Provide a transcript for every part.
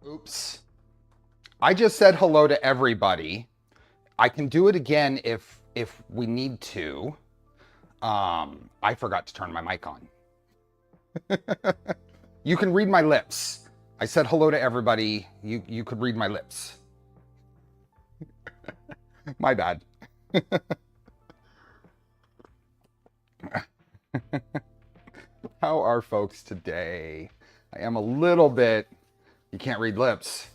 Oops. I just said hello to everybody. I can do it again if we need to. I forgot to turn my mic on. You can read my lips. I said hello to everybody. You could read my lips. My bad. How are folks today? I am a little bit... You can't read lips.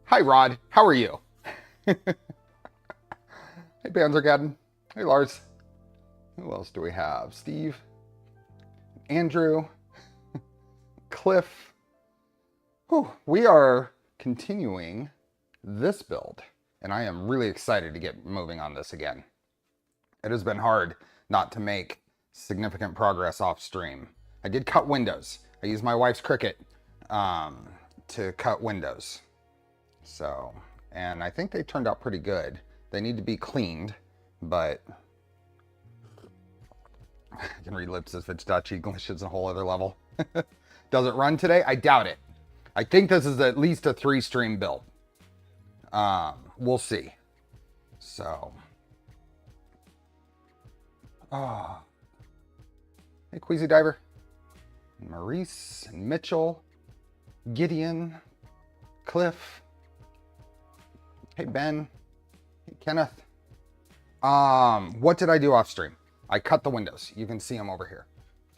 Hi, Rod. How are you? Hey, Panzergaden. Hey, Lars. Who else do we have? Steve. Andrew. Cliff. Whew. We are continuing this build, and I am really excited to get moving on this again. It has been hard not to make significant progress off stream. I did cut windows. I used my wife's Cricut to cut windows. So, and I think they turned out pretty good. They need to be cleaned, but I can read lips if it's Dutch English. It's a whole other level. Does it run today? I doubt it. I think this is at least a 3-stream build. We'll see. So, hey, Queasy Diver. Maurice and Mitchell. Gideon. Cliff. Hey, Ben. Hey, Kenneth. What did I do off stream? I cut the windows. You can see them over here.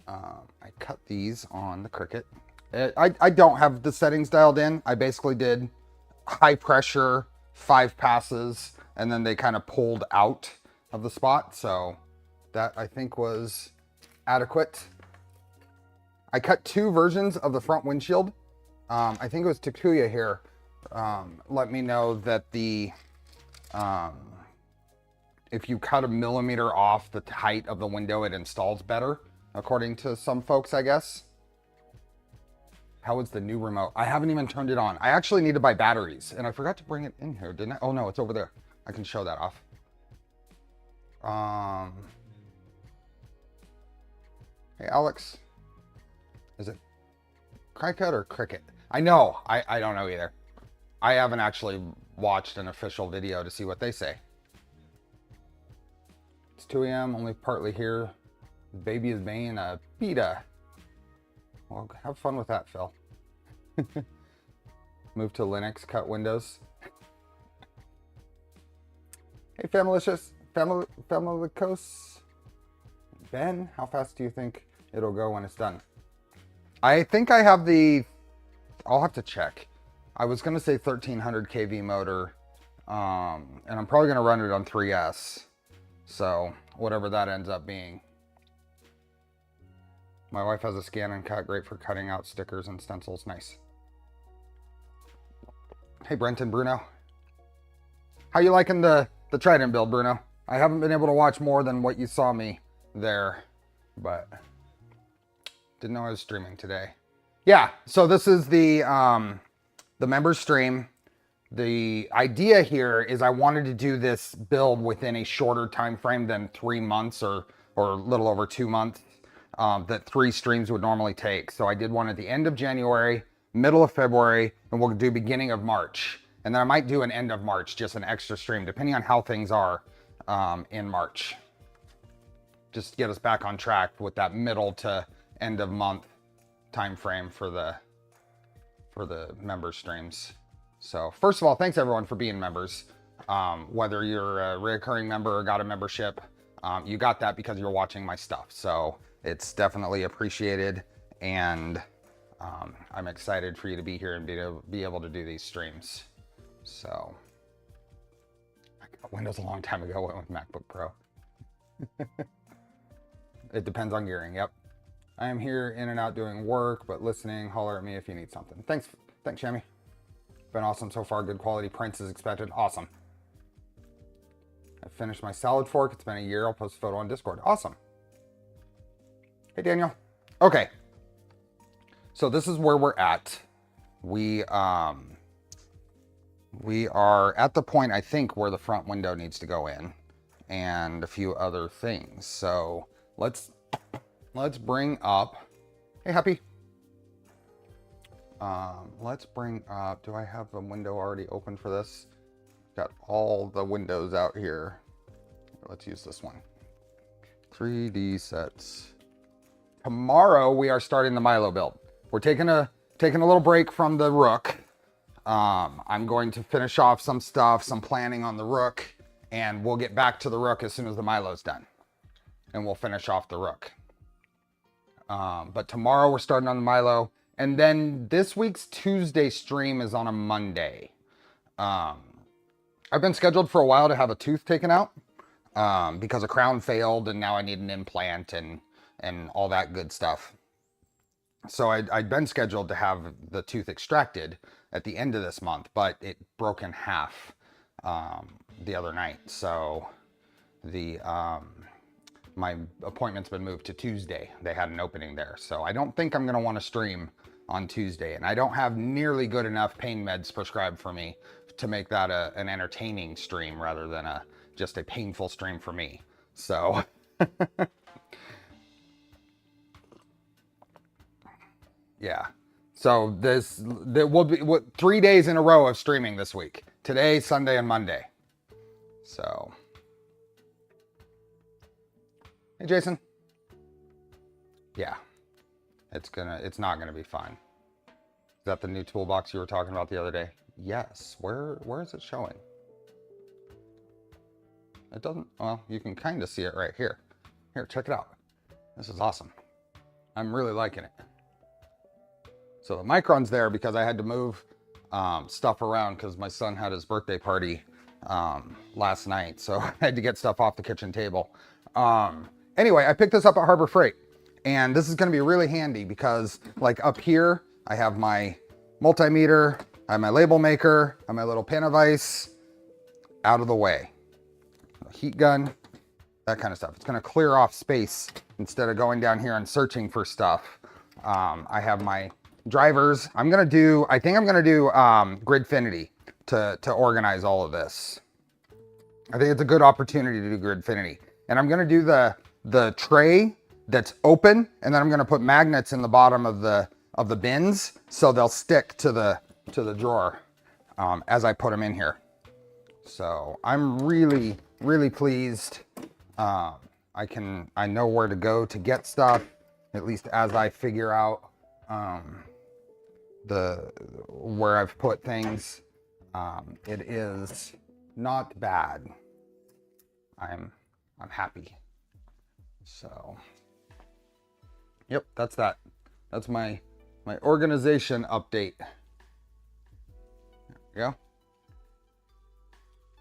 I cut these on the Cricut. I don't have the settings dialed in. I basically did high pressure, 5 passes, and then they kind of pulled out of the spot. So that I think was adequate. I cut 2 versions of the front windshield. I think it was Takuya here. Let me know that the if you cut a millimeter off the height of the window, it installs better, according to some folks, I guess. How is the new remote? I haven't even turned it on. I actually need to buy batteries, and I forgot to bring it in here, didn't I? Oh no, it's over there. I can show that off. Hey, Alex. Is it Cricut or Cricket? I know. I don't know either. I haven't actually watched an official video to see what they say. It's 2 a.m. Only partly here. The baby is being a pita. Well, have fun with that, Phil. Move to Linux, cut Windows. Hey, Familicious. Familicos. Ben, how fast do you think it'll go when it's done? I think I have the... I'll have to check. I was going to say 1300 kV motor, and I'm probably going to run it on 3S. So, whatever that ends up being. My wife has a scan and cut, great for cutting out stickers and stencils. Nice. Hey, Brenton, Bruno. How you liking the Trident build, Bruno? I haven't been able to watch more than what you saw me there, but didn't know I was streaming today. Yeah, so this is the members stream. The idea here is I wanted to do this build within a shorter time frame than 3 months or a little over 2 months that 3 streams would normally take. So I did one at the end of January, middle of February, and we'll do beginning of March. And then I might do an end of March, just an extra stream, depending on how things are in March. Just to get us back on track with that middle to end of month time frame for the member streams. So first of all, thanks everyone for being members. Whether you're a recurring member or got a membership, you got that because you're watching my stuff. So it's definitely appreciated, and I'm excited for you to be here and be able to do these streams. So I got Windows a long time ago, went with MacBook Pro. It depends on gearing. Yep. I am here in and out doing work, but listening. Holler at me if you need something. Thanks, Shammy. Been awesome so far. Good quality prints as expected. Awesome. I finished my salad fork. It's been a year. I'll post a photo on Discord. Awesome. Hey, Daniel. Okay. So this is where we're at. We are at the point, I think, where the front window needs to go in and a few other things. So let's bring up, hey, Happy. Let's bring up, do I have a window already open for this? Got all the windows out here. Let's use this one. 3D sets. Tomorrow we are starting the Milo build. We're taking a little break from the Rook. I'm going to finish off some stuff, some planning on the Rook, and we'll get back to the Rook as soon as the Milo's done. And we'll finish off the Rook. But tomorrow we're starting on the Milo. And then this week's Tuesday stream is on a Monday. I've been scheduled for a while to have a tooth taken out because a crown failed and now I need an implant and all that good stuff. So I'd been scheduled to have the tooth extracted at the end of this month, but it broke in half the other night. So my appointment's been moved to Tuesday. They had an opening there. So I don't think I'm gonna wanna stream on Tuesday. And I don't have nearly good enough pain meds prescribed for me to make that an entertaining stream rather than just a painful stream for me. So yeah. So there will be 3 days in a row of streaming this week. Today, Sunday, and Monday. So hey, Jason. Yeah. It's not gonna be fun. Is that the new toolbox you were talking about the other day? Yes. Where is it showing? It doesn't, well, you can kind of see it right here. Here, check it out. This is awesome. I'm really liking it. So the Micron's there because I had to move stuff around because my son had his birthday party last night. So I had to get stuff off the kitchen table. Anyway, I picked this up at Harbor Freight. And this is going to be really handy because like up here, I have my multimeter, I have my label maker, I have my little pan of ice out of the way. Heat gun, that kind of stuff. It's going to clear off space instead of going down here and searching for stuff. I have my drivers. I think I'm going to do Gridfinity to organize all of this. I think it's a good opportunity to do Gridfinity. And I'm going to do the tray that's open, and then I'm going to put magnets in the bottom of the bins so they'll stick to the drawer as I put them in here. So I'm really pleased. I know where to go to get stuff, at least as I figure out where I've put things. It is not bad. I'm happy. So yep, that's that. That's my organization update. There we go.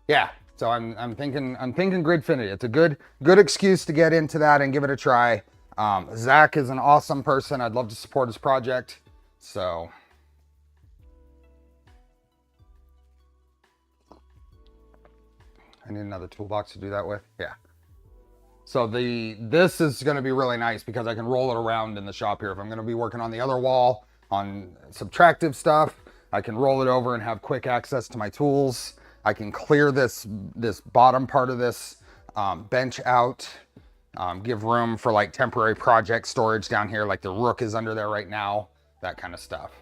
Yeah, so I'm thinking Gridfinity. It's a good excuse to get into that and give it a try. Zach is an awesome person. I'd love to support his project. So I need another toolbox to do that with. Yeah. So this is going to be really nice because I can roll it around in the shop here. If I'm going to be working on the other wall on subtractive stuff, I can roll it over and have quick access to my tools. I can clear this bottom part of this bench out, give room for like temporary project storage down here, like the Rook is under there right now, that kind of stuff.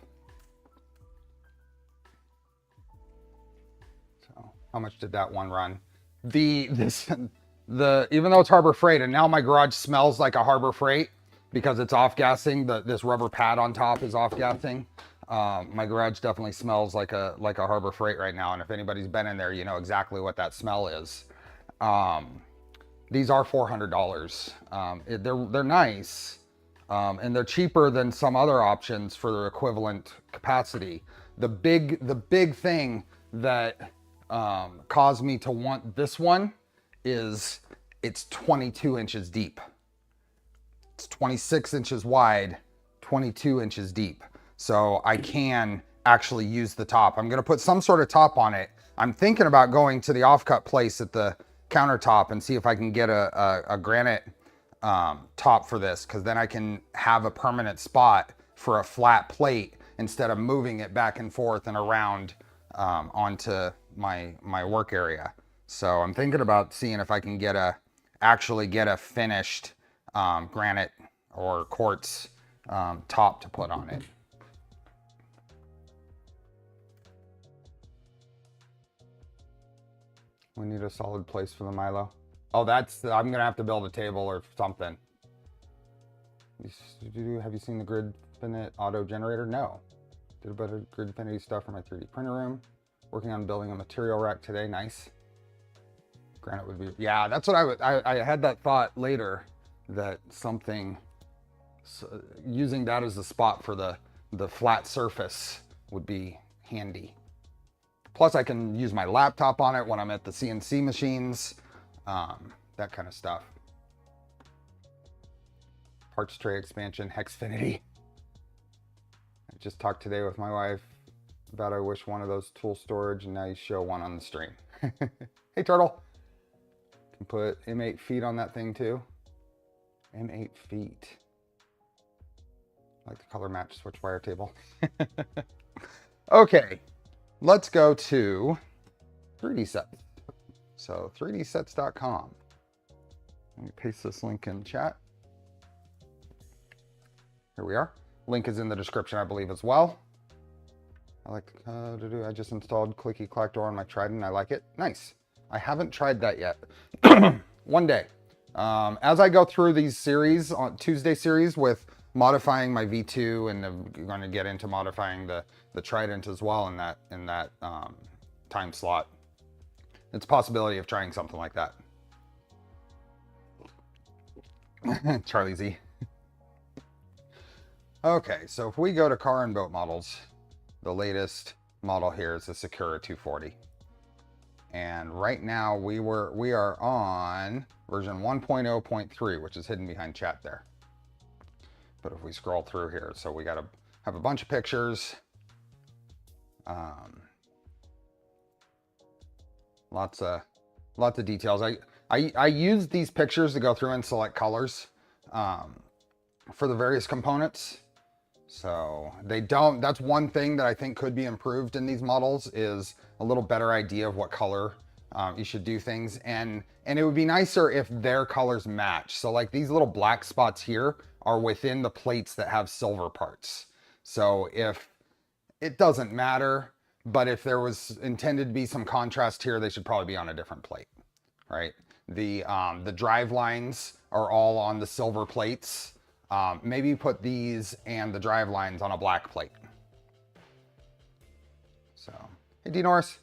So how much did that one run? Even though it's Harbor Freight, and now my garage smells like a Harbor Freight because it's off-gassing. This rubber pad on top is off-gassing. My garage definitely smells like a Harbor Freight right now, and if anybody's been in there, you know exactly what that smell is. These are $400. They're nice, and they're cheaper than some other options for their equivalent capacity. The big thing that caused me to want this one is it's 22 inches deep. It's 26 inches wide, 22 inches deep. So I can actually use the top. I'm gonna put some sort of top on it. I'm thinking about going to the offcut place at the countertop and see if I can get a granite top for this, because then I can have a permanent spot for a flat plate instead of moving it back and forth and around onto my work area. So I'm thinking about seeing if I can actually get a finished granite or quartz top to put on it. We need a solid place for the Milo. Oh, that's, I'm gonna have to build a table or something. Have you seen the Gridfinite auto generator? No. Did a bit of Gridfinity stuff for my 3D printer room. Working on building a material rack today. Nice. Granite would be, yeah, that's what I had that thought later, that something, using that as a spot for the flat surface would be handy. Plus I can use my laptop on it when I'm at the CNC machines, that kind of stuff. Parts tray expansion, Hexfinity. I just talked today with my wife about I wish one of those tool storage, and now you show one on the stream. Hey Turtle. Can put M8 feet on that thing too. M8 feet. I like the color match switch wire table. Okay, let's go to 3D sets. So 3dsets.com. Let me paste this link in chat. Here we are. Link is in the description, I believe, as well. I like to do. I just installed Clicky Clack Door on my Trident. I like it. Nice. I haven't tried that yet. One day. As I go through these series, on Tuesday series with modifying my V2, and I'm going to get into modifying the Trident as well in that time slot. It's a possibility of trying something like that. Charlie Z. Okay, so if we go to car and boat models, the latest model here is the Sakura 240. And right now we are on version 1.0.3, which is hidden behind chat there. But if we scroll through here, so we got to have a bunch of pictures. Lots of details. I use these pictures to go through and select colors for the various components. So they don't, that's one thing that I think could be improved in these models, is a little better idea of what color you should do things. And it would be nicer if their colors match. So like these little black spots here are within the plates that have silver parts. So if it doesn't matter, but if there was intended to be some contrast here, they should probably be on a different plate, right? The drive lines are all on the silver plates. Maybe put these and the drive lines on a black plate. So, hey D Norris.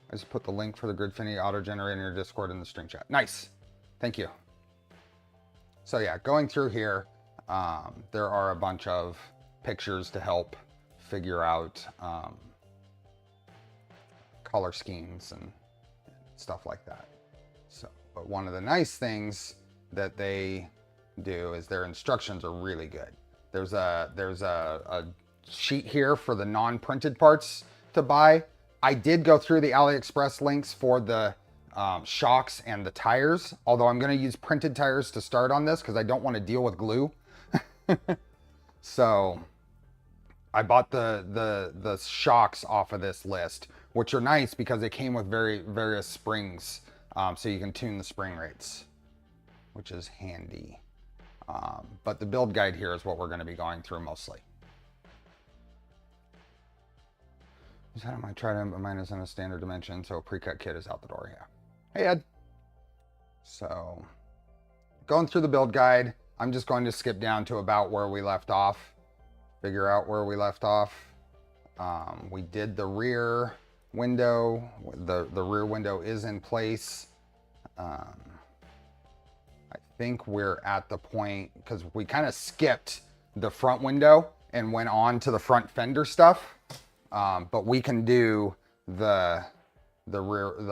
I just put the link for the Gridfinity auto generator in your Discord in the stream chat. Nice. Thank you. So yeah, going through here, there are a bunch of pictures to help figure out color schemes and stuff like that. So, but one of the nice things that they do is their instructions are really good. There's a sheet here for the non-printed parts to buy. I did go through the AliExpress links for the shocks and the tires, although I'm going to use printed tires to start on this because I don't want to deal with glue. So I bought the shocks off of this list, which are nice because they came with various springs, so you can tune the spring rates, which is handy. But the build guide here is what we're going to be going through mostly. Just had my Trident, but mine is in a standard dimension, so a pre-cut kit is out the door. Yeah. Hey Ed. So going through the build guide, I'm just going to skip down to about where we left off. Figure out where we left off. We did the rear window. The rear window is in place. I think we're at the point, because we kind of skipped the front window and went on to the front fender stuff. But we can do the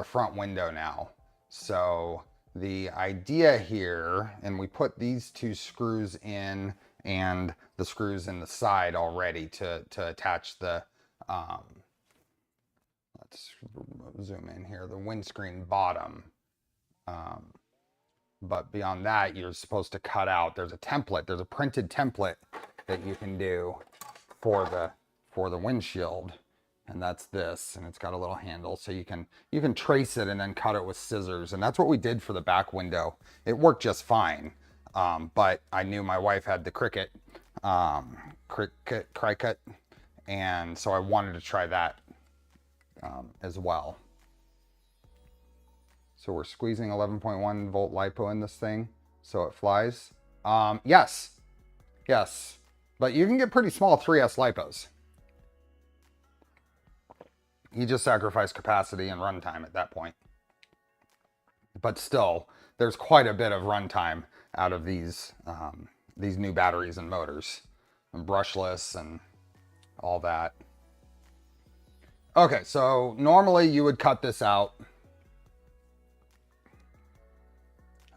front window now. So the idea here, and we put these two screws in and the screws in the side already to attach the, let's zoom in here, the windscreen bottom. But beyond that, you're supposed to cut out, there's a template, there's a printed template that you can do for the windshield. And that's this, and it's got a little handle, so you can trace it and then cut it with scissors. And that's what we did for the back window. It worked just fine, but I knew my wife had the Cricut, and so I wanted to try that as well. So we're squeezing 11.1 volt LiPo in this thing so it flies. Yes. Yes. But you can get pretty small 3S LiPos. You just sacrifice capacity and runtime at that point. But still, there's quite a bit of runtime out of these new batteries and motors. And brushless and all that. Okay, so normally you would cut this out.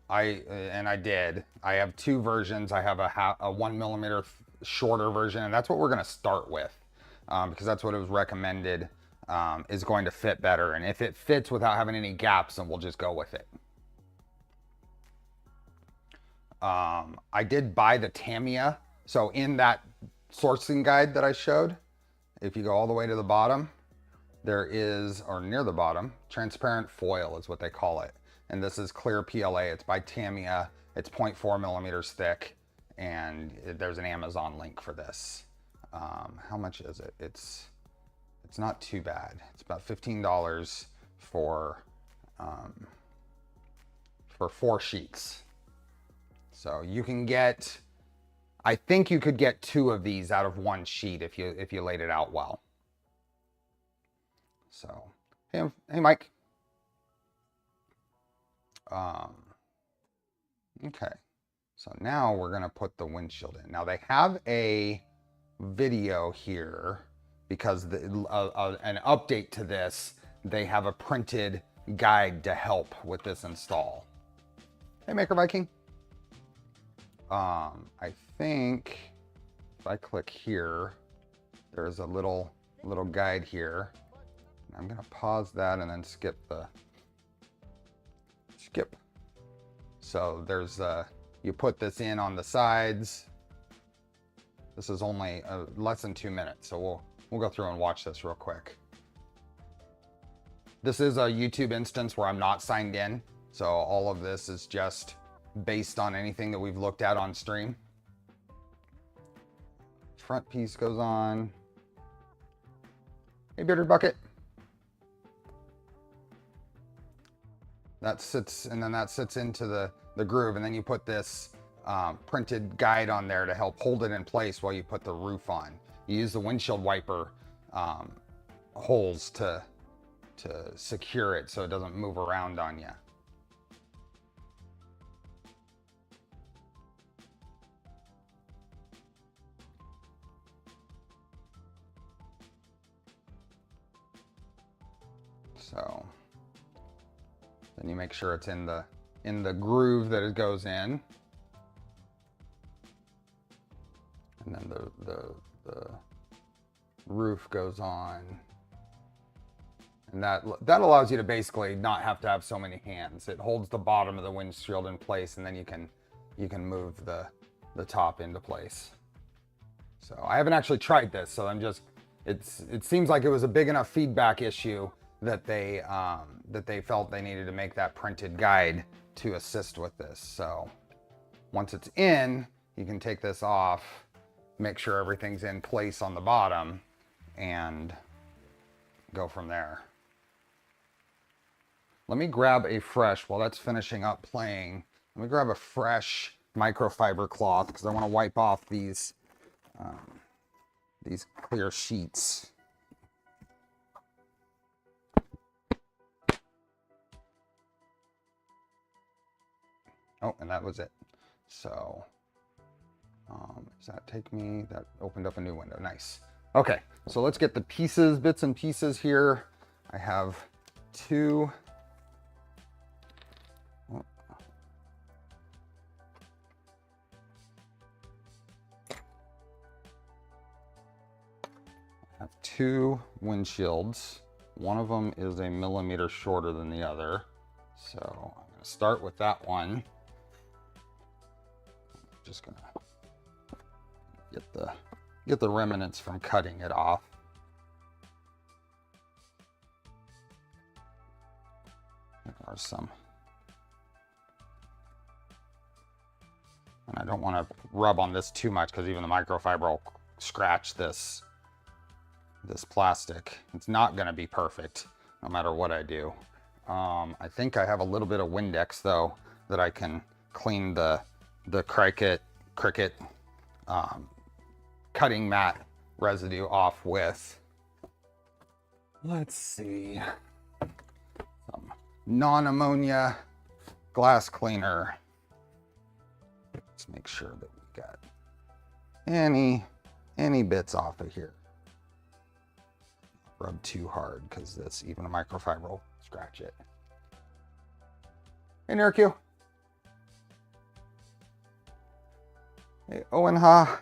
I did. I have two versions. I have a 1 millimeter shorter version, and that's what we're going to start with because that's what it was recommended is going to fit better. And if it fits without having any gaps, then we'll just go with it. I did buy the Tamiya. So in that sourcing guide that I showed, if you go all the way to the bottom, there is, or near the bottom, transparent foil is what they call it. And this is clear PLA. It's by Tamiya. It's 0.4 millimeters thick. And there's an Amazon link for this. How much is it? It's not too bad. It's about $15 for 4 sheets. So you can get, I think you could get 2 of these out of 1 sheet if you laid it out well. So, hey Mike. Okay, so now we're gonna put the windshield in. Now they have a video here because an update to this, they have a printed guide to help with this install. Hey Maker Viking. I think if I click here, there's a little guide here. I'm gonna pause that and then skip. So there's you put this in on the sides. This is only less than 2 minutes, so we'll go through and watch this real quick. This is a YouTube instance where I'm not signed in, so all of this is just based on anything that we've looked at on stream. Front piece goes on. Hey, Bearded Bucket. That sits, and then that sits into the groove, and then you put this printed guide on there to help hold it in place while you put the roof on. You use the windshield wiper holes to secure it so it doesn't move around on you. So then you make sure it's in the groove that it goes in. And then the roof goes on. And that allows you to basically not have to have so many hands. It holds the bottom of the windshield in place, and then you can move the top into place. So I haven't actually tried this, so it seems like it was a big enough feedback issue that they felt they needed to make that printed guide to assist with this. So once it's in, you can take this off, make sure everything's in place on the bottom, and go from there. Let me grab a fresh, while that's finishing up playing, let me grab a fresh microfiber cloth because I want to wipe off these clear sheets. Oh, and that was it. So, does that take me? That opened up a new window. Nice. Okay, so let's get the pieces, bits and pieces here. I have 2. I have 2 windshields. One of them is a millimeter shorter than the other. So I'm going to start with that one. Just gonna get the remnants from cutting it off. There are some, and I don't want to rub on this too much because even the microfiber will scratch this plastic. It's not going to be perfect no matter what I do. I think I have a little bit of Windex though that I can clean the Cricut cutting mat residue off with. Let's see, some non-ammonia glass cleaner. Let's make sure that we got any bits off of here. Rub too hard because this, even a microfiber will scratch it. Hey, Nurku. Hey, Owen Ha.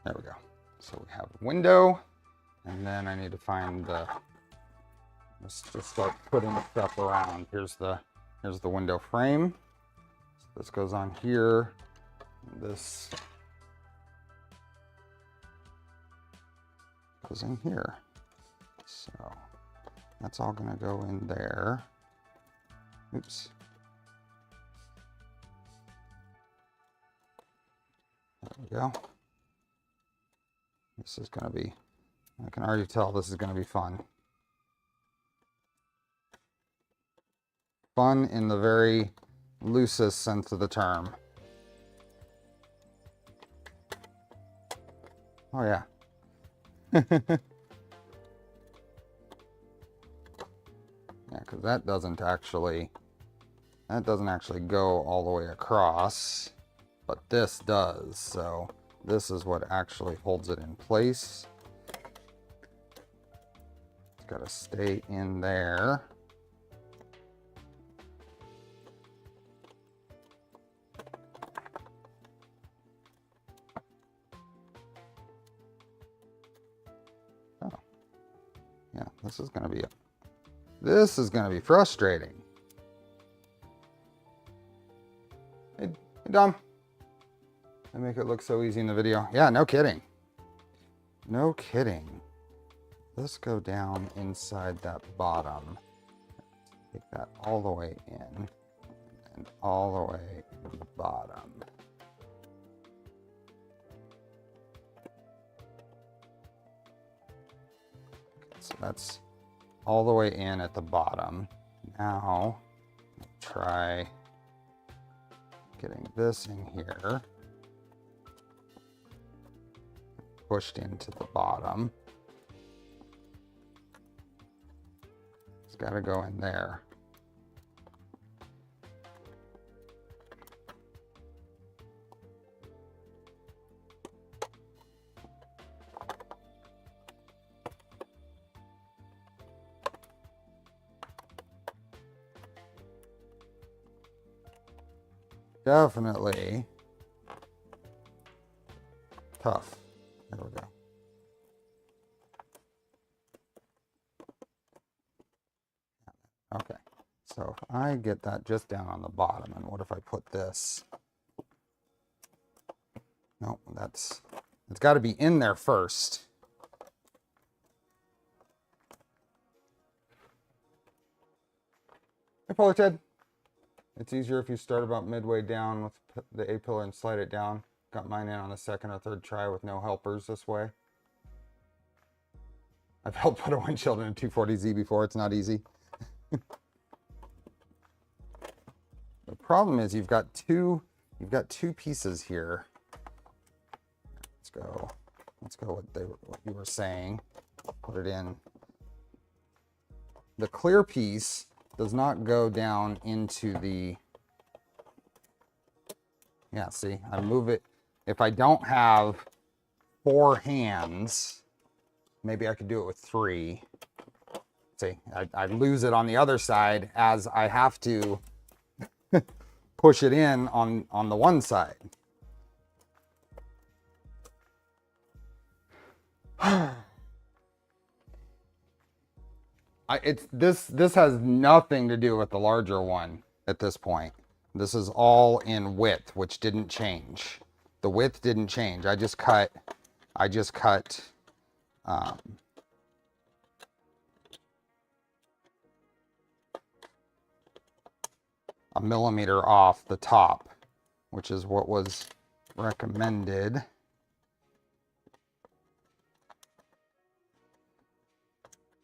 There we go. So we have a window, and then I need to find the, let's just start putting stuff around. Here's the window frame. So this goes on here. This goes in here. So that's all gonna go in there. Oops. There we go. This is going to be, I can already tell this is going to be fun. Fun in the very loosest sense of the term. Oh yeah. Yeah, because that doesn't actually go all the way across, but this does, so this is what actually holds it in place. It's got to stay in there. Oh. Yeah, this is going to be frustrating. Hey Dom. I make it look so easy in the video. Yeah, no kidding. No kidding. Let's go down inside that bottom. Take that all the way in and all the way in the bottom. So that's all the way in at the bottom. Now, try getting this in here. Pushed into the bottom. It's got to go in there. Definitely tough. There we go. Okay, so if I get that just down on the bottom, and what if I put this? No, it's got to be in there first. Hey, Polar Ted. It's easier if you start about midway down with the A-pillar and slide it down. Got mine in on the second or third try with no helpers this way. I've helped put a windshield in a 240Z before. It's not easy. The problem is you've got two pieces here. Let's go what you were saying. Put it in. The clear piece does not go down into the, yeah, see, I move it. If I don't have 4 hands, maybe I could do it with 3. See, I lose it on the other side as I have to push it in on the one side. This has nothing to do with the larger one at this point. This is all in width, which didn't change. The width didn't change. I just cut a millimeter off the top, which is what was recommended.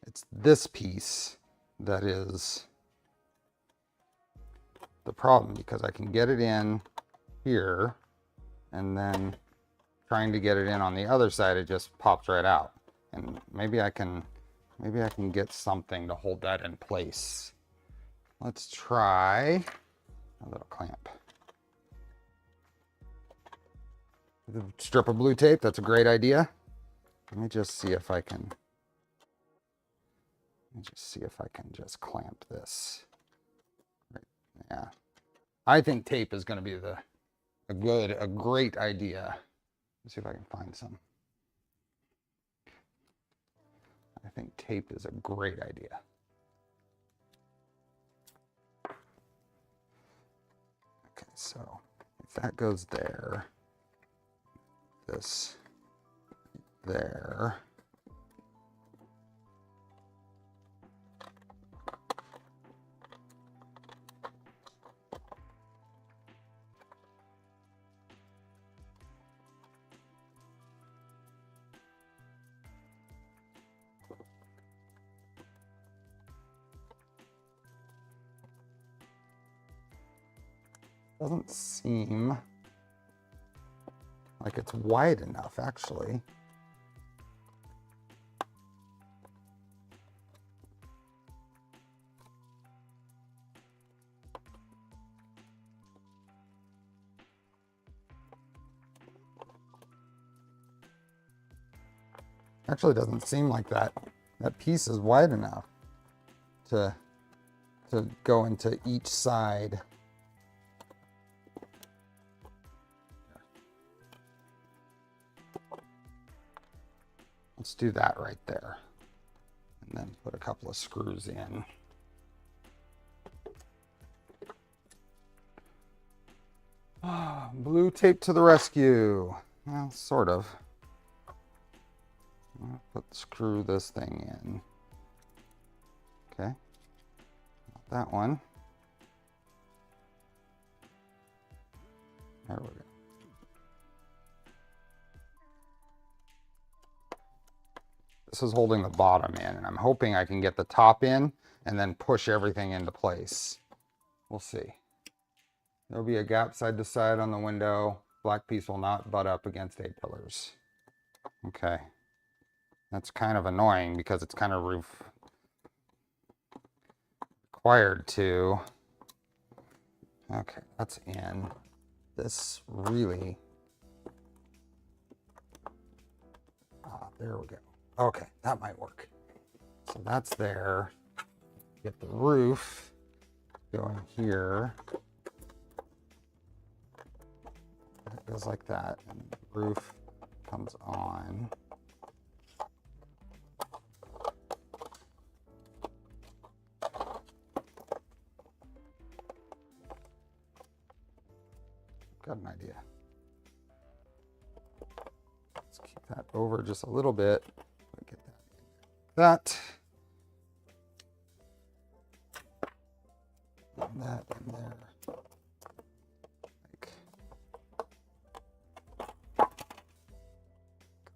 It's this piece that is the problem, because I can get it in here, and then trying to get it in on the other side, it just pops right out. And maybe I can get something to hold that in place. Let's try a little clamp. The strip of blue tape, that's a great idea. Let me just see if I can just clamp this. Right. Yeah. I think tape is going to be a great idea. Let's see if I can find some. I think tape is a great idea. Okay, so if that goes there, this there. Doesn't seem like it's wide enough, actually. Actually, doesn't seem like that piece is wide enough to go into each side. Let's do that right there, and then put a couple of screws in. Blue tape to the rescue. Well, sort of. Screw this thing in. Okay, not that one. There we go. This is holding the bottom in, and I'm hoping I can get the top in and then push everything into place. We'll see. There'll be a gap side to side on the window. Black piece will not butt up against A-pillars. Okay. That's kind of annoying because it's kind of required to. Okay, that's in. This really... there we go. Okay, that might work. So that's there. Get the roof going here. It goes like that, and the roof comes on. Got an idea. Let's keep that over just a little bit. Get that in there. That in there. Like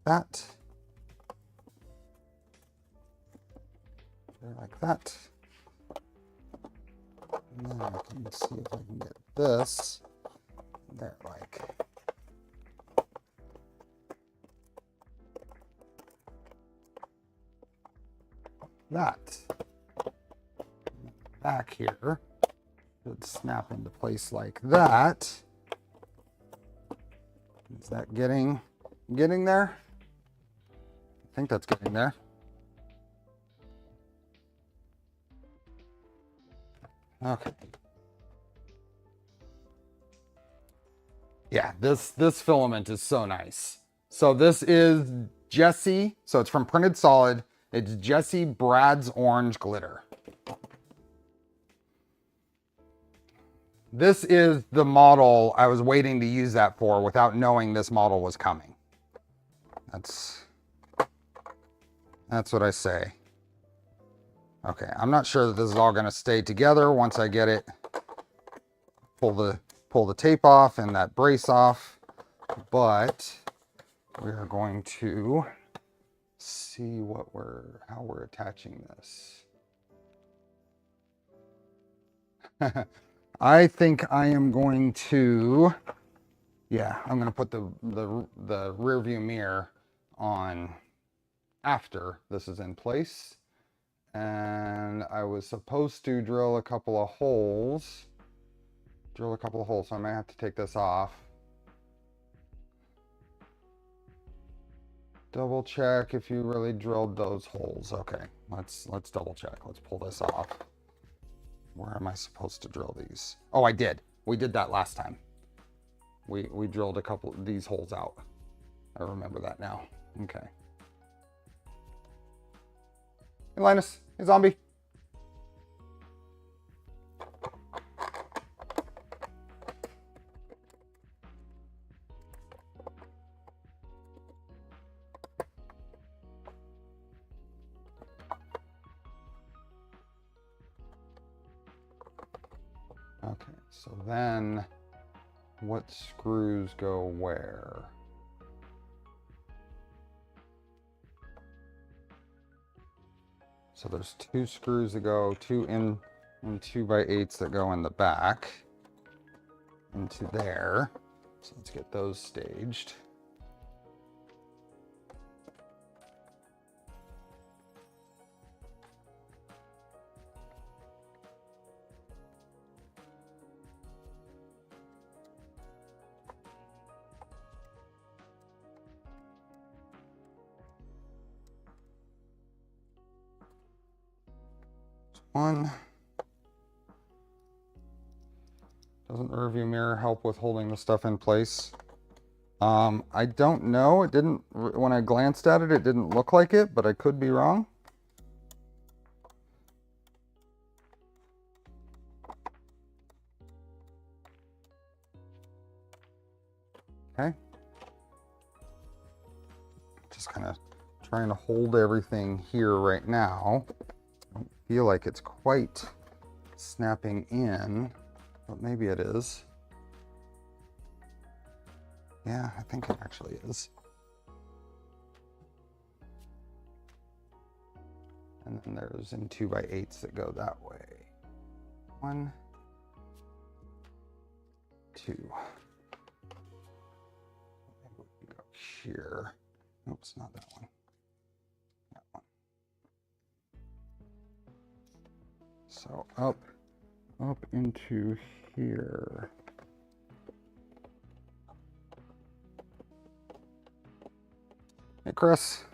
that. There, like that. And then I can see if I can get this there, like that. Back here should snap into place like that. Is that getting there? I think that's getting there. Okay. Yeah, this filament is so nice. So this is Jessie. So it's from Printed Solid. It's Jessie Brad's Orange Glitter. This is the model I was waiting to use that for without knowing this model was coming. That's what I say. Okay, I'm not sure that this is all going to stay together once I get it pull the tape off and that brace off, but we are going to see how we're attaching this. I think I am going to, yeah, I'm going to put the rear view mirror on after this is in place. And I was supposed to drill a couple of holes, so I might have to take this off. Double check if you really drilled those holes. Okay, let's double check. Let's pull this off. Where am I supposed to drill these? Oh, I did. We did that last time. We drilled a couple of these holes out. I remember that now. Okay. Hey, Linus. Hey, zombie. Okay, so then what screws go where? So there's 2 screws that go, 2 in 2x8s that go in the back into there. So let's get those staged. One. Doesn't the rearview mirror help with holding the stuff in place? I don't know. It didn't, when I glanced at it, it didn't look like it, but I could be wrong. Okay. Just kind of trying to hold everything here right now. I don't feel like it's quite snapping in, but maybe it is. Yeah, I think it actually is. And then there's in 2x8s that go that way. 1, 2. Maybe we can go here. Nope, it's not that one. That one. So up into here. Hey, Chris.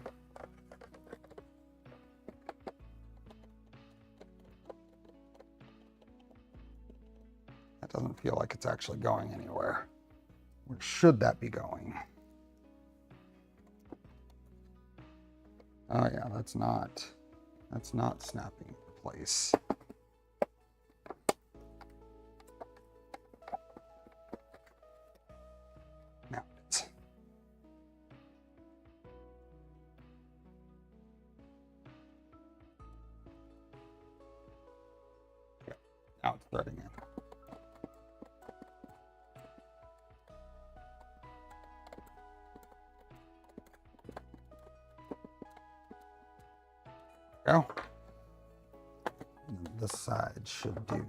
That doesn't feel like it's actually going anywhere. Where should that be going? Oh yeah, that's not snapping into place. Now it's. Yeah, now it's threading in. Go. This side should do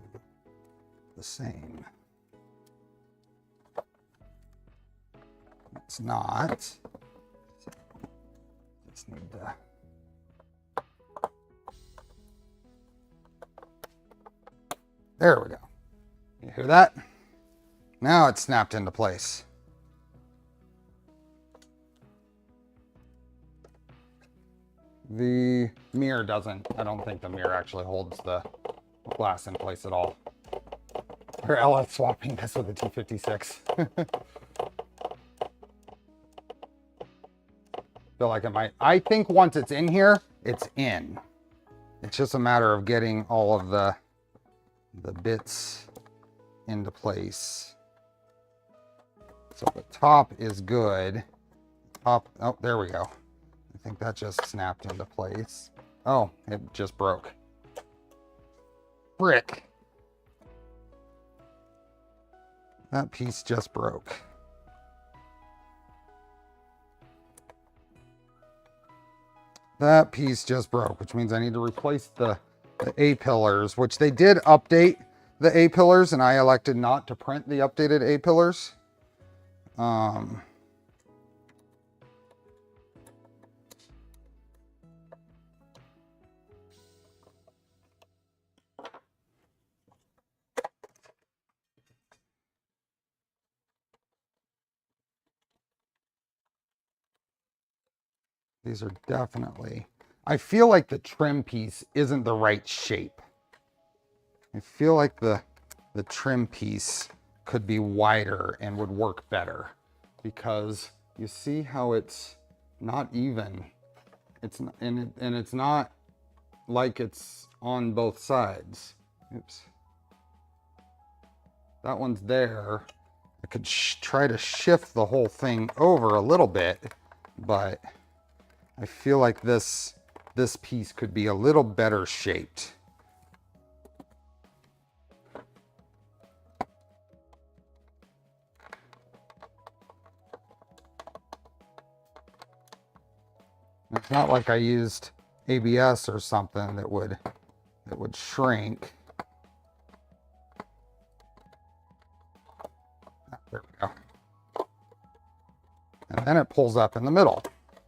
the same. It's not. Just need to. There we go. You hear that? Now it's snapped into place. The mirror doesn't. I don't think the mirror actually holds the glass in place at all. Or LS swapping this with a T56. Feel like it might. I think once it's in here, it's in. It's just a matter of getting all of the bits into place. So the top is good. Top. Oh, there we go. I think that just snapped into place. Oh, it just broke. Frick. That piece just broke. That piece just broke, which means I need to replace the A-pillars, which they did update the A-pillars, and I elected not to print the updated A-pillars. These are definitely, I feel like the trim piece isn't the right shape. I feel like the trim piece could be wider and would work better, because you see how it's not even. It's not, and it's not like it's on both sides. Oops. That one's there. I could try to shift the whole thing over a little bit, but I feel like this piece could be a little better shaped. It's not like I used ABS or something that would shrink. There we go. And then it pulls up in the middle.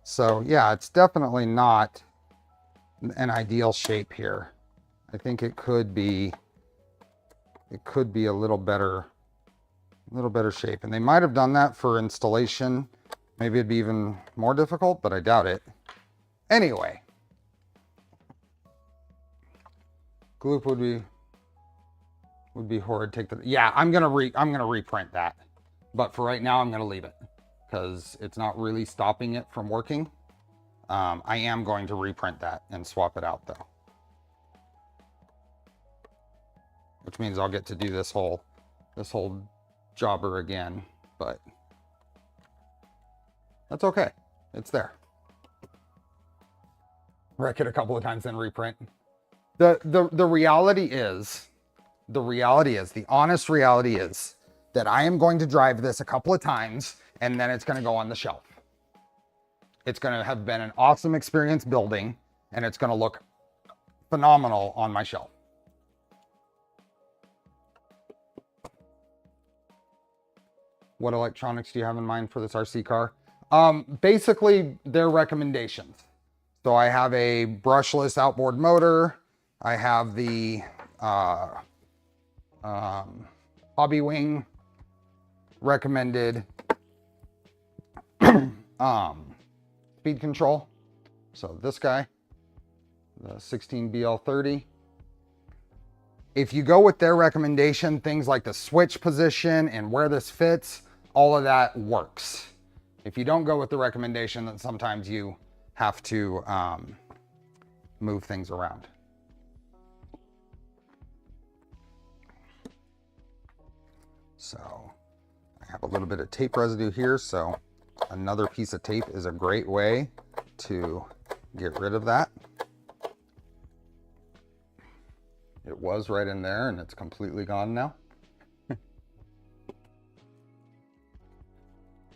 So yeah, it's definitely not an ideal shape here. I think it could be a little better shape. And they might have done that for installation. Maybe it'd be even more difficult, but I doubt it. Anyway, gloop would be horrid. Take the, yeah, I'm gonna reprint that, but for right now I'm gonna leave it because it's not really stopping it from working. I am going to reprint that and swap it out though, which means I'll get to do this whole jobber again, but that's okay. It's there. Wreck it a couple of times, then reprint. The honest reality is that I am going to drive this a couple of times and then it's going to go on the shelf. It's going to have been an awesome experience building and it's going to look phenomenal on my shelf. What electronics do you have in mind for this RC car? Basically their recommendations. So I have a brushless outboard motor. I have the Hobby Wing recommended speed control. So this guy, the 16BL30. If you go with their recommendation, things like the switch position and where this fits, all of that works. If you don't go with the recommendation, then sometimes you have to move things around. So I have a little bit of tape residue here, so another piece of tape is a great way to get rid of that. It was right in there and it's completely gone now.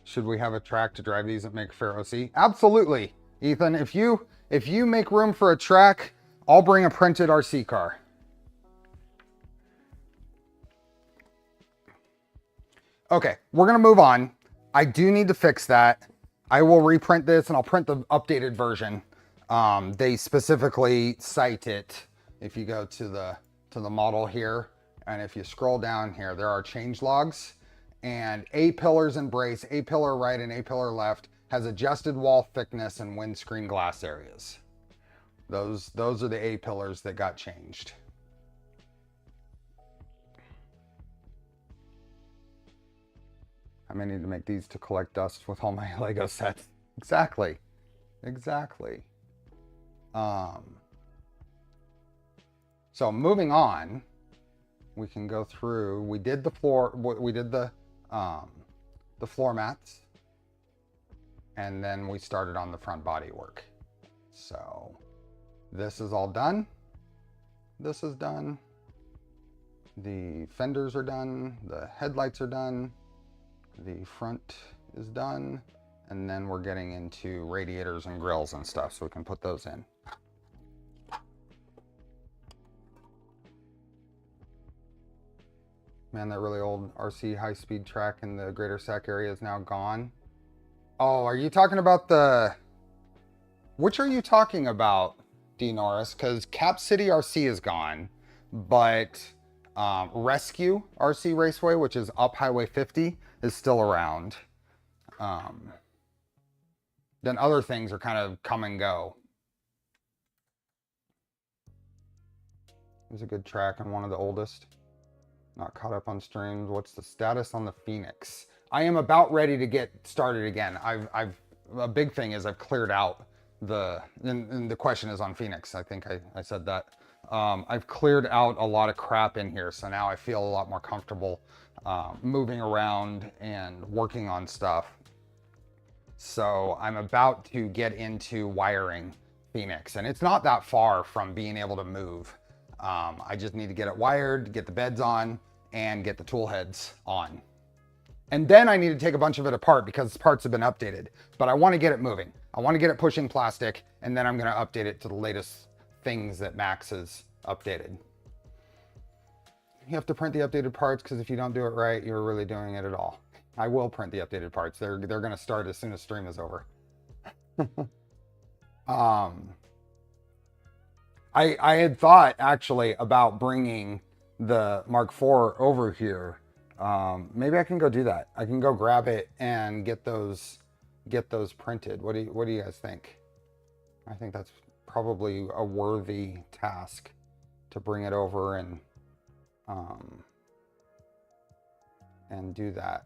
Should we have a track to drive these and make Pharaoh C? Absolutely, Ethan. If you make room for a track, I'll bring a printed RC car. Okay, we're gonna move on. I do need to fix that. I will reprint this and I'll print the updated version. They specifically cite it. If you go to the model here, and if you scroll down here, there are change logs. And A-pillars and brace, A-pillar right and A-pillar left, has adjusted wall thickness and windscreen glass areas. Those are the A-pillars that got changed. I may need to make these to collect dust with all my Lego sets. Exactly. So moving on, we can go through. We did the floor. We did the floor mats, and then we started on the front body work. So this is all done. This is done. The fenders are done, the headlights are done, the front is done, and then we're getting into radiators and grills and stuff, so we can put those in. Man, that really old RC high-speed track in the Greater Sac area is now gone. Oh, are you talking about the... Which are you talking about, D. Norris? Because Cap City RC is gone, but Rescue RC Raceway, which is up Highway 50, is still around. Then other things are kind of come and go. It was a good track and one of the oldest. Not caught up on streams. What's the status on the Phoenix? I am about ready to get started again. A big thing is I've cleared out and the question is on Phoenix. I think I said that. I've cleared out a lot of crap in here, so now I feel a lot more comfortable moving around and working on stuff. So I'm about to get into wiring Phoenix, and it's not that far from being able to move. I just need to get it wired, get the beds on, and get the tool heads on. And then I need to take a bunch of it apart because parts have been updated. But I want to get it moving. I want to get it pushing plastic, and then I'm going to update it to the latest things that Max has updated. You have to print the updated parts because if you don't do it right, you're really doing it at all. I will print the updated parts. They're going to start as soon as stream is over. I had thought actually about bringing the Mark IV over here. Maybe I can go do that. I can go grab it and get those printed. What do you guys think? I think that's probably a worthy task to bring it over and do that.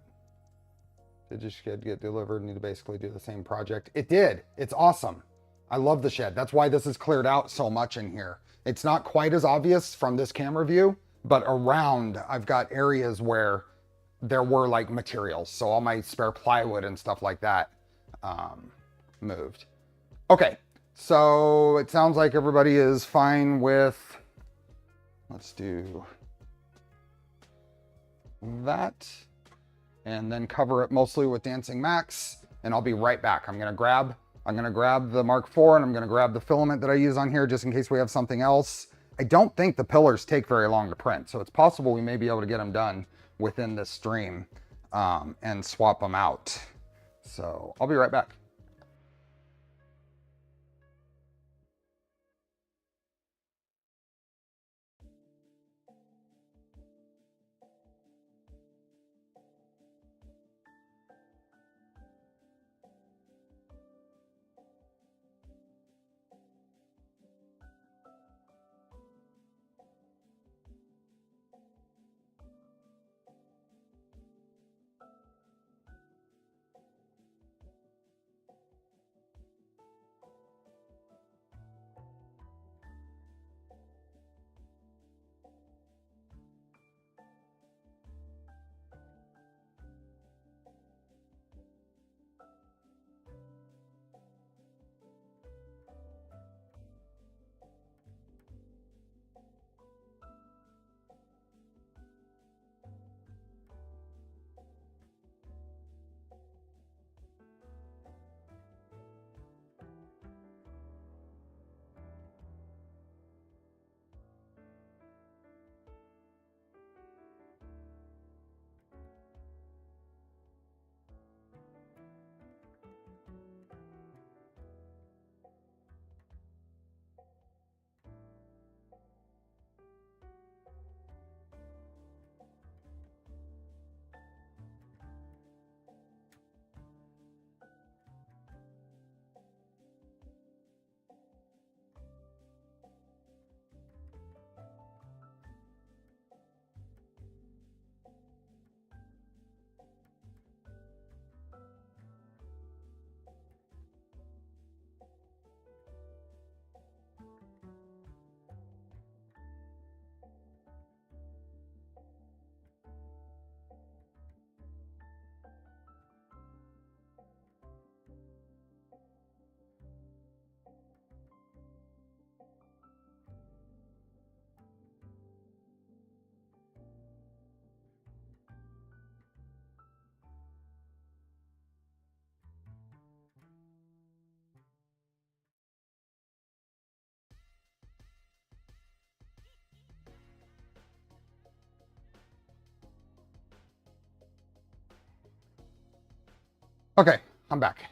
It just get delivered, need to basically do the same project. It did. It's awesome. I love the shed. That's why this is cleared out so much in here. It's not quite as obvious from this camera view, but around I've got areas where there were like materials. So all my spare plywood and stuff like that moved. Okay, so it sounds like everybody is fine with, let's do that. And then cover it mostly with Dancing Max, and I'll be right back. I'm gonna grab the Mark IV, and I'm gonna grab the filament that I use on here just in case we have something else. I don't think the pillars take very long to print, so it's possible we may be able to get them done within this stream and swap them out. So I'll be right back. Okay, I'm back.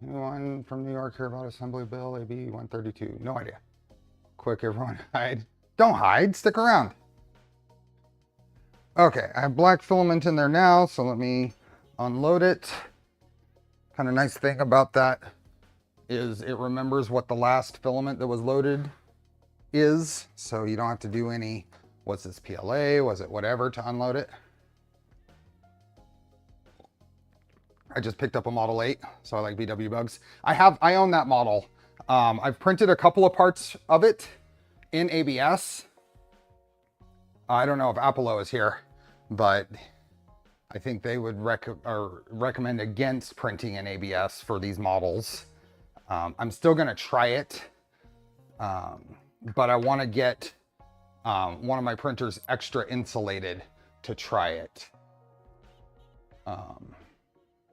Anyone from New York hear about Assembly Bill AB 132? No idea. Quick, everyone hide. Don't hide, stick around. Okay, I have black filament in there now, so let me unload it. Kind of nice thing about that is it remembers what the last filament that was loaded is, so you don't have to do any, was this PLA, was it whatever, to unload it. I just picked up a Model 8, so I like VW bugs. I own that model. I've printed a couple of parts of it in ABS. I don't know if Apollo is here, but I think they would recommend against printing in ABS for these models. I'm still gonna try it, but I wanna get one of my printers extra insulated to try it.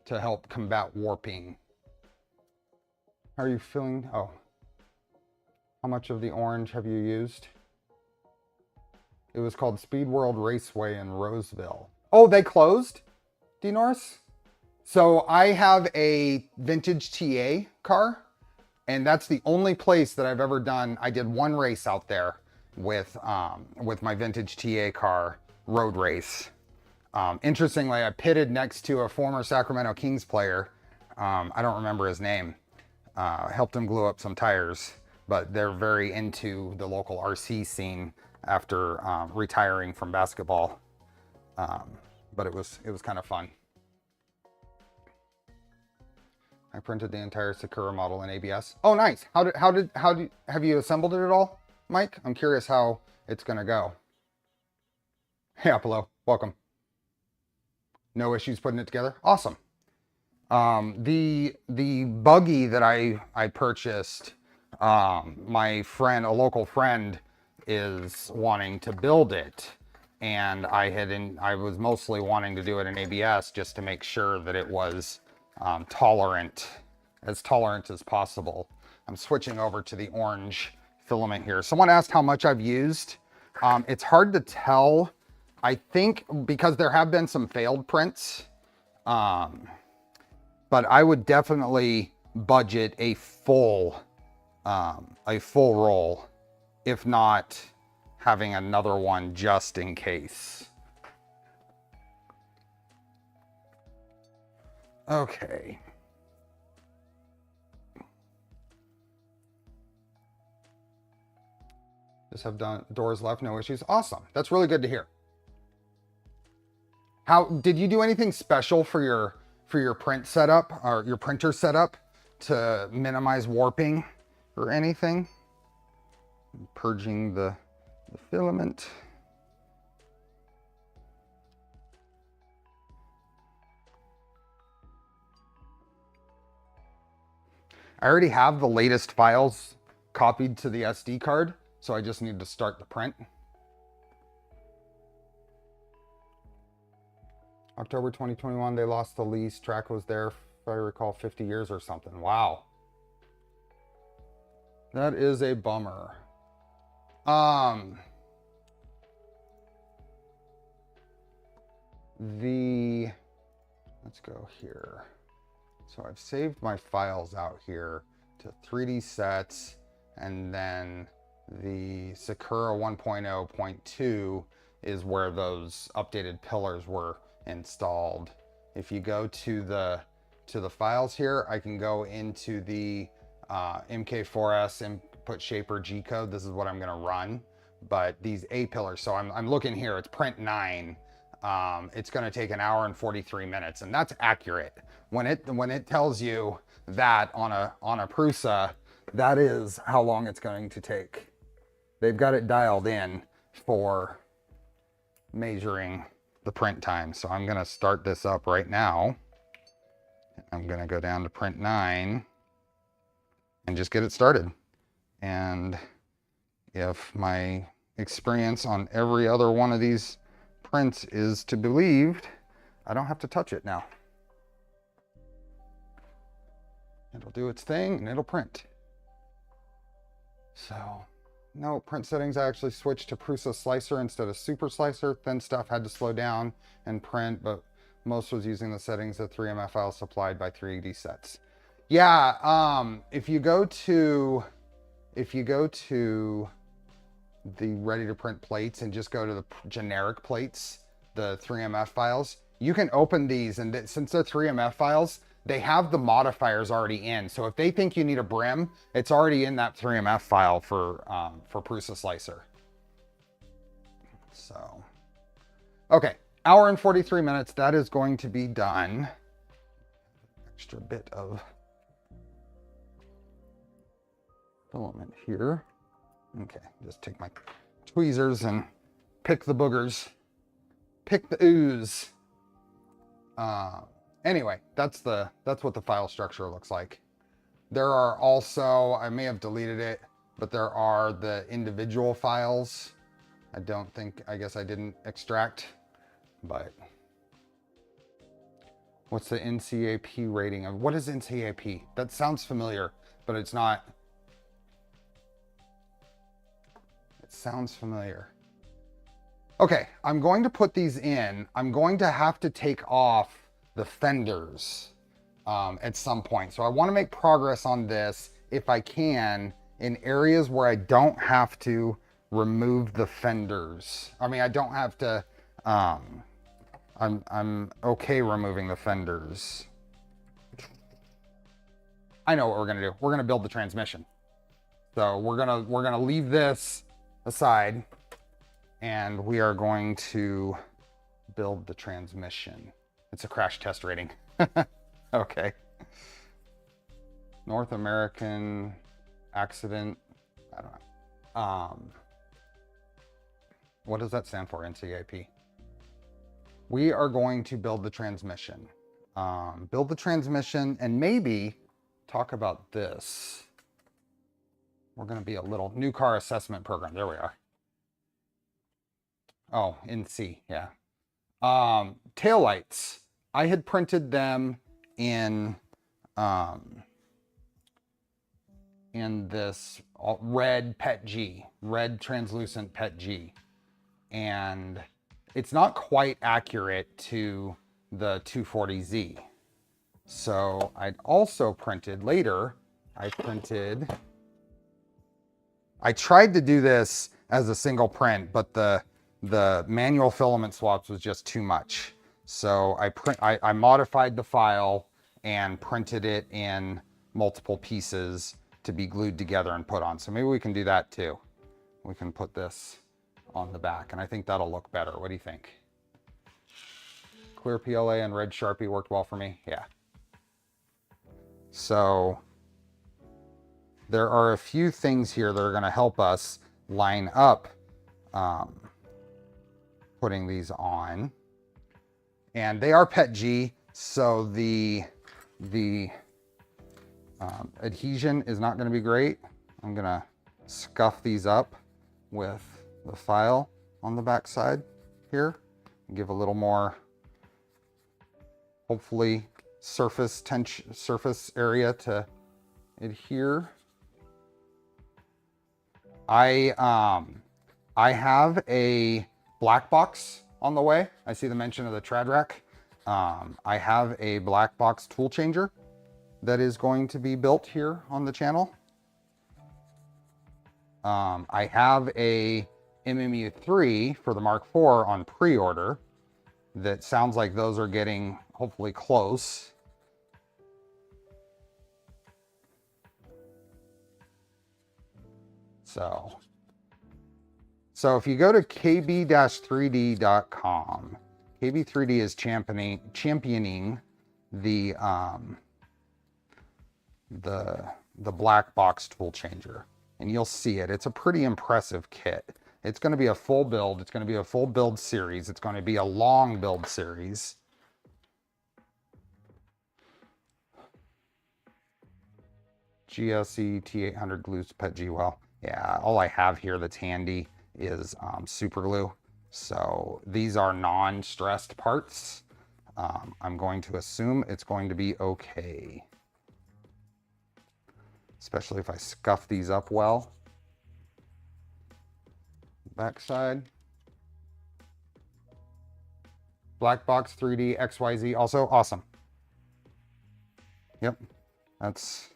To help combat warping. How are you feeling? Oh. How much of the orange have you used? It was called Speed World Raceway in Roseville. Oh, they closed? D. Norris? So I have a vintage TA car, and that's the only place that I've ever done. I did one race out there with my vintage TA car road race. Interestingly, I pitted next to a former Sacramento Kings player. I don't remember his name. Helped him glue up some tires, but they're very into the local RC scene after retiring from basketball. But it was kind of fun. I printed the entire Sakura model in ABS. Oh, nice. Have you assembled it at all, Mike? I'm curious how it's gonna go. Hey, Apollo, welcome. No issues putting it together. Awesome. The buggy that I purchased, my friend, a local friend, is wanting to build it, and I was mostly wanting to do it in ABS just to make sure that it was tolerant as possible. I'm switching over to the orange filament here. Someone asked how much I've used. It's hard to tell. I think because there have been some failed prints, but I would definitely budget a full roll, if not having another one just in case. Okay. Just have done doors left, no issues. Awesome. That's really good to hear. How did you do anything special for your print setup or your printer setup to minimize warping or anything? Purging the filament. I already have the latest files copied to the SD card, so I just need to start the print. October 2021, they lost the lease. Track was there, if I recall, 50 years or something. Wow. That is a bummer. Let's go here. So I've saved my files out here to 3D sets, and then the Sakura 1.0.2 is where those updated pillars were installed. If you go to the files here, I can go into the MK4S input shaper G code. This is what I'm gonna run, but these A pillars, so I'm looking here, it's print 9. It's gonna take 1 hour and 43 minutes, and that's accurate. When it tells you that on a Prusa, that is how long it's going to take. They've got it dialed in for measuring the print time. So I'm gonna start this up right now. I'm gonna go down to print 9 and just get it started. And if my experience on every other one of these prints is to be believed, I don't have to touch it now. It'll do its thing and it'll print. So, no, print settings, I actually switched to Prusa Slicer instead of Super Slicer. Thin stuff had to slow down and print, but Most was using the settings of 3MF files supplied by 3D sets. Yeah, if you go to the ready to print plates and just go to the generic plates, the 3MF files, you can open these, and since they're 3MF files, they have the modifiers already in. So if they think you need a brim, it's already in that 3MF file for Prusa Slicer. So, okay, hour and 43 minutes, that is going to be done. Extra bit of filament here. Okay, just take my tweezers and pick the boogers, pick the ooze. Anyway, that's what the file structure looks like. There are also, I may have deleted it, but there are the individual files. I guess I didn't extract, but what's the NCAP rating of, what is NCAP? That sounds familiar, but it's not. Sounds familiar. Okay, I'm going to put these in. I'm going to have to take off the fenders at some point. So I want to make progress on this, if I can, in areas where I don't have to remove the fenders. I mean, I don't have to, I'm okay removing the fenders. I know what we're gonna do. We're gonna build the transmission. So we're gonna leave this aside, and we are going to build the transmission. It's a crash test rating. Okay. North American accident. I don't know. What does that stand for, NCAP? We are going to build the transmission. Build the transmission and maybe talk about this. We're going to be a little new car assessment program. There we are. Oh, NC, yeah. Taillights. I had printed them in this red PET G, red translucent PET G. And it's not quite accurate to the 240Z. So I'd also printed later, I tried to do this as a single print, but the manual filament swaps was just too much. So I modified the file and printed it in multiple pieces to be glued together and put on. So maybe we can do that too. We can put this on the back, and I think that'll look better. What do you think? Clear PLA and red Sharpie worked well for me. Yeah. So there are a few things here that are going to help us line up putting these on. And they are PET G, so the adhesion is not going to be great. I'm going to scuff these up with the file on the back side here. Give a little more, hopefully, surface area to adhere. I have a black box on the way. I see the mention of the trad rack. I have a black box tool changer that is going to be built here on the channel. I have a MMU3 for the Mark IV on pre-order that sounds like those are getting hopefully close. So if you go to kb-3d.com, KB3D is championing the black box tool changer, and you'll see it. It's a pretty impressive kit. It's going to be a full build. It's going to be a full build series. It's going to be a long build series. GSE T800 glues PET G well. Yeah, all I have here that's handy is super glue. So these are non-stressed parts. I'm going to assume it's going to be okay. Especially if I scuff these up well. Backside. Black Box 3D XYZ also awesome. Yep, that's...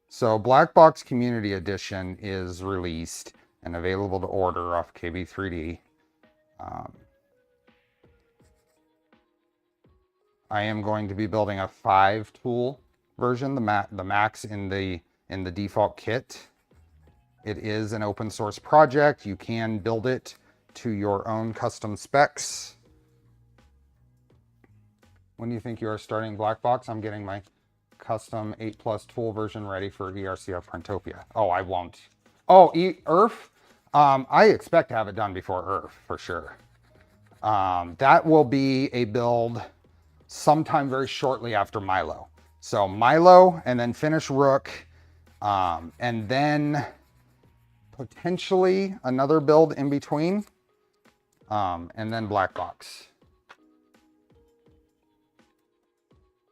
So Black Box Community Edition is released and available to order off KB3D. I am going to be building a 5-tool version, the max in the default kit. It is an open source project. You can build it to your own custom specs. When do you think you are starting Black Box? I'm getting my custom 8+ tool version ready for ERCF Printopia. Oh, I won't. Oh, ERF? I expect to have it done before ERF for sure. That will be a build sometime very shortly after Milo. So Milo and then finish Rook, and then potentially another build in between, and then Black Box.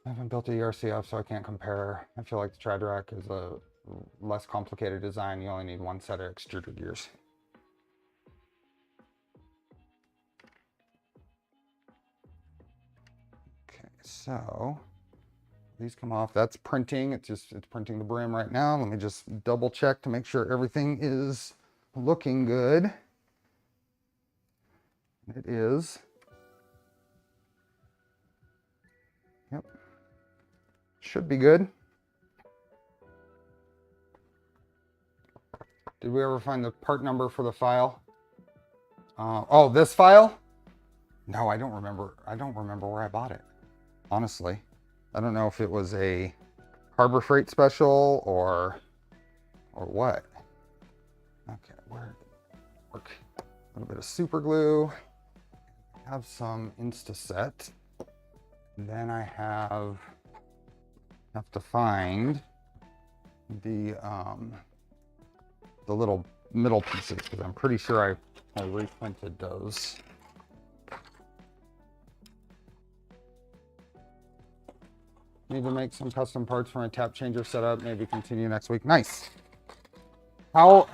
I haven't built a ERCF, so I can't compare. I feel like the Tradrack is a less complicated design. You only need one set of extruder gears. Okay, so these come off. That's printing. It's printing the brim right now. Let me just double check to make sure everything is looking good. It is. Yep. Should be good. Did we ever find the part number for the file? Oh, this file? No, I don't remember. I don't remember where I bought it. Honestly, I don't know if it was a Harbor Freight special or what. Okay, where work? A little bit of super glue. I have some Instaset. And then I have to find the little middle pieces, because I'm pretty sure I reprinted those. Need to make some custom parts for my tap changer setup. Maybe continue next week. Nice. How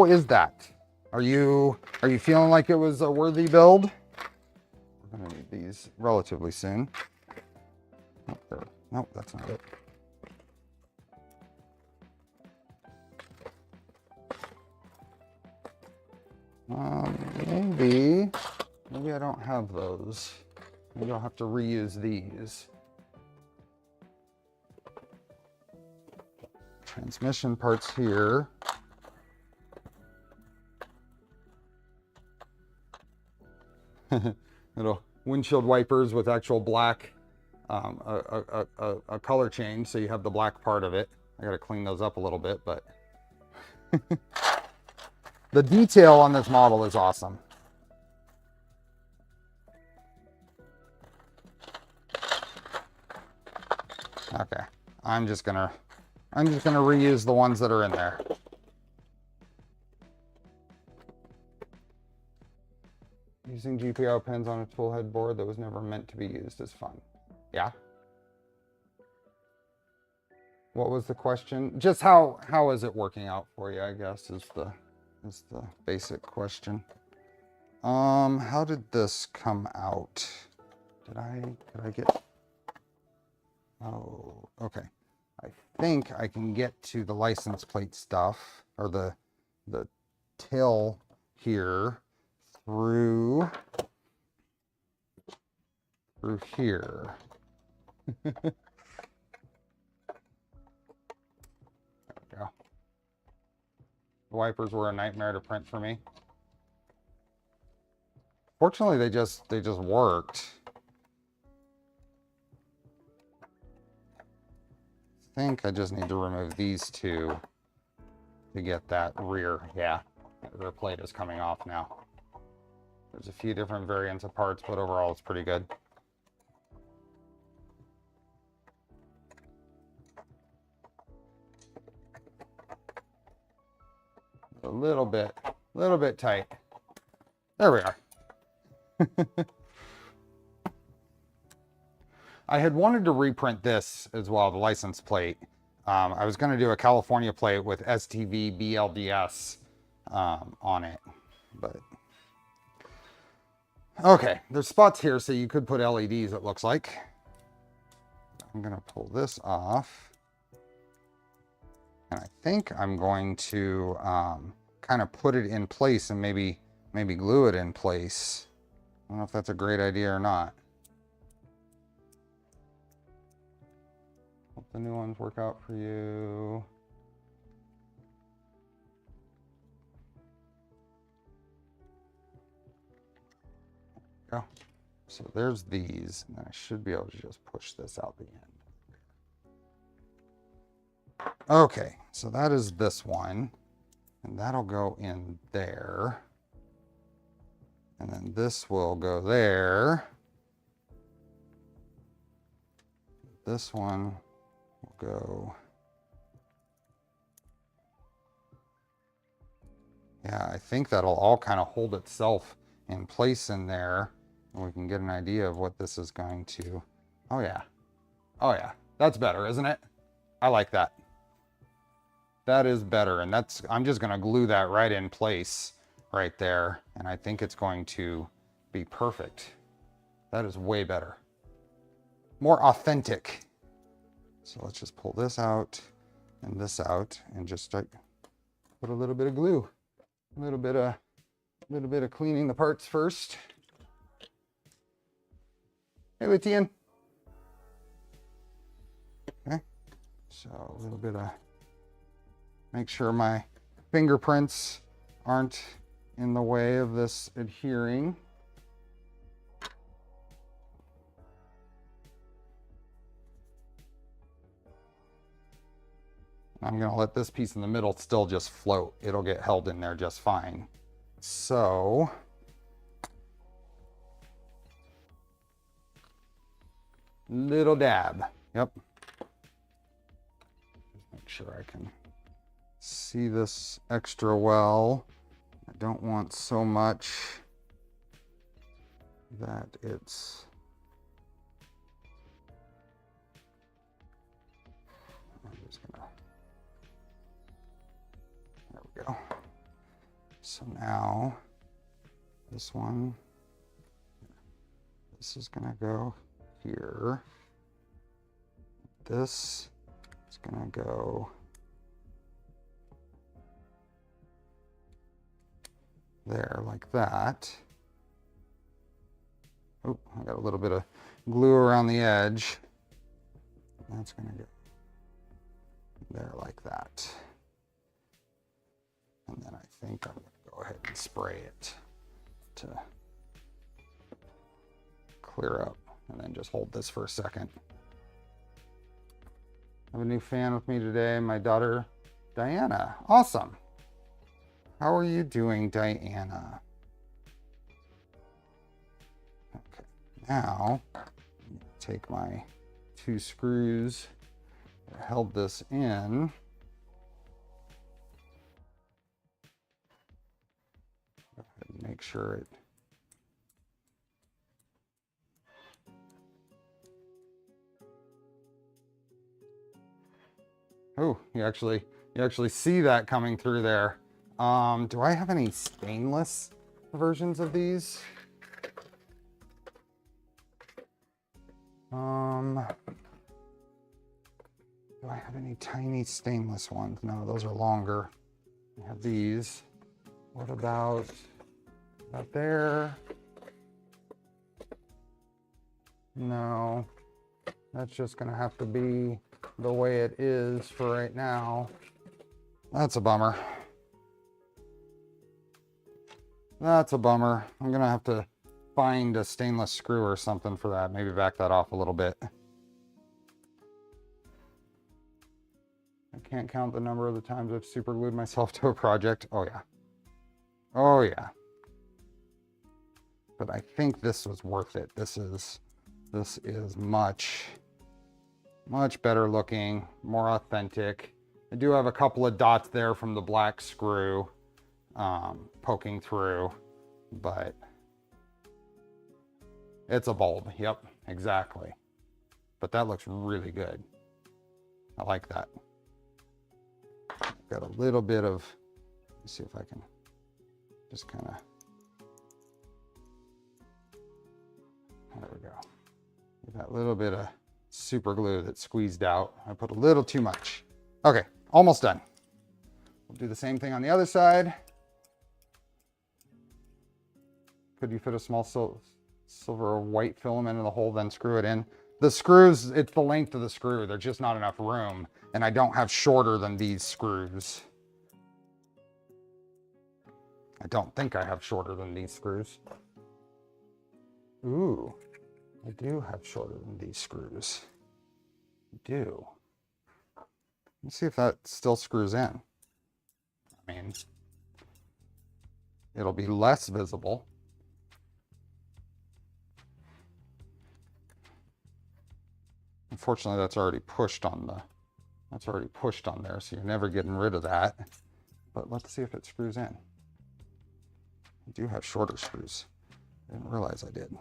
is that? Are you feeling like it was a worthy build? We're gonna need these relatively soon. Nope, that's not it. Maybe I don't have those. Maybe I'll have to reuse these. Transmission parts here. Little windshield wipers with actual black, a color change, so you have the black part of it. I gotta clean those up a little bit, but the detail on this model is awesome. Okay, I'm just gonna reuse the ones that are in there. Using GPIO pins on a tool head board that was never meant to be used is fun. Yeah. What was the question? Just how is it working out for you, I guess, is the basic question. How did this come out? Did I get... Oh, okay. I think I can get to the license plate stuff, or the tail here through here. There we go. The wipers were a nightmare to print for me. Fortunately, they just worked. I think I just need to remove these two to get that rear. Yeah, the rear plate is coming off now. There's a few different variants of parts, but overall it's pretty good. A little bit tight. There we are. I had wanted to reprint this as well, the license plate. I was going to do a California plate with STV BLDS on it, but Okay, there's spots here, so you could put LEDs, it looks like. I'm gonna pull this off. And I think I'm going to kind of put it in place and maybe glue it in place. I don't know if that's a great idea or not. Hope the new ones work out for you. Go. So there's these, and I should be able to just push this out the end. Okay, so that is this one, and that'll go in there. And then this will go there. This one will go. Yeah, I think that'll all kind of hold itself in place in there. And we can get an idea of what this is going to. Oh yeah. Oh yeah. That's better, isn't it? I like that. That is better. And that's, I'm just going to glue that right in place right there. And I think it's going to be perfect. That is way better. More authentic. So let's just pull this out and this out and just start, put a little bit of glue. A little bit of cleaning the parts first. Hey, Letian. Okay, so a little bit of, make sure my fingerprints aren't in the way of this adhering. I'm gonna let this piece in the middle still just float. It'll get held in there just fine. So, little dab. Yep. Make sure I can see this extra well. I don't want so much that it's, I'm just gonna, there we go. So now this one, this is gonna go here. This is gonna go there like that. Oh, I got a little bit of glue around the edge. That's gonna go there like that. And then I think I'm gonna go ahead and spray it to clear up, and then just hold this for a second. I have a new fan with me today, my daughter, Diana. Awesome. How are you doing, Diana? Okay, now take my 2 screws that held this in. Go ahead and make sure it. Oh, you actually see that coming through there. Do I have any stainless versions of these? Do I have any tiny stainless ones? No, those are longer. I have these. What about there? No, that's just gonna have to be the way it is for right now. That's a bummer. That's a bummer. I'm gonna have to find a stainless screw or something for that. Maybe back that off a little bit. I can't count the number of the times I've super glued myself to a project. Oh yeah. Oh yeah. But I think this was worth it. This is much better looking, more authentic. I do have a couple of dots there from the black screw poking through, but it's a bulb. Yep, exactly. But that looks really good. I like that. Got a little bit of, let's see if I can just kind of There we go. That little bit of super glue that squeezed out. I put a little too much. Okay, almost done. We'll do the same thing on the other side. Could you fit a small silver or white filament in the hole, then screw it in? The screws, it's the length of the screw. There's just not enough room. And I don't have shorter than these screws. I don't think I have shorter than these screws. Ooh, I do have shorter than these screws. I do. Let's see if that still screws in. I mean, it'll be less visible. Unfortunately, that's already pushed on there, so you're never getting rid of that. But let's see if it screws in. I do have shorter screws. I didn't realize I did.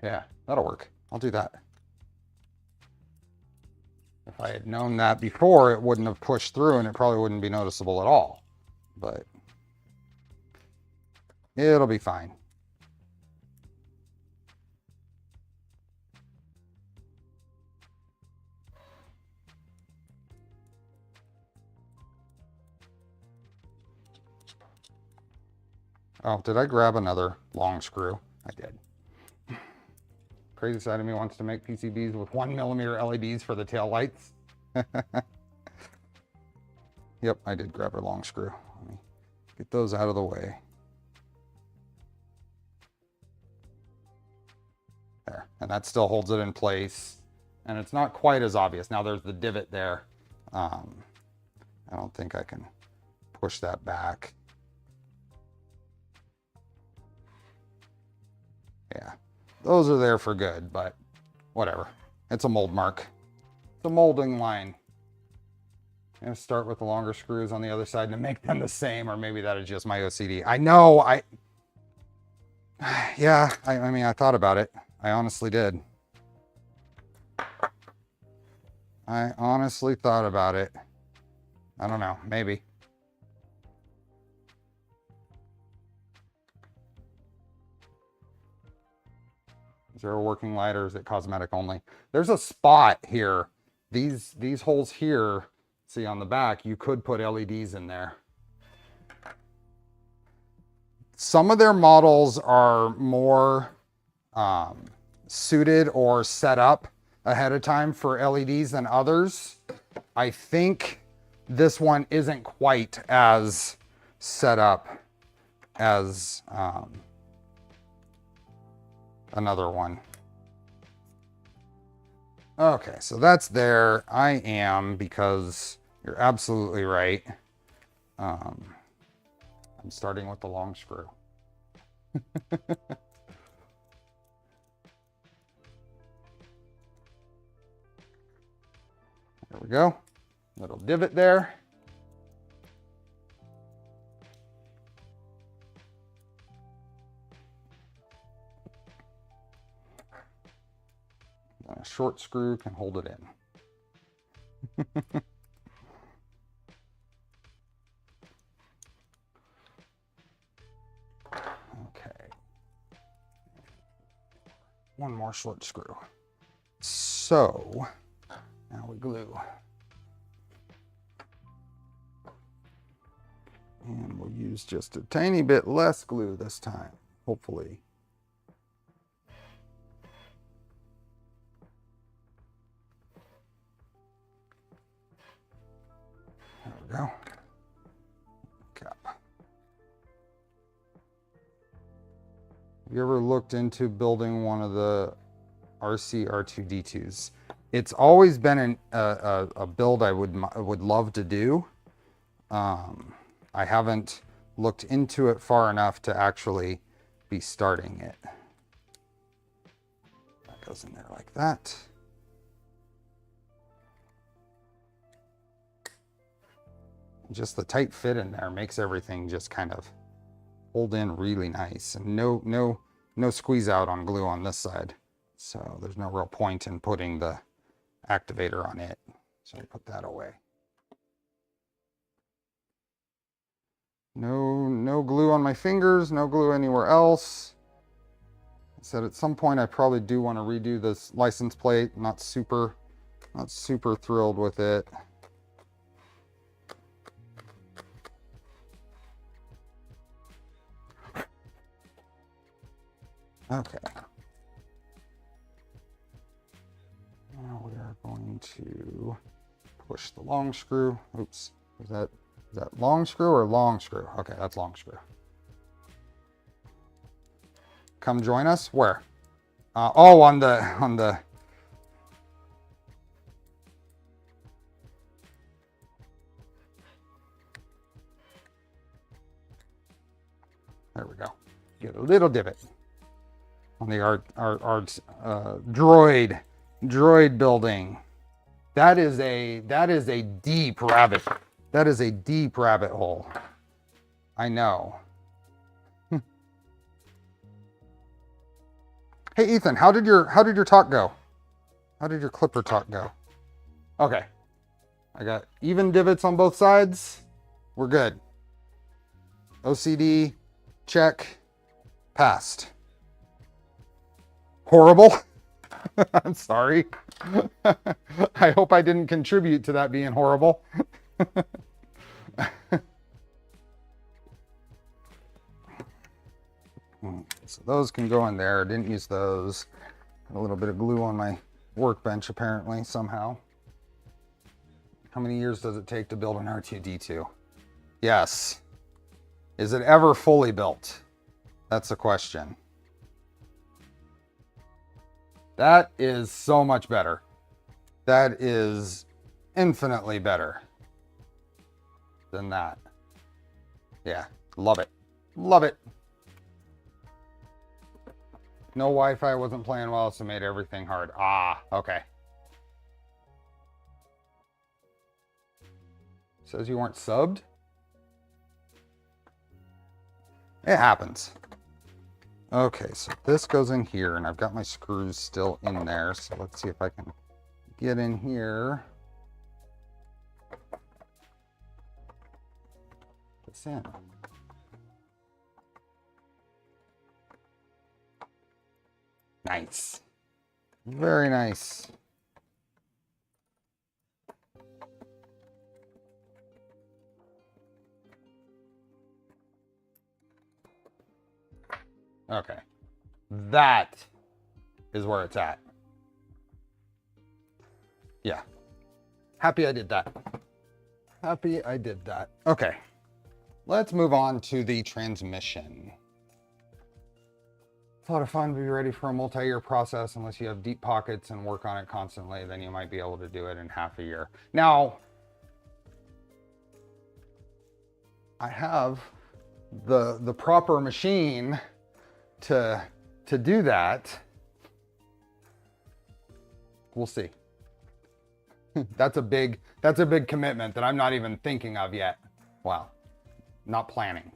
Yeah, that'll work. I'll do that. If I had known that before, it wouldn't have pushed through and it probably wouldn't be noticeable at all. But it'll be fine. Oh, did I grab another long screw? I did. Crazy side of me wants to make PCBs with 1mm LEDs for the tail lights. Yep, I did grab a long screw. Let me get those out of the way. There, and that still holds it in place. And it's not quite as obvious. Now there's the divot there. I don't think I can push that back. Yeah, those are there for good, but whatever. It's a mold mark. It's a molding line. I'm gonna start with the longer screws on the other side to make them the same, or maybe that is just my OCD. I know, yeah, I mean, I thought about it. I honestly did. I honestly thought about it. I don't know, maybe. Is there a working light or is it cosmetic only? There's a spot here. These holes here, see on the back, you could put LEDs in there. Some of their models are more suited or set up ahead of time for LEDs than others. I think this one isn't quite as set up as another one. Okay, so that's there. I am, because you're absolutely right. I'm starting with the long screw. There we go. Little divot there. And a short screw can hold it in. Okay. One more short screw. So now we glue. And we'll use just a tiny bit less glue this time, hopefully. There we go. Cap. Have you ever looked into building one of the RC R2D2s? It's always been a build I would love to do. I haven't looked into it far enough to actually be starting it. That goes in there like that. Just the tight fit in there makes everything just kind of hold in really nice, and no squeeze out on glue on this side. So there's no real point in putting the activator on it. So I put that away. No glue on my fingers, no glue anywhere else. I said at some point I probably do want to redo this license plate. Not super thrilled with it. Okay. Now we are going to push the long screw. Oops. Is that long screw or long screw? Okay, that's long screw. Come join us. Where? Oh, on the. There we go. Get a little divot on the droid building. That is a deep rabbit. That is a deep rabbit hole. I know. Hey Ethan, how did your talk go? How did your clipper talk go? Okay. I got even divots on both sides. We're good. OCD, check, passed. Horrible. I'm sorry. I hope I didn't contribute to that being horrible. So those can go in there. Didn't use those. Got a little bit of glue on my workbench apparently somehow. How many years does it take to build an R2-D2? Yes. Is it ever fully built? That's the question. That is so much better. That is infinitely better than that. Yeah, love it. Love it. No Wi-Fi, wasn't playing well, so made everything hard. Ah, okay. Says you weren't subbed? It happens. Okay, so this goes in here, and I've got my screws still in there, so let's see if I can get in here. Put this in. Nice. Very nice. Okay. That is where it's at. Yeah. Happy I did that. Happy I did that. Okay. Let's move on to the transmission. It's a lot of fun to be ready for a multi-year process. Unless you have deep pockets and work on it constantly, then you might be able to do it in half a year. Now, I have the proper machine to do that. We'll see. That's a big commitment that I'm not even thinking of yet. Wow. Not planning.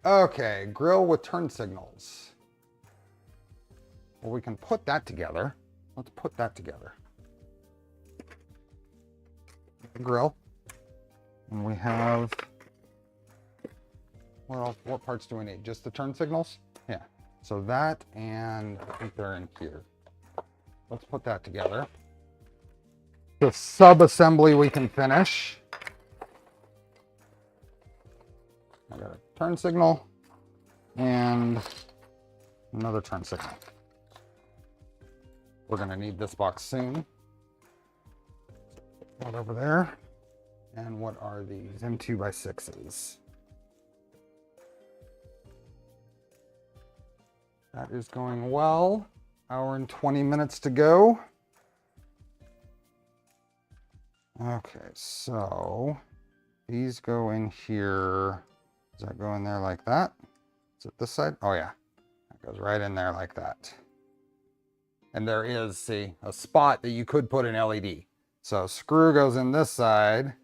Okay, grill with turn signals. Well, we can put that together. Let's put that together. Grill. And we have, what parts do we need? Just the turn signals? Yeah. So that, and I think they're in here. Let's put that together. The sub-assembly we can finish. I got a turn signal and another turn signal. We're going to need this box soon. Put over there. And what are these? M2x6s. That is going well. Hour and 20 minutes to go. Okay, so these go in here. Does that go in there like that? Is it this side? Oh yeah, that goes right in there like that. And there is, see, a spot that you could put an LED. So screw goes in this side.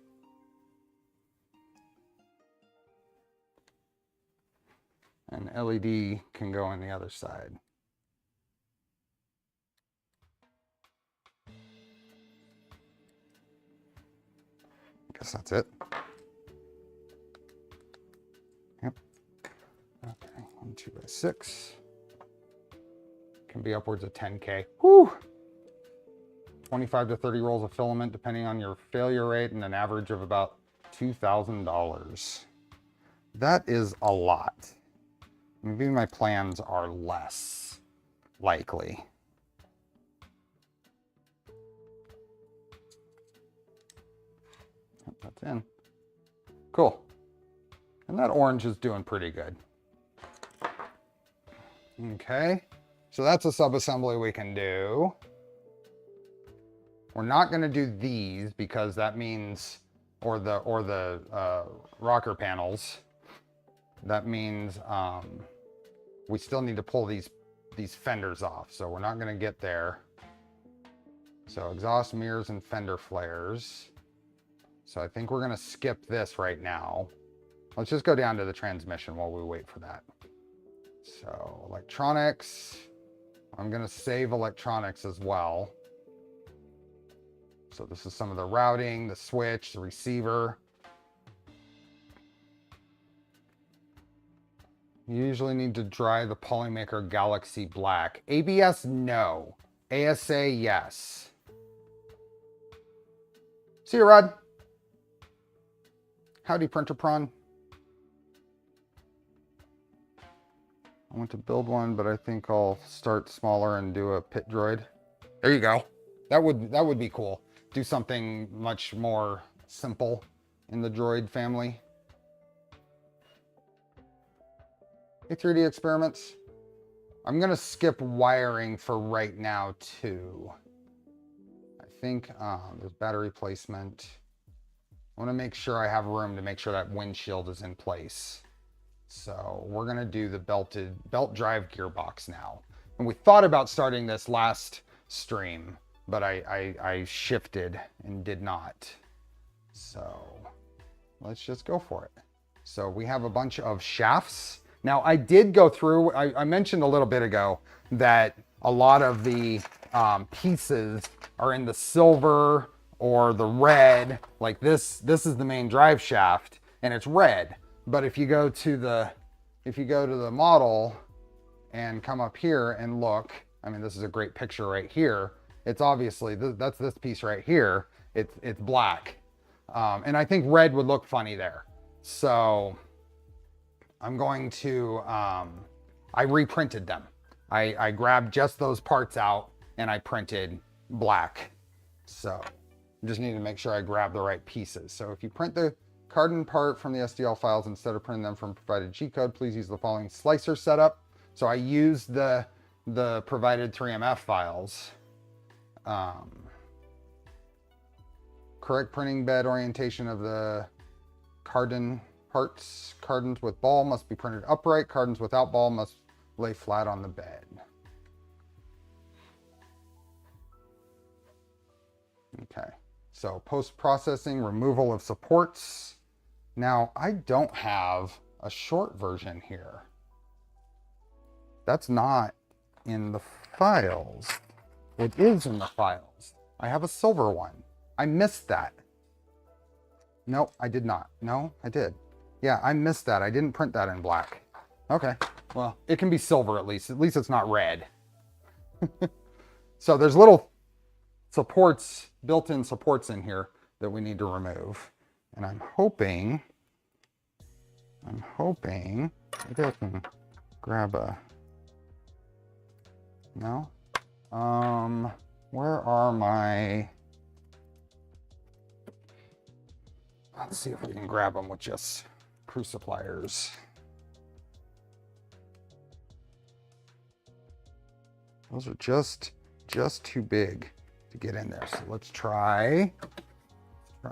And LED can go on the other side. I guess that's it. Okay, 1 2x6. Can be upwards of 10K. Whew! 25 to 30 rolls of filament, depending on your failure rate, and an average of about $2,000. That is a lot. Maybe my plans are less likely. That's in. Cool. And that orange is doing pretty good. Okay, so that's a sub-assembly we can do. We're not going to do these because that means, or the rocker panels. That means we still need to pull these fenders off. So we're not going to get there. So exhaust mirrors and fender flares. So I think we're going to skip this right now. Let's just go down to the transmission while we wait for that. So electronics. I'm going to save electronics as well. So this is some of the routing, the switch, the receiver. You usually need to dry the Polymaker Galaxy Black. ABS, no. ASA, yes. See you, Rod. Howdy, Printer Prawn. I want to build one, but I think I'll start smaller and do a pit droid. There you go. That would be cool. Do something much more simple in the droid family. Hey, 3D Experiments. I'm gonna skip wiring for right now too. I think there's battery placement. I want to make sure I have room to make sure that windshield is in place. So we're gonna do the belt drive gearbox now. And we thought about starting this last stream, but I shifted and did not. So let's just go for it. So we have a bunch of shafts. Now I did go through, I mentioned a little bit ago that a lot of the pieces are in the silver or the red. Like this is the main drive shaft and it's red. But if you go to the model and come up here and look, I mean, this is a great picture right here. It's obviously, that's this piece right here. It's black. And I think red would look funny there. So I'm going to, I reprinted them. I grabbed just those parts out and I printed black. So I just need to make sure I grab the right pieces. So if you print the carton part from the STL files instead of printing them from provided G-code, please use the following slicer setup. So I used the provided 3MF files. Correct printing bed orientation of the carton parts. Cartons with ball must be printed upright. Cartons without ball must lay flat on the bed. Okay, so post-processing, removal of supports. Now, I don't have a short version here. That's not in the files. It is in the files. I have a silver one. I missed that. Nope, I did not. No, I did. Yeah, I missed that. I didn't print that in black. Okay, well, it can be silver at least. At least it's not red. So there's little supports, built-in supports in here that we need to remove. And I'm hoping maybe I can grab a, no? Where are my, let's see if we can grab them with just crucipliers. Those are just too big to get in there. So let's try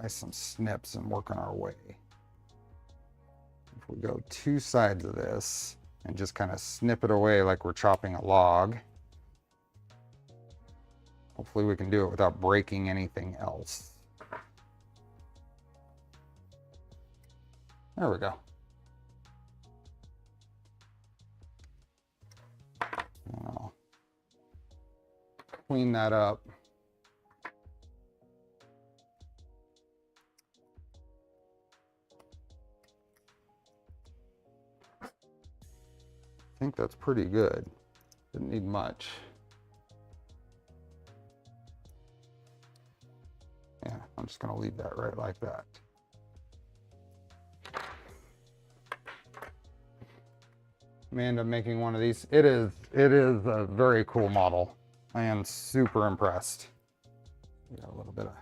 some snips and work on our way. If we go two sides of this and just kind of snip it away like we're chopping a log, hopefully we can do it without breaking anything else. There we go. I'll clean that up. think that's pretty good. Didn't need much. Yeah, I'm just gonna leave that right like that. May end up making one of these. It is a very cool model. I am super impressed. Got a little bit of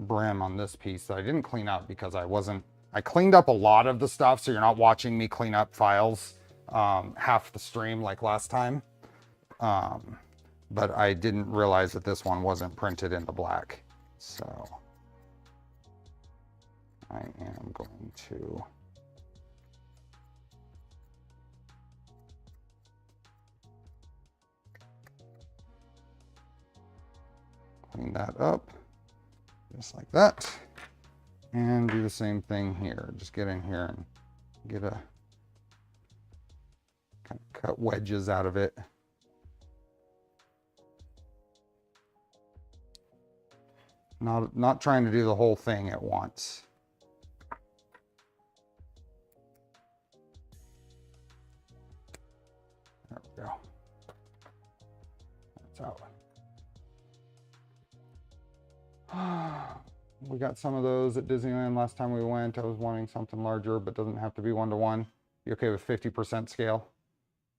brim on this piece that I didn't clean up because I cleaned up a lot of the stuff, so you're not watching me clean up files half the stream like last time. But I didn't realize that this one wasn't printed in the black. So I am going to clean that up just like that, and do the same thing here. Just get in here and get a kind of cut wedges out of it. Not trying to do the whole thing at once. There we go. That's out. We got some of those at Disneyland last time we went. I was wanting something larger, but doesn't have to be 1-to-1. You okay with 50% scale?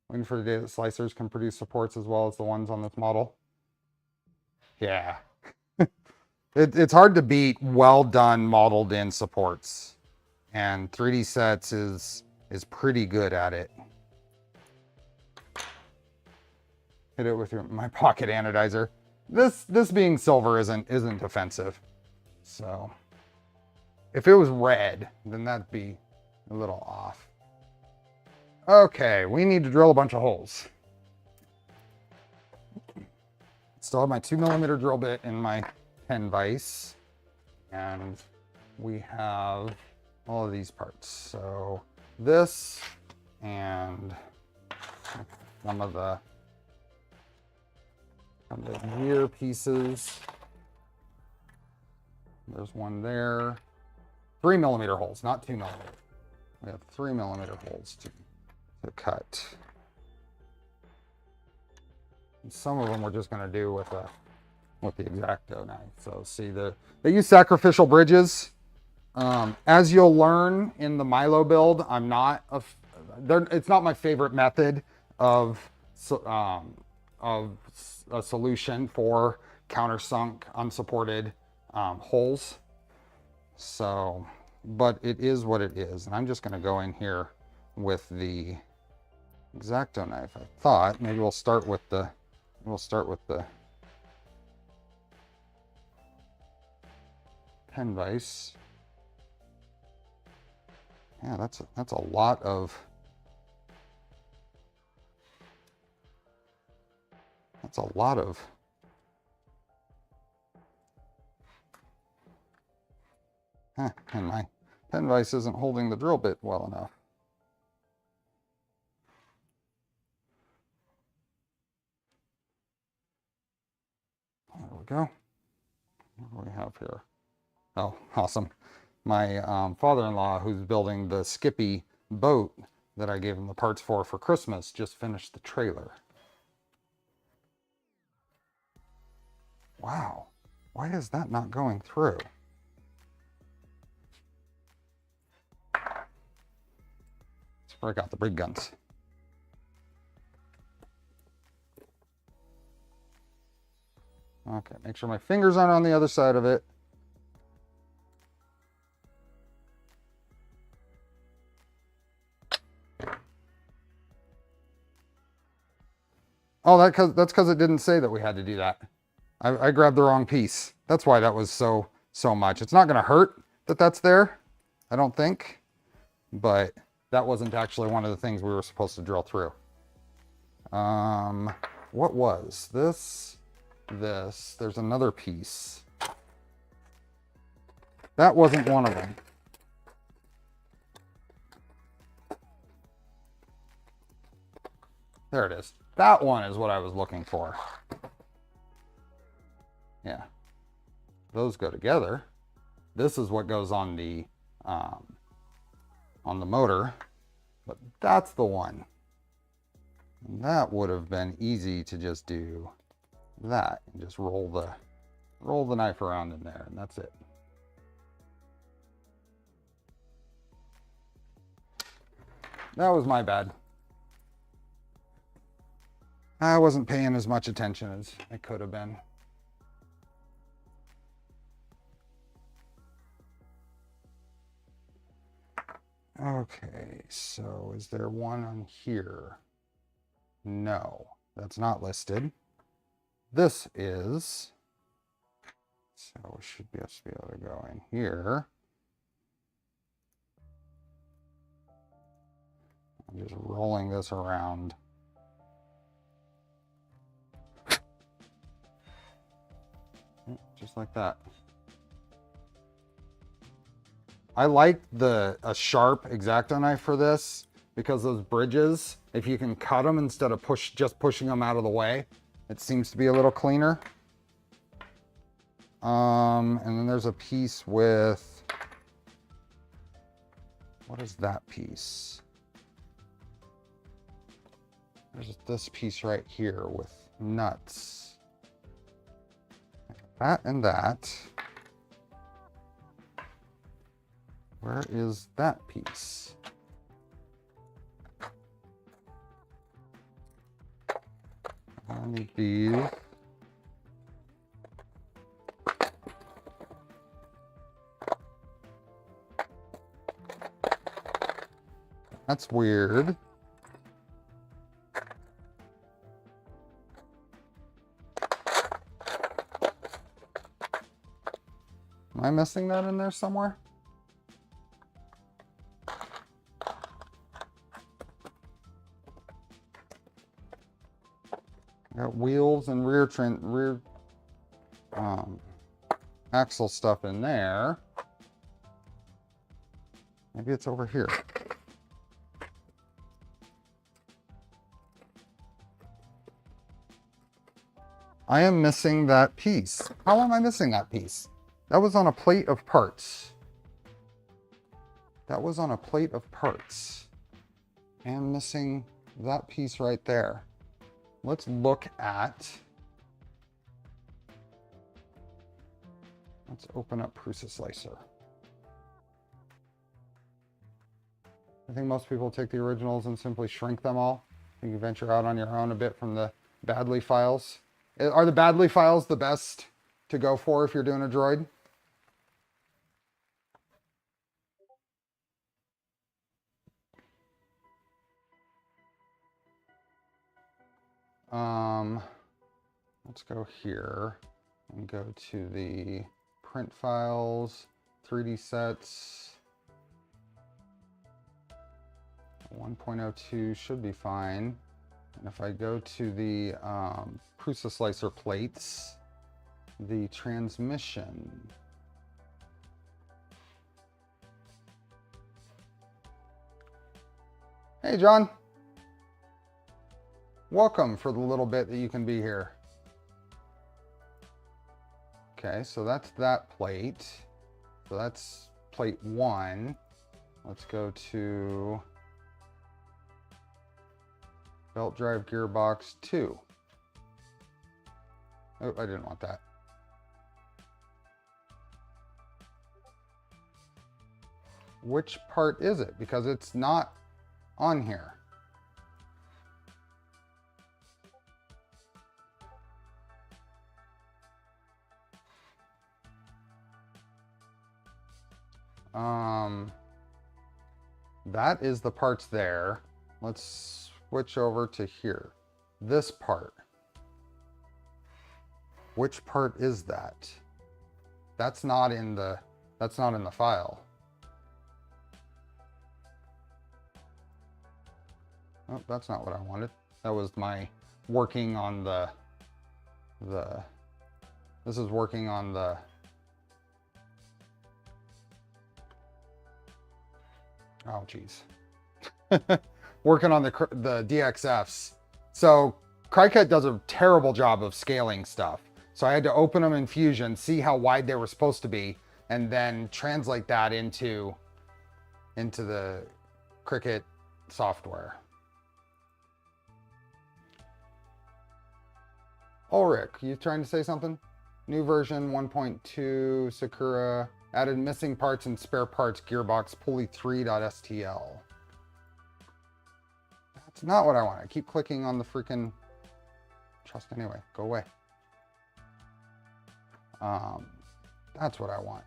Waiting for the day that slicers can produce supports as well as the ones on this model. Yeah. It's hard to beat well done modeled in supports, and 3D Sets is pretty good at it. Hit it with my pocket anodizer. This being silver isn't offensive. So if it was red, then that'd be a little off. Okay, we need to drill a bunch of holes. Still have my 2mm drill bit in my pen vise, and we have all of these parts. So this and some of the gear pieces. There's one there. 3mm holes, not 2mm. We have 3mm holes to cut. And some of them we're just going to do with the X-Acto knife. So see, they use sacrificial bridges. As you'll learn in the Milo build, it's not my favorite method of a solution for countersunk unsupported holes. So, but it is what it is. And I'm just going to go in here with the X-Acto knife. I thought maybe we'll start with the pen vise. Yeah, that's a lot of and my pen vise isn't holding the drill bit well enough. There we go. What do we have here? Oh, awesome. My father-in-law, who's building the Skippy boat that I gave him the parts for Christmas, just finished the trailer. Wow. Why is that not going through? Let's break out the big guns. Okay, make sure my fingers aren't on the other side of it. Oh, that's because it didn't say that we had to do that. I grabbed the wrong piece. That's why that was so much. It's not going to hurt that that's there, I don't think. But that wasn't actually one of the things we were supposed to drill through. What was this? There's another piece. That wasn't one of them. There it is. That one is what I was looking for. Yeah. Those go together. This is what goes on the motor, but that's the one. And that would have been easy to just do that and just roll the knife around in there, and that's it. That was my bad. I wasn't paying as much attention as I could have been. Okay, so is there one on here? No, that's not listed. This is, so we should be able to go in here. I'm just rolling this around. Just like that. I like a sharp X-Acto knife for this because those bridges, if you can cut them instead of just pushing them out of the way, it seems to be a little cleaner. And then there's a piece with, what is that piece? There's this piece right here with nuts. That and that. Where is that piece? I need these. That's weird. Am I missing that in there somewhere? Got wheels and rear axle stuff in there. Maybe it's over here. I am missing that piece. How am I missing that piece? That was on a plate of parts. That was on a plate of parts. I am missing that piece right there. Let's look at, let's open up Prusa Slicer. I think most people take the originals and simply shrink them all. You can venture out on your own a bit from the Badly files. Are the Badly files the best to go for if you're doing a droid? Let's go here and go to the print files, 3D sets. 1.02 should be fine. And if I go to the Prusa Slicer plates, the transmission. Hey, John. Welcome for the little bit that you can be here. Okay, so that's that plate. So that's plate 1. Let's go to belt drive gearbox 2. Oh, I didn't want that. Which part is it? Because it's not on here. That is the parts there. Let's switch over to here. This part. Which part is that? That's not in the file. Oh, that's not what I wanted. That was my working on this is working on the oh geez. Working on the DXFs. So Cricut does a terrible job of scaling stuff. So I had to open them in Fusion, see how wide they were supposed to be, and then translate that into the Cricut software. Ulrich, you trying to say something? New version 1.2 Sakura added missing parts and spare parts gearbox pulley 3.stl. That's not what I want. I keep clicking on the freaking trust anyway. Go away. That's what I want.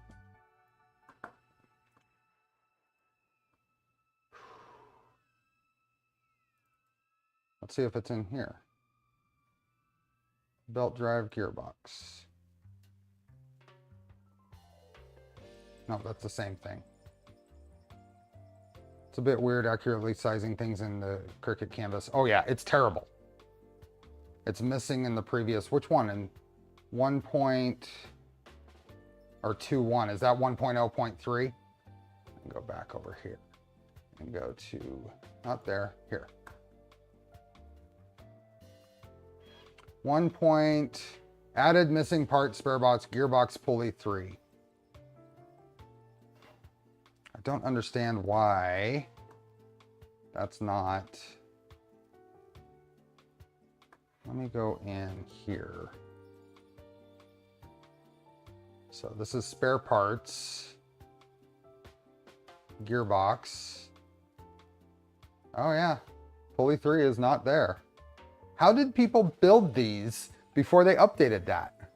Let's see if it's in here. Belt drive gearbox. No, that's the same thing. It's a bit weird accurately sizing things in the Cricut canvas. Oh yeah, it's terrible. It's missing in the previous, which one? In 2.1. Is that 1.0.3? Go back over here and go to, not there, here. 1 point, added missing part, spare box, gearbox pulley 3. I don't understand why that's not. Let me go in here. So this is spare parts, gearbox. Oh yeah, pulley 3 is not there. How did people build these before they updated that?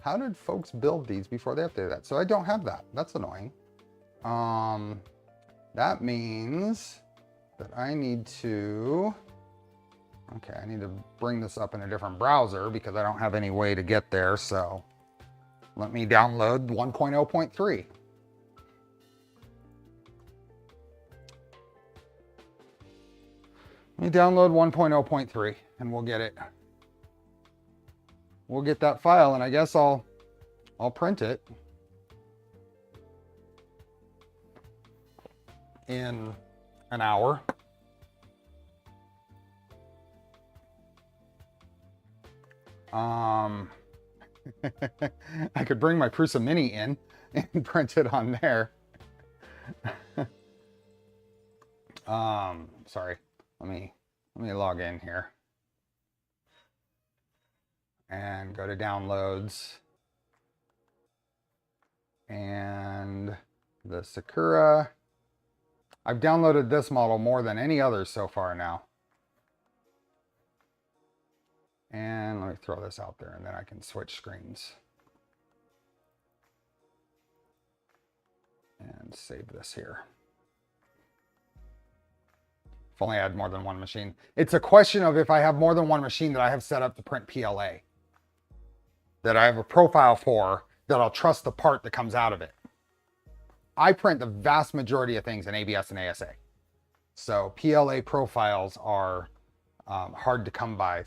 How did folks build these before they updated that? So I don't have that. That's annoying. That means that I need to, okay, I need to bring this up in a different browser because I don't have any way to get there. So let me download 1.0.3. Let me download 1.0.3 and we'll get it. We'll get that file and I guess I'll print it in an hour. I could bring my Prusa Mini in and print it on there. Sorry. Let me log in here and go to downloads and the Sakura. I've downloaded this model more than any other so far now. And let me throw this out there and then I can switch screens. And save this here. If only I had more than one machine. It's a question of if I have more than one machine that I have set up to print PLA. That I have a profile for, that I'll trust the part that comes out of it. I print the vast majority of things in ABS and ASA. So PLA profiles are hard to come by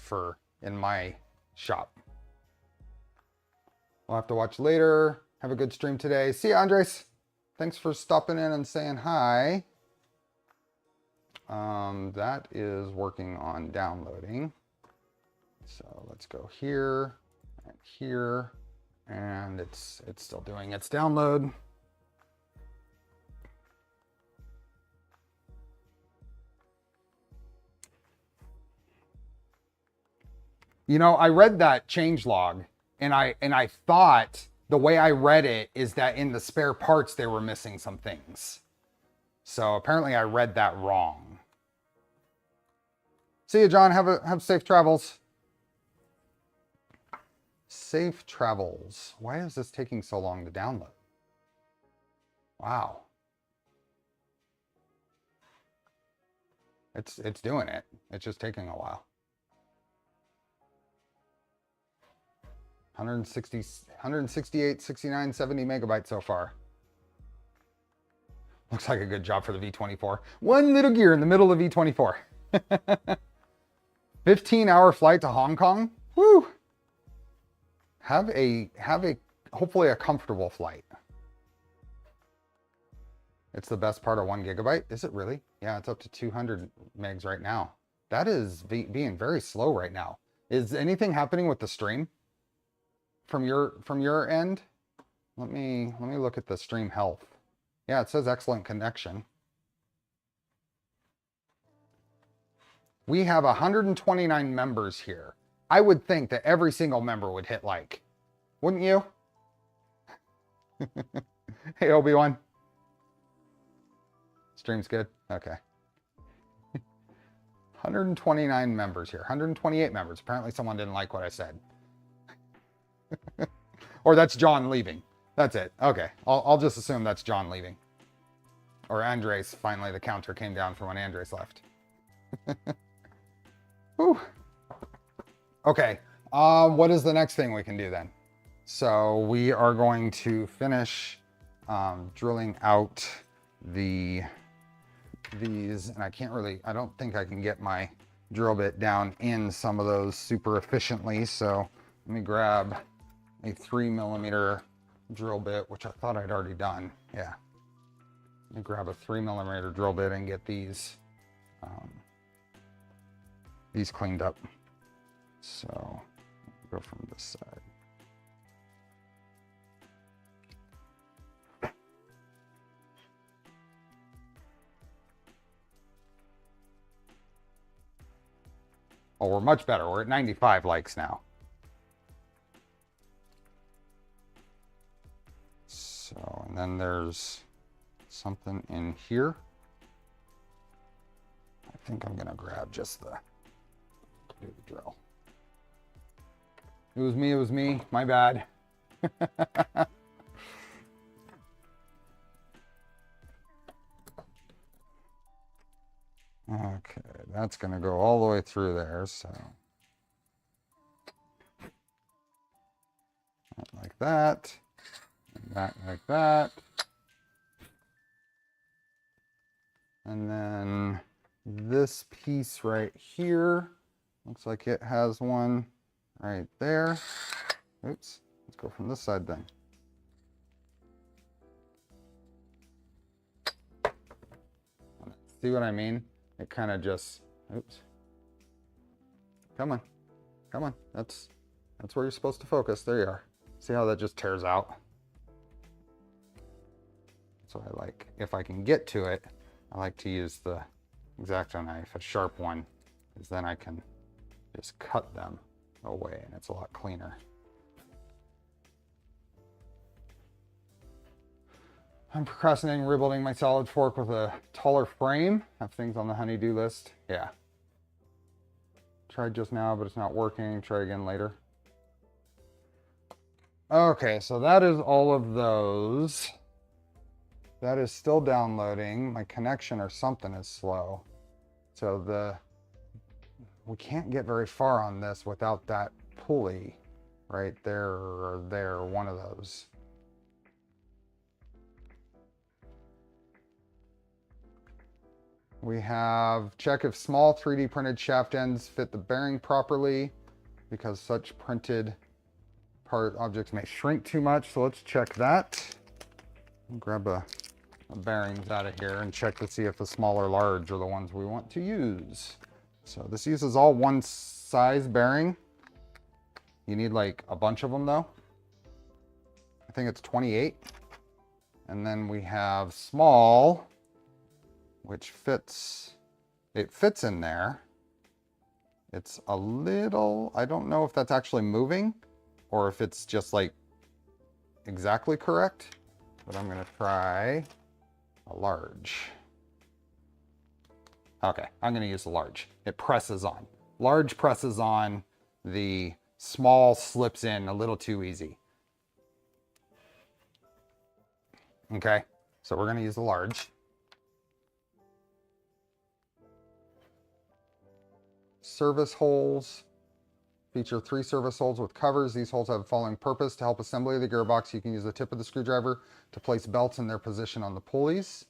in my shop. We'll have to watch later. Have a good stream today. See ya, Andres. Thanks for stopping in and saying hi. That is working on downloading. So let's go here and here, and it's still doing its download. You know, I read that changelog and I thought the way I read it is that in the spare parts they were missing some things. So apparently I read that wrong. See you, John. Have safe travels. Safe travels. Why is this taking so long to download? Wow. It's doing it. It's just taking a while. 168, 69, 70 megabytes so far. Looks like a good job for the V24. One little gear in the middle of V24. 15-hour flight to Hong Kong. Woo! Have a hopefully a comfortable flight. It's the best part of 1 gigabyte. Is it really? Yeah, it's up to 200 megs right now. That is being very slow right now. Is anything happening with the stream from your end? Let me look at the stream health. Yeah, it says excellent connection. We have 129 members here. I would think that every single member would hit like. Wouldn't you? Hey, Obi-Wan. Stream's good? Okay. 129 members here. 128 members. Apparently someone didn't like what I said. Or that's John leaving. That's it. Okay. I'll just assume that's John leaving. Or Andres. Finally, the counter came down for when Andres left. Whew. Okay. What is the next thing we can do then? So we are going to finish drilling out these, and I don't think I can get my drill bit down in some of those super efficiently. So let me grab a 3mm drill bit, which I thought I'd already done. Yeah. Let me grab a 3mm drill bit and get these cleaned up. So go from this side. Oh, we're much better. We're at 95 likes now. So, and then there's something in here. I think I'm gonna grab just the drill. It was me, my bad. Okay, that's gonna go all the way through there, so. Like that, and that like that. And then this piece right here, looks like it has one right there. Oops, let's go from this side then. See what I mean? It kind of just, oops. Come on, come on. That's where you're supposed to focus. There you are. See how that just tears out? So I like, if I can get to it, I like to use the X-Acto knife, a sharp one, because then I can just cut them away and it's a lot cleaner. I'm procrastinating rebuilding my solid fork with a taller frame. Have things on the honey-do list. Yeah. Tried just now, but it's not working. Try again later. Okay, so that is all of those. That is still downloading. My connection or something is slow. So we can't get very far on this without that pulley right there or there, one of those. We have check if small 3D printed shaft ends fit the bearing properly, because such printed part objects may shrink too much. So let's check that. I'll grab a bearings out of here and check to see if the small or large are the ones we want to use. So this uses all one size bearing. You need like a bunch of them though. I think it's 28. And then we have small, which fits, it fits in there. It's a little, I don't know if that's actually moving or if it's just like exactly correct, but I'm gonna try a large. Okay, I'm gonna use the large. It presses on. Large presses on, the small slips in a little too easy. Okay, so we're gonna use the large. Service holes. Feature 3 service holes with covers. These holes have the following purpose: to help assembly the gearbox, you can use the tip of the screwdriver to place belts in their position on the pulleys.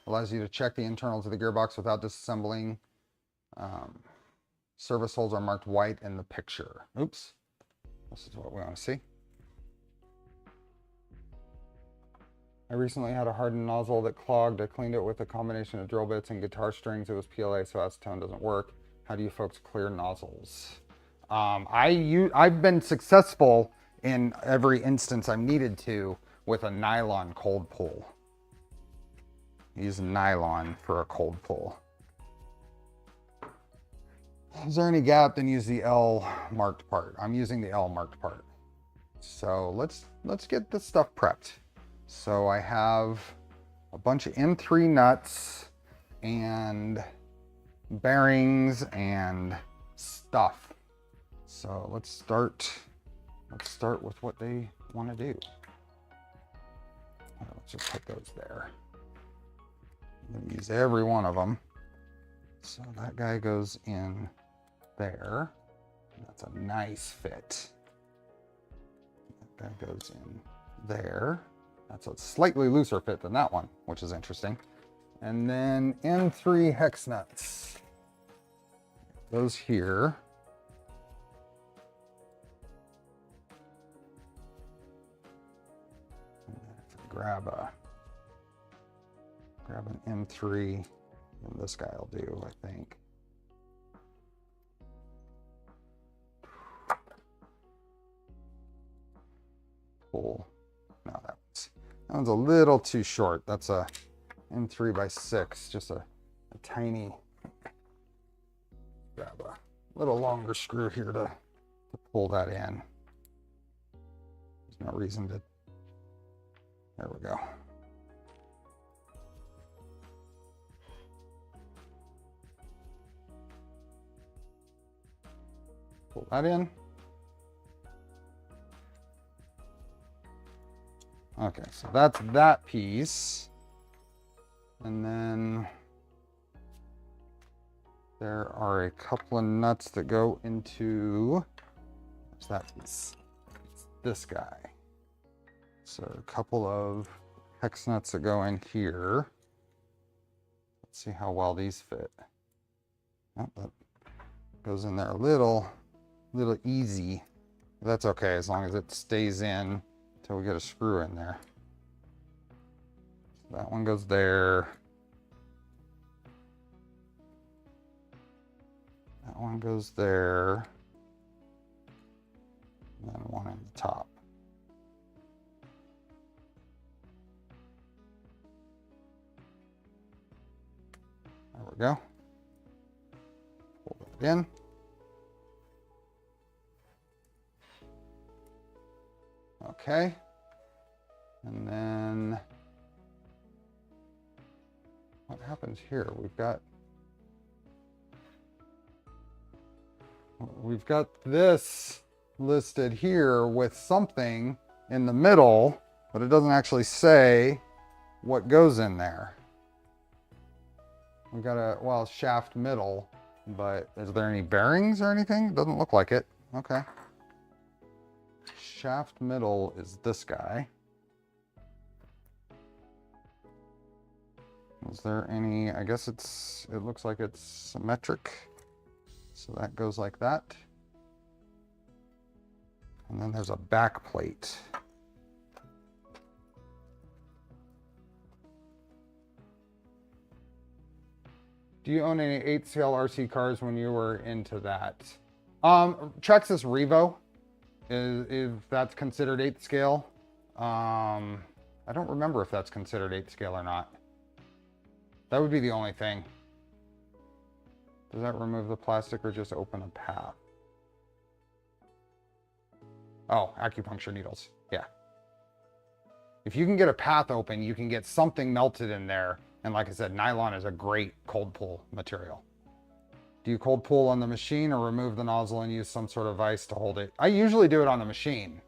Allows you to check the internals of the gearbox without disassembling. Service holes are marked white in the picture. Oops. This is what we want to see. I recently had a hardened nozzle that clogged. I cleaned it with a combination of drill bits and guitar strings. It was PLA, so acetone doesn't work. How do you folks clear nozzles? I've been successful in every instance I've needed to with a nylon cold pull. Use nylon for a cold pull. Is there any gap? Then use the L marked part. I'm using the L marked part. So let's get this stuff prepped. So I have a bunch of M3 nuts and bearings and stuff. So let's start with what they want to do. Let's just put those there. I'm gonna use every one of them. So that guy goes in there. That's a nice fit. That guy goes in there. That's a slightly looser fit than that one, which is interesting. And then M3 hex nuts. Those here. Grab an M3, and this guy will do, I think. Pull. No, that one's a little too short. That's a M3 by 6, just a tiny. Grab a little longer screw here to pull that in. There's no reason to. There we go. Pull that in. Okay, so that's that piece. And then there are a couple of nuts that go into, what's that piece? It's this guy. So a couple of hex nuts that go in here. Let's see how well these fit. Oh, that goes in there a little easy. That's okay as long as it stays in until we get a screw in there. So that one goes there. That one goes there. And then one in the top. There we go. Pull that in. Okay. And then what happens here? We've got this listed here with something in the middle, but it doesn't actually say what goes in there. We got a, shaft middle, but is there any bearings or anything? It doesn't look like it. Okay. Shaft middle is this guy. Is there any, I guess it looks like it's symmetric. So that goes like that. And then there's a back plate. Do you own any 8-scale RC cars when you were into that? Traxxas Revo, if that's considered 8th scale. I don't remember if that's considered 8th scale or not. That would be the only thing. Does that remove the plastic or just open a path? Oh, acupuncture needles. Yeah. If you can get a path open, you can get something melted in there. And like I said, nylon is a great cold pull material. Do you cold pull on the machine or remove the nozzle and use some sort of vise to hold it? I usually do it on the machine.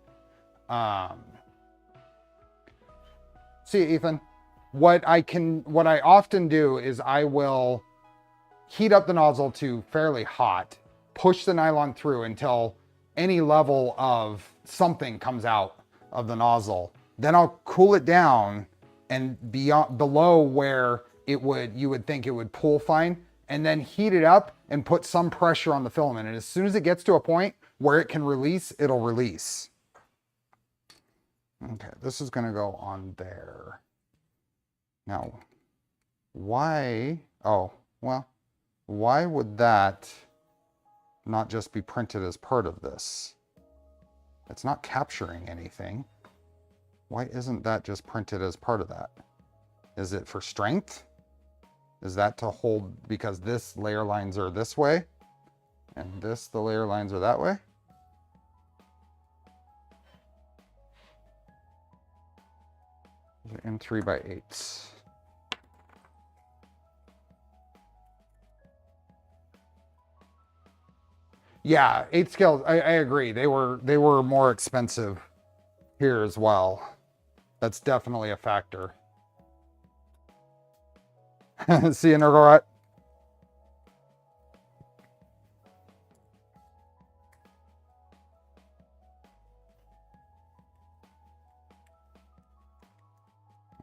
See, Ethan, what I often do is I will heat up the nozzle to fairly hot, push the nylon through until any level of something comes out of the nozzle. Then I'll cool it down and below where you would think it would pull fine, and then heat it up and put some pressure on the filament. And as soon as it gets to a point where it can release, it'll release. Okay, this is gonna go on there. Now, why would that not just be printed as part of this? It's not capturing anything. Why isn't that just printed as part of that? Is it for strength? Is that to hold because this layer lines are this way? And this, the layer lines are that way. In 3x8s. Yeah, 8 scales. I agree. They were more expensive here as well. That's definitely a factor. See you, Nergorot.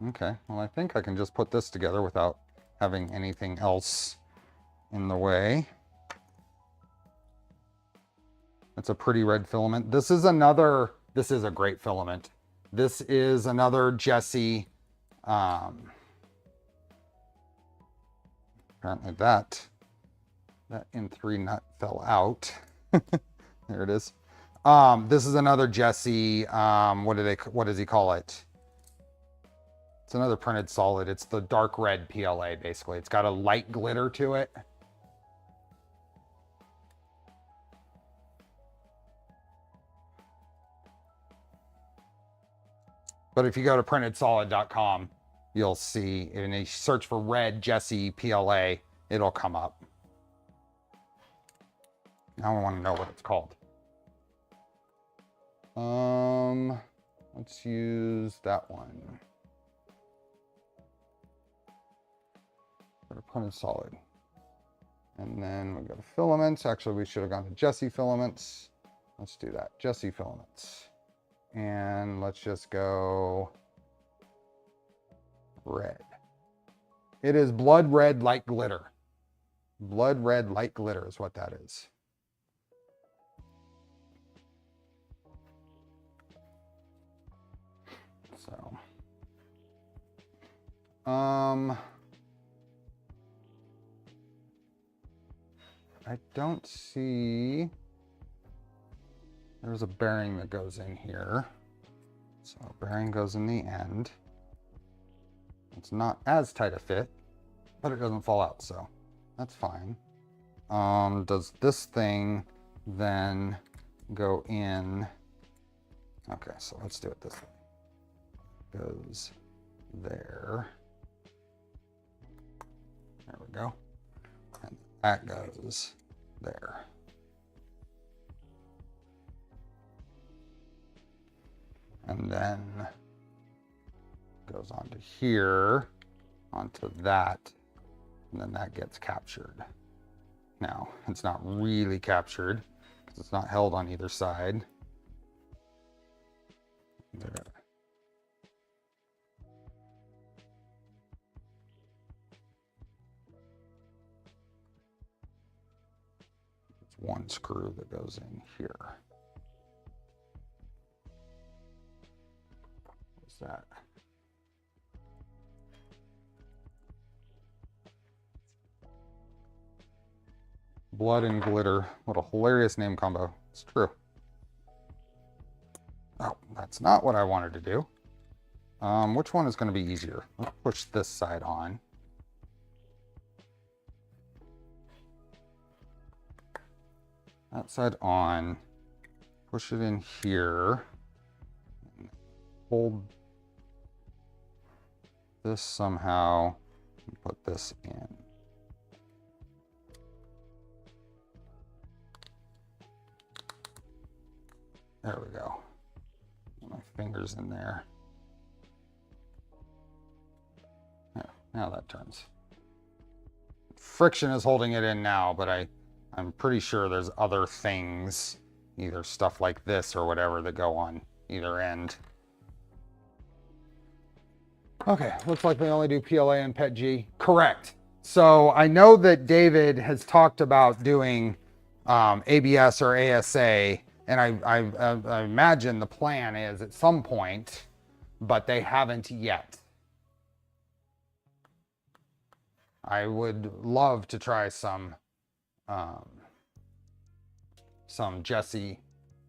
Okay, well, I think I can just put this together without having anything else in the way. That's a pretty red filament. This is a great filament. This is another Jessie. Apparently that M3 nut fell out. There it is. This is another Jessie. What does he call it? It's another printed solid. It's the dark red PLA, basically. It's got a light glitter to it. But if you go to printedsolid.com, you'll see, and you search for red Jessie PLA, it'll come up. Now I want to know what it's called. Let's use that one. Go to printed solid. And then we go to filaments. Actually, we should have gone to Jessie filaments. Let's do that. Jessie filaments. And let's just go red. It is blood red light glitter. Blood red light glitter is what that is. So, I don't see, there's a bearing that goes in here. So bearing goes in the end. It's not as tight a fit, but it doesn't fall out, so that's fine. Does this thing then go in? Okay, so let's do it this way. Goes there. There we go. And that goes there. And then goes onto here, onto that, and then that gets captured. Now, it's not really captured because it's not held on either side. There. It's one screw that goes in here. What's that? Blood and glitter. What a hilarious name combo. It's true. Oh, that's not what I wanted to do. Which one is going to be easier? Let's push this side on. That side on. Push it in here. Hold this somehow and put this in. There we go. Get my fingers in there. There, now that turns. Friction is holding it in now, but I'm pretty sure there's other things, either stuff like this or whatever, that go on either end. Okay, looks like they only do PLA and PETG. Correct. So I know that David has talked about doing ABS or ASA, and I imagine the plan is at some point, but they haven't yet. I would love to try some Jessie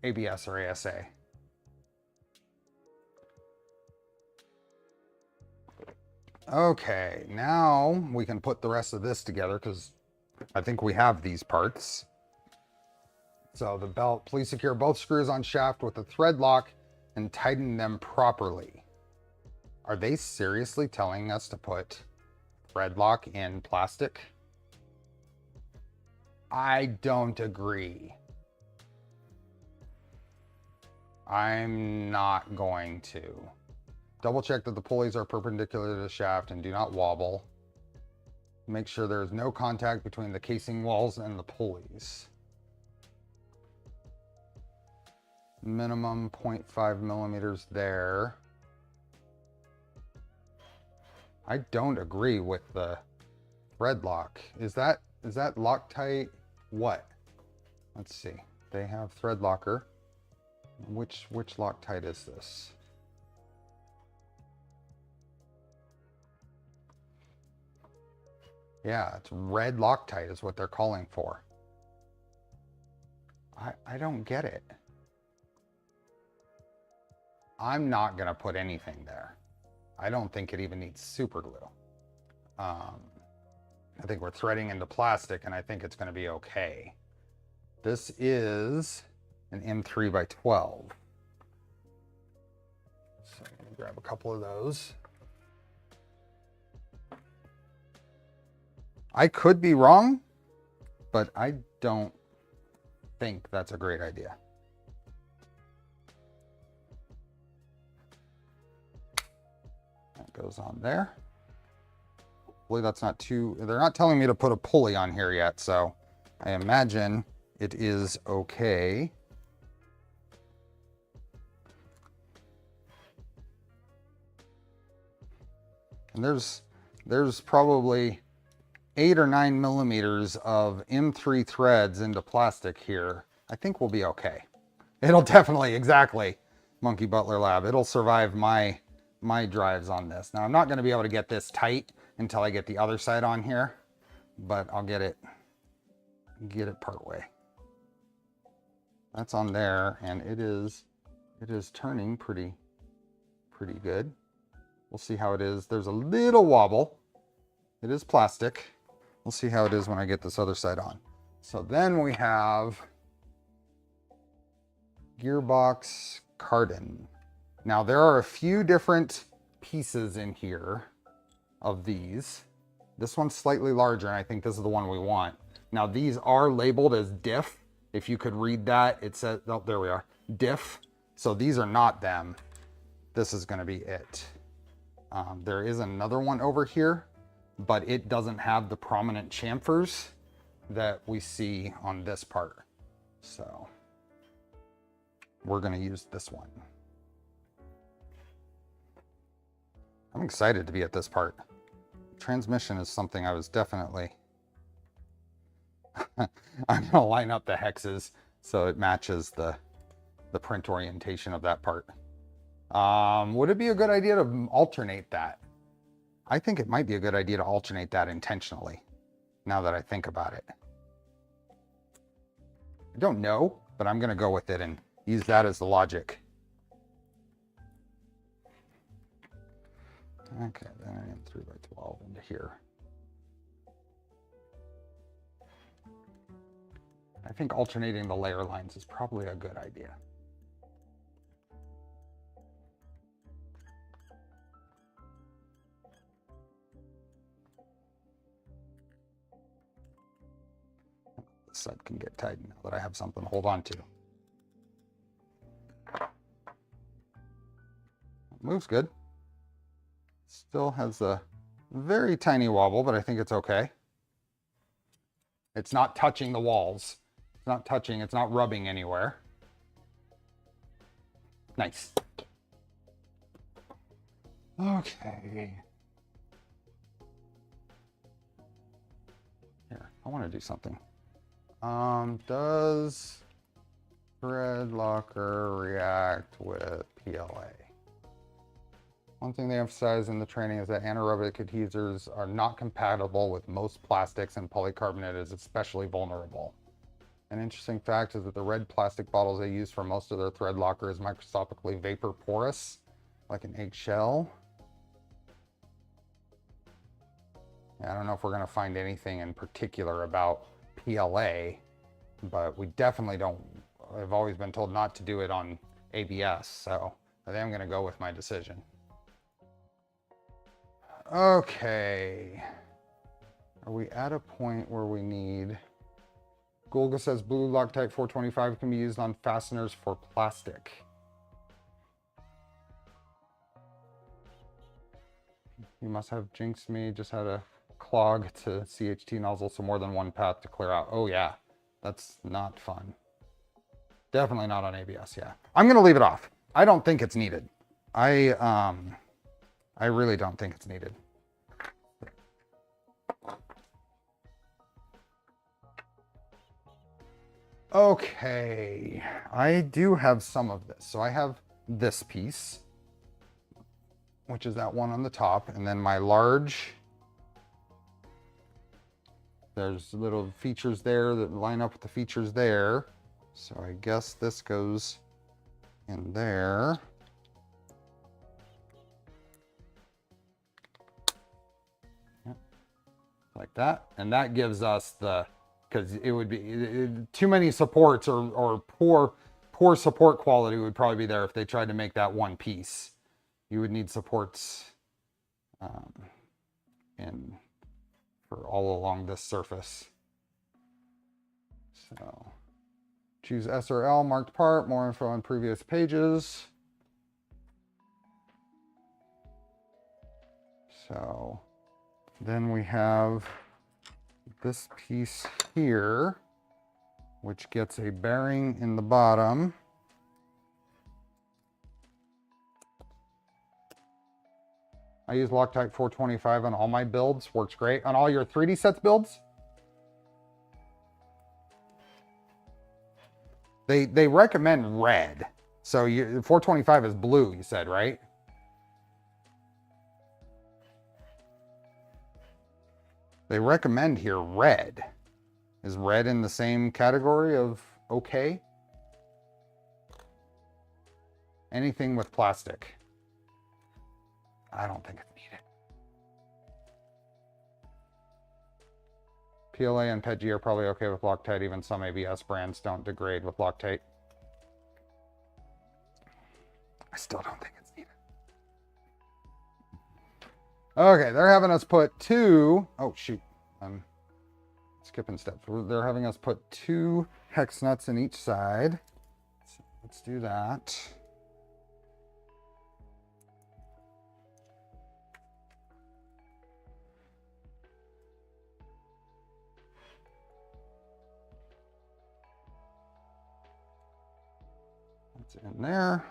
ABS or ASA. Okay, now we can put the rest of this together because I think we have these parts. So the belt, please secure both screws on shaft with a thread lock and tighten them properly. Are they seriously telling us to put thread lock in plastic? I don't agree. I'm not going to. Double check that the pulleys are perpendicular to the shaft and do not wobble. Make sure there is no contact between the casing walls and the pulleys. Minimum 0.5 millimeters there. I don't agree with the thread lock. Is that Loctite? What? Let's see. They have thread locker. Which Loctite is this? Yeah, it's red Loctite is what they're calling for. I don't get it. I'm not gonna put anything there. I don't think it even needs super glue. I think we're threading into plastic and I think it's gonna be okay. This is an M3 by 12. So I'm gonna grab a couple of those. I could be wrong, but I don't think that's a great idea. That goes on there. Hopefully that's not too, they're not telling me to put a pulley on here yet, so I imagine it is okay. And there's probably 8 or 9 millimeters of M3 threads into plastic here. I think we'll be okay. It'll definitely, exactly, Monkey Butler Lab. It'll survive my drives on this. Now I'm not going to be able to get this tight until I get the other side on here, but I'll get it part way. That's on there, and it is turning pretty good. We'll see how it is. There's a little wobble. It is plastic. We'll see how it is when I get this other side on. So then we have gearbox cardan. Now there are a few different pieces in here of these. This one's slightly larger, and I think this is the one we want. Now these are labeled as diff. If you could read that, it says, oh, there we are, diff. So these are not them. This is gonna be it. There is another one over here, but it doesn't have the prominent chamfers that we see on this part. So we're gonna use this one. I'm excited to be at this part. Transmission is something I was definitely, I'm gonna line up the hexes so it matches the print orientation of that part. Would it be a good idea to alternate that? I think it might be a good idea to alternate that intentionally, now that I think about it. I don't know, but I'm gonna go with it and use that as the logic. Okay, then I am 3 by 12 into here. I think alternating the layer lines is probably a good idea. This side can get tightened now that I have something to hold on to. Moves good. Still has a very tiny wobble, but I think it's okay. It's not touching the walls. It's not touching, it's not rubbing anywhere. Nice. Okay. Here, I want to do something. Does thread locker react with PLA? One thing they emphasize in the training is that anaerobic adhesors are not compatible with most plastics, and polycarbonate is especially vulnerable. An interesting fact is that the red plastic bottles they use for most of their thread locker is microscopically vapor porous, like an eggshell. Yeah, I don't know if we're going to find anything in particular about PLA but we definitely don't, I've always been told not to do it on ABS, so I think I'm gonna go with my decision. Okay. Are we at a point where we need... Gulga says blue Loctite 425 can be used on fasteners for plastic. You must have jinxed me. Just had a clog to CHT nozzle, so more than one path to clear out. Oh yeah, that's not fun. Definitely not on ABS, yeah. I'm gonna leave it off. I don't think it's needed. I really don't think it's needed. Okay, I do have some of this. So I have this piece, which is that one on the top, and then my large, there's little features there that line up with the features there. So I guess this goes in there. Yep. Like that. And that gives us the, because it would be too many supports or poor support quality would probably be there if they tried to make that one piece. You would need supports for all along this surface. So choose S or L marked part, more info on previous pages. So then we have this piece here, which gets a bearing in the bottom. I use Loctite 425 on all my builds. Works great. On all your 3D sets builds? They recommend red. So 425 is blue, you said, right? They recommend here red. Is red in the same category of okay? Anything with plastic. I don't think it's needed. PLA and PETG are probably okay with Loctite. Even some ABS brands don't degrade with Loctite. I still don't think it's needed. Okay, they're having us put two... Oh, shoot. I'm skipping steps. They're having us put 2 hex nuts in each side. So let's do that. In there.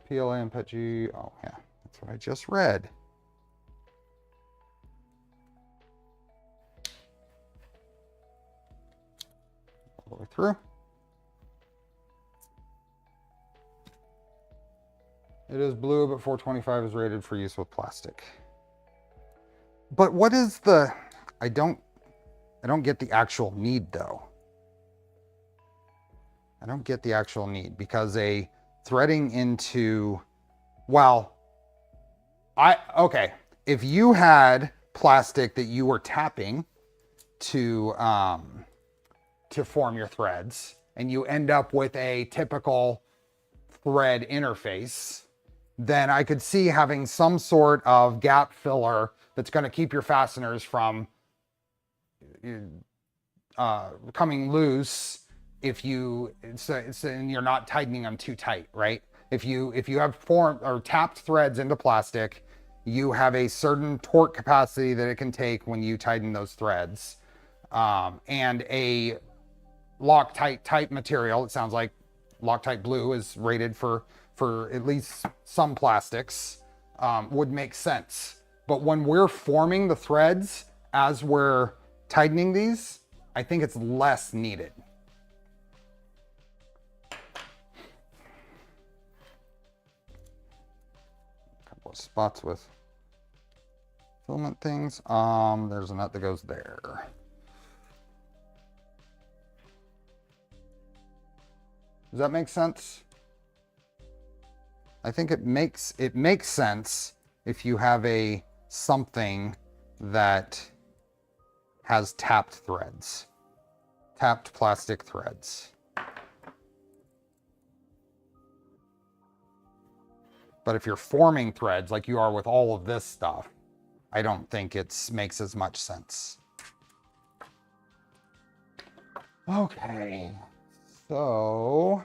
PLA and PETG. Oh, yeah. That's what I just read. All the way through. It is blue, but 425 is rated for use with plastic. But what is the... I don't get the actual need, though. I don't get the actual need, because a threading into, well, okay. If you had plastic that you were tapping to form your threads, and you end up with a typical thread interface, then I could see having some sort of gap filler that's going to keep your fasteners from coming loose if you and you're not tightening them too tight, right? If you have formed or tapped threads into plastic, you have a certain torque capacity that it can take when you tighten those threads. And a Loctite type material, it sounds like Loctite blue is rated for at least some plastics, would make sense. But when we're forming the threads as we're tightening these, I think it's less needed. Spots with filament things. There's a nut that goes there. Does that make sense? I think it makes sense if you have something that has tapped threads, tapped plastic threads. But if you're forming threads like you are with all of this stuff, I don't think it makes as much sense. Okay, so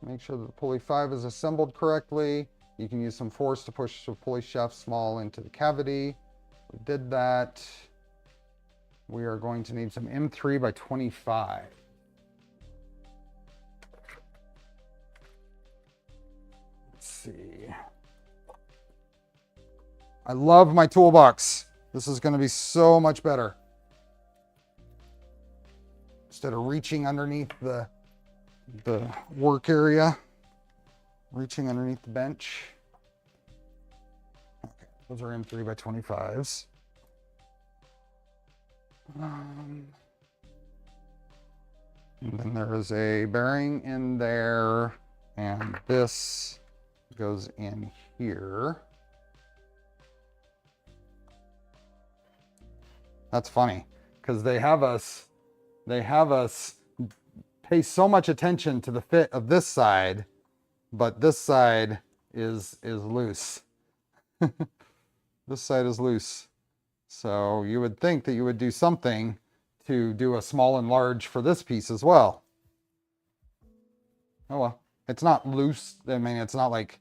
make sure that the pulley 5 is assembled correctly. You can use some force to push the pulley shaft small into the cavity. We did that. We are going to need some M3 by 25. Let's see. I love my toolbox. This is going to be so much better. Instead of reaching underneath the work area, reaching underneath the bench. Okay, those are M3 by 25s. And then there is a bearing in there, and this goes in here. That's funny, because they have us pay so much attention to the fit of this side, but this side is loose. This side is loose. So you would think that you would do something to do a small and large for this piece as well. Oh well, it's not loose. I mean, it's not like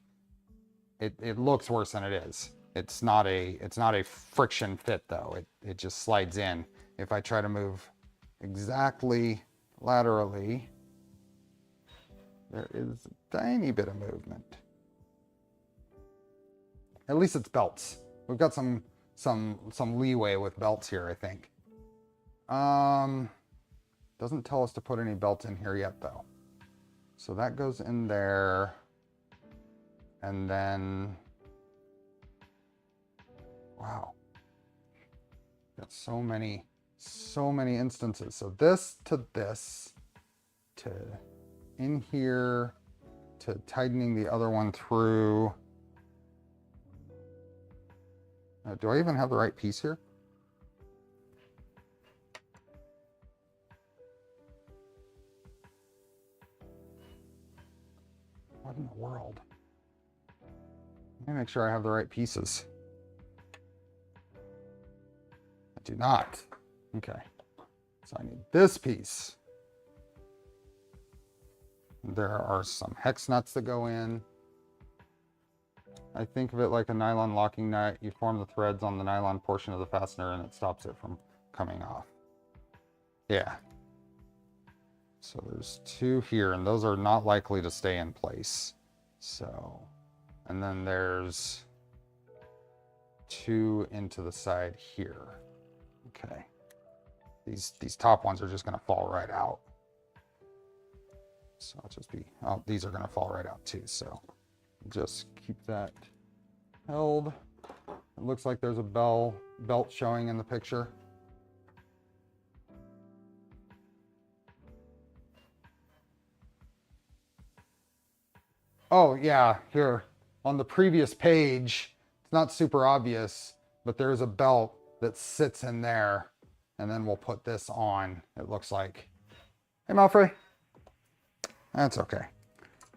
it looks worse than it is. It's not a friction fit though. It just slides in. If I try to move exactly laterally, there is a tiny bit of movement. At least it's belts. We've got some leeway with belts here, I think. Doesn't tell us to put any belts in here yet though. So that goes in there. And then, wow. Got so many instances. So this to in here, to tightening the other one through. Do I even have the right piece here? What in the world? Let me make sure I have the right pieces. I do not. Okay. So I need this piece. There are some hex nuts that go in. I think of it like a nylon locking nut. You form the threads on the nylon portion of the fastener and it stops it from coming off. Yeah. So there's 2 here, and those are not likely to stay in place. So, and then there's 2 into the side here. Okay. These top ones are just going to fall right out. So I'll just be, oh, these are going to fall right out too. So just keep that held. It looks like there's a belt showing in the picture. Oh yeah, here on the previous page, it's not super obvious, but there's a belt that sits in there, and then we'll put this on, it looks like. Hey, Malfrey. That's okay.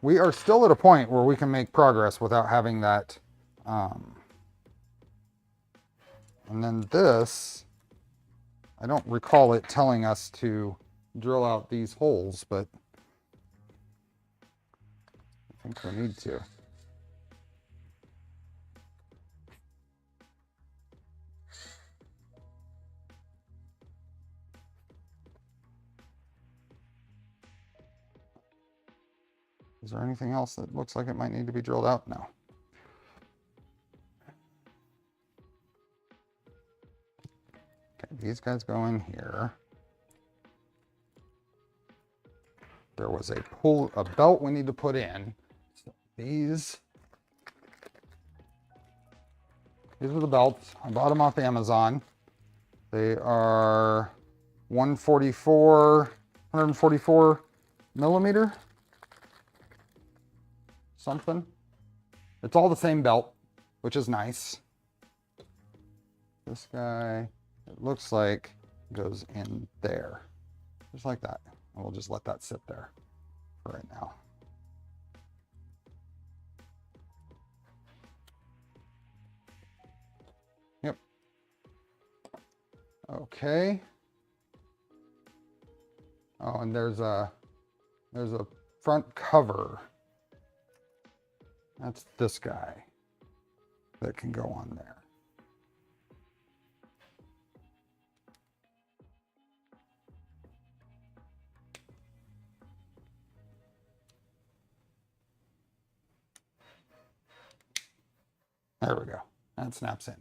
We are still at a point where we can make progress without having that. And then this, I don't recall it telling us to drill out these holes, but I think we need to. Is there anything else that looks like it might need to be drilled out? No. Okay, these guys go in here. There was a belt we need to put in. So these are the belts. I bought them off Amazon. They are 144 millimeter. Something. It's all the same belt, which is nice. This guy, it looks like, goes in there, just like that. And we'll just let that sit there for right now. Yep. Okay. Oh, and there's a front cover. That's this guy that can go on there. There we go. That snaps in.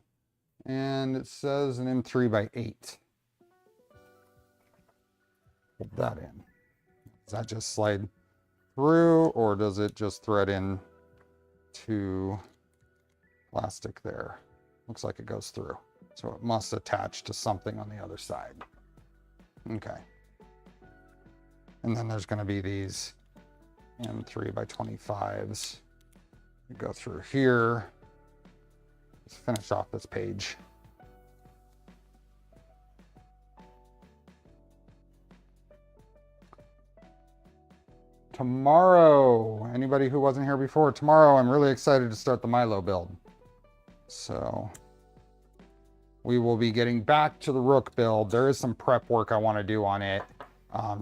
And it says an M3 by 8. Put that in. Does that just slide through, or does it just thread in to plastic there? Looks like it goes through. So it must attach to something on the other side. Okay. And then there's going to be these M3 by 25s. We go through here. Let's finish off this page. Tomorrow, anybody who wasn't here before, tomorrow I'm really excited to start the Milo build. So we will be getting back to the Rook build. There is some prep work I want to do on it.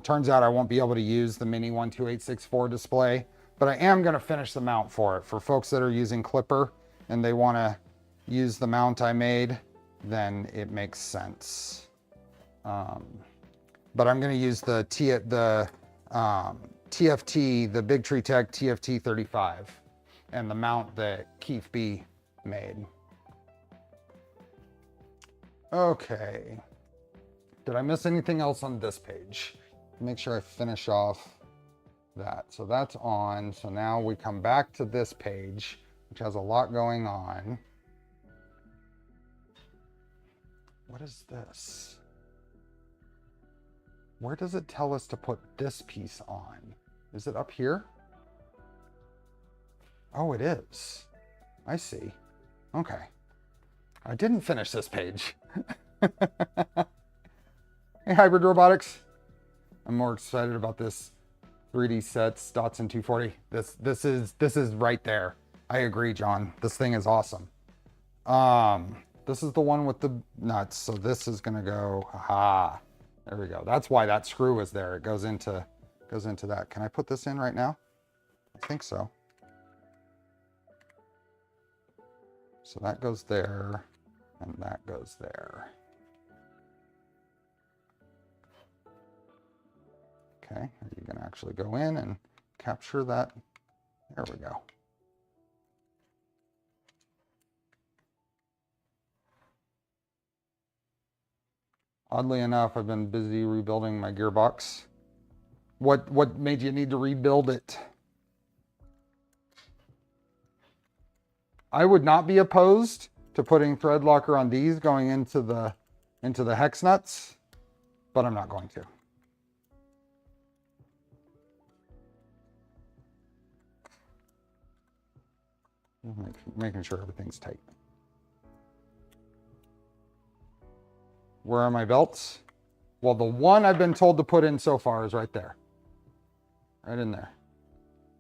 Turns out I won't be able to use the Mini 12864 display, but I am going to finish the mount for it. For folks that are using Clipper and they want to use the mount I made, then it makes sense. But I'm going to use the TFT, the Big Tree Tech TFT 35, and the mount that Keith B made. Okay. Did I miss anything else on this page? Make sure I finish off that. So that's on. So now we come back to this page, which has a lot going on. What is this? Where does it tell us to put this piece on? Is it up here? Oh, it is. I see. Okay. I didn't finish this page. Hey, Hybrid Robotics. I'm more excited about this 3D sets Datsun 240. This is right there. I agree, John. This thing is awesome. This is the one with the nuts. So this is gonna go. Aha. There we go. That's why that screw is there. It goes into that. Can I put this in right now? I think so. So that goes there, and that goes there. Okay, you can actually go in and capture that. There we go. Oddly enough, I've been busy rebuilding my gearbox. What made you need to rebuild it? I would not be opposed to putting thread locker on these going into the hex nuts, but I'm not going to. Making sure everything's tight. Where are my belts? Well, the one I've been told to put in so far is right there. Right in there.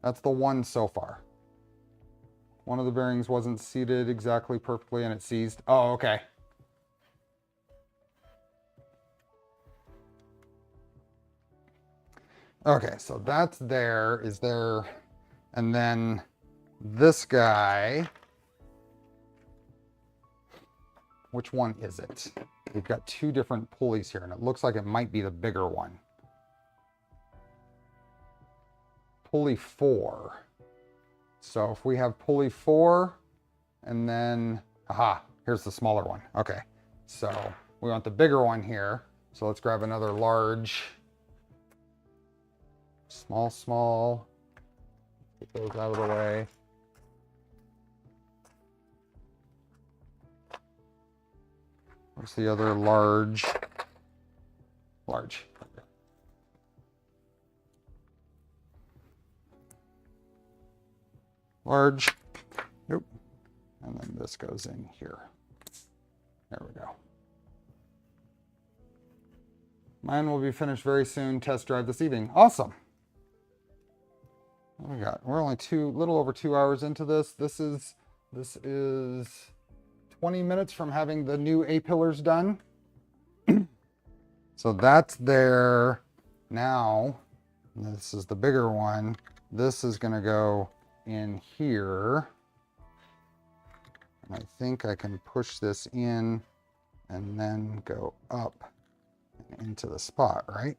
That's the one so far. One of the bearings wasn't seated exactly perfectly and it seized. Oh, okay. Okay, so that's there, is there, and then this guy, which one is it? We've got two different pulleys here, and it looks like it might be the bigger one. Pulley 4. So if we have pulley 4, and then, aha, here's the smaller one. Okay, so we want the bigger one here. So let's grab another large. Small. Get those out of the way. Where's the other large? Large. And then this goes in here. There we go. Mine will be finished very soon. Test drive this evening. Awesome. What we got? We're only little over 2 hours into this. This is 20 minutes from having the new A-pillars done. So that's there now. This is the bigger one. This is going to go in here. And I think I can push this in and then go up and into the spot, right?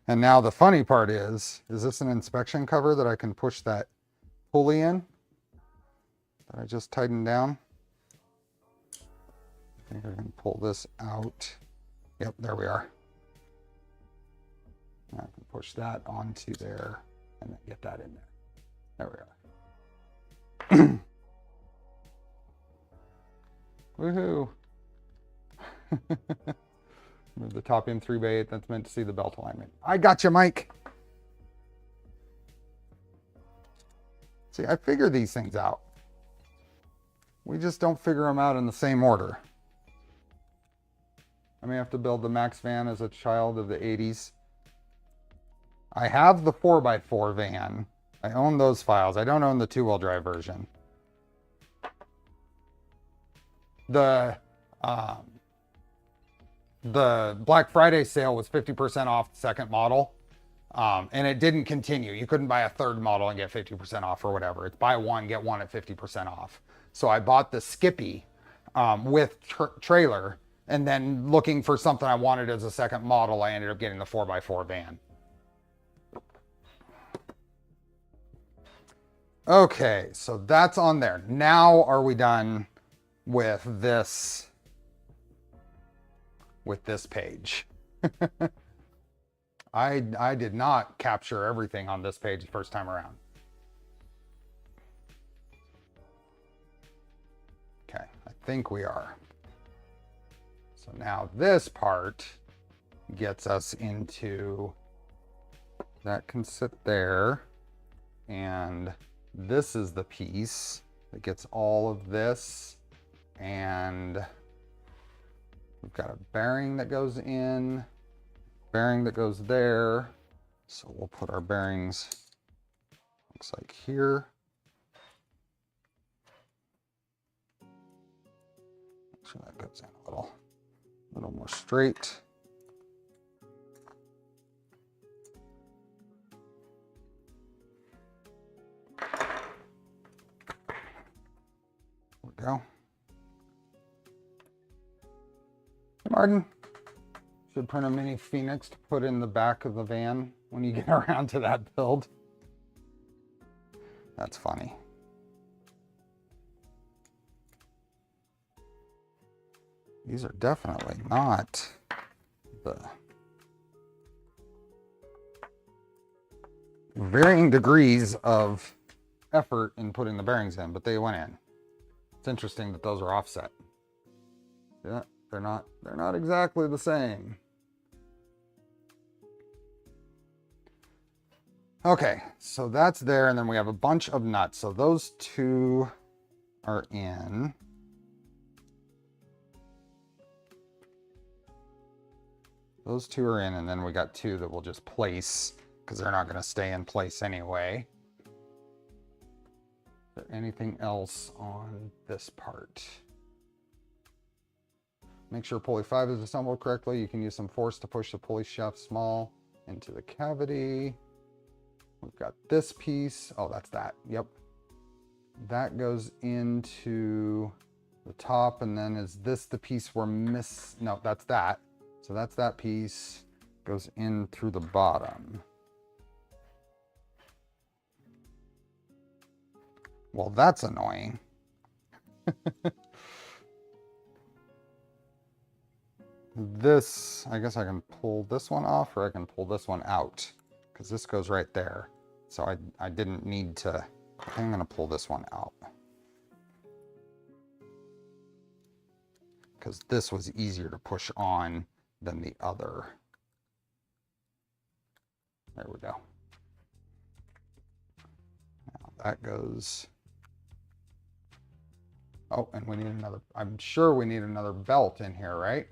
And now the funny part is this an inspection cover that I can push that pulley in that I just tightened down? I think I can pull this out. Yep, there we are. I can push that onto there and then get that in there. There we are. Woohoo! Move the top in 3x8. That's meant to see the belt alignment. I got you, Mike. See, I figure these things out. We just don't figure them out in the same order. I may have to build the Max van as a child of the 80s. I have the 4x4 van. I own those files. I don't own the 2-wheel drive version. The Black Friday sale was 50% off the second model. And it didn't continue. You couldn't buy a third model and get 50% off or whatever. It's buy one, get one at 50% off. So I bought the Skippy with trailer, and then looking for something I wanted as a second model, I ended up getting the 4x4 van. Okay, so that's on there. Now are we done with this page? I did not capture everything on this page the first time around. Okay, I think we are. So now this part gets us into, that can sit there, and this is the piece that gets all of this, and we've got a bearing that goes in, bearing that goes there. So we'll put our bearings, looks like here. Make sure that goes in a little more straight. There we go. Martin, should print a mini Phoenix to put in the back of the van when you get around to that build. That's funny. These are definitely not the varying degrees of effort in putting the bearings in, but they went in. It's interesting that those are offset. Yeah, they're not exactly the same. Okay, so that's there, and then we have a bunch of nuts. So those two are in. Those two are in, and then we got two that we'll just place because they're not going to stay in place anyway. Is there anything else on this part? Make sure pulley 5 is assembled correctly. You can use some force to push the pulley shaft small into the cavity. We've got this piece. Oh, that's that. Yep. That goes into the top, and then is this the piece we're no, that's that. So that's that piece, goes in through the bottom. Well, that's annoying. This, I guess I can pull this one off, or I can pull this one out, because this goes right there. So I didn't need to, I think I'm gonna pull this one out, because this was easier to push on than the other. There we go. Now that goes. Oh, and we need another, I'm sure we need another belt in here, right?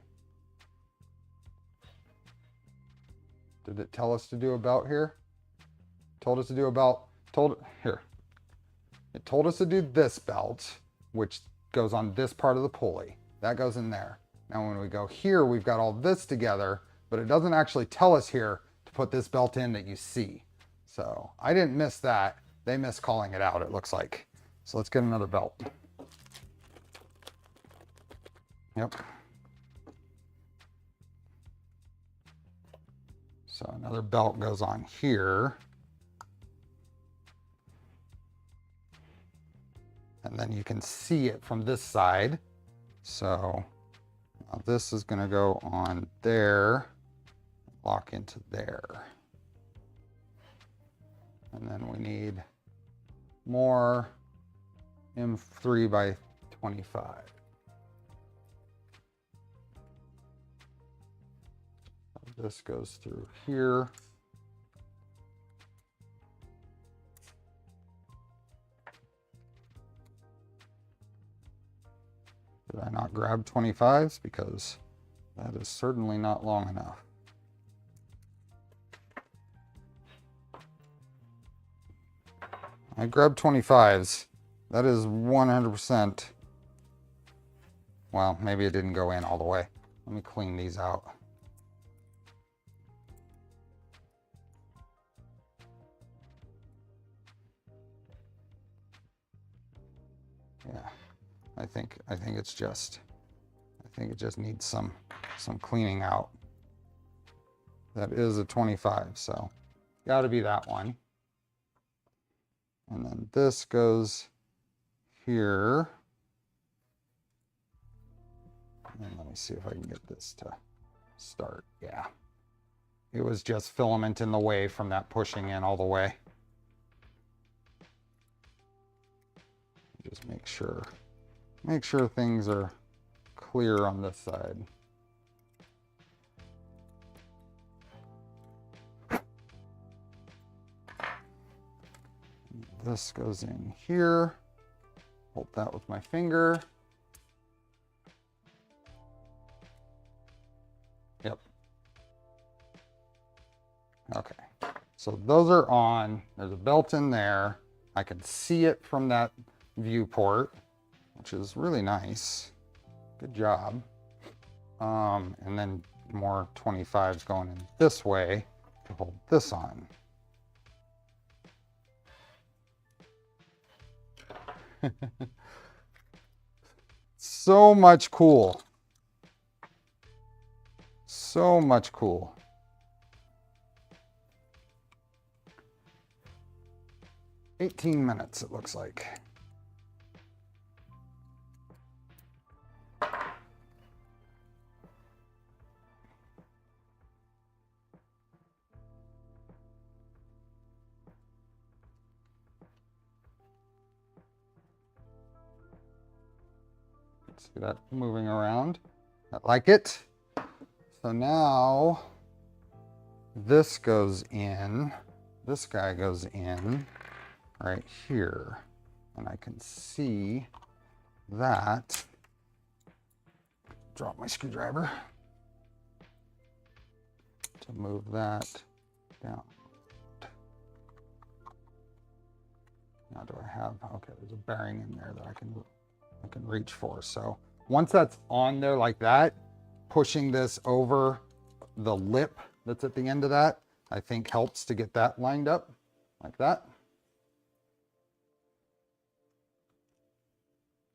Did it tell us to do a belt here? Told us to do a belt, here. It told us to do this belt, which goes on this part of the pulley. That goes in there. Now when we go here, we've got all this together, but it doesn't actually tell us here to put this belt in that you see. So I didn't miss that. They missed calling it out, it looks like. So let's get another belt. Yep. So another belt goes on here. And then you can see it from this side. So now this is going to go on there, lock into there. And then we need more M3 by 25. This goes through here. Did I not grab 25s? Because that is certainly not long enough. I grabbed 25s. That is 100%. Well, maybe it didn't go in all the way. Let me clean these out. Yeah, I think it just needs some cleaning out. That is a 25, so got to be that one. And then this goes here. And let me see if I can get this to start. Yeah, it was just filament in the way from that pushing in all the way. Just make sure things are clear on this side. This goes in here. Hold that with my finger. Yep. Okay. So those are on. There's a belt in there. I can see it from that viewport, which is really nice. Good job. And then more 25s going in this way to hold this on. So much cool. So much cool. "18 minutes, it looks like. See that moving around? I like it. So now this goes in, this guy goes in right here, and I can see that. Drop my screwdriver to move that down. Now do I have, okay, there's a bearing in there that I can reach for. So once that's on there like that, pushing this over the lip that's at the end of that, I think helps to get that lined up like that.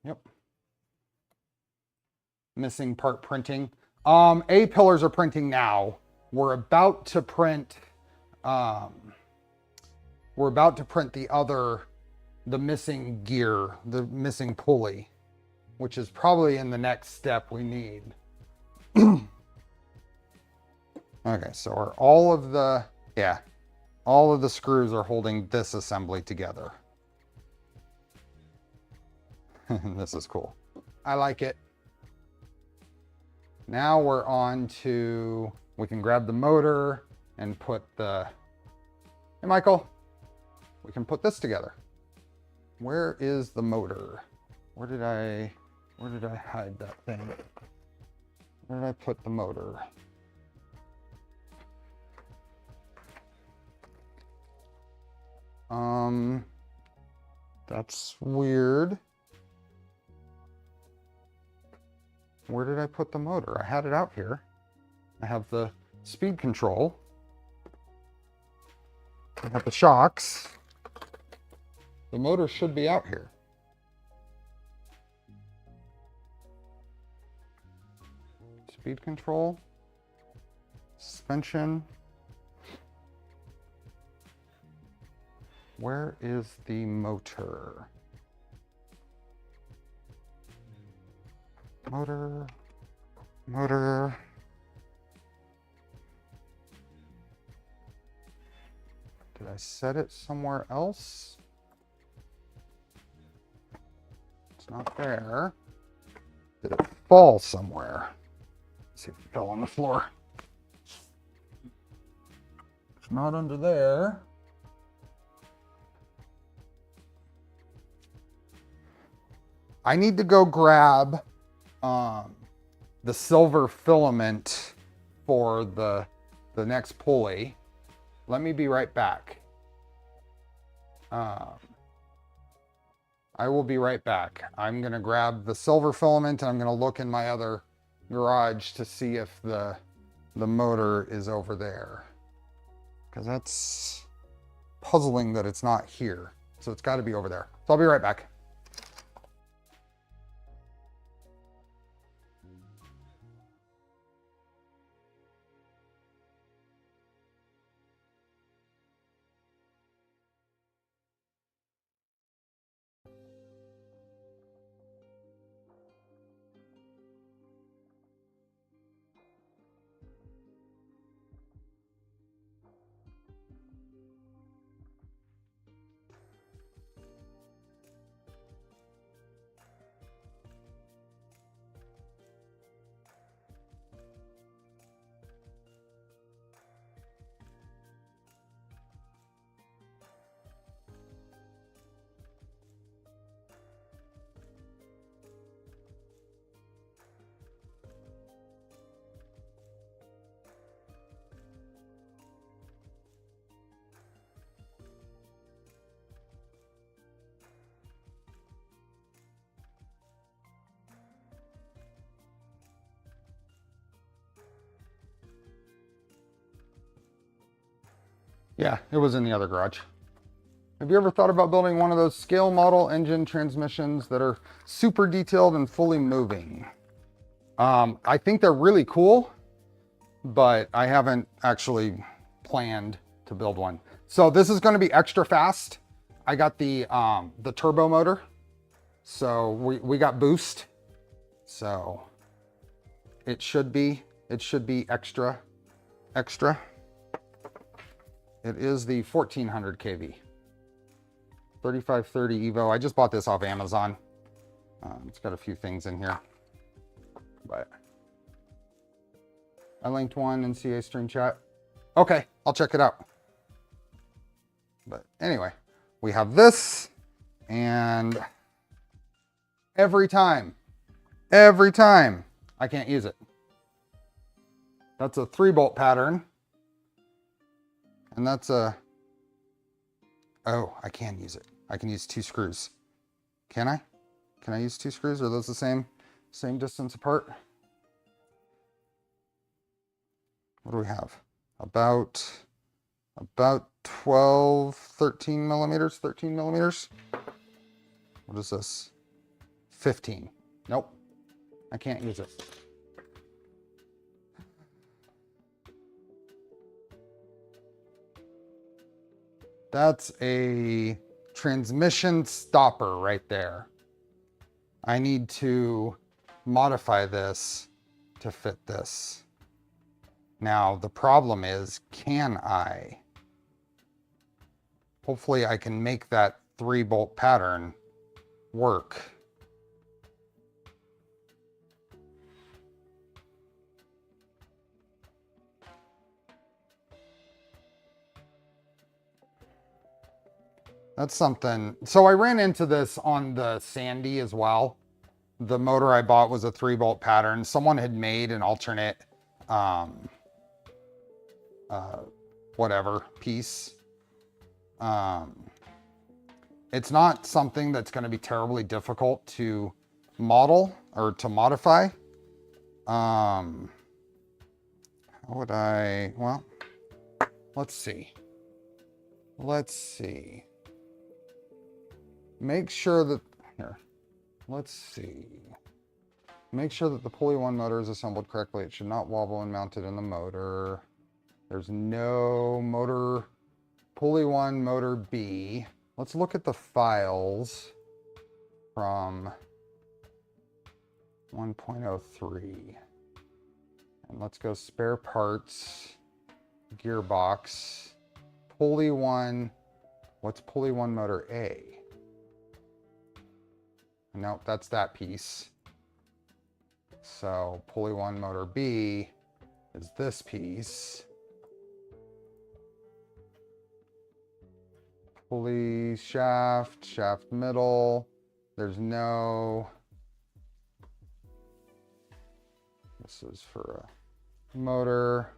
Yep. Missing part printing. A-pillars are printing now. We're about to print the missing gear, the missing pulley, which is probably in the next step we need. Okay, so are all of the screws are holding this assembly together. This is cool. I like it. Now we're on to, we can grab the motor and put the Hey, Michael, we can put this together. Where is the motor? Where did I hide that thing? Where did I put the motor? That's weird. Where did I put the motor? I had it out here. I have the speed control. I have the shocks. The motor should be out here. Speed control, suspension. Where is the motor? Motor. Did I set it somewhere else? It's not there. Did it fall somewhere? Let's see if it fell on the floor. It's not under there. I need to go grab the silver filament for the next pulley. Let me be right back. I will be right back. I'm gonna grab the silver filament and I'm gonna look in my other garage to see if the motor is over there. Because that's puzzling that it's not here. So it's gotta be over there. So I'll be right back. Yeah, it was in the other garage. Have you ever thought about building one of those scale model engine transmissions that are super detailed and fully moving? I think they're really cool, but I haven't actually planned to build one. So this is going to be extra fast. I got the turbo motor, so we got boost, so it should be extra. It is the 1400 kV, 3530 Evo. I just bought this off Amazon. It's got a few things in here, but I linked one in CA stream chat. Okay, I'll check it out. But anyway, we have this, and every time, I can't use it. That's a 3-bolt pattern. And that's a, oh, I can use it. I can use 2 screws. Can I? Can I use 2 screws? Are those the same distance apart? What do we have? About 12, 13 millimeters, 13 millimeters. What is this? 15. Nope, I can't use it. That's a transmission stopper right there. I need to modify this to fit this. Now, the problem is, can I? Hopefully I can make that 3-bolt pattern work. That's something. So I ran into this on the Sandy as well. The motor I bought was a 3-bolt pattern. Someone had made an alternate, whatever piece. It's not something that's going to be terribly difficult to model or to modify. How would I, well, let's see. Let's see. Make sure that, here, let's see. Make sure that the pulley 1 motor is assembled correctly. It should not wobble when mounted in the motor. There's no motor, pulley 1, motor B. Let's look at the files from 1.03. And let's go spare parts, gearbox, pulley 1. What's pulley 1 motor A? Nope, that's that piece. So pulley 1 motor B is this piece. Pulley shaft, shaft middle. There's no, this is for a motor.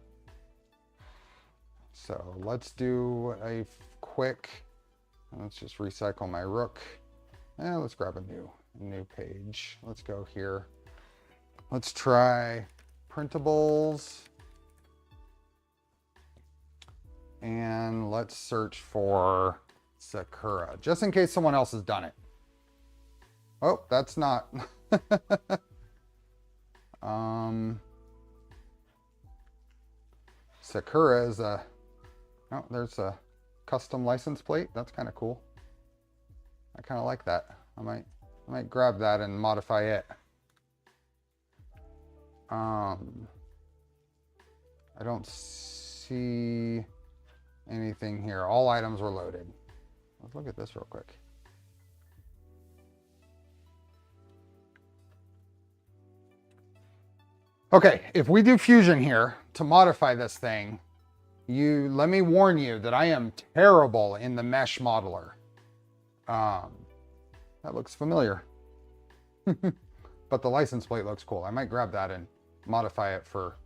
So let's do a quick, let's just recycle my rook. And let's grab a new page. Let's go here. Let's try printables. And let's search for Sakura, just in case someone else has done it. Oh, that's not. Sakura is a, oh, there's a custom license plate. That's kind of cool. I kind of like that. I might grab that and modify it. I don't see anything here. All items were loaded. Let's look at this real quick. Okay, if we do fusion here to modify this thing, let me warn you that I am terrible in the mesh modeler. That looks familiar. But the license plate looks cool. I might grab that and modify it for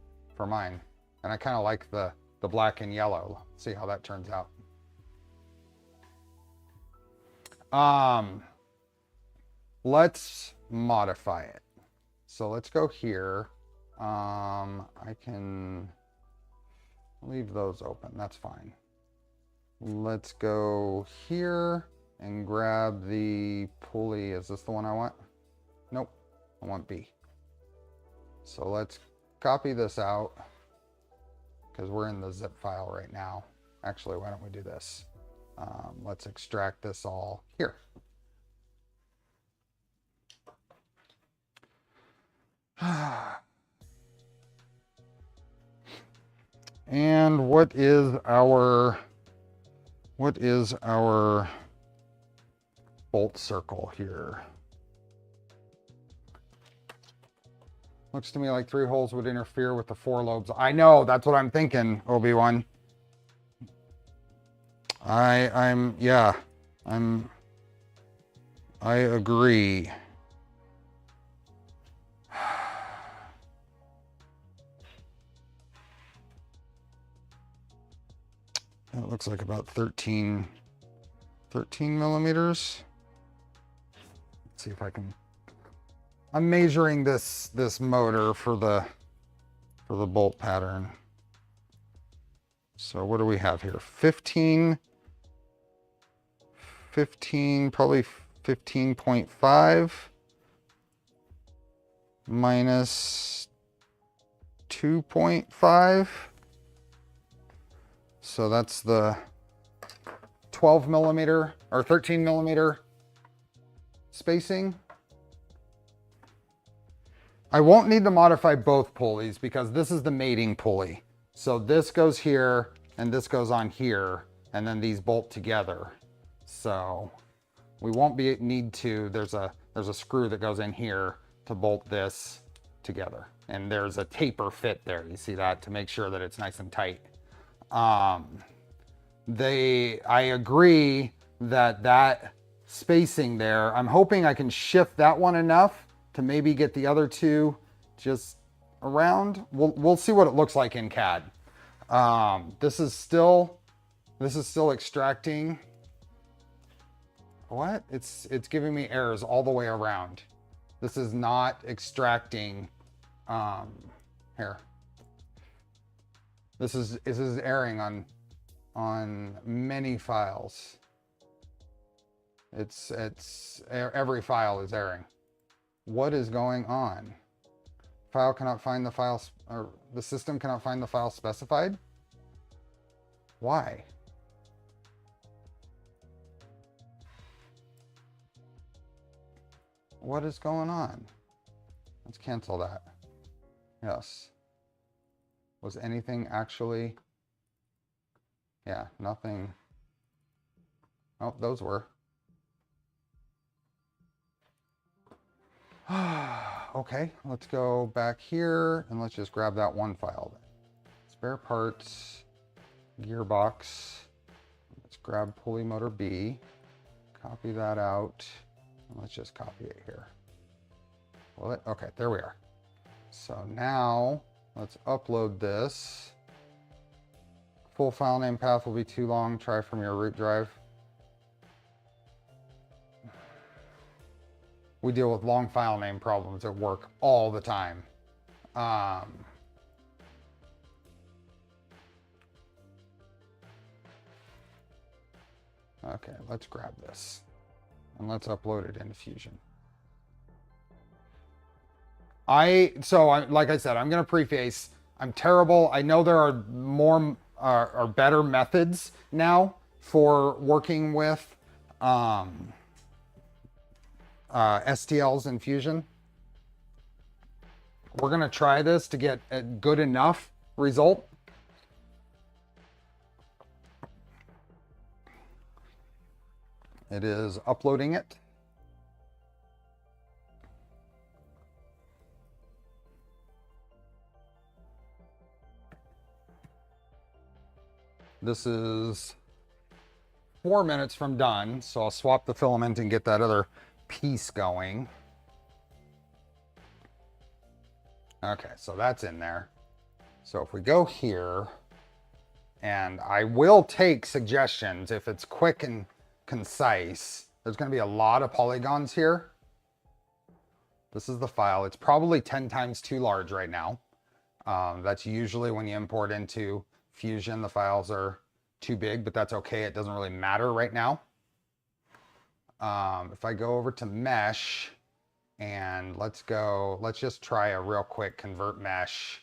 mine. And I kind of like the black and yellow. See how that turns out. Let's modify it. So let's go here. I can leave those open. That's fine. Let's go here and grab the pulley. Is this the one I want? Nope. I want B. So let's copy this out because we're in the zip file right now. Actually, why don't we do this? Let's extract this all here. And what is our bolt circle here? Looks to me like 3 holes would interfere with the 4 lobes. I know, that's what I'm thinking, Obi-Wan. I agree. It looks like about 13 millimeters. Let's see if I can. I'm measuring this motor for the bolt pattern. So what do we have here? 15, probably 15.5 minus 2.5. So that's the 12 millimeter or 13 millimeter spacing. I won't need to modify both pulleys because this is the mating pulley. So this goes here and this goes on here and then these bolt together. So we won't need to, there's a screw that goes in here to bolt this together. And there's a taper fit there. You see that to make sure that it's nice and tight. I agree that spacing there, I'm hoping I can shift that one enough to maybe get the other two just around. We'll see what it looks like in CAD. This is still extracting. What? It's giving me errors all the way around. This is not extracting. Here. This is erring on many files. It's every file is erring. What is going on? File cannot find the file, or the system cannot find the file specified? Why? What is going on? Let's cancel that. Yes. Was anything actually? Yeah, nothing. Oh, those were. Okay, let's go back here and let's just grab that one file then. Spare parts, gearbox. Let's grab pulley motor B, copy that out, and let's just copy it here. Well, okay, there we are. So now let's upload this. Full file name path will be too long. Try from your root drive. We deal with long file name problems at work all the time. Okay, let's grab this and let's upload it into Fusion. Like I said, I'm going to preface, I'm terrible. I know there are more or better methods now for working with STLs in Fusion. We're going to try this to get a good enough result. It is uploading it. This is 4 minutes from done, so I'll swap the filament and get that other piece going. Okay, so that's in there. So if we go here, and I will take suggestions if it's quick and concise. There's going to be a lot of polygons here. This is the file. It's probably 10 times too large right now. That's usually when you import into Fusion, the files are too big, but that's okay. It doesn't really matter right now. If I go over to mesh and let's just try a real quick convert mesh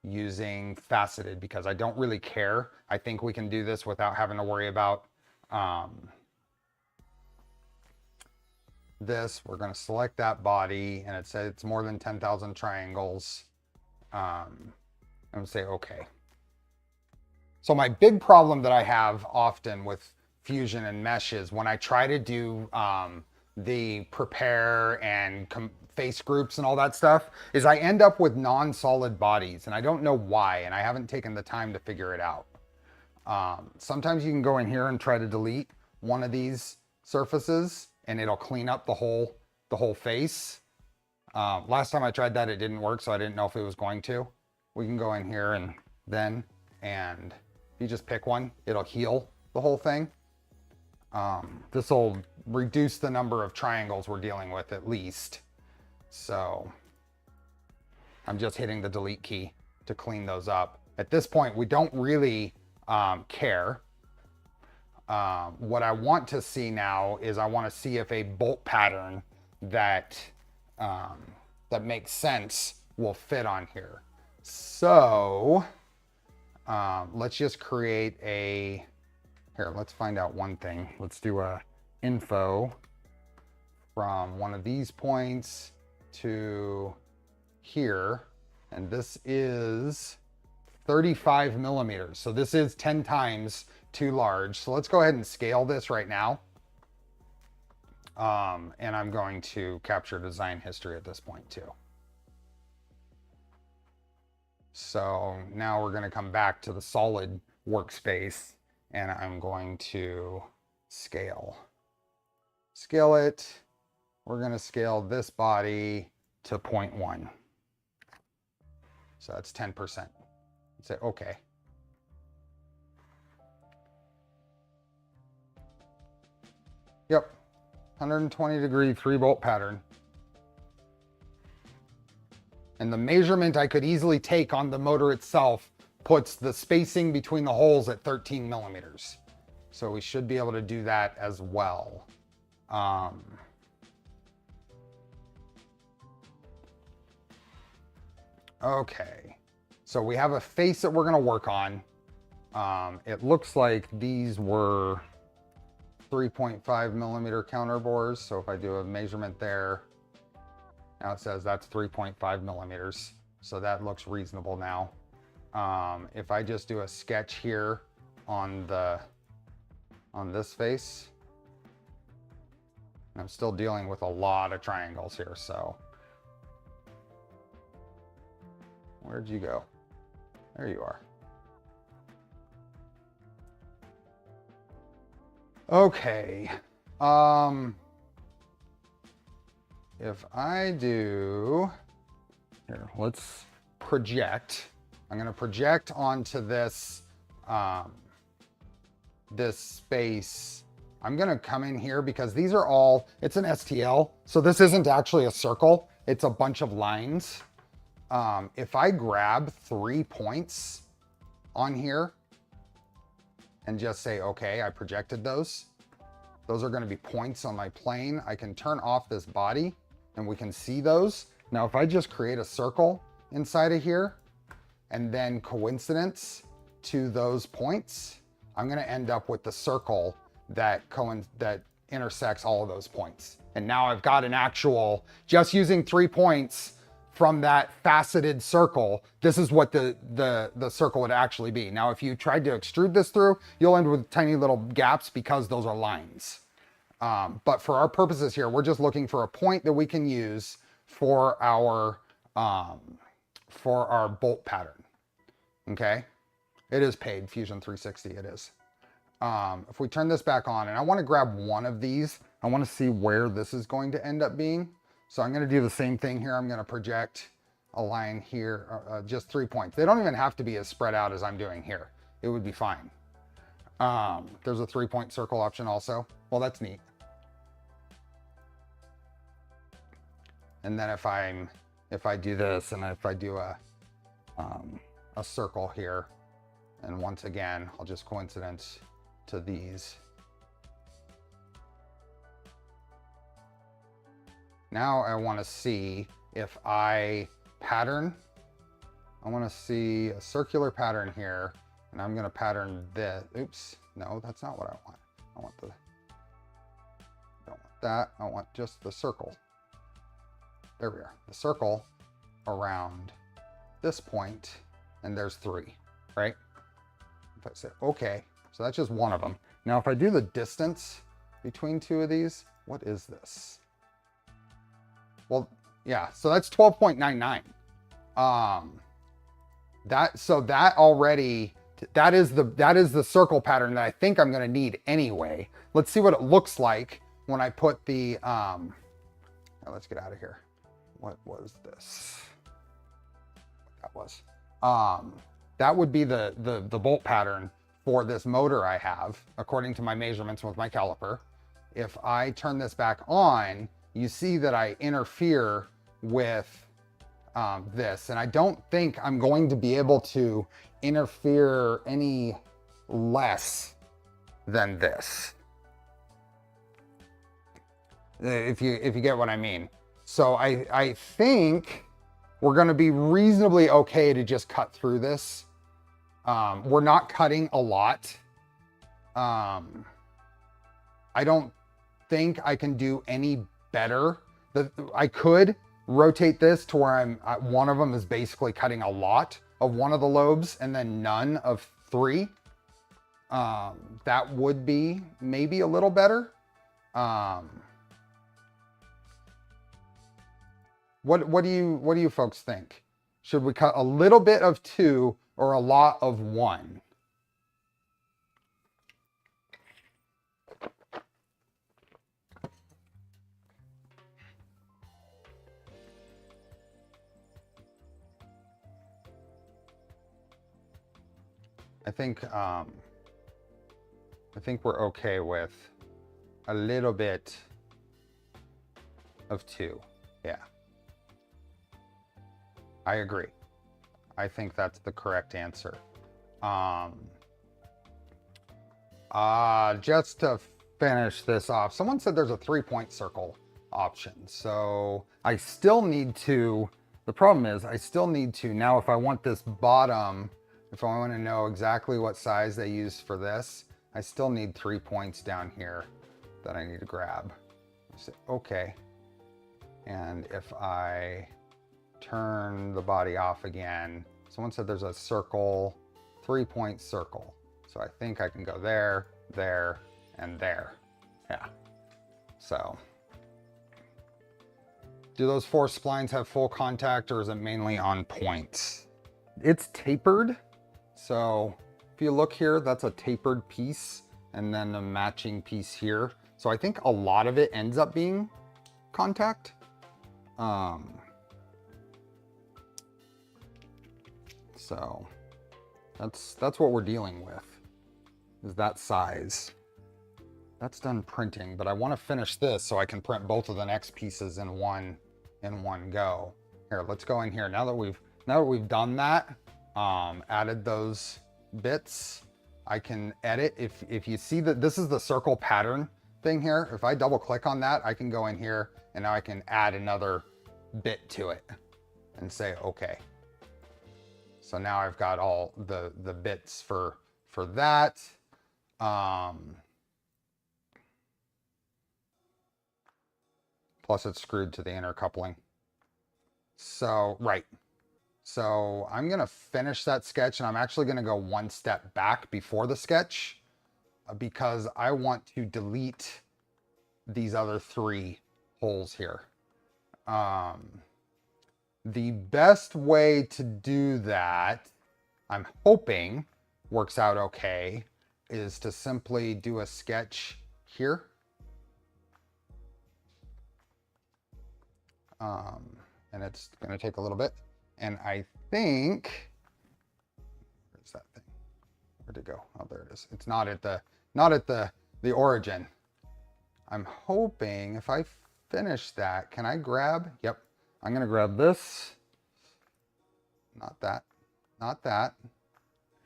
using faceted, because I don't really care. I think we can do this without having to worry about this. We're going to select that body and it says it's more than 10,000 triangles. I'm going to say okay. So my big problem that I have often with Fusion and mesh is when I try to do the prepare and face groups and all that stuff, is I end up with non-solid bodies, and I don't know why, and I haven't taken the time to figure it out. Sometimes you can go in here and try to delete one of these surfaces and it'll clean up the whole face. Last time I tried that, it didn't work, so I didn't know if it was going to. We can go in here and if you just pick one, it'll heal the whole thing. This will reduce the number of triangles we're dealing with at least. So I'm just hitting the delete key to clean those up. At this point, we don't really care. What I want to see now is I want to see if a bolt pattern that makes sense will fit on here. So let's just create here, let's find out one thing. Let's do a info from one of these points to here. And this is 35 millimeters. So this is 10 times too large. So let's go ahead and scale this right now. And I'm going to capture design history at this point too. So now we're going to come back to the solid workspace and I'm going to scale. Scale it. We're going to scale this body to 0.1. So that's 10%. Say okay. Yep. 120 degree 3-bolt pattern. And the measurement I could easily take on the motor itself puts the spacing between the holes at 13 millimeters. So we should be able to do that as well. Okay, so we have a face that we're going to work on. It looks like these were 3.5 millimeter counter bores. So if I do a measurement there, now it says that's 3.5 millimeters. So that looks reasonable now. If I just do a sketch here on this face, I'm still dealing with a lot of triangles here. So where'd you go? There you are. Okay. If I do, here, let's project. I'm going to project onto this, this space. I'm going to come in here because these are all, it's an STL. So this isn't actually a circle. It's a bunch of lines. If I grab 3 points on here and just say, okay, I projected those. Those are going to be points on my plane. I can turn off this body and we can see those. Now, if I just create a circle inside of here and then coincidence to those points, I'm going to end up with the circle that intersects all of those points. And now I've got an actual, just using 3 points from that faceted circle, this is what the circle would actually be. Now, if you tried to extrude this through, you'll end with tiny little gaps because those are lines. But for our purposes here, we're just looking for a point that we can use for our bolt pattern. Okay, it is paid, Fusion 360, it is. If we turn this back on, and I want to grab one of these, I want to see where this is going to end up being. So I'm going to do the same thing here. I'm going to project a line here, just 3 points. They don't even have to be as spread out as I'm doing here. It would be fine. There's a 3-point circle option also. Well, that's neat. And then if I do this, and if I do a circle here, and once again, I'll just coincidence to these. Now I want to see if I pattern. I want to see a circular pattern here, and I'm going to pattern this. Oops, no, that's not what I want. I want don't want that. I want just the circle. There we are. The circle around this point, and there's 3, right? If I say okay, so that's just one of them. Now, if I do the distance between 2 of these, what is this? Well, yeah, so that's 12.99. That is the circle pattern that I think I'm going to need anyway. Let's see what it looks like when I put the now let's get out of here. What was this? That was that would be the bolt pattern for this motor I have according to my measurements with my caliper. If I turn this back on, you see that I interfere with this, and I don't think I'm going to be able to interfere any less than this. If you get what I mean. So I think we're going to be reasonably okay to just cut through this. We're not cutting a lot. I don't think I can do any better. I could rotate this to where one of them is basically cutting a lot of one of the lobes and then none of 3. That would be maybe a little better. What do you folks think? Should we cut a little bit of 2 or a lot of 1? I think we're okay with a little bit of 2. Yeah. I agree. I think that's the correct answer. Just to finish this off, someone said there's a 3-point circle option. So I still need to, the problem is I still need to, now if I want this bottom, if I want to know exactly what size they use for this, I still need 3 points down here that I need to grab. So, okay. And if I turn the body off again, someone said there's a circle, 3-point circle. So I think I can go there, there, and there. Yeah. So do those 4 splines have full contact, or is it mainly on points? It's tapered. So if you look here, that's a tapered piece and then a matching piece here. So I think a lot of it ends up being contact. So that's what we're dealing with, is that size. That's done printing, but I want to finish this so I can print both of the next pieces in one go. Here, let's go in here. Now that we've done that, added those bits, I can edit. If you see that this is the circle pattern thing here, if I double click on that, I can go in here and now I can add another bit to it and say okay. So now I've got all the bits for that. Plus it's screwed to the inner coupling. So, right. So I'm gonna finish that sketch, and I'm actually gonna go 1 step back before the sketch because I want to delete these other 3 holes here. The best way to do that, I'm hoping works out okay, is to simply do a sketch here. And it's going to take a little bit. And I think, where's that thing? Where'd it go? Oh, there it is. It's not at the origin. I'm hoping if I finish that, can I grab? Yep. I'm going to grab this. Not that. Not that.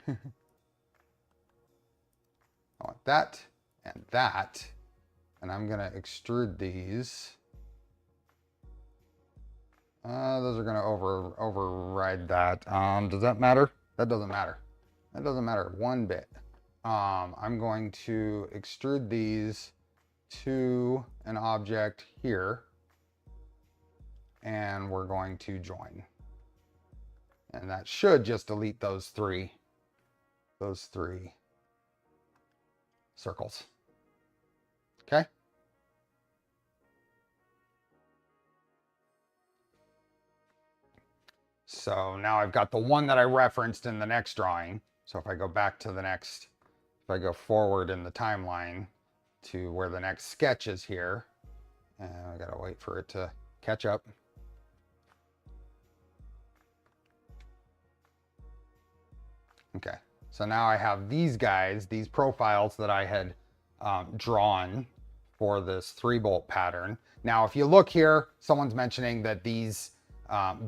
I want that and that. And I'm going to extrude these. Those are going to override that. Does that matter? That doesn't matter. That doesn't matter one bit. I'm going to extrude these to an object here. And we're going to join. And that should just delete those three circles. Okay? So now I've got the one that I referenced in the next drawing. So if I go back to the next, if I go forward in the timeline to where the next sketch is here, and I gotta wait for it to catch up. Okay, so now I have these guys, these profiles that I had drawn for this 3-bolt pattern. Now, if you look here, someone's mentioning that these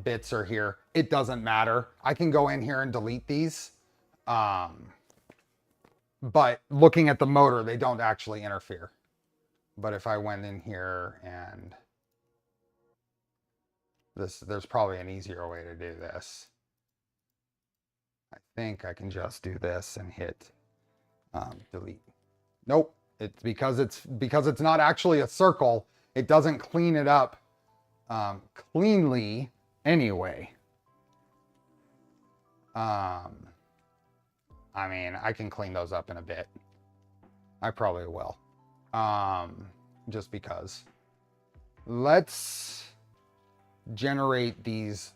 bits are here. It doesn't matter. I can go in here and delete these. But looking at the motor, they don't actually interfere. But if I went in here and there's probably an easier way to do this. I think I can just do this and hit delete. Nope. It's because it's not actually a circle. It doesn't clean it up cleanly anyway. I mean, I can clean those up in a bit. I probably will. Just because. Let's generate these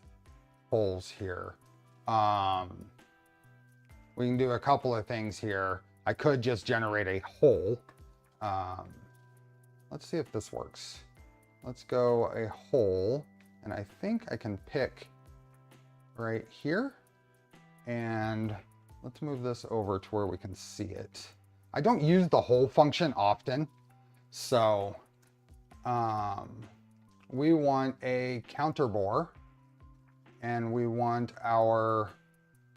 holes here. We can do a couple of things here. I could just generate a hole. Let's see if this works. Let's go a hole, and I think I can pick right here, and let's move this over to where we can see it. I don't use the hole function often, so we want a counter bore, and we want our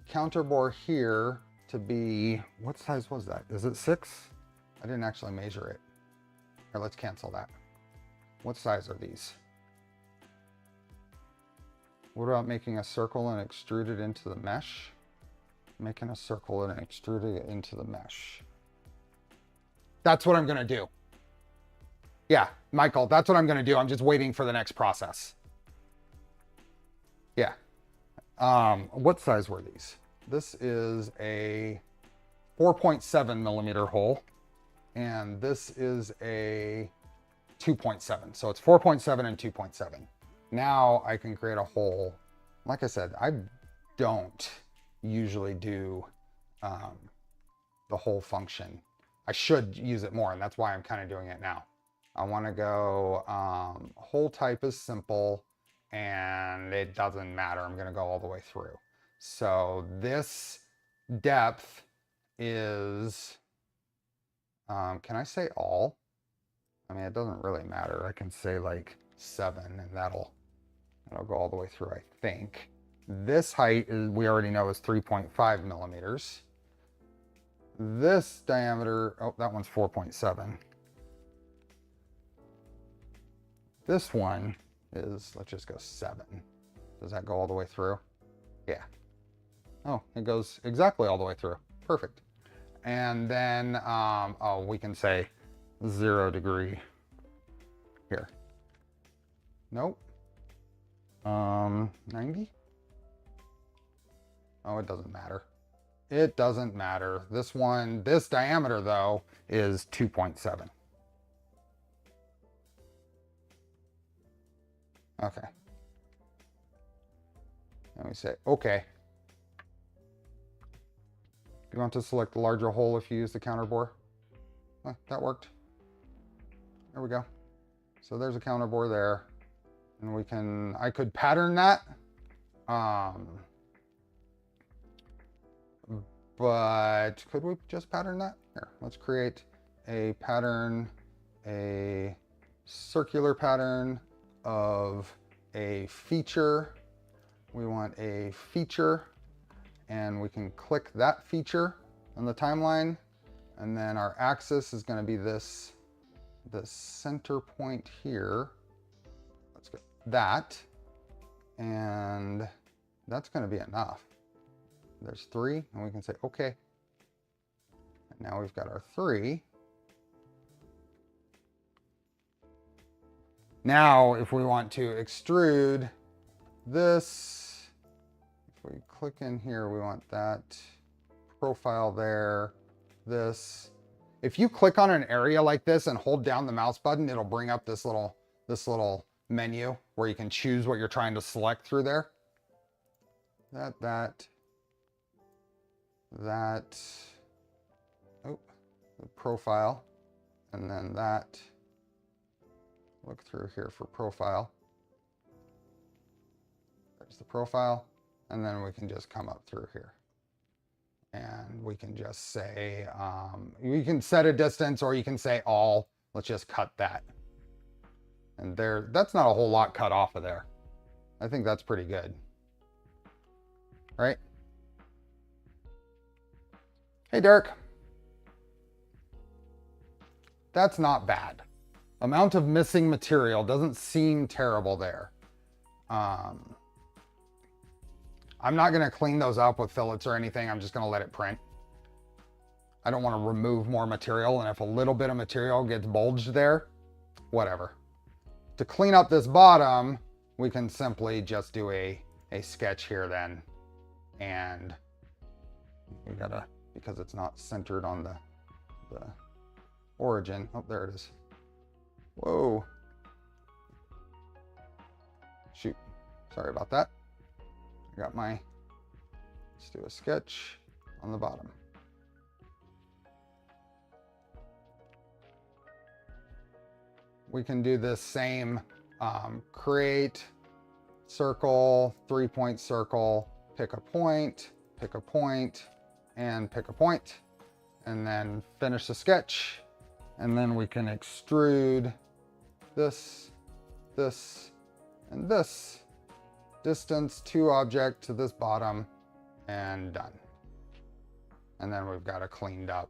counter bore here to be, what size was that? Is it 6? I didn't actually measure it. Here, let's cancel that. What size are these? What about making a circle and extrude it into the mesh? Making a circle and extruding it into the mesh. That's what I'm gonna do. Yeah, Michael, that's what I'm gonna do. I'm just waiting for the next process. Yeah. What size were these? This is a 4.7 millimeter hole, and this is a 2.7. So it's 4.7 and 2.7. Now I can create a hole. Like I said, I don't usually do the hole function. I should use it more, and that's why I'm kind of doing it now. I want to go hole type is simple, and it doesn't matter. I'm going to go all the way through. So this depth is, can I say all? I mean, it doesn't really matter. I can say like 7, and that'll go all the way through, I think. This height is, we already know, is 3.5 millimeters. This diameter, oh, that one's 4.7. This one is, let's just go 7. Does that go all the way through? Yeah. Oh, it goes exactly all the way through. Perfect. And then, oh, we can say 0 degree here. Nope. 90? Oh, it doesn't matter. It doesn't matter. This one, this diameter though, is 2.7. Okay. Let me say, okay. You want to select the larger hole if you use the counter bore? That worked. There we go. So there's a counter bore there. And we can, I could pattern that. But could we just pattern that? Here, let's create a pattern, a circular pattern of a feature. We want a feature, and we can click that feature on the timeline. And then our axis is going to be this, the center point here. Let's get that. And that's going to be enough. There's 3, and we can say, okay. And now we've got our 3. Now, if we want to extrude this, if we click in here, we want that profile there, this. If you click on an area like this and hold down the mouse button, it'll bring up this little menu where you can choose what you're trying to select through there. That, oh, the profile, and then that, look through here for profile. There's the profile, and then we can just come up through here. And we can just say, you can set a distance, or you can say all. Let's just cut that. And there, that's not a whole lot cut off of there. I think that's pretty good. Right? Hey, Dirk. That's not bad. Amount of missing material doesn't seem terrible there. I'm not going to clean those up with fillets or anything. I'm just going to let it print. I don't want to remove more material, and if a little bit of material gets bulged there, whatever. To clean up this bottom, we can simply just do a sketch here then. And we gotta, because it's not centered on the origin. Oh, there it is. Whoa. Shoot. Sorry about that. I got my, let's do a sketch on the bottom. We can do this same, create circle, 3-point circle, pick a point, and pick a point and then finish the sketch. And then we can extrude this, this, and this distance to object to this bottom, and done. And then we've got a cleaned up.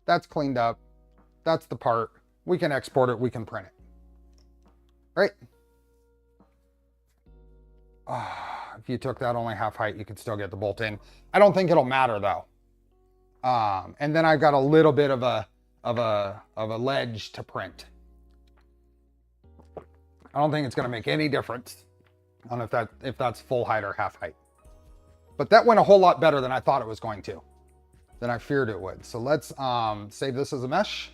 That's cleaned up. That's the part. We can export it. We can print it. Right? If you took that only half height, you could still get the bolt in. I don't think it'll matter though. And then I've got a little bit of a ledge to print. I don't think it's going to make any difference on if that's full height or half height. But that went a whole lot better than I thought it was going to, than I feared it would. So let's save this as a mesh.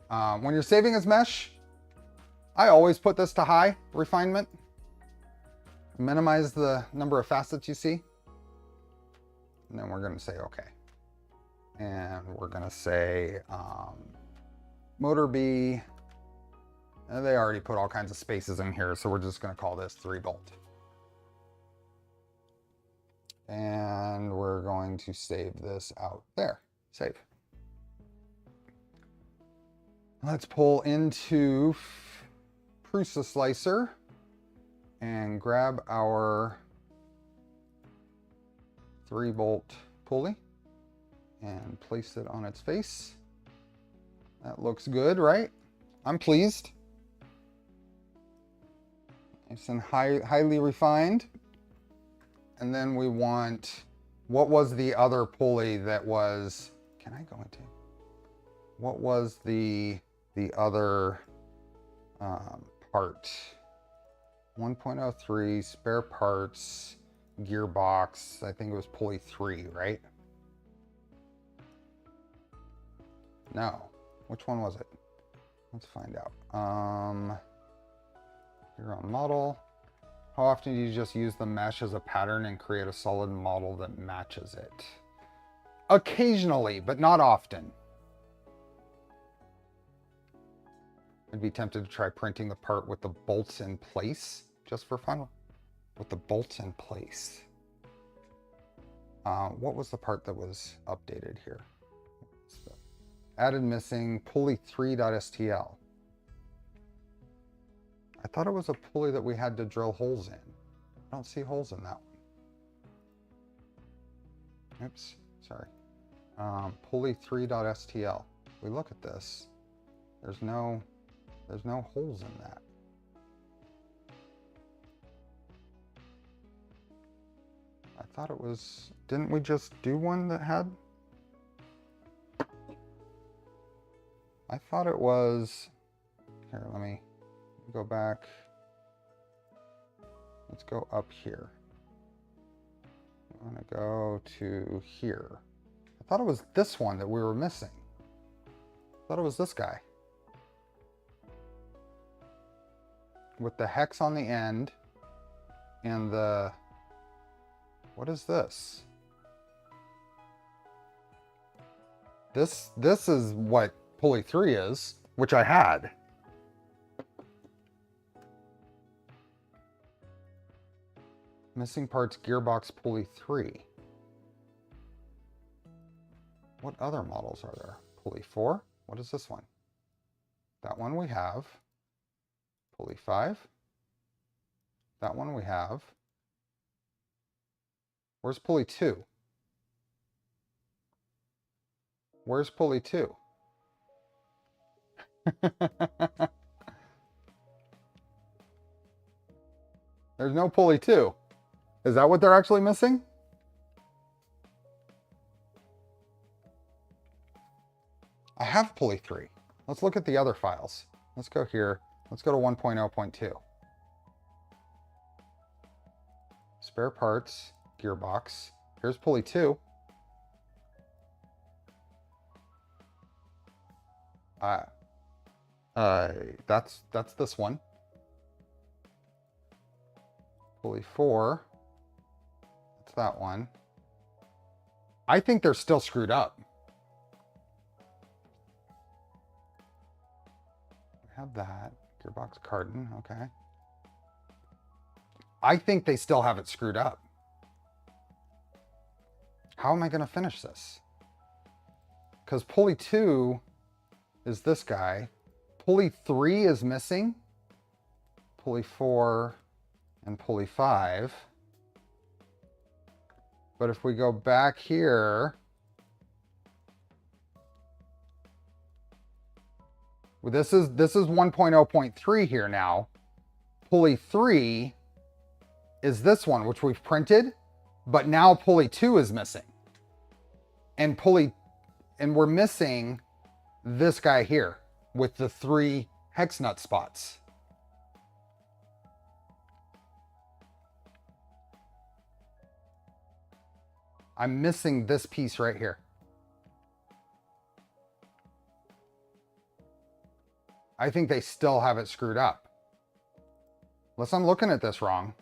When you're saving as mesh, I always put this to high refinement. Minimize the number of facets you see. And then we're going to say okay. And we're going to say motor B. And they already put all kinds of spaces in here, so we're just going to call this 3 bolt. And we're going to save this out there. Save. Let's pull into Prusa Slicer and grab our 3 bolt pulley and place it on its face. That looks good, right? I'm pleased. Nice and highly refined. And then we want, what was the other pulley that was, can I go into, what was the other part? 1.03 spare parts, gearbox. I think it was pulley 3, right? No, which one was it? Let's find out. Here on model. How often do you just use the mesh as a pattern and create a solid model that matches it? Occasionally, but not often. I'd be tempted to try printing the part with the bolts in place, just for fun. With the bolts in place. What was the part that was updated here? Added missing pulley 3.stl. I thought it was a pulley that we had to drill holes in. I don't see holes in that one. Oops, sorry. Pulley 3.stl. We look at this. There's no holes in that. I thought it was, didn't we just do one that had? I thought it was, here, let me go back. Let's go up here. I want to go to here. I thought it was this one that we were missing. I thought it was this guy. With the hex on the end and the, what is this? This is what pulley 3 is, which I had. Missing parts gearbox pulley 3. What other models are there? Pulley 4? What is this one? That one we have. Pulley 5. That one we have. Where's pulley 2? Where's pulley 2? There's no pulley 2. Is that what they're actually missing? I have pulley 3. Let's look at the other files. Let's go here. Let's go to 1.0.2. Spare parts, gearbox. Here's pulley 2. That's this one. Pulley 4. That's that one. I think they're still screwed up. We have that. Gearbox carton, okay. I think they still have it screwed up. How am I going to finish this? Because pulley 2 is this guy. Pulley 3 is missing. Pulley 4 and pulley 5. But if we go back here, well, this is 1.0.3 here now. Pulley 3 is this one, which we've printed, but now pulley 2 is missing. And we're missing this guy here with the 3 hex nut spots. I'm missing this piece right here. I think they still have it screwed up. Unless I'm looking at this wrong.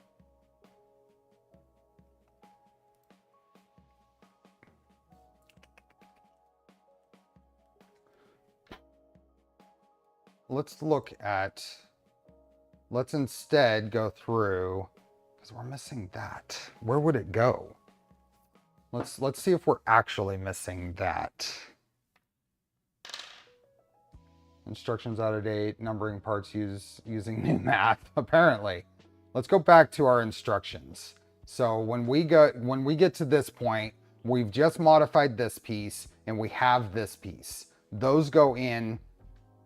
Let's instead go through, because we're missing that. Where would it go? Let's see if we're actually missing that. Instructions out of date, numbering parts using new math, apparently. Let's go back to our instructions. So when we get to this point, we've just modified this piece and we have this piece. Those go in.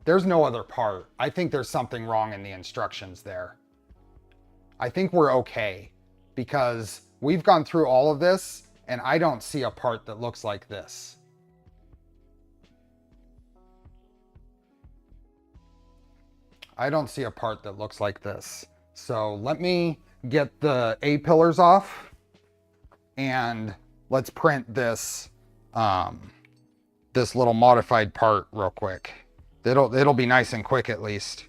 There's no other part. I think there's something wrong in the instructions there. I think we're okay because we've gone through all of this and I don't see a part that looks like this. I don't see a part that looks like this. So let me get the A-pillars off and let's print this, this little modified part real quick. It'll be nice and quick at least.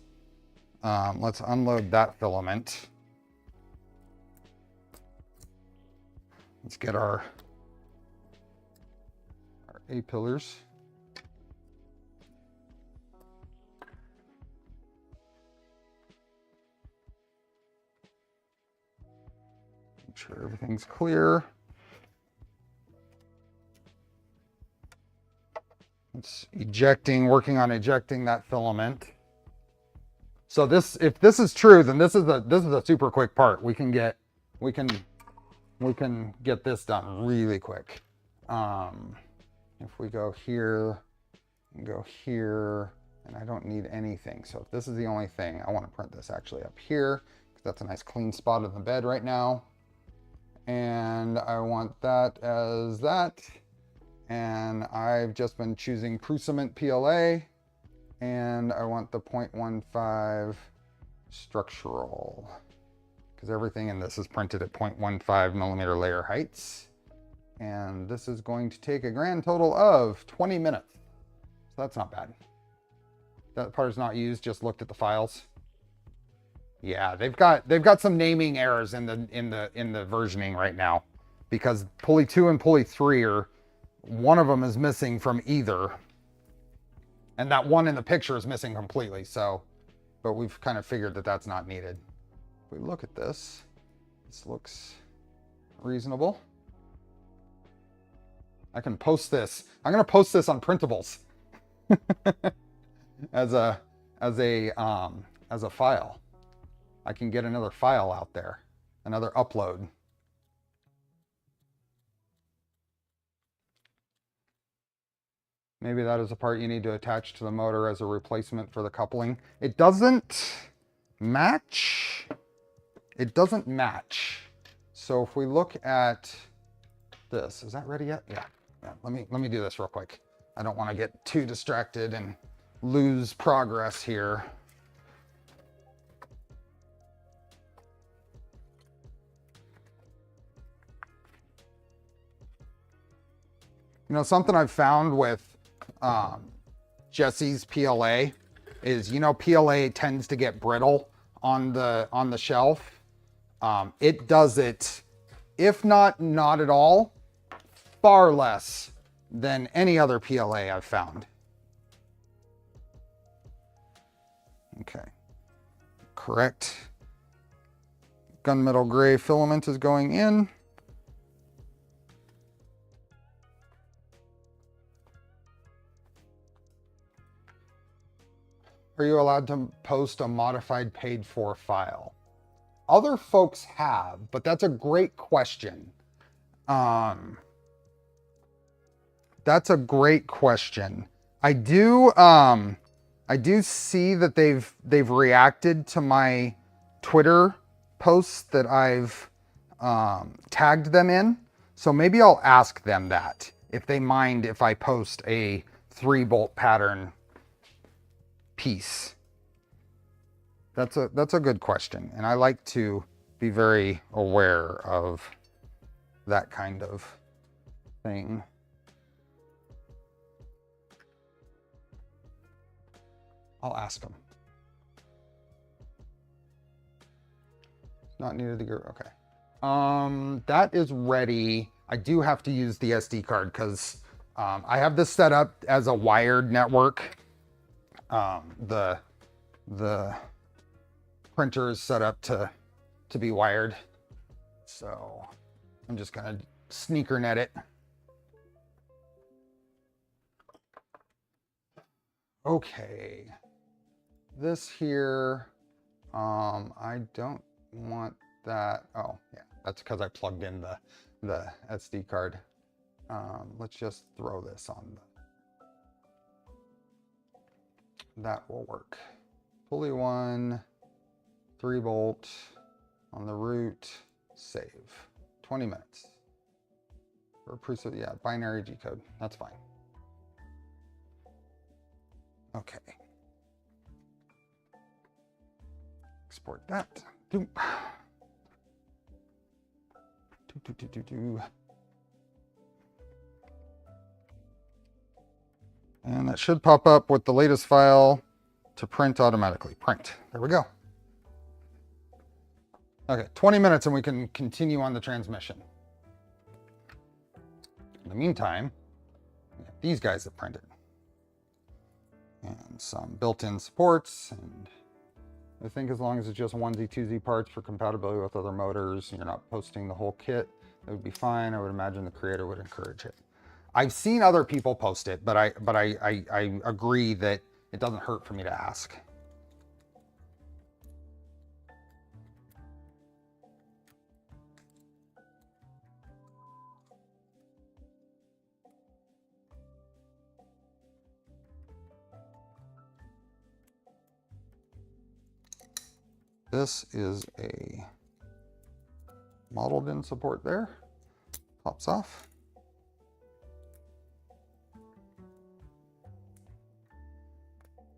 Let's unload that filament. Let's get our A-pillars. Make sure everything's clear. It's working on ejecting that filament. So if this is true, then this is a super quick part. We can get this done really quick. If we go here and go here, and I don't need anything. So if this is the only thing, I want to print this actually up here because that's a nice clean spot in the bed right now. And I want that as that. And I've just been choosing Prusament PLA, and I want the 0.15 structural, because everything in this is printed at 0.15 millimeter layer heights. And this is going to take a grand total of 20 minutes. So that's not bad. That part is not used, just looked at the files. Yeah, they've got some naming errors in the versioning right now, because pulley 2 and pulley 3 are, one of them is missing from either. And that one in the picture is missing completely. So, but we've kind of figured that that's not needed. If we look at this, this looks reasonable. I can post this. I'm going to post this on printables as a file. I can get another file out there, another upload. Maybe that is a part you need to attach to the motor as a replacement for the coupling. It doesn't match. It doesn't match. So if we look at this, is that ready yet? Yeah. Let me do this real quick. I don't want to get too distracted and lose progress here. You know, something I've found with Jessie's PLA is, you know, PLA tends to get brittle on the shelf. It does it, if not at all, far less than any other PLA I've found. Okay, correct. Gunmetal gray filament is going in. Are you allowed to post a modified paid for file? Other folks have, but that's a great question. That's a great question. I do see that they've reacted to my Twitter posts that I've tagged them in. So maybe I'll ask them that, if they mind if I post a 3-bolt pattern piece. That's a good question, and I like to be very aware of that kind of thing. I'll ask them. Not needed to go. Okay. That is ready. I do have to use the SD card because I have this set up as a wired network. The printer is set up to be wired, so I'm just gonna sneaker net it. Okay, this here, I don't want that. Oh yeah, that's because I plugged in the SD card. Let's just throw this on that will work. Pulley 1, 3-bolt on the root, save. 20 minutes. Or Prusament, yeah, binary G code. That's fine. Okay. Export that. Doom. And that should pop up with the latest file to print automatically. Print. There we go. Okay, 20 minutes and we can continue on the transmission. In the meantime, we have these guys that print it. And some built-in supports, and I think as long as it's just 1Z, 2Z parts for compatibility with other motors, you're not posting the whole kit, it would be fine. I would imagine the creator would encourage it. I've seen other people post it, but I agree that it doesn't hurt for me to ask. This is a modeled in support there. Pops off.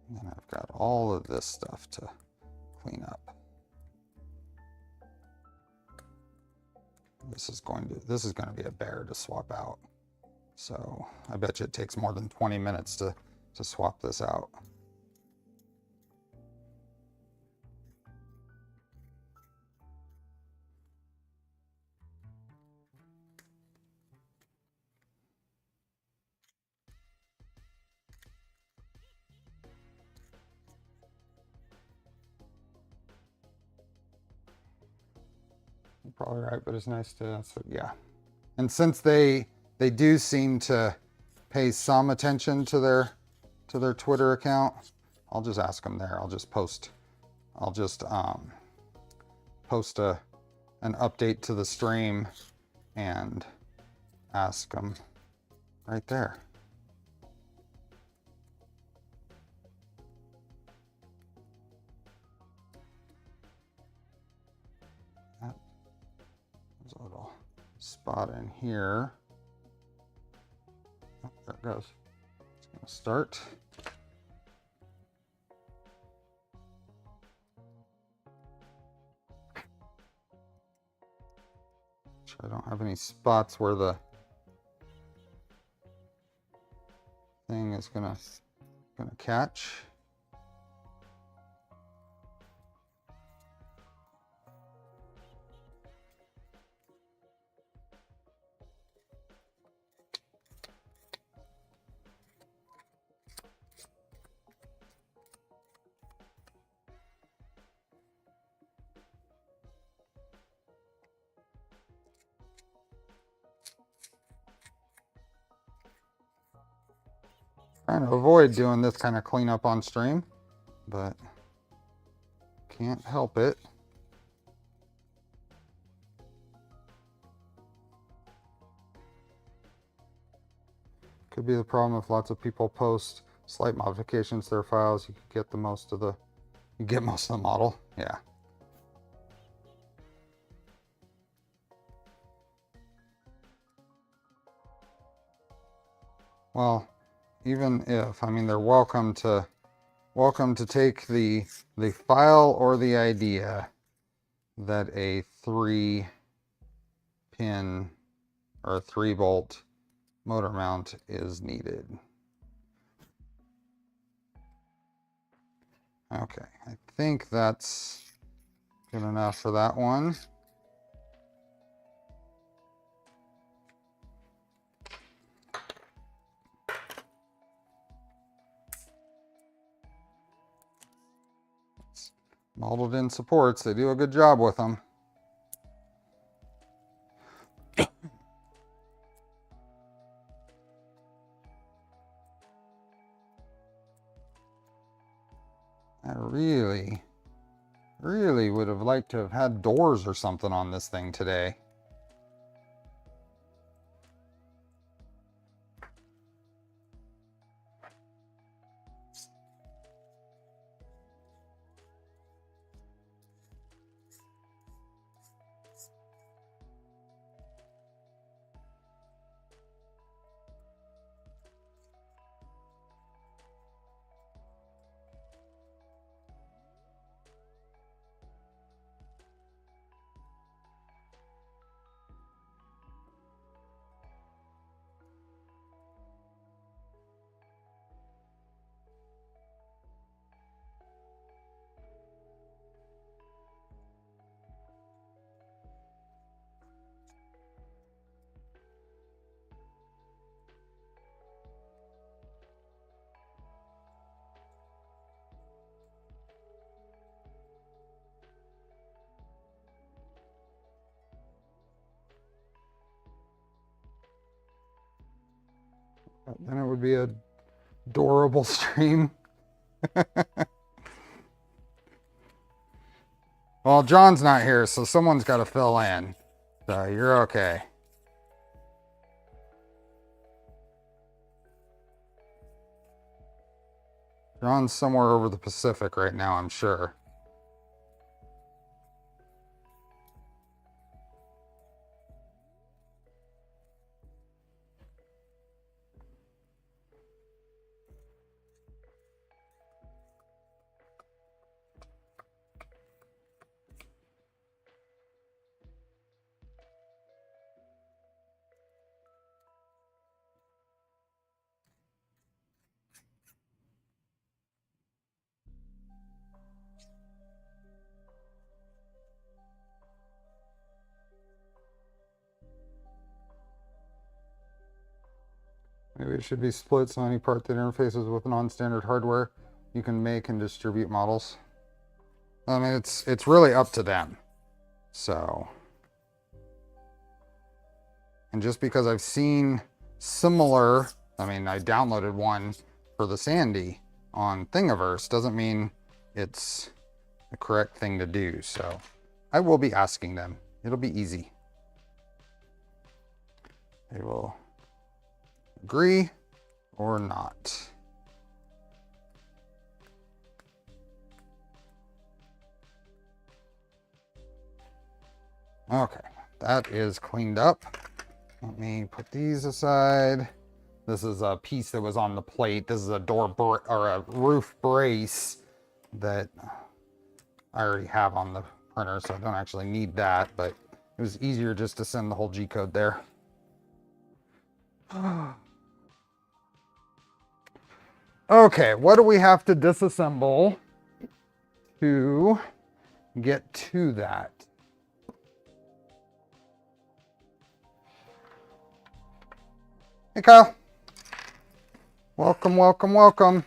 And then I've got all of this stuff to clean up. This is going to be a bear to swap out. So I bet you it takes more than 20 minutes to swap this out. You're probably right, but it's nice to, so yeah. And since they do seem to pay some attention to their Twitter account, I'll just ask them there. I'll just post an update to the stream and ask them right there. There's a little spot in here. Oh, there it goes. It's gonna start. I don't have any spots where the thing is gonna catch. Trying to avoid doing this kind of cleanup on stream. but can't help it. Could be the problem if lots of people post slight modifications to their files. You could get the most of the, you get most of the model. Yeah. Well, even if, I mean, they're welcome to take the file or the idea that a 3-pin or a 3-bolt motor mount is needed. Okay, I think that's good enough for that one. Molded in supports, they do a good job with them. I really would have liked to have had doors or something on this thing today. Then it would be a adorable stream. Well, John's not here, so someone's got to fill in. So you're okay. John's somewhere over the Pacific right now, I'm sure. Maybe it should be split, so any part that interfaces with non-standard hardware, you can make and distribute models. I mean, it's really up to them. So, and just because I've seen similar, I mean, I downloaded one for the Sandy on Thingiverse, doesn't mean it's the correct thing to do. So I will be asking them. It'll be easy. They will agree or not. Okay, that is cleaned up. Let me put these aside. This is a piece that was on the plate. This is a or a roof brace that I already have on the printer, so I don't actually need that, but it was easier just to send the whole G code there. Okay, what do we have to disassemble to get to that? Hey, Kyle. Welcome, welcome, welcome.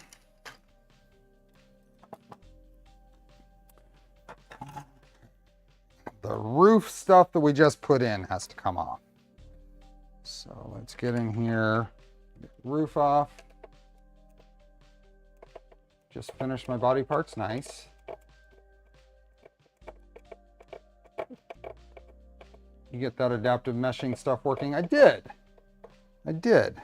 The roof stuff that we just put in has to come off. So let's get in here, get the roof off. Just finished my body parts. Nice. You get that adaptive meshing stuff working? I did. I did.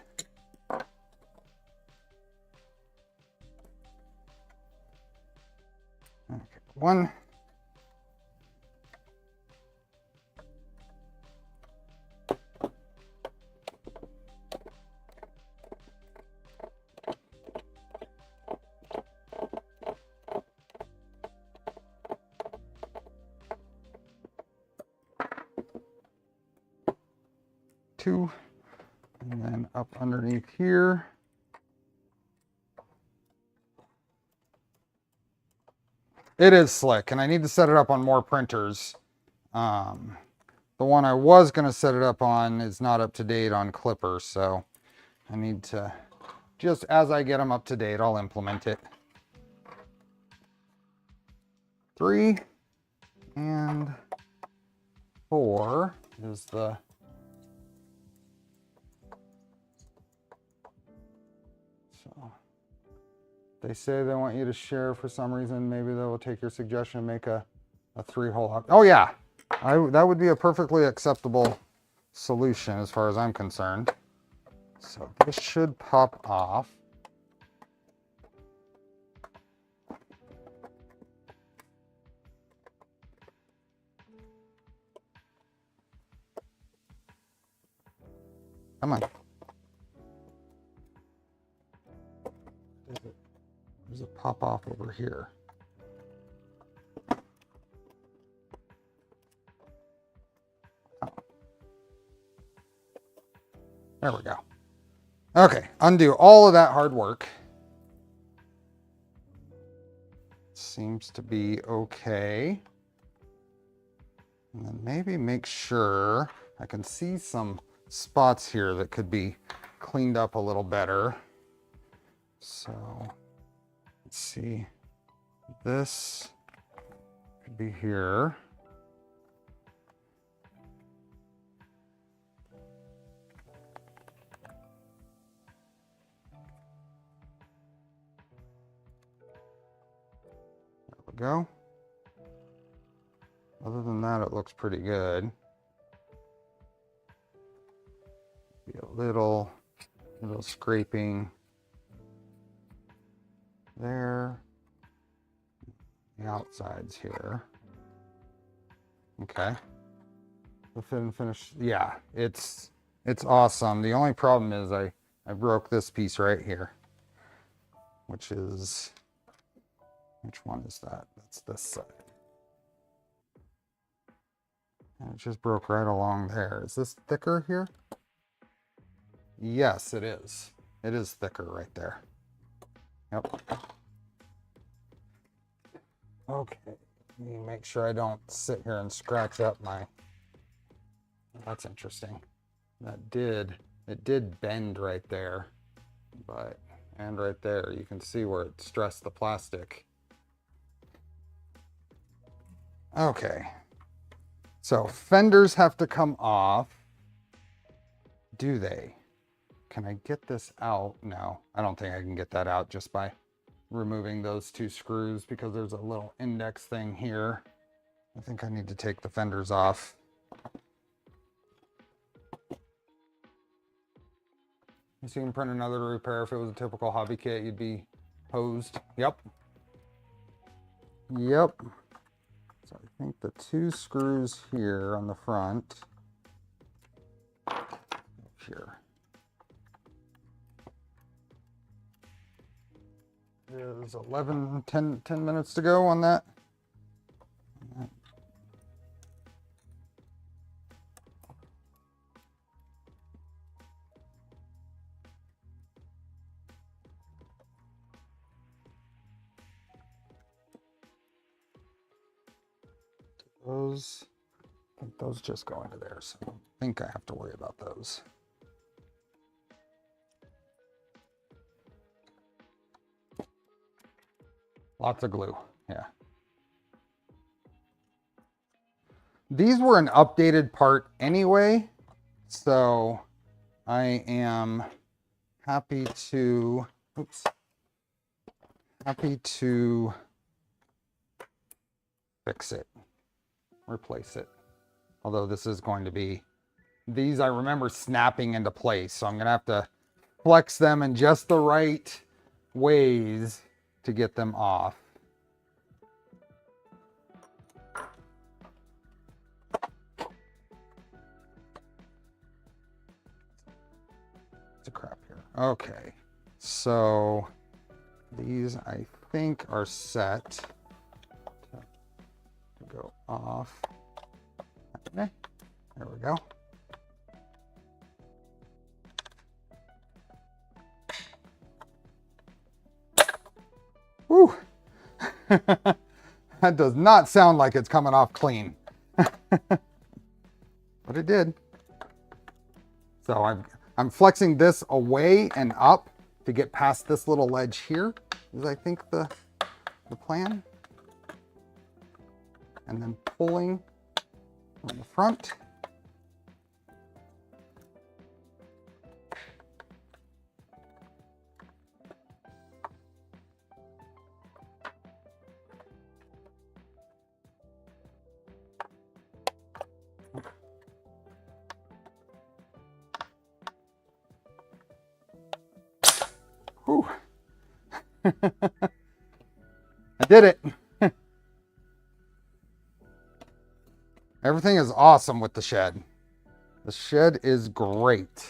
Okay, one. Two, and then up underneath here. It is slick, and I need to set it up on more printers. The one I was going to set it up on is not up to date on Clipper, so I need to, just as I get them up to date, I'll implement it. 3 and 4 is the they say they want you to share for some reason. Maybe they will take your suggestion and make a 3-hole. Oh yeah, that would be a perfectly acceptable solution as far as I'm concerned. So this should pop off. Come on. There's a pop off over here. Oh. There we go. Okay, undo all of that hard work. Seems to be okay. And then maybe make sure I can see some spots here that could be cleaned up a little better. So let's see, this could be here. There we go. Other than that, it looks pretty good. Be a little scraping there. The outsides here. Okay. The fit and finish. Yeah, it's awesome. The only problem is I broke this piece right here, which one is that? That's this side. And it just broke right along there. Is this thicker here? Yes, it is. It is thicker right there. Yep. Okay. Let me make sure I don't sit here and scratch up my... That's interesting. It did bend right there, and right there, you can see where it stressed the plastic. Okay. So fenders have to come off. Do they? Can I get this out? No, I don't think I can get that out just by removing those 2 screws because there's a little index thing here. I think I need to take the fenders off. You see, you can print another to repair. If it was a typical hobby kit, you'd be hosed. Yep. Yep. So I think the 2 screws here on the front. Here. There's 10 minutes to go on that. I think those just go into there, so I don't think I have to worry about those. Lots of glue, yeah. These were an updated part anyway, so I am happy to, happy to fix it, replace it. Although this is going to be, these I remember snapping into place, so I'm gonna have to flex them in just the right ways to get them off. It's a crap here. Okay, so these I think are set to go off. Okay, there we go. Whew. That does not sound like it's coming off clean. But it did. So I'm flexing this away and up to get past this little ledge here, is I think the plan. And then pulling from the front. Whew. I did it. Everything is awesome with the shed. The shed is great.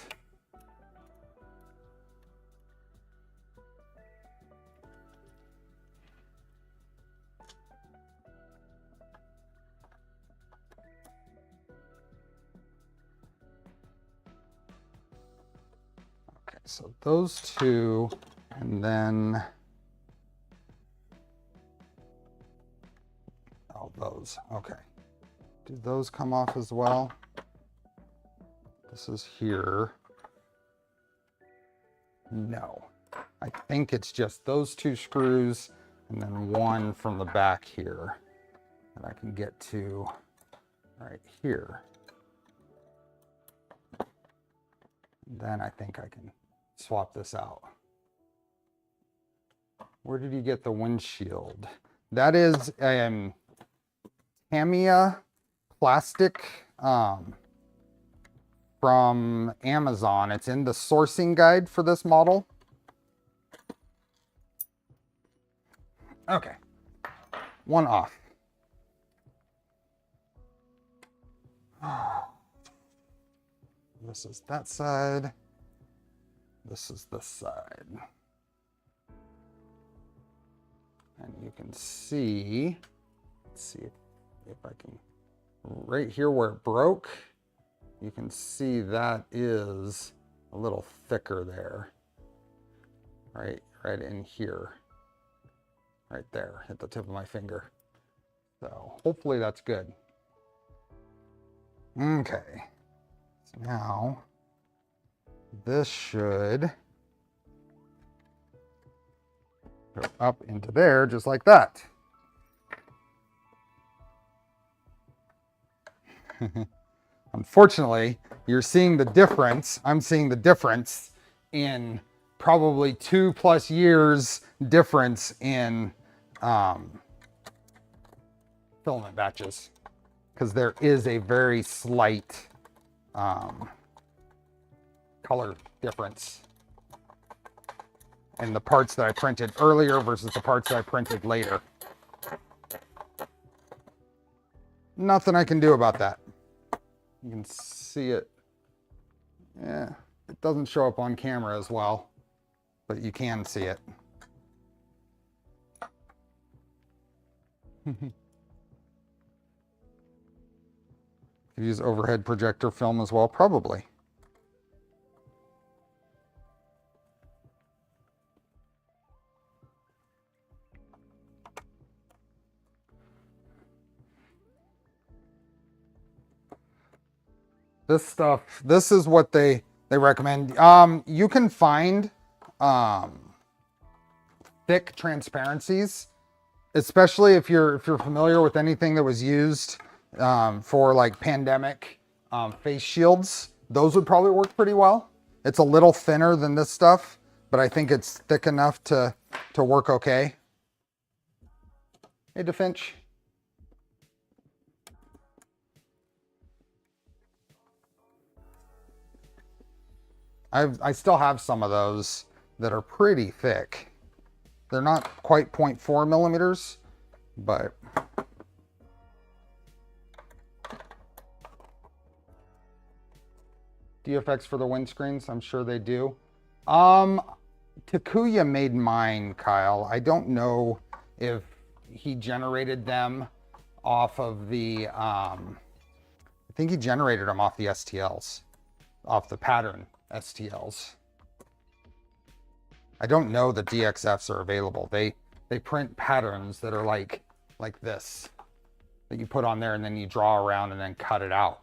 Okay, so those two, and then oh, those. Okay. Do those come off as well? This is here. No. I think it's just those two screws and then one from the back here that I can get to right here. Then I think I can swap this out. Where did you get the windshield? That is Tamiya plastic from Amazon. It's in the sourcing guide for this model. Okay, one off. This is that side. This is this side. And you can see, let's see if I can, right here where it broke, you can see that is a little thicker there. Right in here. Right there at the tip of my finger. So hopefully that's good. Okay. So now this should go up into there just like that. Unfortunately, you're seeing the difference. I'm seeing the difference in probably 2+ years difference in filament batches, because there is a very slight color difference in the parts that I printed earlier versus the parts that I printed later. Nothing I can do about that. You can see it. Yeah, it doesn't show up on camera as well, but you can see it. Use overhead projector film as well, probably. This stuff, this is what they recommend. You can find thick transparencies, especially if you're familiar with anything that was used for like pandemic face shields. Those would probably work pretty well. It's a little thinner than this stuff, but I think it's thick enough to work okay. Hey, DeFinch. I still have some of those that are pretty thick. They're not quite 0.4 millimeters, but DFX for the windscreens, I'm sure they do. Takuya made mine, Kyle. I don't know if he generated them off of the, I think he generated them off the STLs, off the pattern STLs. I don't know that DXFs are available. They print patterns that are like this, that you put on there and then you draw around and then cut it out.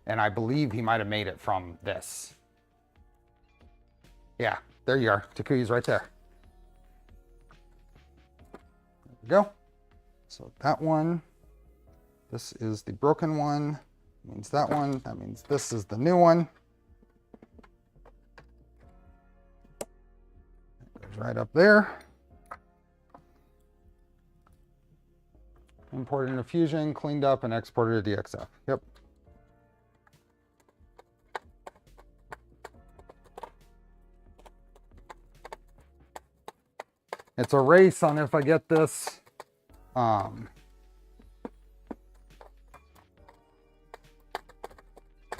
And I believe he might have made it from this. Yeah, there you are. Takuya's right there. There we go. So that one, this is the broken one. That means that one. That means this is the new one. It goes right up there. Imported into Fusion, cleaned up, and exported to DXF. Yep. It's a race on if I get this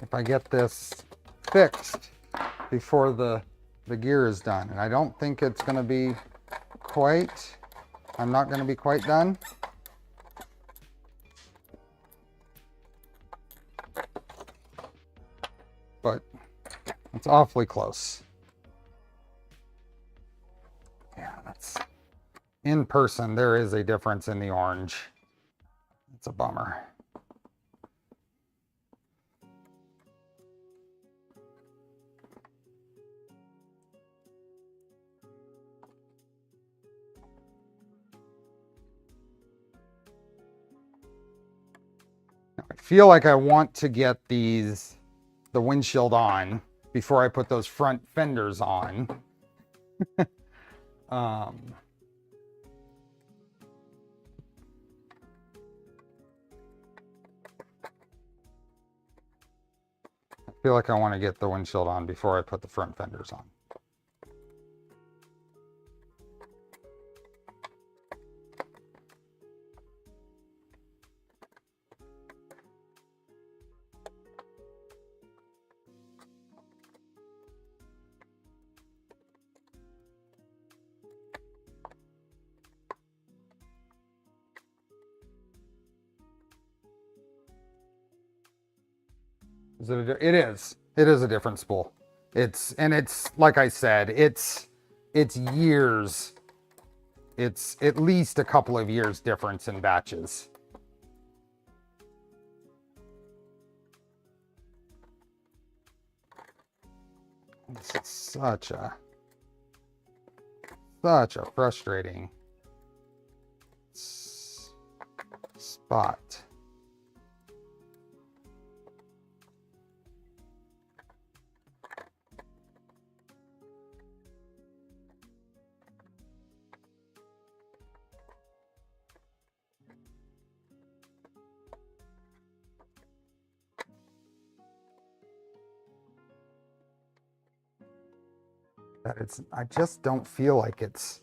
if I get this fixed before the gear is done. And I don't think it's going to be quite, I'm not going to be quite done. But it's awfully close. Yeah, that's in person. There is a difference in the orange. It's a bummer. I feel like I want to get the windshield on before I put those front fenders on. I feel like I want to get the windshield on before I put the front fenders on. Is it it is. It is a different spool. It's like I said, it's years. It's at least a couple of years difference in batches. This is such a frustrating spot. I just don't feel like it's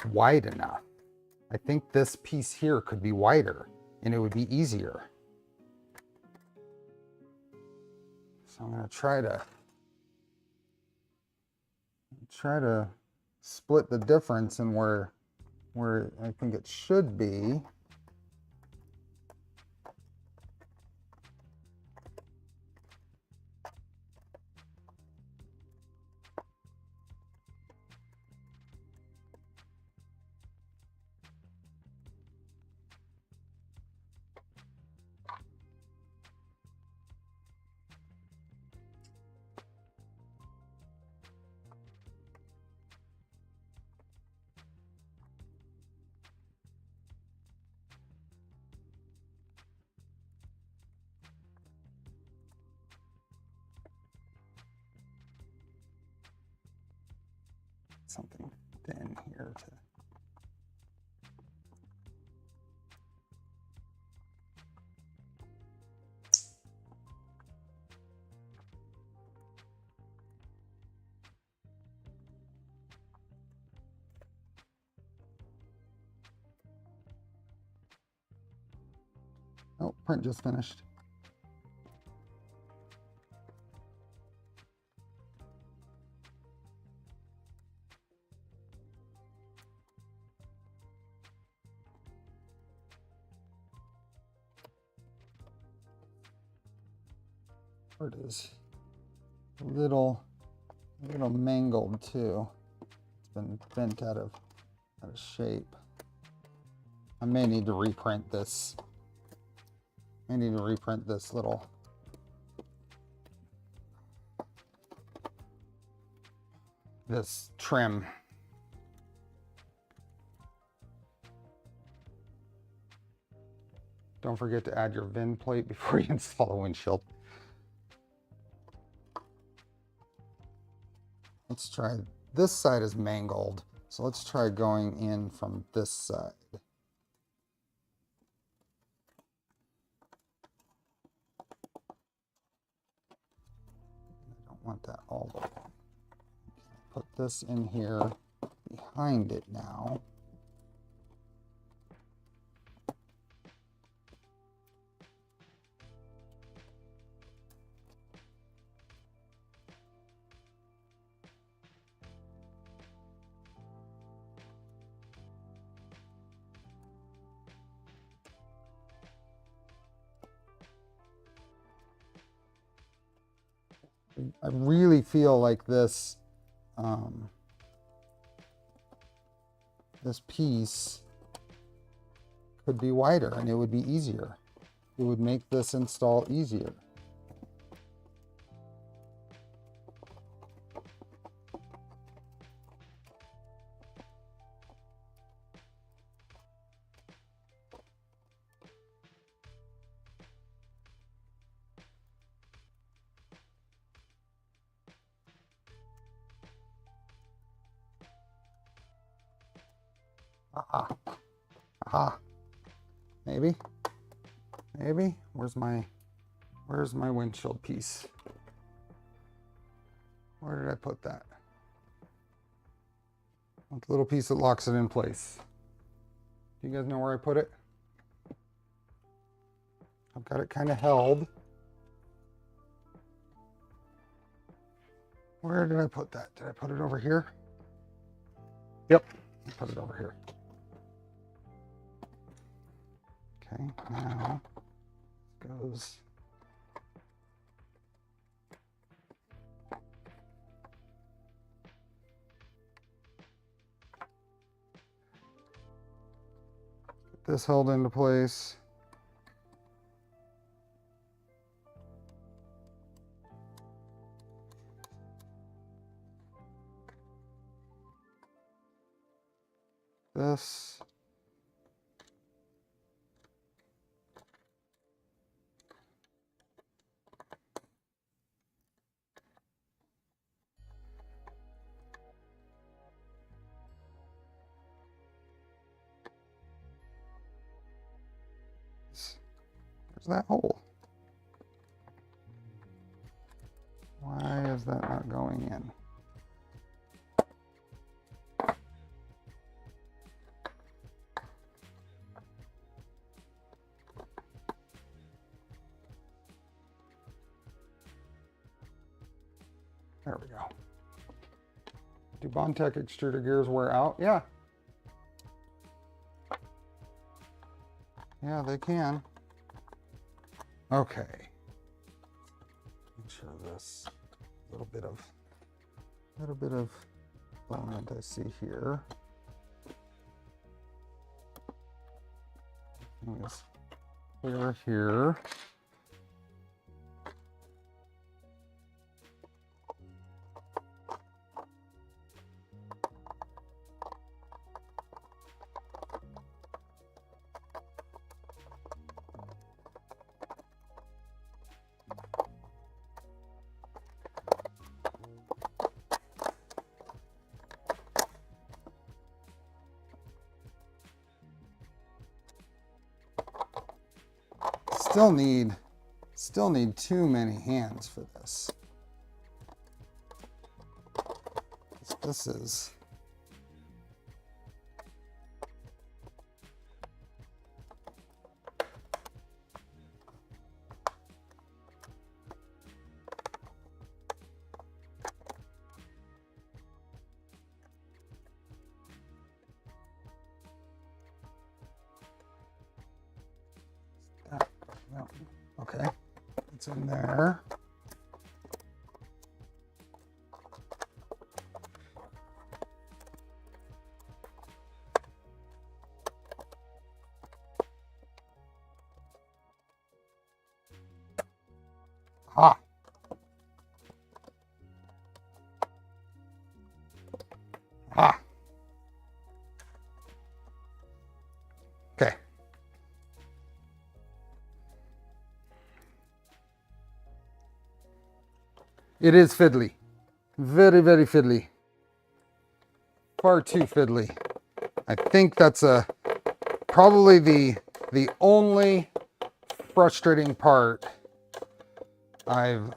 wide enough. I think this piece here could be wider and it would be easier. So I'm going to try to split the difference in where I think it should be. Something thin here to Oh, print just finished. It is a little mangled too. It's been bent out of shape. I may need to reprint this. I need to reprint this little trim. Don't forget to add your VIN plate before you install the windshield. Let's try, this side is mangled, so let's try going in from this side. I don't want that all the way. Put this in here behind it now. I really feel like this this piece could be wider and it would be easier. It would make this install easier. Aha. Aha. Maybe. Maybe. Where's my windshield piece? Where did I put that? That little piece that locks it in place. Do you guys know where I put it? I've got it kind of held. Where did I put that? Did I put it over here? Yep, I put it over here. Okay, now goes get this held into place. This. Where's that hole? Why is that not going in? There we go. Do Bondtech extruder gears wear out? Yeah. Yeah, they can. Okay. Make sure this little bit of filament I see here. Just clear here. Still need too many hands for this. This is Okay, it's in there. Ah. Ah. Okay. It is fiddly. Very, very fiddly. Far too fiddly. I think that's probably the only frustrating part I've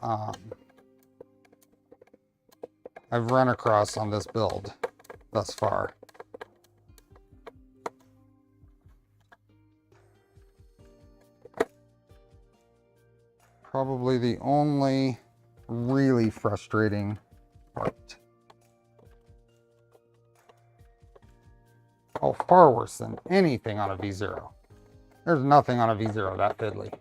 run across on this build thus far. Probably the only really frustrating part. Oh, far worse than anything on a V0. There's nothing on a V0 that fiddly.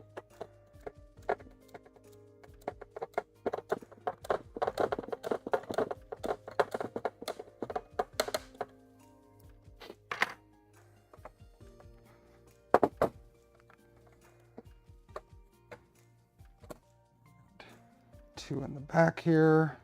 Two in the back here.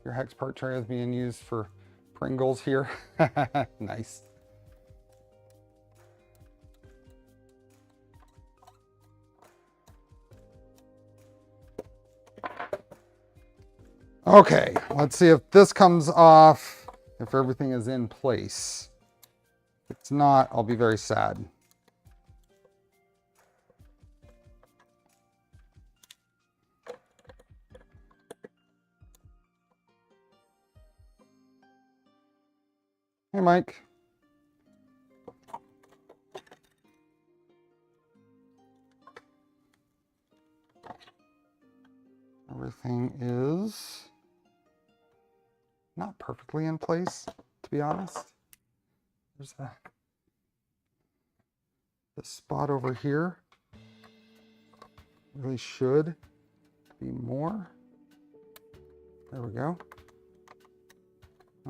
Your hex part tray is being used for Pringles here. Nice. Okay, let's see if this comes off, if everything is in place. If it's not, I'll be very sad. Hey, Mike. Everything is not perfectly in place, to be honest. There's this spot over here. Really should be more. There we go.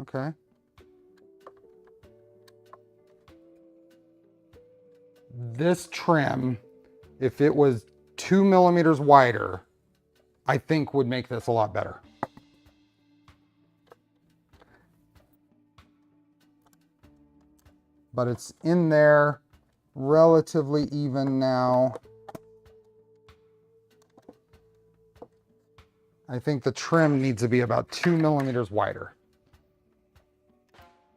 Okay. This trim, if it was 2 millimeters wider, I think would make this a lot better. But it's in there relatively even now. I think the trim needs to be about 2 millimeters wider,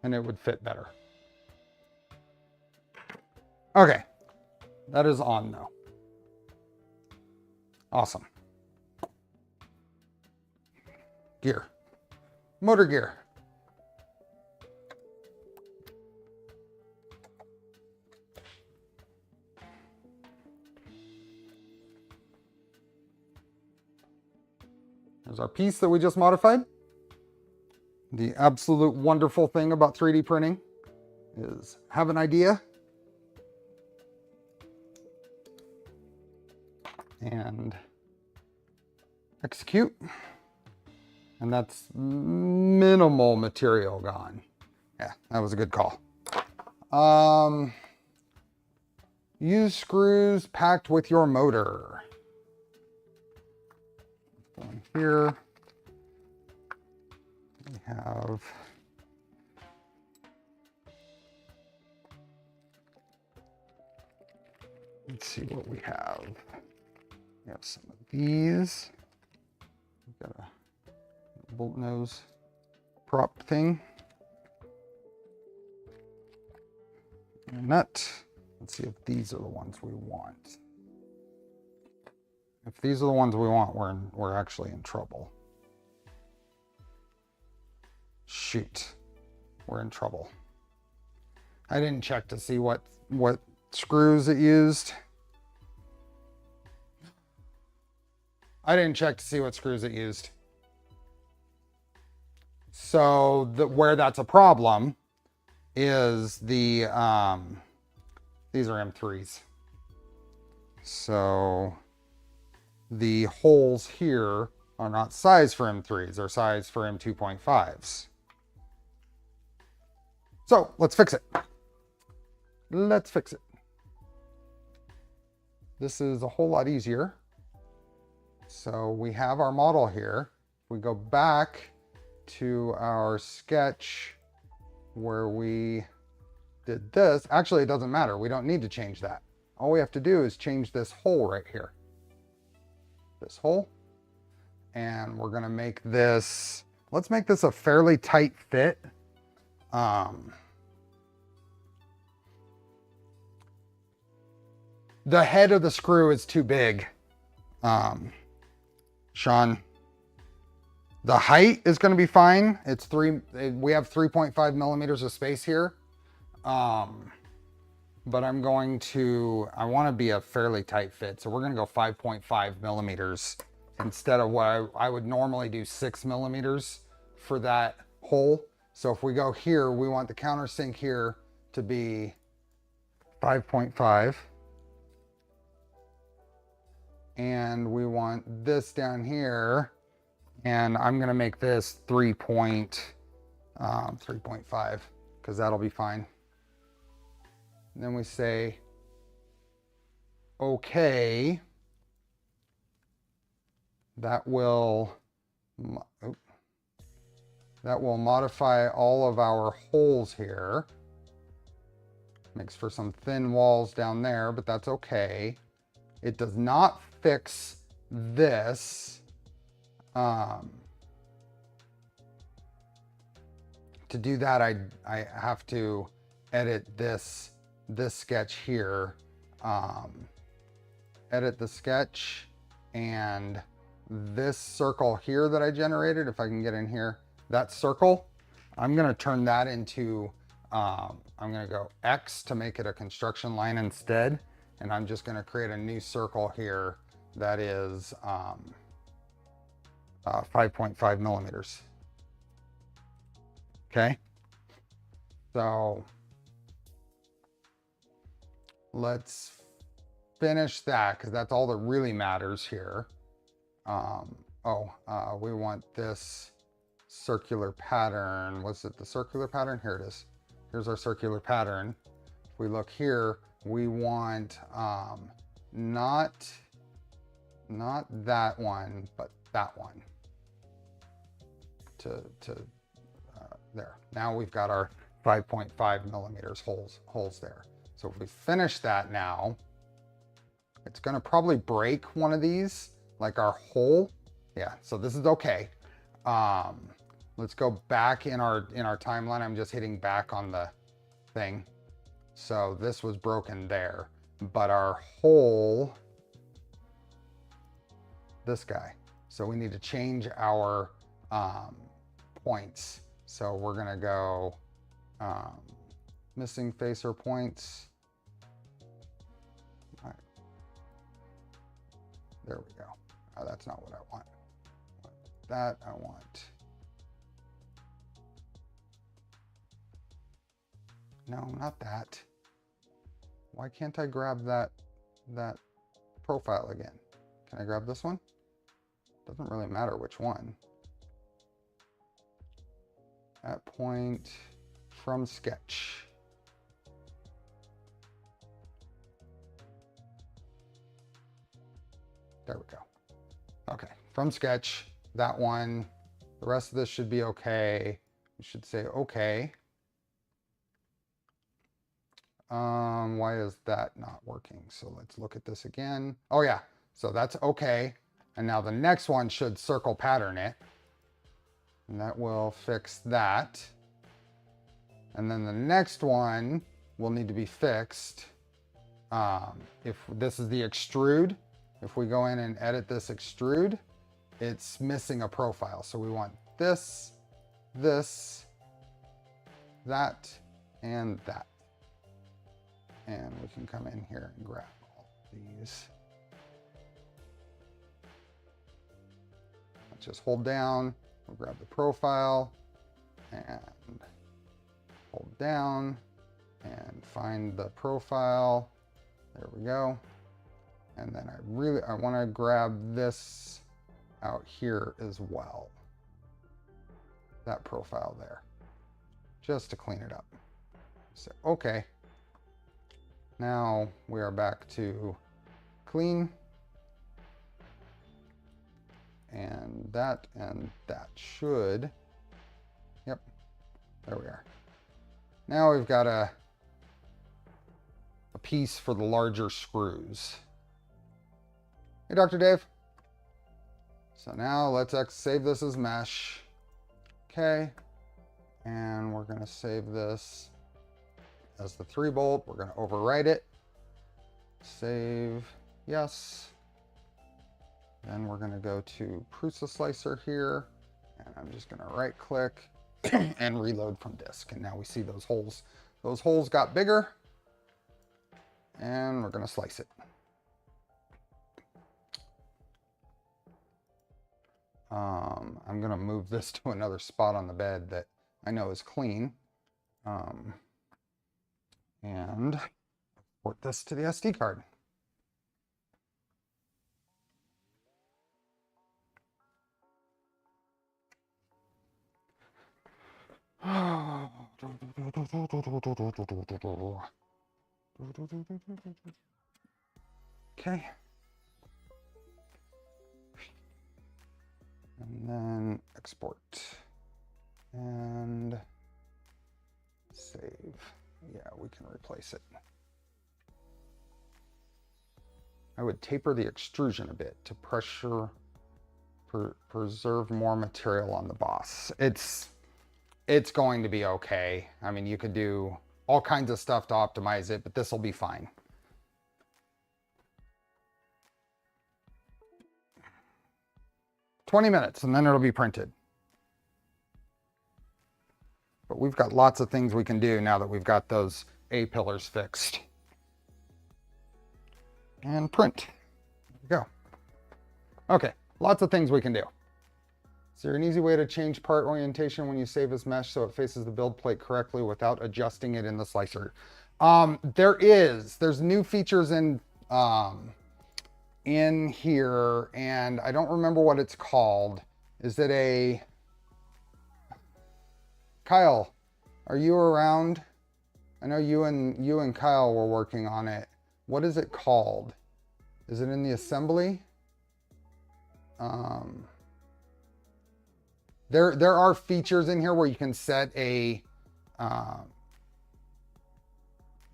and it would fit better. Okay, that is on though. Awesome. Gear, motor gear. There's our piece that we just modified. The absolute wonderful thing about 3D printing is have an idea and execute. And that's minimal material gone. Yeah, that was a good call. Use screws packed with your motor. Going here, we have let's see what we have. We have some of these. We've got a bolt nose prop thing. And a nut. Let's see if these are the ones we want. If these are the ones we want, we're actually in trouble. Shoot, we're in trouble. I didn't check to see what screws it used. I didn't check to see what screws it used. So where that's a problem is the, these are M3s. So the holes here are not size for M3s, they're size for M2.5s. So let's fix it. Let's fix it. This is a whole lot easier. So we have our model here. We go back to our sketch where we did this. Actually, it doesn't matter. We don't need to change that. All we have to do is change this hole right here. This hole. And we're gonna make this, let's make this a fairly tight fit. The head of the screw is too big. Sean, the height is going to be fine. We have 3.5 millimeters of space here. But I want to be a fairly tight fit. So we're going to go 5.5 millimeters instead of what I would normally do 6 millimeters for that hole. So if we go here, we want the countersink here to be 5.5. And we want this down here, and I'm gonna make this 3.5 because that'll be fine. And then we say okay. That will modify all of our holes here. Makes for some thin walls down there, but that's okay. It does not fix this. To do that, I have to edit this sketch here. Edit the sketch, and this circle here that I generated, if I can get in here, that circle, I'm gonna turn that into, I'm gonna go X to make it a construction line instead. And I'm just gonna create a new circle here that is 5.5 millimeters. Okay, so let's finish that because that's all that really matters here. We want this circular pattern. Was it the circular pattern? Here it is. Here's our circular pattern. If we look here, we want not that one, but that one. There. Now we've got our 5.5 millimeters holes there. So if we finish that now, it's going to probably break one of these, like our hole. Yeah. So this is okay. Let's go back in our timeline. I'm just hitting back on the thing. So this was broken there, but our hole, this guy. So we need to change our points. So we're gonna go missing facer points. All right. There we go. Oh, that's not what I want. That I want. No, not that. Why can't I grab that profile again? Can I grab this one? Doesn't really matter which one. At point from sketch. There we go. Okay, from sketch, that one. The rest of this should be okay. We should say okay. Why is that not working? So let's look at this again. Oh yeah, so that's okay. And now the next one should circle pattern it. And that will fix that. And then the next one will need to be fixed. If this is the extrude, if we go in and edit this extrude, it's missing a profile. So we want this, this, that, and that. And we can come in here and grab all these. Let's just hold down, we'll grab the profile, and hold down, and find the profile. There we go. And then I want to grab this out here as well. That profile there, just to clean it up. So, okay. Now we are back to clean. And that should, yep, there we are. Now we've got a piece for the larger screws. Hey, Dr. Dave. So now let's save this as mesh. Okay. And we're going to save this as the 3-bolt. We're going to overwrite it. Save, yes. Then we're going to go to Prusa Slicer here. And I'm just going to right click and reload from disk. And now we see those holes. Those holes got bigger. And we're going to slice it. I'm going to move this to another spot on the bed that I know is clean. And port this to the SD card. Okay. And then export and save. Yeah, we can replace it. I would taper the extrusion a bit to preserve more material on the boss. It's going to be okay. I mean, you could do all kinds of stuff to optimize it, but this will be fine. "20 minutes and then it'll be printed." But we've got lots of things we can do now that we've got those A-pillars fixed. And print. There we go. Okay, lots of things we can do. Is there an easy way to change part orientation when you save as mesh so it faces the build plate correctly without adjusting it in the slicer? There's new features in here, and I don't remember what it's called. Is it a... Kyle, are you around? I know you and Kyle were working on it. What is it called? Is it in the assembly? There are features in here where you can set a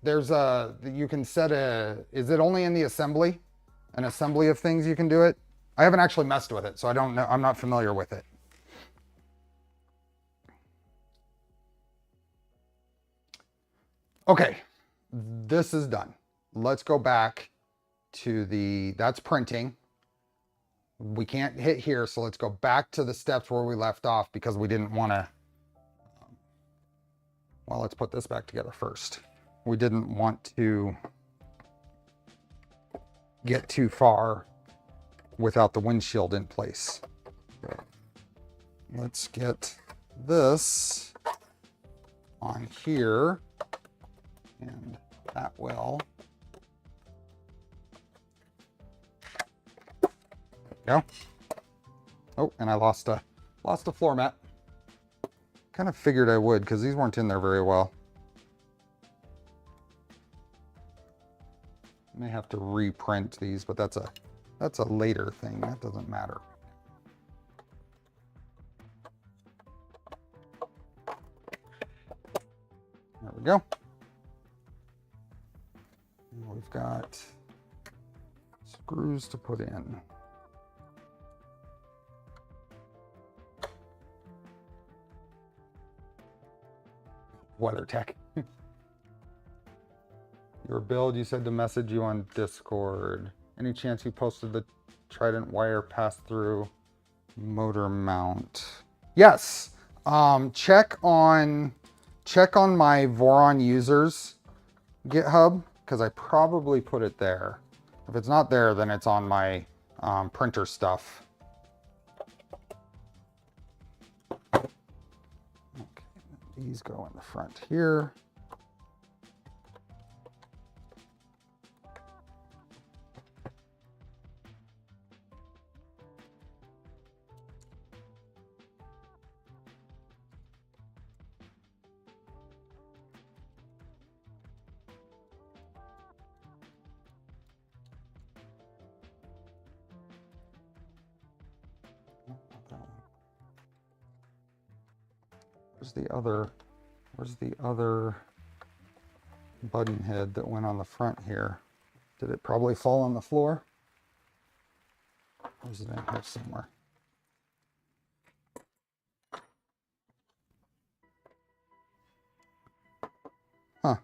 you can set a, is it only in the assembly? An assembly of things you can do it? I haven't actually messed with it, so I don't know. I'm not familiar with it. Okay, this is done. Let's go back to that's printing. We can't hit here, so let's go back to the steps where we left off because we didn't want to, well, let's put this back together first. We didn't want to get too far without the windshield in place. Let's get this on here, and that will. There we go. Oh, and I lost a floor mat. Kind of figured I would because these weren't in there very well. May have to reprint these, but that's a later thing. That doesn't matter. There we go. And we've got screws to put in. WeatherTech. Your build, you said to message you on Discord. Any chance you posted the Trident wire pass-through motor mount? Yes. Check on my Voron users GitHub, because I probably put it there. If it's not there, then it's on my printer stuff. Okay, these go in the front here. Where's the other button head that went on the front here? Did it probably fall on the floor? Or is it in here somewhere? Huh.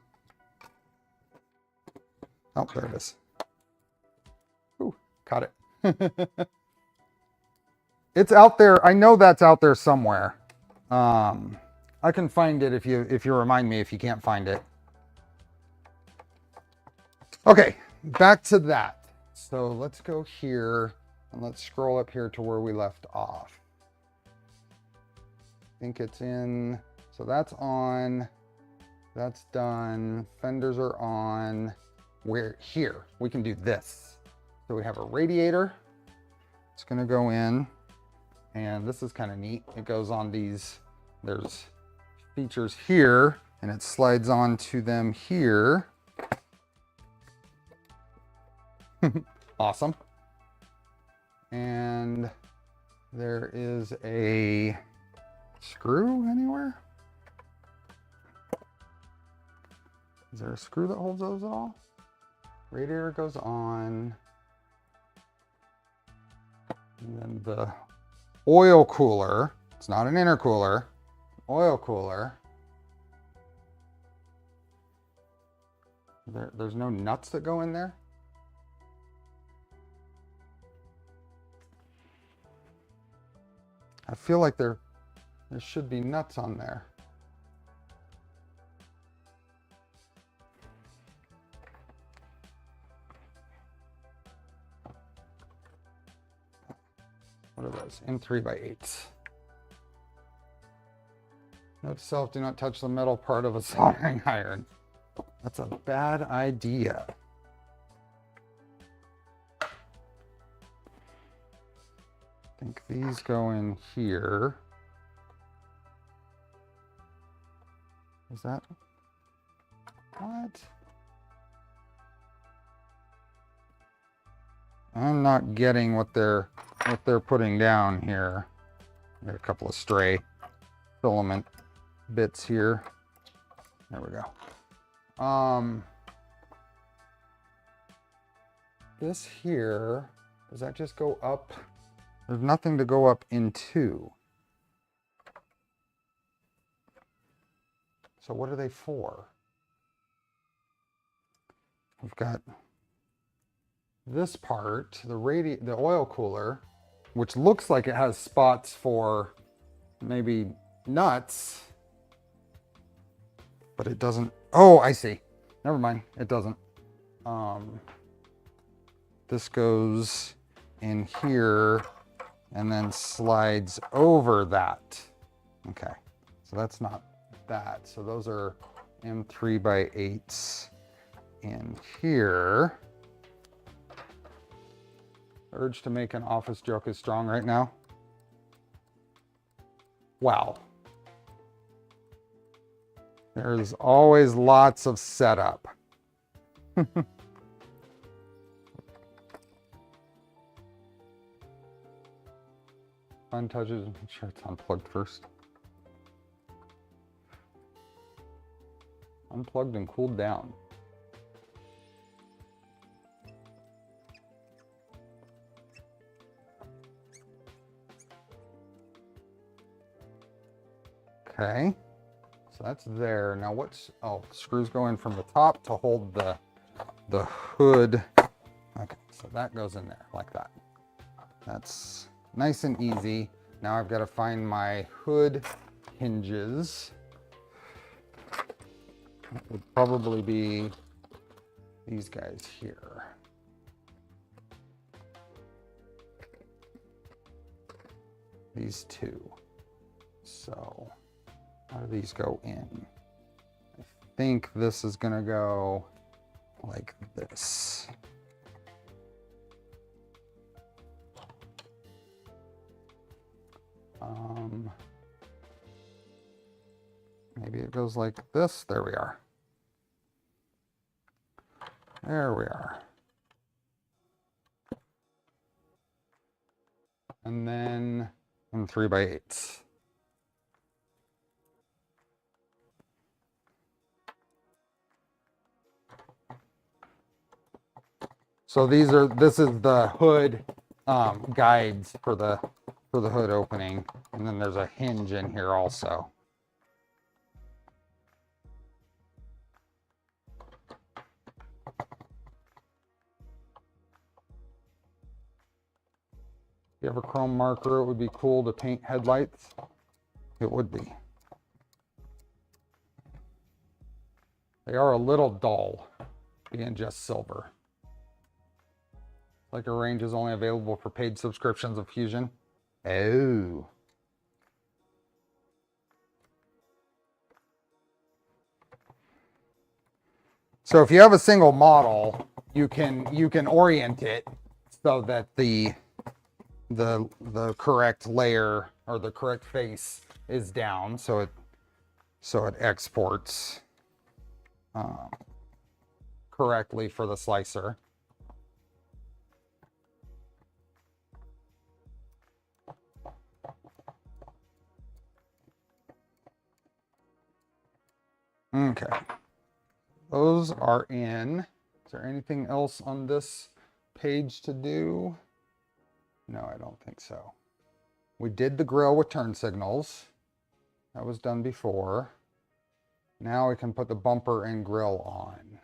Oh, there it is. Ooh, caught it. It's out there. I know that's out there somewhere. I can find it if you remind me if you can't find it. Okay, back to that. So let's go here and let's scroll up here to where we left off. I think it's in, so that's on, that's done. Fenders are on. We're here. We can do this. So we have a radiator. It's gonna go in, and this is kind of neat. It goes on these, there's features here, and it slides onto them here. Awesome. And there is a screw anywhere? Is there a screw that holds those at all? Radiator goes on. And then the oil cooler, it's not an intercooler, oil cooler. There's no nuts that go in there? I feel like there should be nuts on there. What are those? M3x8s. Note to self, do not touch the metal part of a soldering iron. That's a bad idea. I think these go in here. Is that what? I'm not getting what they're putting down here. Got a couple of stray filament bits here. There we go. This here, does that just go up? There's nothing to go up into. So what are they for? We've got this part, the oil cooler, which looks like it has spots for maybe nuts, but it doesn't. Oh, I see. Never mind, it doesn't. This goes in here and then slides over that. Okay, so that's not that. So those are M3x8s in here. Urge to make an office joke is strong right now. Wow. There's always lots of setup. Fun touches, make sure it's unplugged first. Unplugged and cooled down. Okay, so that's there. Now what's, oh, screws go in from the top to hold the hood. Okay, So that goes in there like that. That's nice and easy. Now I've got to find my hood hinges. It would probably be these guys here. These two. So how do these go in? I think this is gonna go like this. Maybe it goes like this. There we are. There we are. And then 3x8. So this is the hood guides for the hood opening, and then there's a hinge in here also. If you have a chrome marker, it would be cool to paint headlights. It would be. They are a little dull, being just silver. Like a range is only available for paid subscriptions of Fusion. Oh. So if you have a single model, you can orient it so that the correct layer or the correct face is down, so it exports correctly for the slicer. Okay, those are in. Is there anything else on this page to do? No, I don't think so. We did the grill with turn signals. That was done before. Now we can put the bumper and grill on.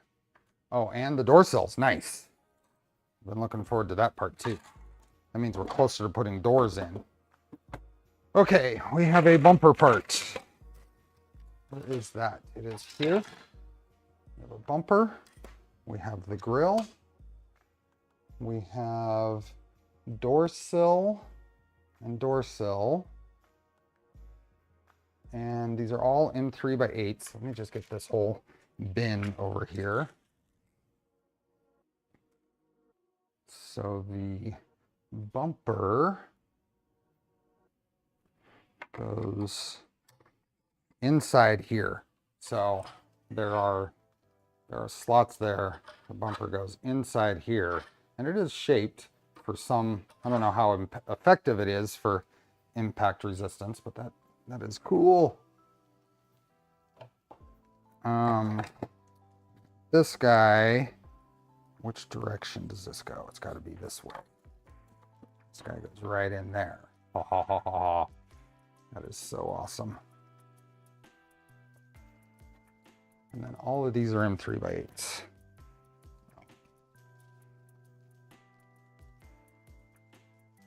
Oh, and the door sills. Nice. Been looking forward to that part too. That means we're closer to putting doors in. Okay, we have a bumper part. Where is that? It is here. We have a bumper. We have the grill. We have door sill and door sill. And these are all in 3x8s. Let me just get this whole bin over here. So the bumper goes inside here. So there are slots there. The bumper goes inside here, and it is shaped for some, I don't know how effective it is for impact resistance, but that is cool. This guy, which direction does this go? It's got to be this way. This guy goes right in there. Ha ha ha ha ha. That is so awesome. And then all of these are in 3x8s.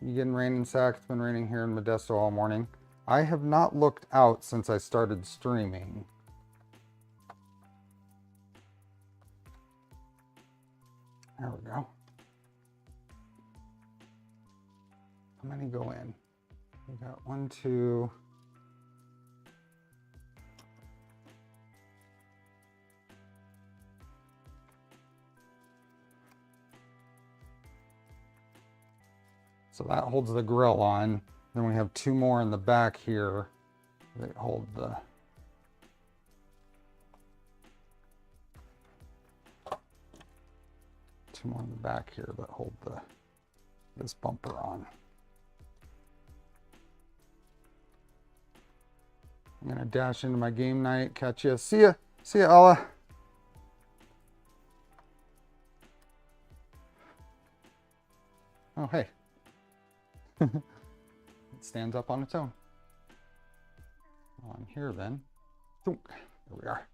You getting rain in Sac? It's been raining here in Modesto all morning. I have not looked out since I started streaming. There we go. How many go in? We got 1, 2. So that holds the grill on. Then we have 2 more in the back here that hold the two more in the back here that hold this bumper on. I'm gonna dash into my game night. Catch you. See ya, Ella. Oh, hey. It stands up on its own. On here then. There we are.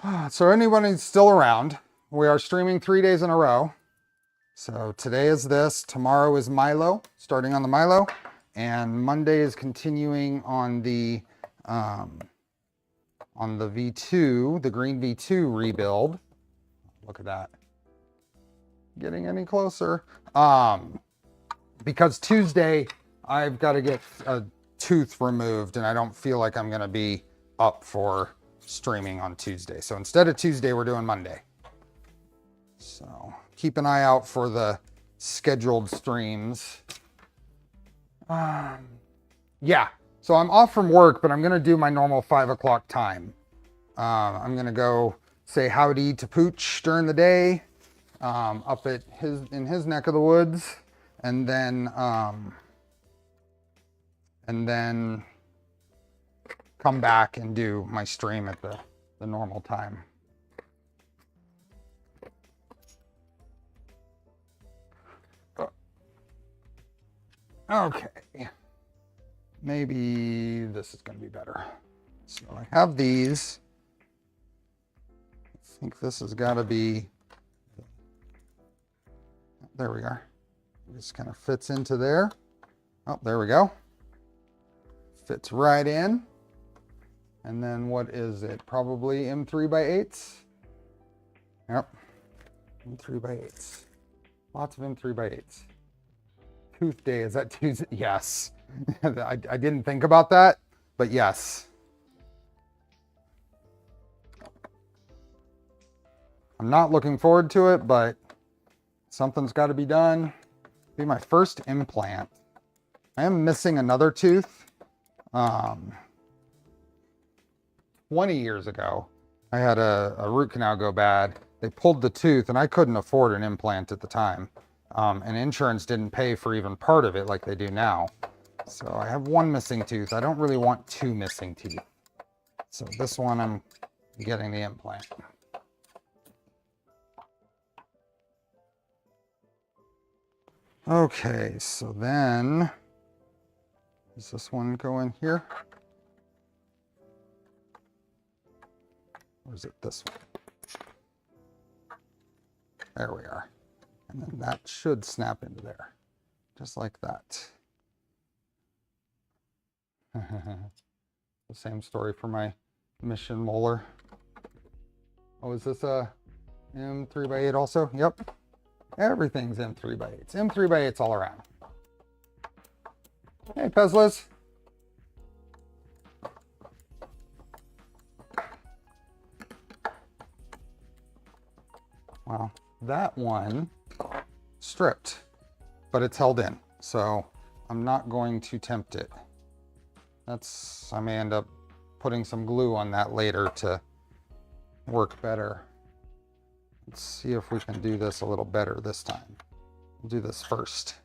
So anyone who's still around, we are streaming 3 days in a row. So today is this, tomorrow is Milo, starting on the Milo, and Monday is continuing on the V2, the green V2 rebuild. Look at that. Getting any closer. Because Tuesday I've got to get a tooth removed and I don't feel like I'm gonna be up for streaming on Tuesday. So instead of Tuesday, we're doing Monday. So keep an eye out for the scheduled streams. Yeah, so I'm off from work, but I'm gonna do my normal 5 o'clock time. I'm gonna go say howdy to Pooch during the day, up at in his neck of the woods, and then come back and do my stream at the normal time. Okay, maybe this is going to be better. So I have these. I think this has got to be, there we are. This kind of fits into there. Oh, there we go. Fits right in. And then what is it? Probably M3 by 8s. Yep, M3 by 8s. Lots of M3 by 8s. Tooth day, is that Tuesday? Yes. I didn't think about that, but yes. I'm not looking forward to it, but something's got to be done. It'll be my first implant. I am missing another tooth. 20 years ago, I had a root canal go bad. They pulled the tooth and I couldn't afford an implant at the time. And insurance didn't pay for even part of it like they do now. So I have one missing tooth. I don't really want 2 missing teeth. So this one I'm getting the implant. Okay, so then, does this one go in here? Or is it this one? There we are. And then that should snap into there, just like that. The same story for my mission molar. Oh, is this a M3 by 8 also? Yep. Everything's M3 by 8s. M3 by 8s all around. Hey, Pezlas. Wow, that one stripped, but it's held in. So I'm not going to tempt it. I may end up putting some glue on that later to work better. Let's see if we can do this a little better this time. We'll do this first.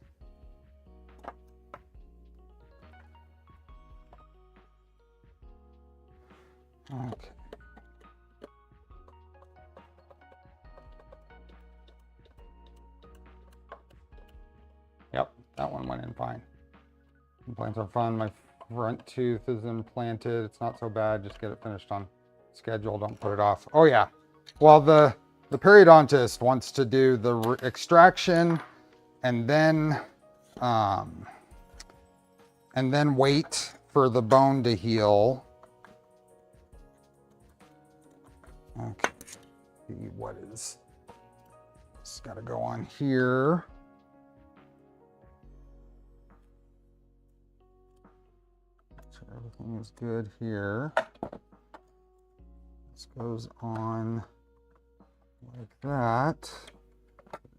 Okay. Yep, that one went in fine. Implants are fun. My front tooth is implanted. It's not so bad. Just get it finished on schedule. Don't put it off. Oh yeah. Well, the periodontist wants to do the extraction and then wait for the bone to heal. Okay. See what is. It's got to go on here. Everything is good here. This goes on like that.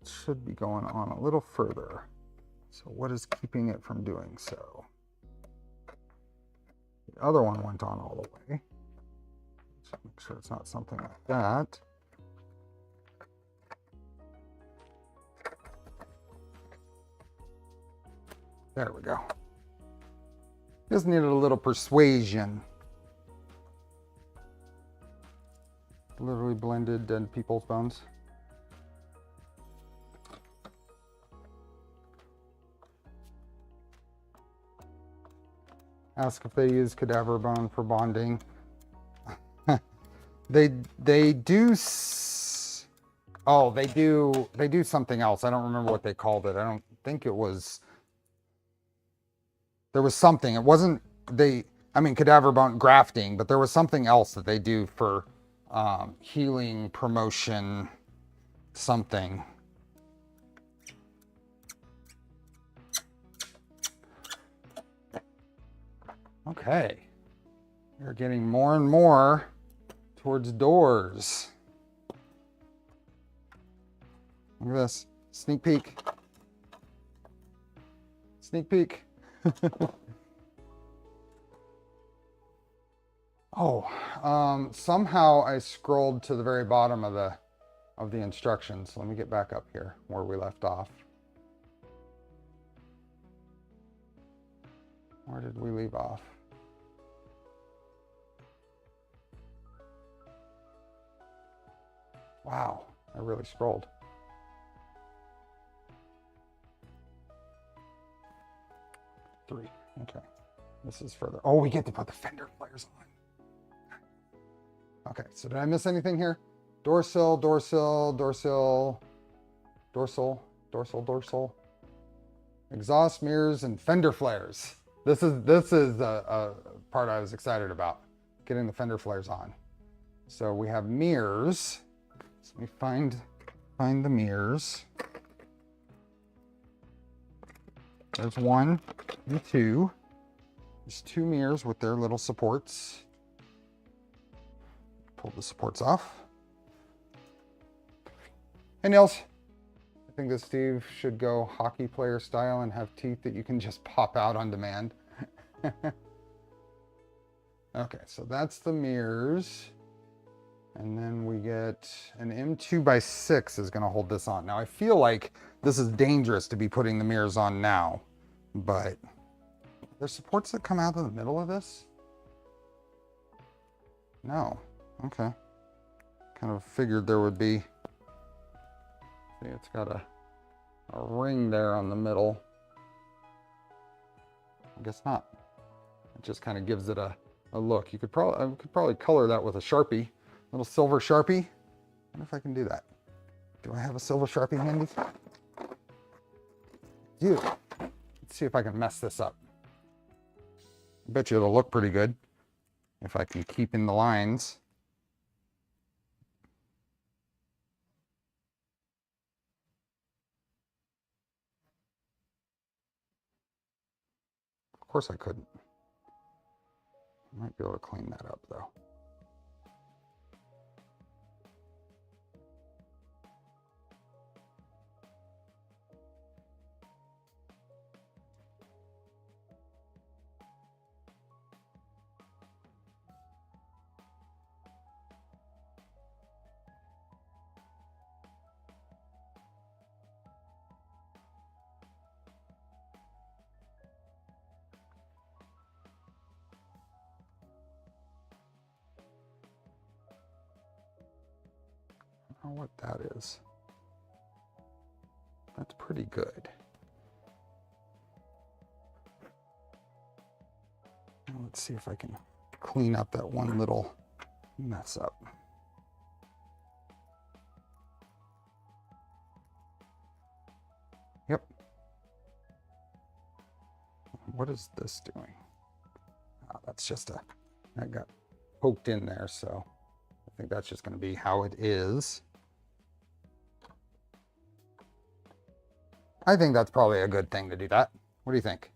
It should be going on a little further. So what is keeping it from doing so? The other one went on all the way. Just make sure it's not something like that. There we go. Just needed a little persuasion. Literally blended dead people's bones. Ask if they use cadaver bone for bonding. They do oh, they do something else. I don't remember what they called it. I don't think it was, there was something. It wasn't I mean, cadaver bone grafting, but there was something else that they do for healing, promotion, something. Okay. We're getting more and more towards doors. Look at this. Sneak peek. Sneak peek. Oh, somehow I scrolled to the very bottom of the instructions. Let me get back up here where we left off. Where did we leave off? Wow, I really scrolled. Three. Okay. This is further. Oh, we get to put the fender flares on. Okay, so did I miss anything here? Dorsal, dorsal, dorsal, dorsal, dorsal, dorsal. Exhaust mirrors and fender flares. This is a part I was excited about, getting the fender flares on. So we have mirrors. So let me find the mirrors. There's one and two. There's two mirrors with their little supports. Pull the supports off. Hey Nils, I think that Steve should go hockey player style and have teeth that you can just pop out on demand. Okay, so that's the mirrors. And then we get an M2x6 is going to hold this on. Now I feel like this is dangerous to be putting the mirrors on now, but there's supports that come out of the middle of this? No. Okay. Kind of figured there would be. See, it's got a ring there on the middle. I guess not. It just kind of gives it a look. I could probably color that with a Sharpie. Little silver Sharpie. I wonder if I can do that. Do I have a silver Sharpie handy? Dude, let's see if I can mess this up. I bet you it'll look pretty good if I can keep in the lines. Of course I couldn't. I might be able to clean that up though. I don't know what that is. That's pretty good. Now let's see if I can clean up that one little mess up. Yep. What is this doing? Oh, that's just that got poked in there, so I think that's just going to be how it is. I think that's probably a good thing to do that. What do you think?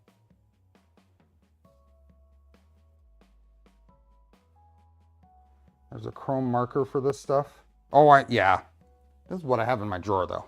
There's a chrome marker for this stuff. Oh, yeah. This is what I have in my drawer, though.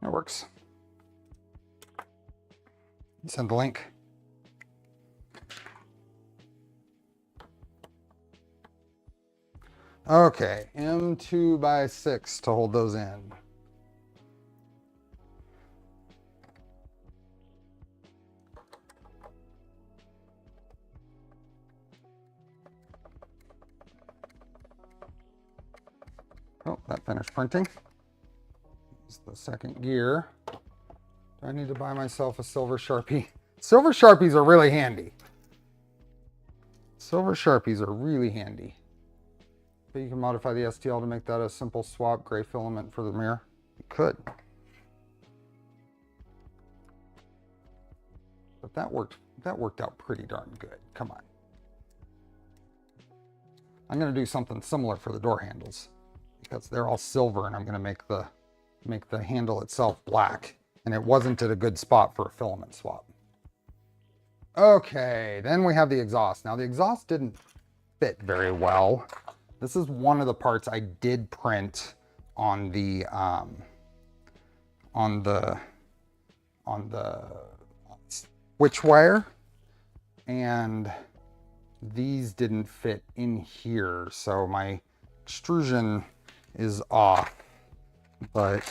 It works. You send the link. Okay, M2 by 6 to hold those in. Oh, that finished printing. This is the second gear. Do I need to buy myself a silver Sharpie? Silver Sharpies are really handy. Silver Sharpies are really handy. But you can modify the STL to make that a simple swap gray filament for the mirror. You could. But that worked out pretty darn good. Come on. I'm going to do something similar for the door handles because they're all silver, and I'm going to make the handle itself black, and it wasn't at a good spot for a filament swap. Okay, then we have the exhaust. Now the exhaust didn't fit very well. This is one of the parts I did print on the switch wire, and these didn't fit in here, so my extrusion is off. But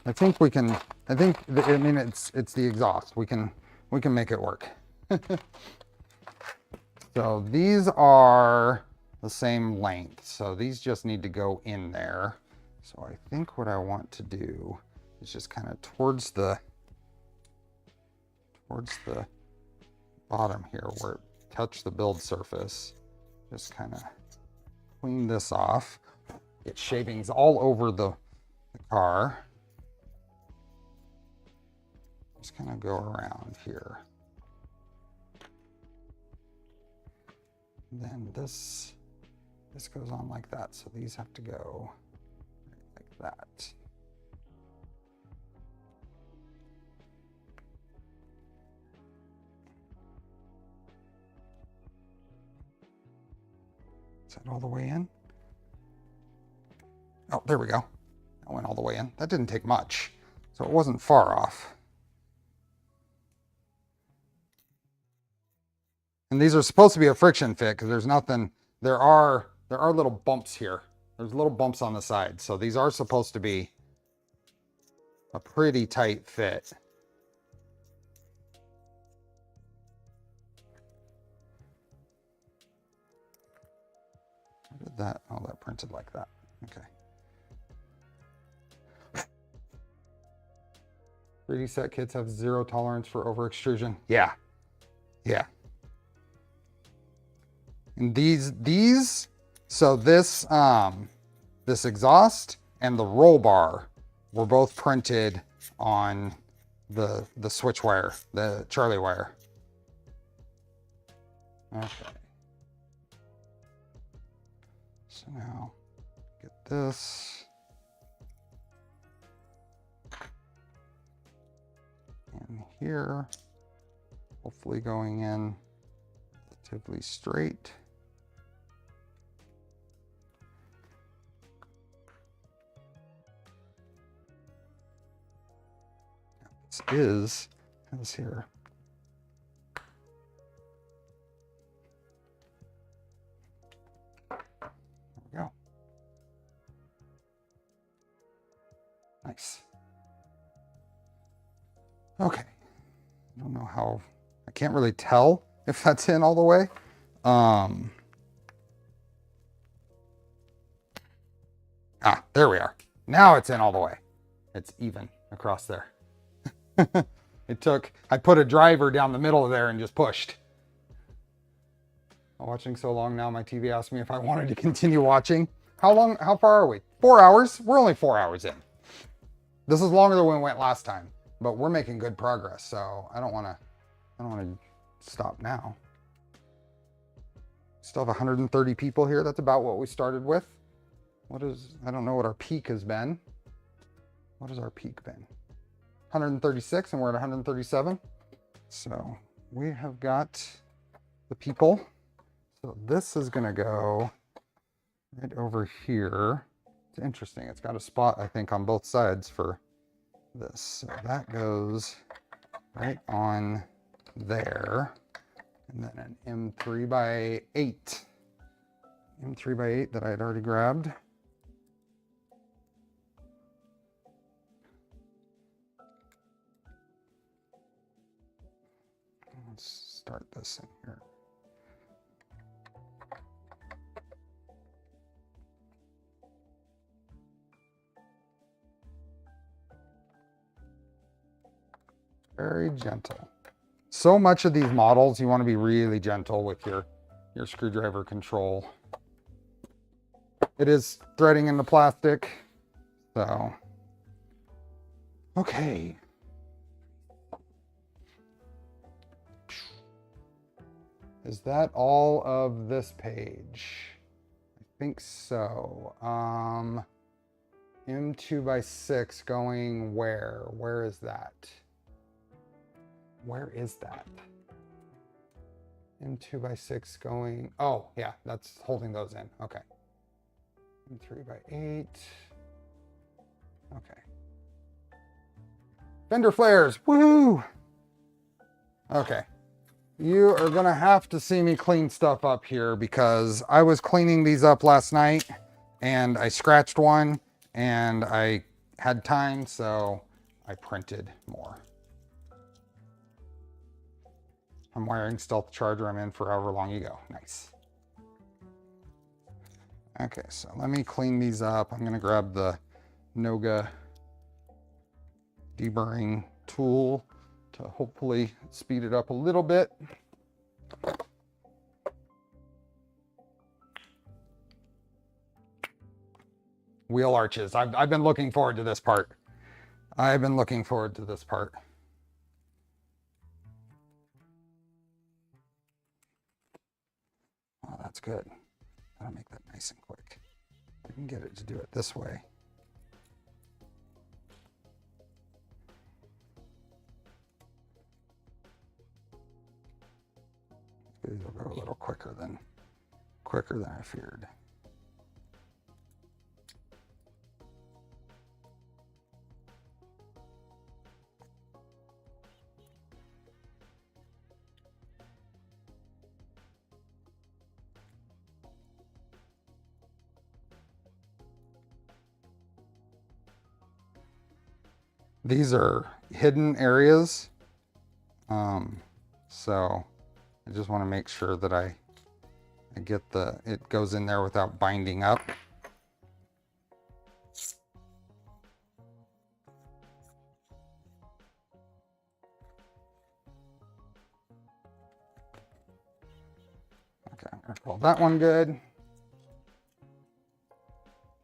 I think we can. I mean it's the exhaust. We can make it work. So these are the same length, so these just need to go in there. So I think what I want to do is just kind of towards the bottom here where it touched the build surface, just kind of clean this off. Get shavings all over the car. Just kind of go around here. Then this goes on like that, so these have to go right like that. Is that all the way in? Oh, there we go. That went all the way in. That didn't take much, so it wasn't far off. And these are supposed to be a friction fit because there's nothing, there are little bumps here. There's little bumps on the side. So these are supposed to be a pretty tight fit. How did that, oh, that printed like that. Okay. 3D set kits have zero tolerance for over extrusion. Yeah. Yeah. And these, so this exhaust and the roll bar were both printed on the switch wire, the Charlie wire. Okay. So now get this in here, hopefully going in relatively straight. This here. There we go. Nice. Okay. I don't know how, I can't really tell if that's in all the way. There we are. Now it's in all the way. It's even across there. I put a driver down the middle of there and just pushed. I'm watching so long now, my TV asked me if I wanted to continue watching. How far are we? 4 hours? We're only 4 hours in. This is longer than we went last time, but we're making good progress, so I don't want to stop now. Still have 130 people here. That's about what we started with. I don't know what our peak has been. What has our peak been? 136, and we're at 137. So we have got the people. So this is gonna go right over here. It's interesting. It's got a spot, I think, on both sides for this. So that goes right on there. And then an M3 by 8. M3 by 8 that I had already grabbed. Let's start this in here. Very gentle. So much of these models, you want to be really gentle with your screwdriver control. It is threading into plastic, so. Okay. Is that all of this page? I think so. M2 by 6 going where? Where is that? Where is that? M2 by 6 going, oh yeah, that's holding those in, okay. M3 by 8, okay. Fender flares, woohoo! Okay, you are gonna have to see me clean stuff up here because I was cleaning these up last night and I scratched one and I had time, so I printed more. I'm wiring stealth charger. I'm in for however long you go. Nice. Okay, so let me clean these up. I'm going to grab the Noga deburring tool to hopefully speed it up a little bit. Wheel arches. I've been looking forward to this part. I've been looking forward to this part. Oh, that's good. That'll make that nice and quick. I can get it to do it this way. These will go a little quicker than I feared. These are hidden areas, so I just want to make sure that I get it goes in there without binding up. Okay, I'm gonna call that one good.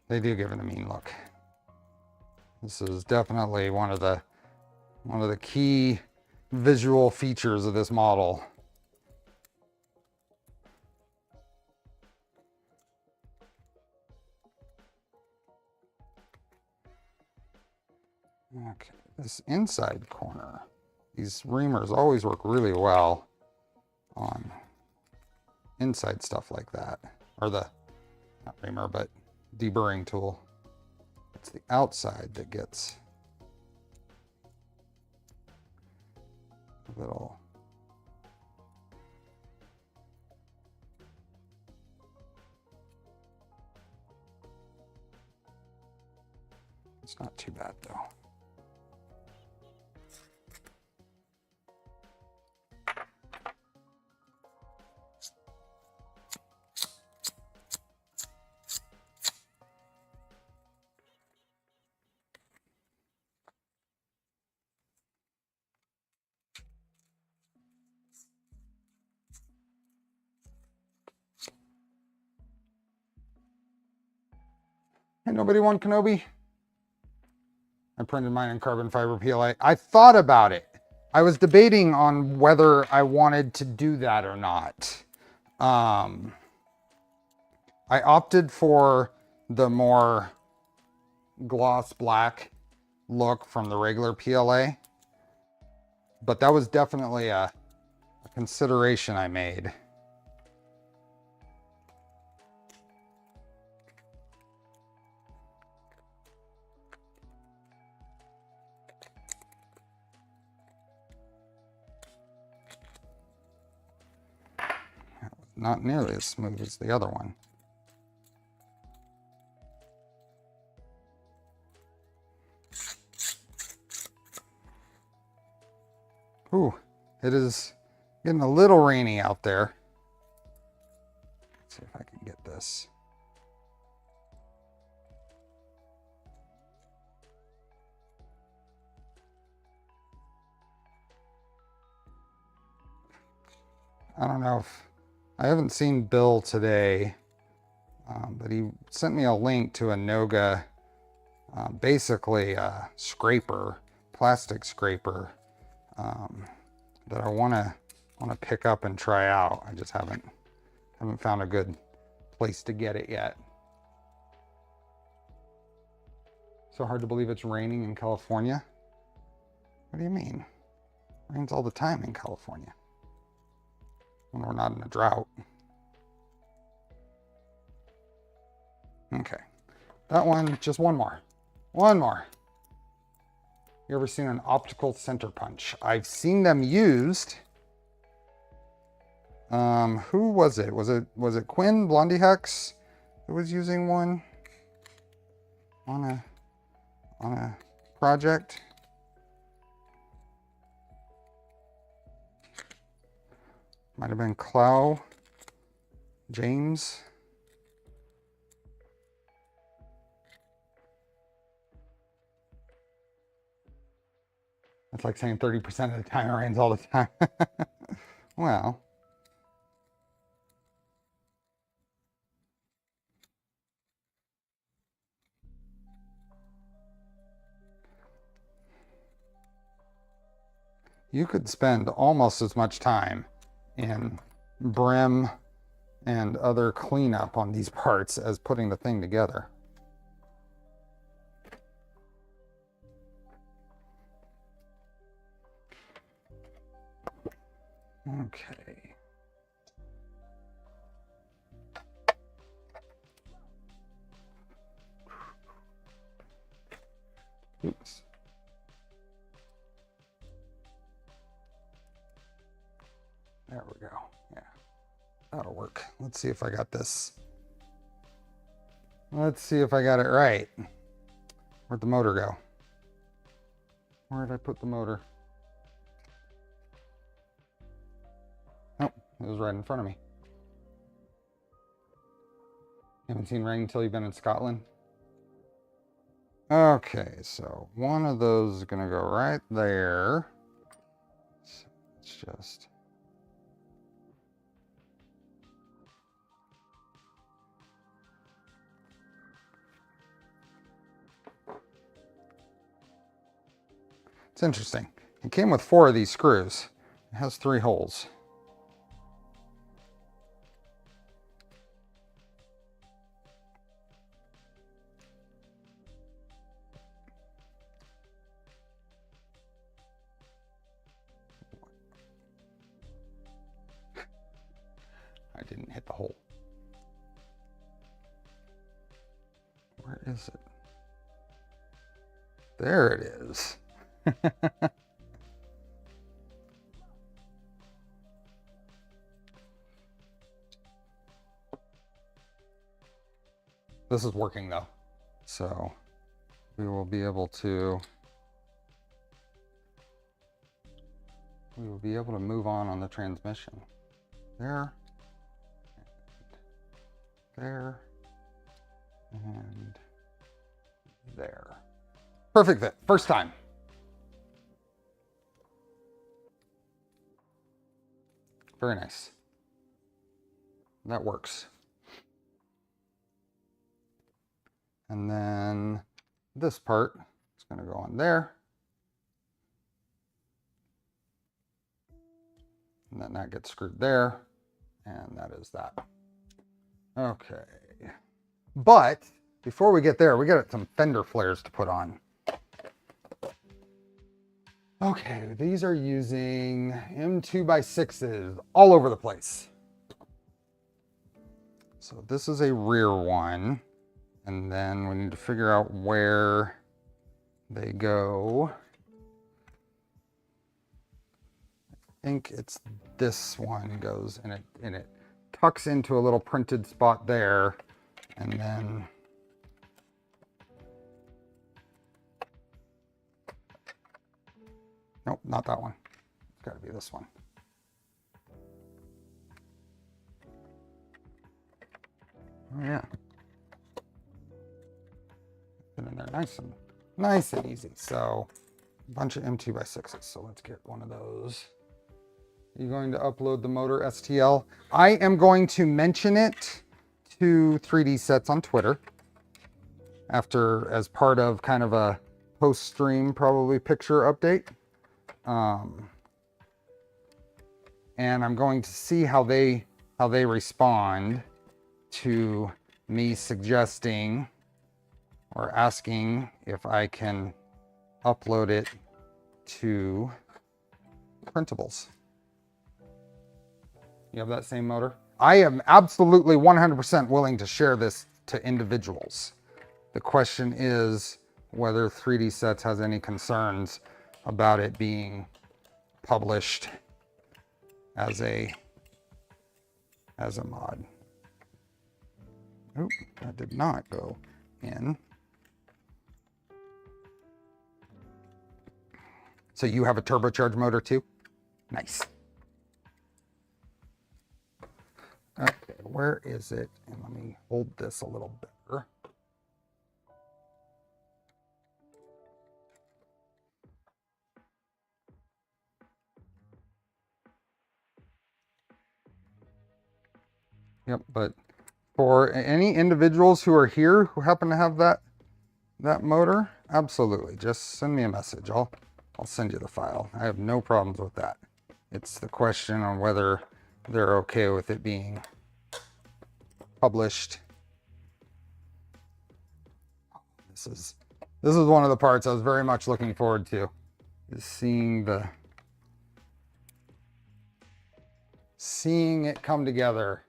They do give it a mean look. This is definitely one of the key visual features of this model. Okay, this inside corner, these reamers always work really well on inside stuff like that, or the, not reamer, but deburring tool. It's the outside that gets a little. It's not too bad though. Hey, nobody want Kenobi? I printed mine in carbon fiber PLA. I thought about it. I was debating on whether I wanted to do that or not. I opted for the more gloss black look from the regular PLA, but that was definitely a consideration I made. not nearly as smooth as the other one. Ooh, it is getting a little rainy out there. Let's see if I can get this. I don't know if I haven't seen Bill today, but he sent me a link to a Noga, basically a scraper, plastic scraper, that I want to pick up and try out. I just haven't found a good place to get it yet. So hard to believe it's raining in California. What do you mean? It rains all the time in California when we're not in a drought. Okay, that one, just one more. One more. You ever seen an optical center punch? I've seen them used. Who was it? Was it Quinn Blondie Hex who was using one on a project? Might have been Clow James. That's like saying 30% of the time it rains all the time. Well, you could spend almost as much time in brim and other cleanup on these parts as putting the thing together. Okay. Oops. There we go. Yeah, that'll work. Let's see if I got this. Let's see if I got it right. Where'd the motor go? Where did I put the motor? Oh, it was right in front of me. You haven't seen rain until you've been in Scotland? Okay, so one of those is gonna go right there. So it's just... It's interesting. It came with 4 of these screws. It has 3 holes. I didn't hit the hole. Where is it? There it is. This is working though, so we will be able to move on the transmission. There, there, and there. Perfect fit, first time. Very nice. That works. And then this part is going to go on there. And then that gets screwed there. And that is that. Okay. But before we get there, we got some fender flares to put on. Okay, these are using M2x6s all over the place. So this is a rear one, and then we need to figure out where they go. I think it's this one goes and it tucks into a little printed spot there, and then nope, not that one. It's got to be this one. Oh yeah. Put in there nice and easy. So a bunch of M2x6s. So let's get one of those. You're going to upload the motor STL. I am going to mention it to 3D Sets on Twitter as part of kind of a post-stream probably picture update. And I'm going to see how they respond to me suggesting or asking if I can upload it to printables. You have that same motor? I am absolutely 100% willing to share this to individuals. The question is whether 3D Sets has any concerns about it being published as a mod. Oop, that did not go in. So you have a turbocharged motor too? Nice. Okay, where is it? And let me hold this a little better. Yep, but for any individuals who are here who happen to have that motor, absolutely, just send me a message. I'll send you the file. I have no problems with that. It's the question on whether they're okay with it being published. This is one of the parts I was very much looking forward to, is seeing it come together.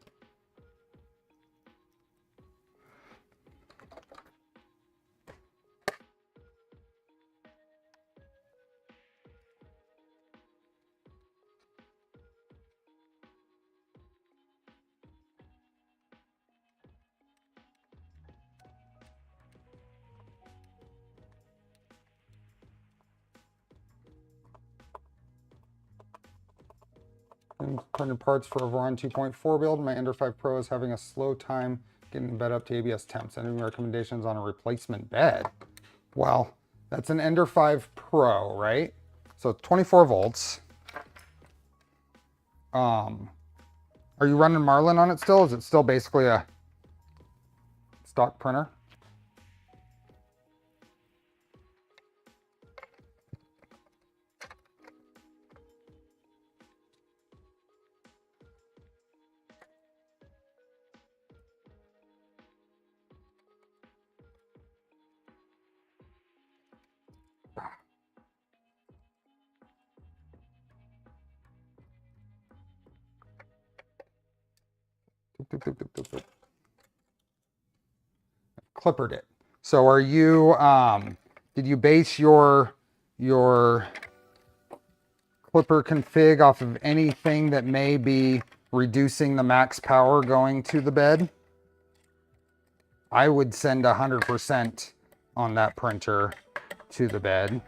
I'm printing parts for a Varon 2.4 build. My Ender 5 Pro is having a slow time getting the bed up to ABS temps. Any recommendations on a replacement bed? Well, that's an Ender 5 Pro, right? So 24 volts. Are you running Marlin on it still? Is it still basically a stock printer? Clippered it. So are you, did you base your clipper config off of anything that may be reducing the max power going to the bed? I would send 100% on that printer to the bed.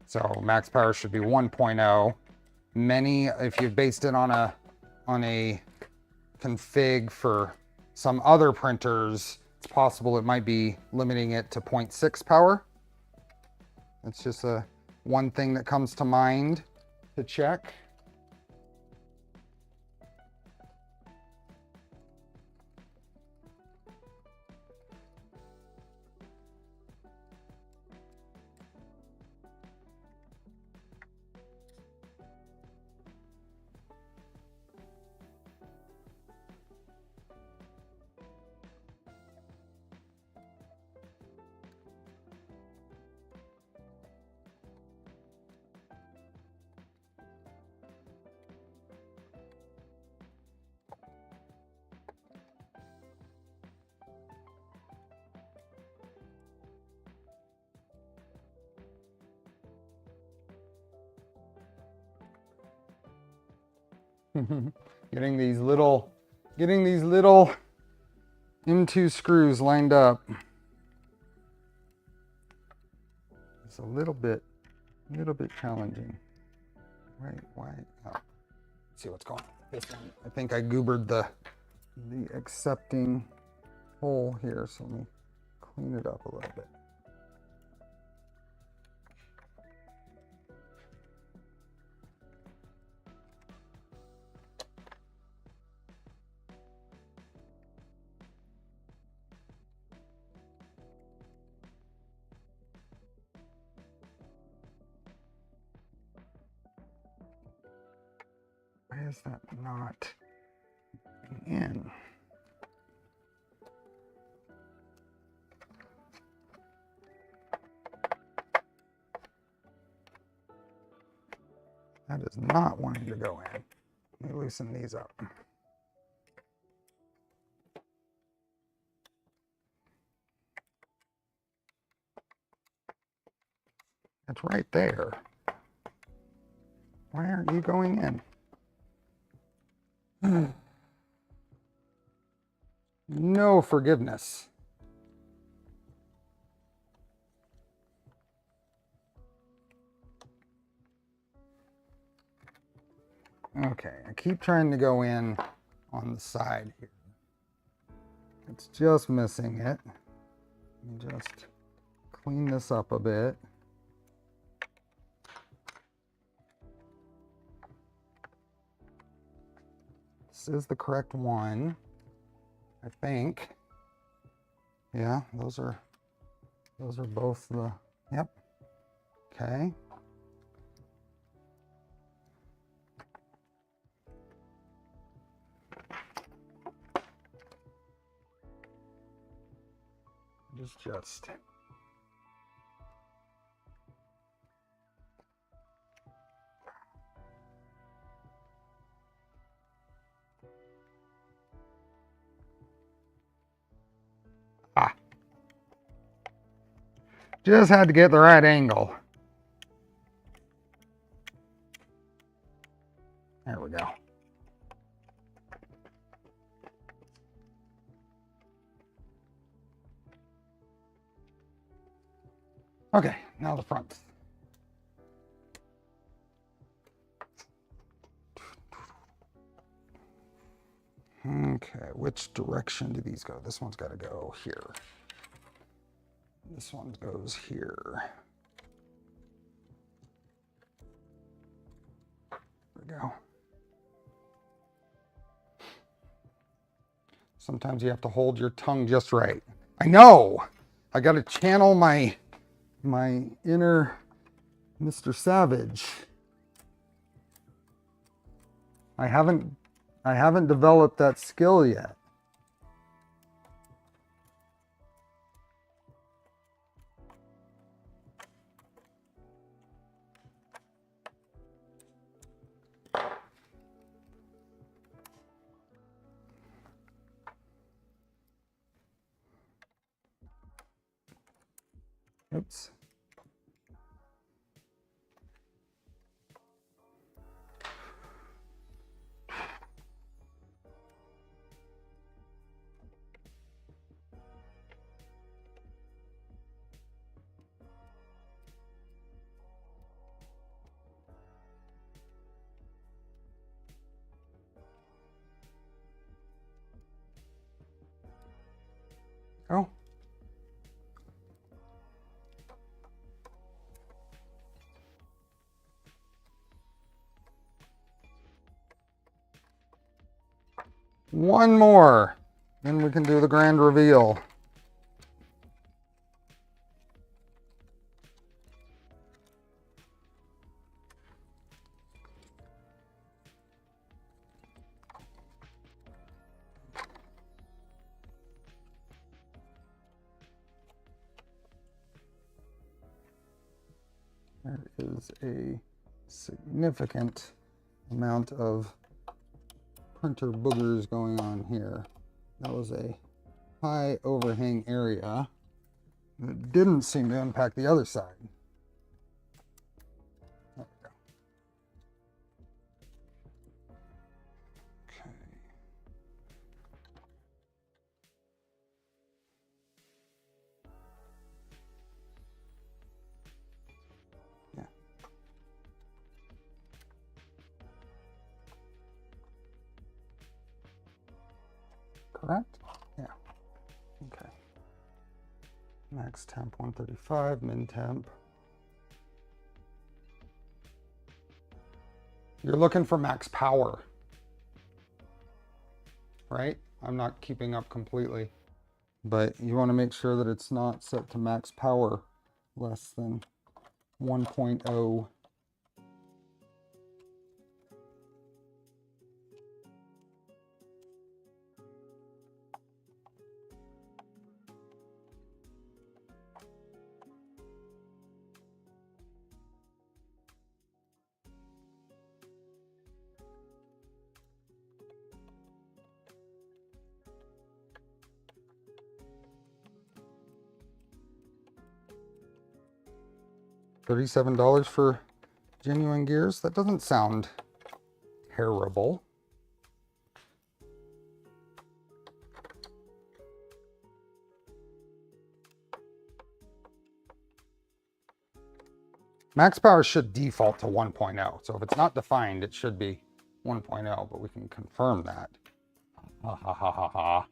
So max power should be 1.0. Many, if you've based it on a config for some other printers, it's possible it might be limiting it to 0.6 power. That's just one thing that comes to mind to check. Getting these little M2 screws lined up. It's a little bit challenging. Right, why? Oh. Let's see what's going on. This one, I think I goobered the accepting hole here, so let me clean it up a little bit. Why is that not in? That is not wanting to go in. Let me loosen these up. It's right there. Why aren't you going in? No forgiveness. Okay, I keep trying to go in on the side here. It's just missing it. Let me just clean this up a bit. This is the correct one, I think. Yeah, those are both the, yep. Okay. Just had to get the right angle. There we go. Okay, now the front. Okay, which direction do these go? This one's got to go here. This one goes here. There we go. Sometimes you have to hold your tongue just right. I know! I got to channel my inner Mr. Savage. I haven't developed that skill yet. Oops. Oh. One more, then we can do the grand reveal. There is a significant amount of printer boogers going on here. That was a high overhang area. It didn't seem to impact the other side. There we go. Okay. correct? Yeah. Okay. Max temp 135, min temp. You're looking for max power, right? I'm not keeping up completely, but you want to make sure that it's not set to max power less than 1.0. $37 for genuine gears? That doesn't sound terrible. Max power should default to 1.0. So if it's not defined, it should be 1.0, but we can confirm that. Ha ha ha ha ha.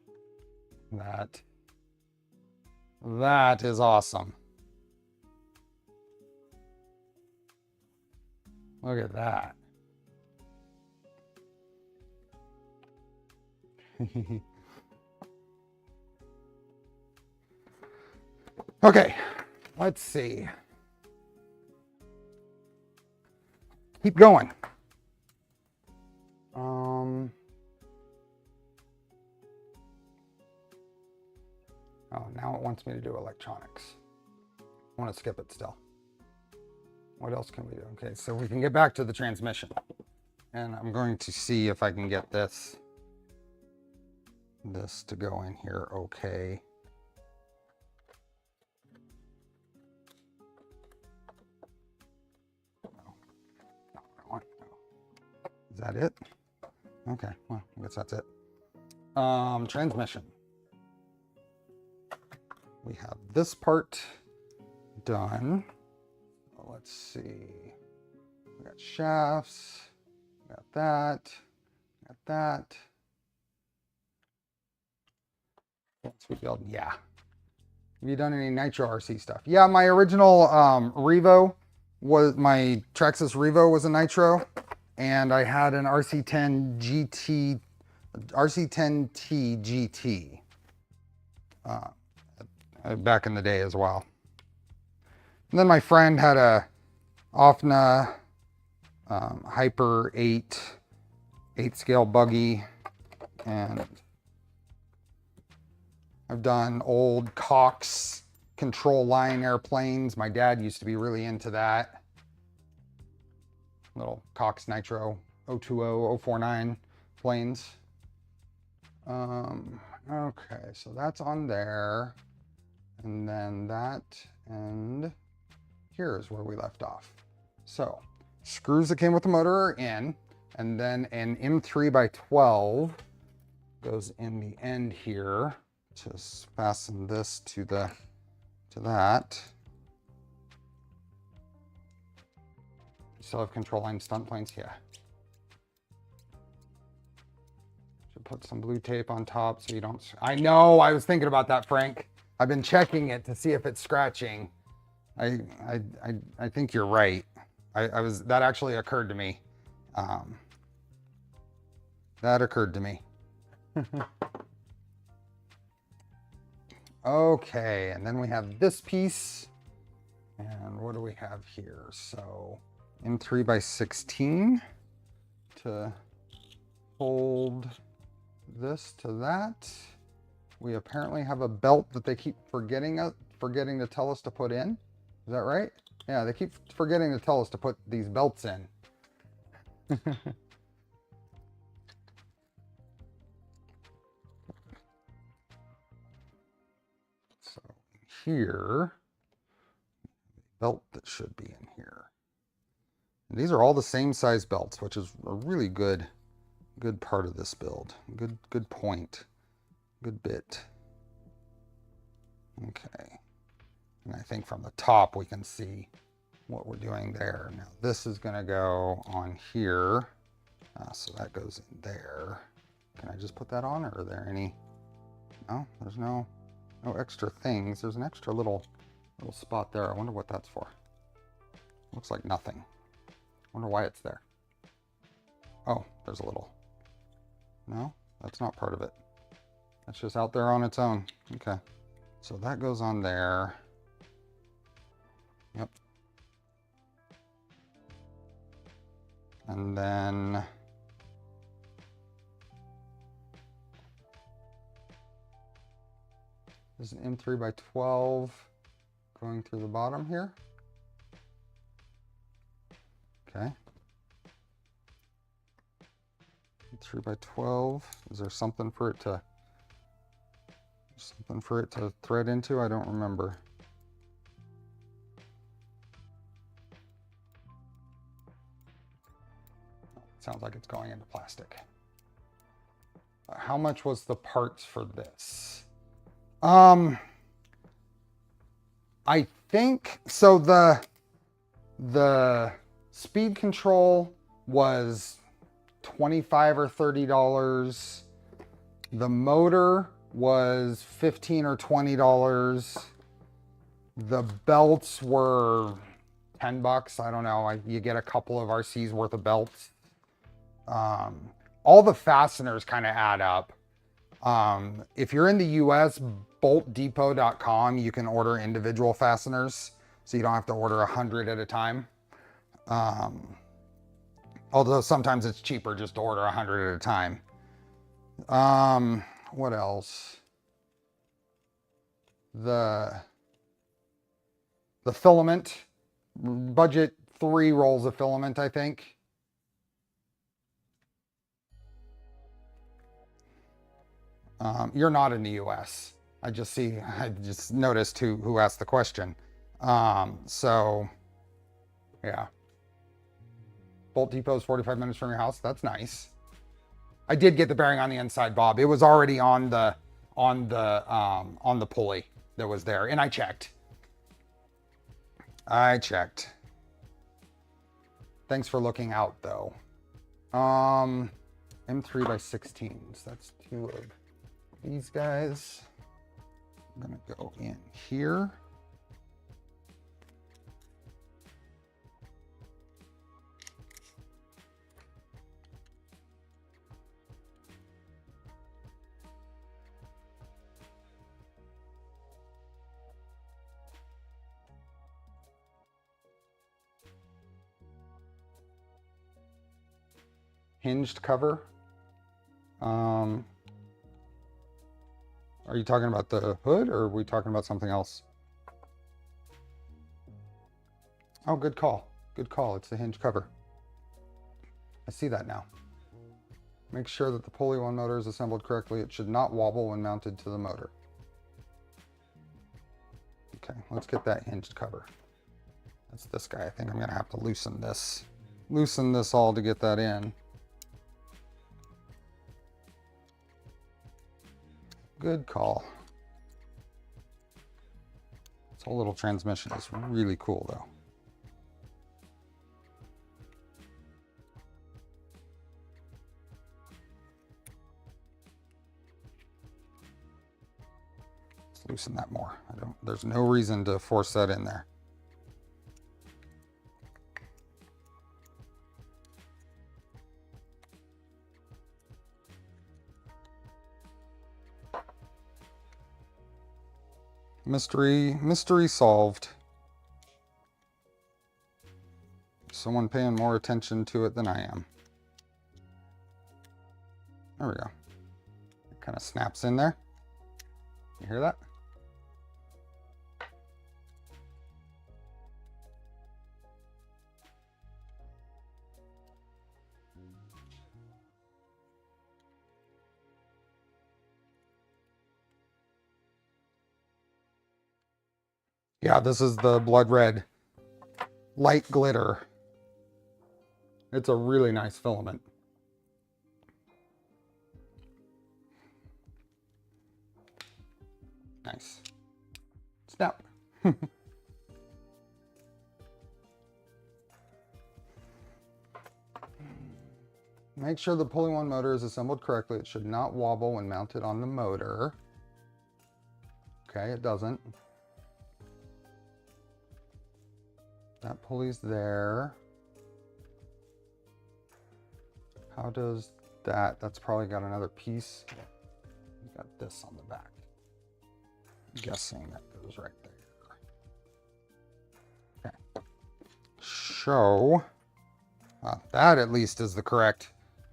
That is awesome. Look at that. Okay, let's see. Keep going. Oh, now it wants me to do electronics. I want to skip it still. What else can we do? Okay, so we can get back to the transmission. And I'm going to see if I can get this to go in here okay. No. Is that it? Okay, well, I guess that's it. Transmission. We have this part done. Let's see. We got shafts. We got that. We got that. Yeah. Have you done any Nitro RC stuff? Yeah, my original Revo was my Traxxas Revo was a Nitro, and I had an RC10 GT, RC10T GT back in the day as well. And then my friend had a OFNA Hyper 8 scale buggy, and I've done old Cox control line airplanes. My dad used to be really into that. Little Cox Nitro 020, 049 planes. Okay, so that's on there. And then that and here's where we left off. So screws that came with the motor are in, and then an M3x12 goes in the end here. Just fasten this to that. You still have control line stunt planes? Yeah. Should put some blue tape on top so you don't. I know, I was thinking about that, Frank. I've been checking it to see if it's scratching. I think you're right. That actually occurred to me. That occurred to me. Okay, and then we have this piece. And what do we have here? So M3x16 to hold this to that. We apparently have a belt that they keep forgetting to tell us to put in. Is that right? Yeah, they keep forgetting to tell us to put these belts in. So here, belt that should be in here. And these are all the same size belts, which is a really good part of this build. Good point. Good bit. Okay. And I think from the top we can see what we're doing there. Now this is going to go on here. So that goes in there. Can I just put that on, or are there any No, there's no extra things. There's an extra little spot there. I wonder what that's for. Looks like nothing. Wonder why it's there. Oh, there's a little. No, that's not part of it. That's just out there on its own. Okay. So that goes on there. Yep. And then there's an M3 by 12 going through the bottom here. Okay. 3 by 12. Is there something for it to thread into? I don't remember. Sounds like it's going into plastic. How much was the parts for this? I think so. The speed control was $25 or $30. The motor was $15 or $20. The belts were $10. I don't know. You get a couple of RCs worth of belts. All the fasteners kind of add up. If you're in the US, boltdepot.com, you can order individual fasteners, so you don't have to order 100 at a time. Although sometimes it's cheaper just to order 100 at a time. What else? The filament, budget 3 rolls of filament, I think. You're not in the US. I just noticed who asked the question. So yeah. Bolt Depot is 45 minutes from your house. That's nice. I did get the bearing on the inside, Bob. It was already on the pulley that was there, and I checked. Thanks for looking out, though. M3 by 16s. That's 2 of these guys. I'm gonna go in here. Hinged cover. Are you talking about the hood, or are we talking about something else? Oh, good call. Good call. It's the hinge cover. I see that now. Make sure that the pulley one motor is assembled correctly. It should not wobble when mounted to the motor. Okay, let's get that hinged cover. That's this guy. I think I'm gonna have to loosen this all to get that in. Good call. This whole little transmission is really cool, though. Let's loosen that more. There's no reason to force that in there. Mystery solved. Someone paying more attention to it than I am. There we go. It kind of snaps in there. You hear that? Yeah, this is the blood red light glitter. It's a really nice filament. Nice. Snap. Make sure the pulley one motor is assembled correctly. It should not wobble when mounted on the motor. Okay, it doesn't. That pulley's there. How does that? That's probably got another piece. You got this on the back. I'm guessing that goes right there. Okay. Show. That at least is the correct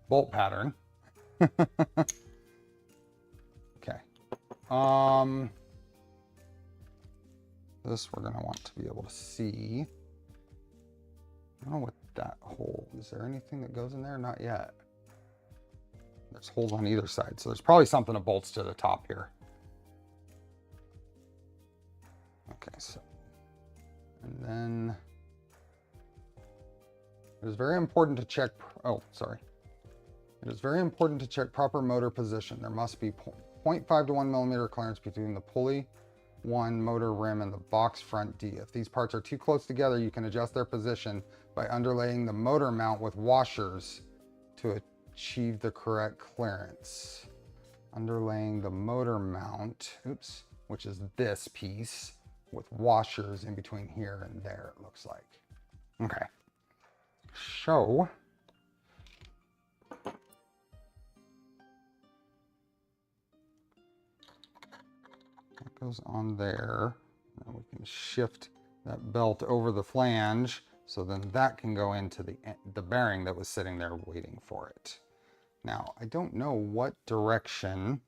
bolt pattern. Okay. This we're gonna want to be able to see. I don't know what that hole, is there anything that goes in there? Not yet. There's holes on either side, so there's probably something that bolts to the top here. Okay, so, and then it is very important to check, oh, sorry. It is very important to check proper motor position. There must be 0.5 to 1 millimeter clearance between the pulley 1 motor rim and the box front D. If these parts are too close together, you can adjust their position by underlaying the motor mount with washers to achieve the correct clearance. Underlaying the motor mount, oops, which is this piece, with washers in between here and there, it looks like. Okay. So, that goes on there. Now we can shift that belt over the flange, so then that can go into the bearing that was sitting there waiting for it. Now, I don't know what direction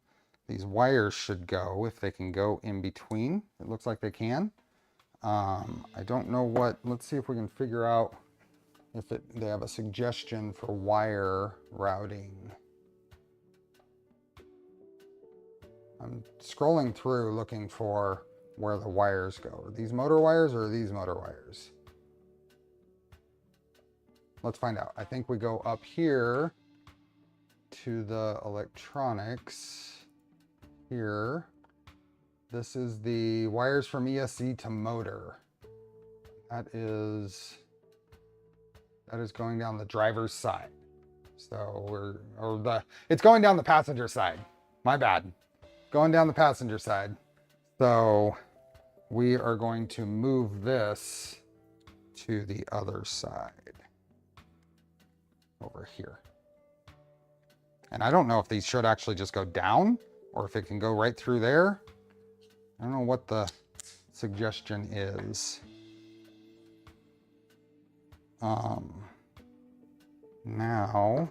these wires should go, if they can go in between. It looks like they can. I don't know what, let's see if we can figure out if they have a suggestion for wire routing. I'm scrolling through looking for where the wires go. Are these motor wires or are these motor wires? Let's find out. I think we go up here to the electronics here. This is the wires from ESC to motor. That is going down the driver's side. So it's going down the passenger side. My bad. Going down the passenger side. So we are going to move this to the other side over here. And I don't know if these should actually just go down or if it can go right through there. I don't know what the suggestion is. Now,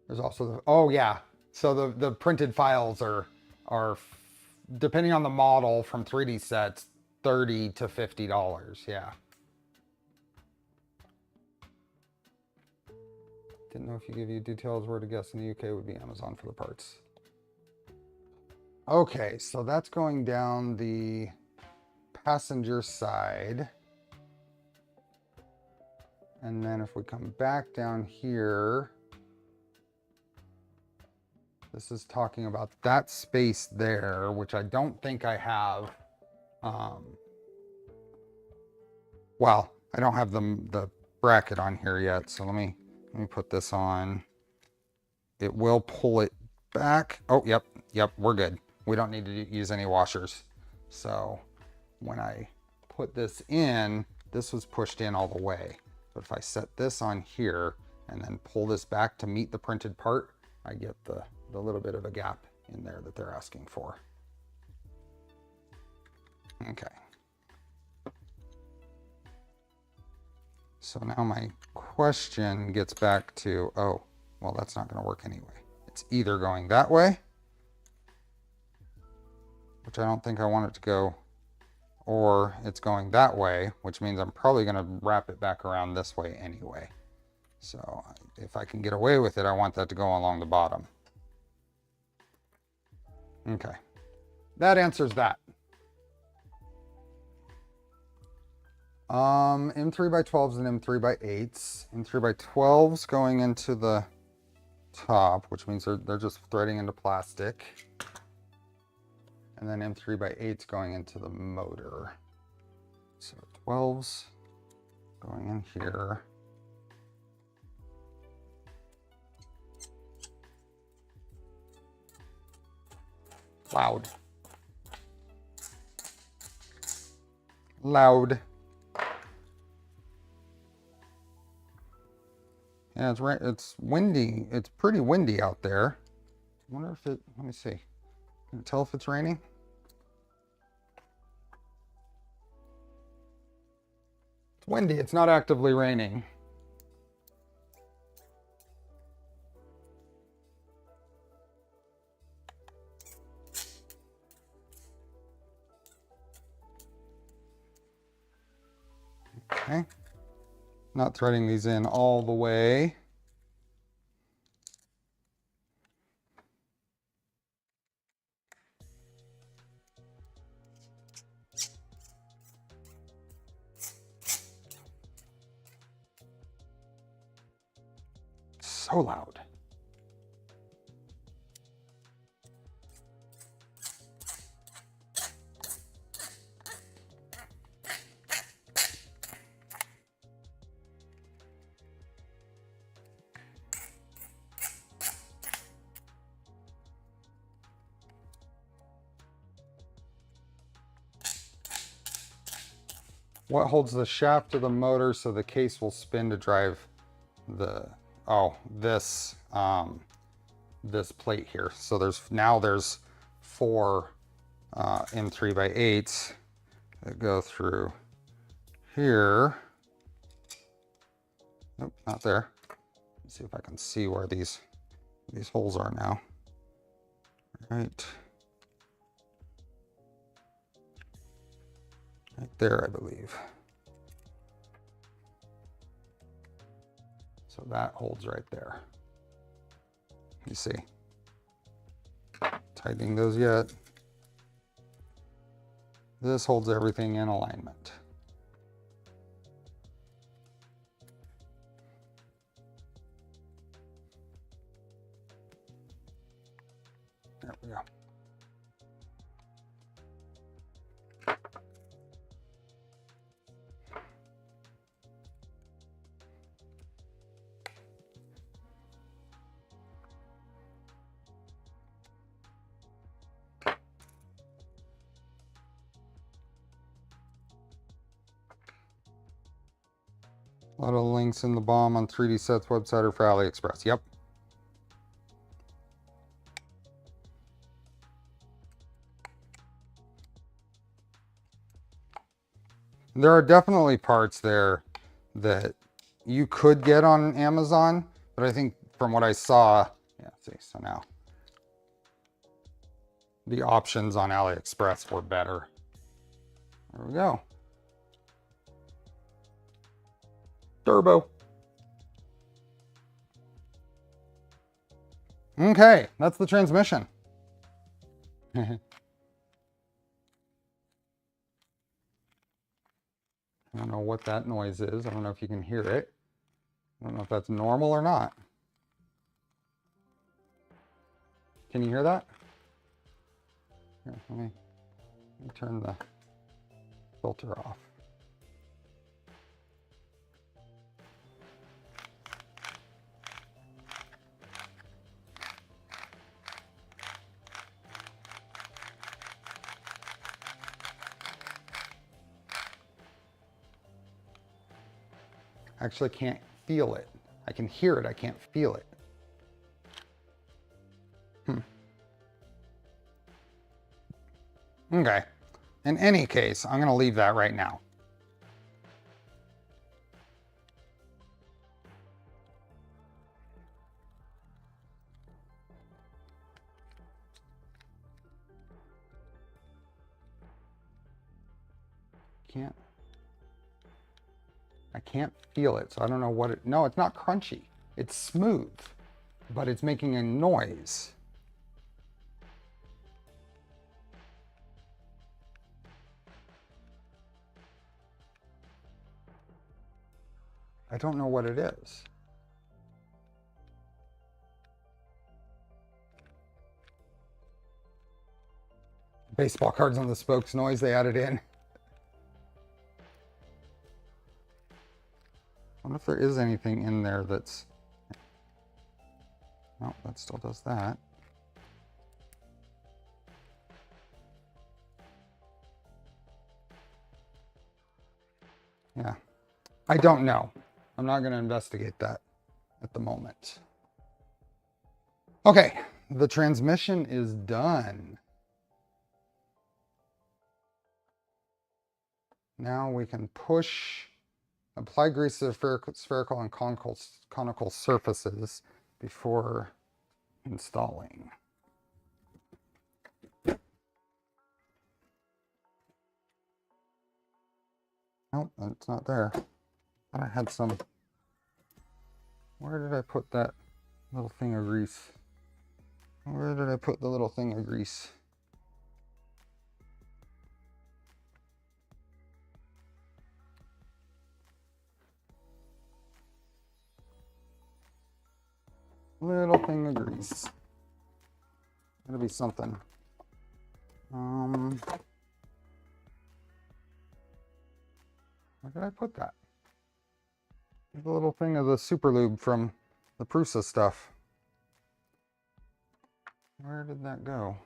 there's also oh yeah, so the printed files are depending on the model from 3D sets, $30 to $50. Yeah. Didn't know if you give you details where to guess in the UK would be Amazon for the parts. Okay, so that's going down the passenger side. And then if we come back down here, this is talking about that space there, which I don't think I have. Well, I don't have the bracket on here yet, so let me put this on. It will pull it back. Oh, yep, we're good. We don't need to use any washers. So when I put this in, this was pushed in all the way. But if I set this on here and then pull this back to meet the printed part, I get the little bit of a gap in there that they're asking for. Okay. So now my question gets back to, oh, well, that's not going to work anyway. It's either going that way, which I don't think I want it to go, or it's going that way, which means I'm probably going to wrap it back around this way anyway. So if I can get away with it, I want that to go along the bottom. Okay, that answers that. M3x12s and M3x8s. M3x12s going into the top, which means they're just threading into plastic. And then M3x8s going into the motor. So 12s Going in here. Loud. Loud. Yeah, it's windy. It's pretty windy out there. I wonder if let me see. Can you tell if it's raining? It's windy. It's not actively raining. Okay. Not threading these in all the way. So loud. What holds the shaft of the motor so the case will spin to drive the, this plate here. So there's 4 M3x8s that go through here. Nope, not there. Let's see if I can see where these holes are now. Right there, I believe. So that holds right there. You see. Tightening those yet. This holds everything in alignment. There we go. A lot of links in the bomb on 3D Sets website or for AliExpress. Yep. There are definitely parts there that you could get on Amazon, but I think from what I saw, yeah, see, so now the options on AliExpress were better. There we go. Turbo. Okay, that's the transmission. I don't know what that noise is. I don't know if you can hear it. I don't know if that's normal or not. Can you hear that? Here, let me turn the filter off. I actually can't feel it. I can hear it, I can't feel it. Okay. In any case, I'm going to leave that right now. I can't feel it, so I don't know what it... No, it's not crunchy. It's smooth, but it's making a noise. I don't know what it is. Baseball cards on the spokes noise they added in. wonder if there is anything in there that's... Oh, that still does that. Yeah, I don't know. I'm not going to investigate that at the moment. Okay, the transmission is done. Now we can push, apply grease to the spherical and conical surfaces before installing. Nope, it's not there. I had some. Where did I put that little thing of grease? Where did I put the little thing of grease? Little thing of grease. It'll be something. Where did I put that? The little thing of the super lube from the Prusa stuff. Where did that go?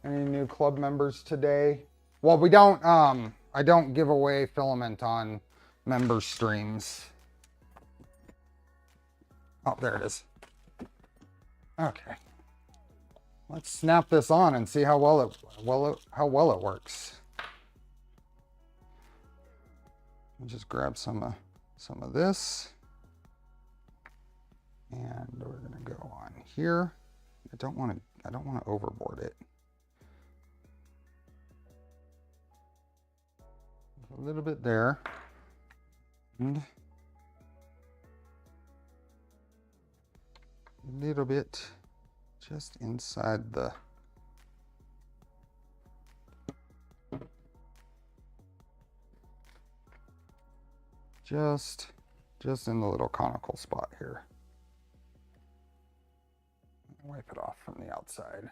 Any new club members today? Well, we don't, I don't give away filament on member streams. Oh, there it is. Okay. Let's snap this on and see how well it works. I'll just grab some of this, and we're gonna go on here. I don't want to overboard it. A little bit there, and a little bit just inside the just in the little conical spot here. Wipe it off from the outside.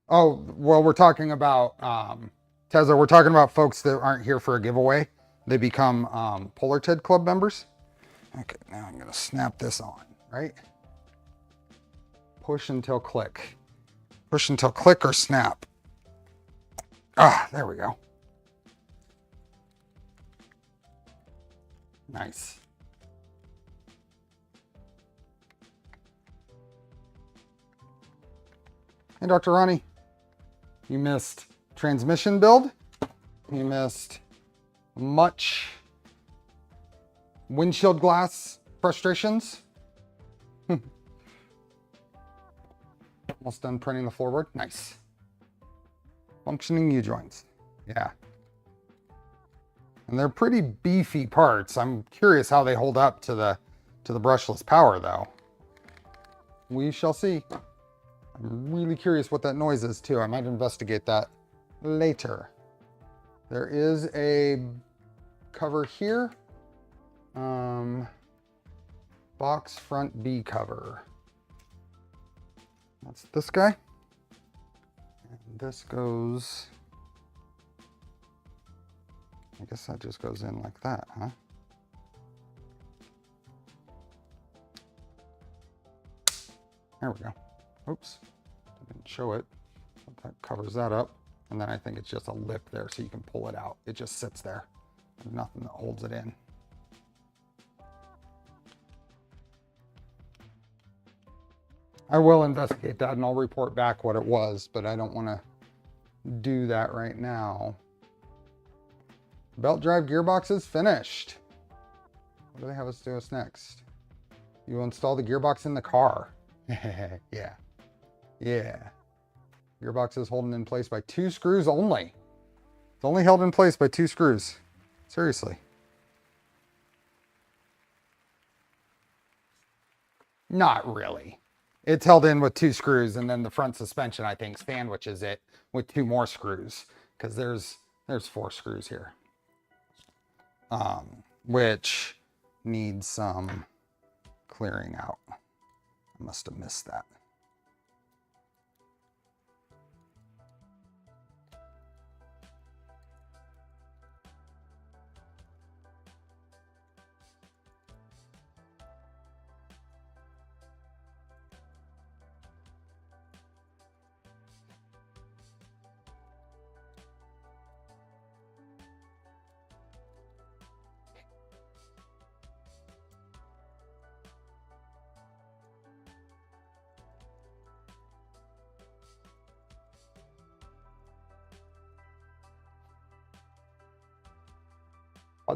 Oh, well, we're talking about, Tezza, we're talking about folks that aren't here for a giveaway. They become Polar Ted Club members. Okay, now I'm going to snap this on, right? Push until click. Push until click or snap. Ah, there we go. Nice. Hey, Dr. Ronnie. You missed transmission build. You missed much windshield glass frustrations. Almost done printing the floorboard. Nice. Functioning U-joints. Yeah. And they're pretty beefy parts. I'm curious how they hold up to the brushless power though. We shall see. I'm really curious what that noise is too. I might investigate that later. There is a cover here. Box front B cover. That's this guy. And this goes, I guess that just goes in like that, huh? There we go. Oops, I didn't show it. But that covers that up. And then I think it's just a lip there so you can pull it out. It just sits there. There's nothing that holds it in. I will investigate that and I'll report back what it was, but I don't want to do that right now. Belt drive gearbox is finished. What do they have us do next? You install the gearbox in the car. Yeah. Yeah. Gearbox is holding in place by 2 screws only. It's only held in place by 2 screws. Seriously. Not really. It's held in with 2 screws, and then the front suspension, I think, sandwiches it with 2 more screws, because there's 4 screws here. Which needs some clearing out. I must have missed that.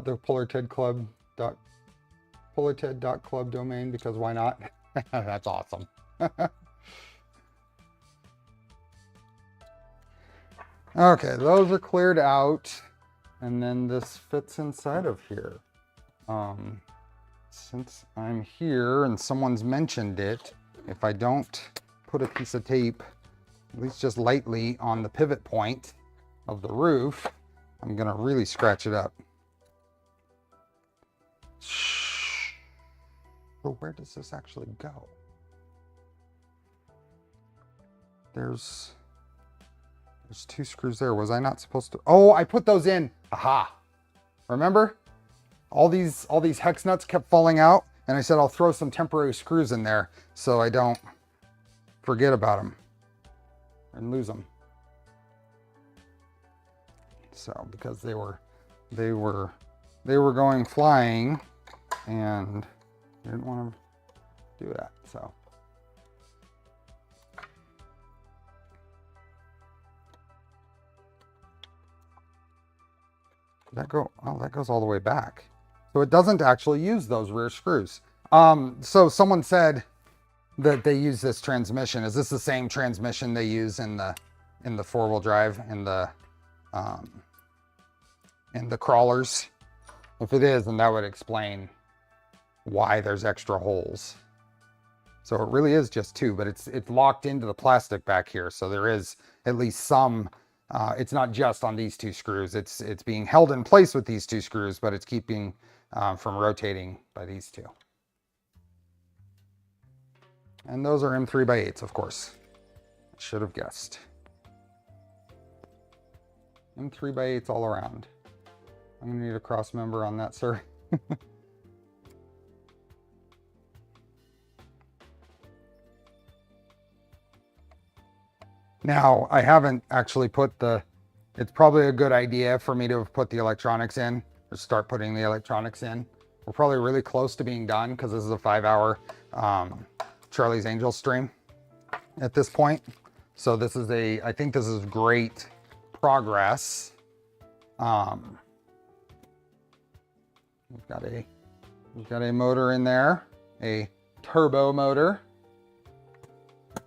The Polarted.club domain, because why not? That's awesome. Okay, those are cleared out, and then this fits inside of here. Since I'm here and someone's mentioned it, if I don't put a piece of tape, at least just lightly, on the pivot point of the roof, I'm gonna really scratch it up. But where does this actually go? There's 2 screws there. Was I not supposed to? Oh, I put those in. Aha. Remember? All these hex nuts kept falling out, and I said I'll throw some temporary screws in there so I don't forget about them and lose them. So because they were going flying, and I didn't want to do that. So that go? Oh, that goes all the way back. So it doesn't actually use those rear screws. So someone said that they use this transmission. Is this the same transmission they use in the 4-wheel drive in the crawlers? If it is, then that would explain why there's extra holes. So it really is just 2, but it's locked into the plastic back here. So there is at least some. It's not just on these 2 screws. It's being held in place with these 2 screws, but it's keeping from rotating by these 2. And those are M3x8s, of course. I should have guessed. M3x8s all around. I'm gonna need a cross member on that, sir. Now, I haven't actually put it's probably a good idea for me to have put the electronics in, or start putting the electronics in. We're probably really close to being done because this is a 5-hour Charlie's Angels stream at this point. So this is I think this is great progress. We've got a motor in there, a turbo motor.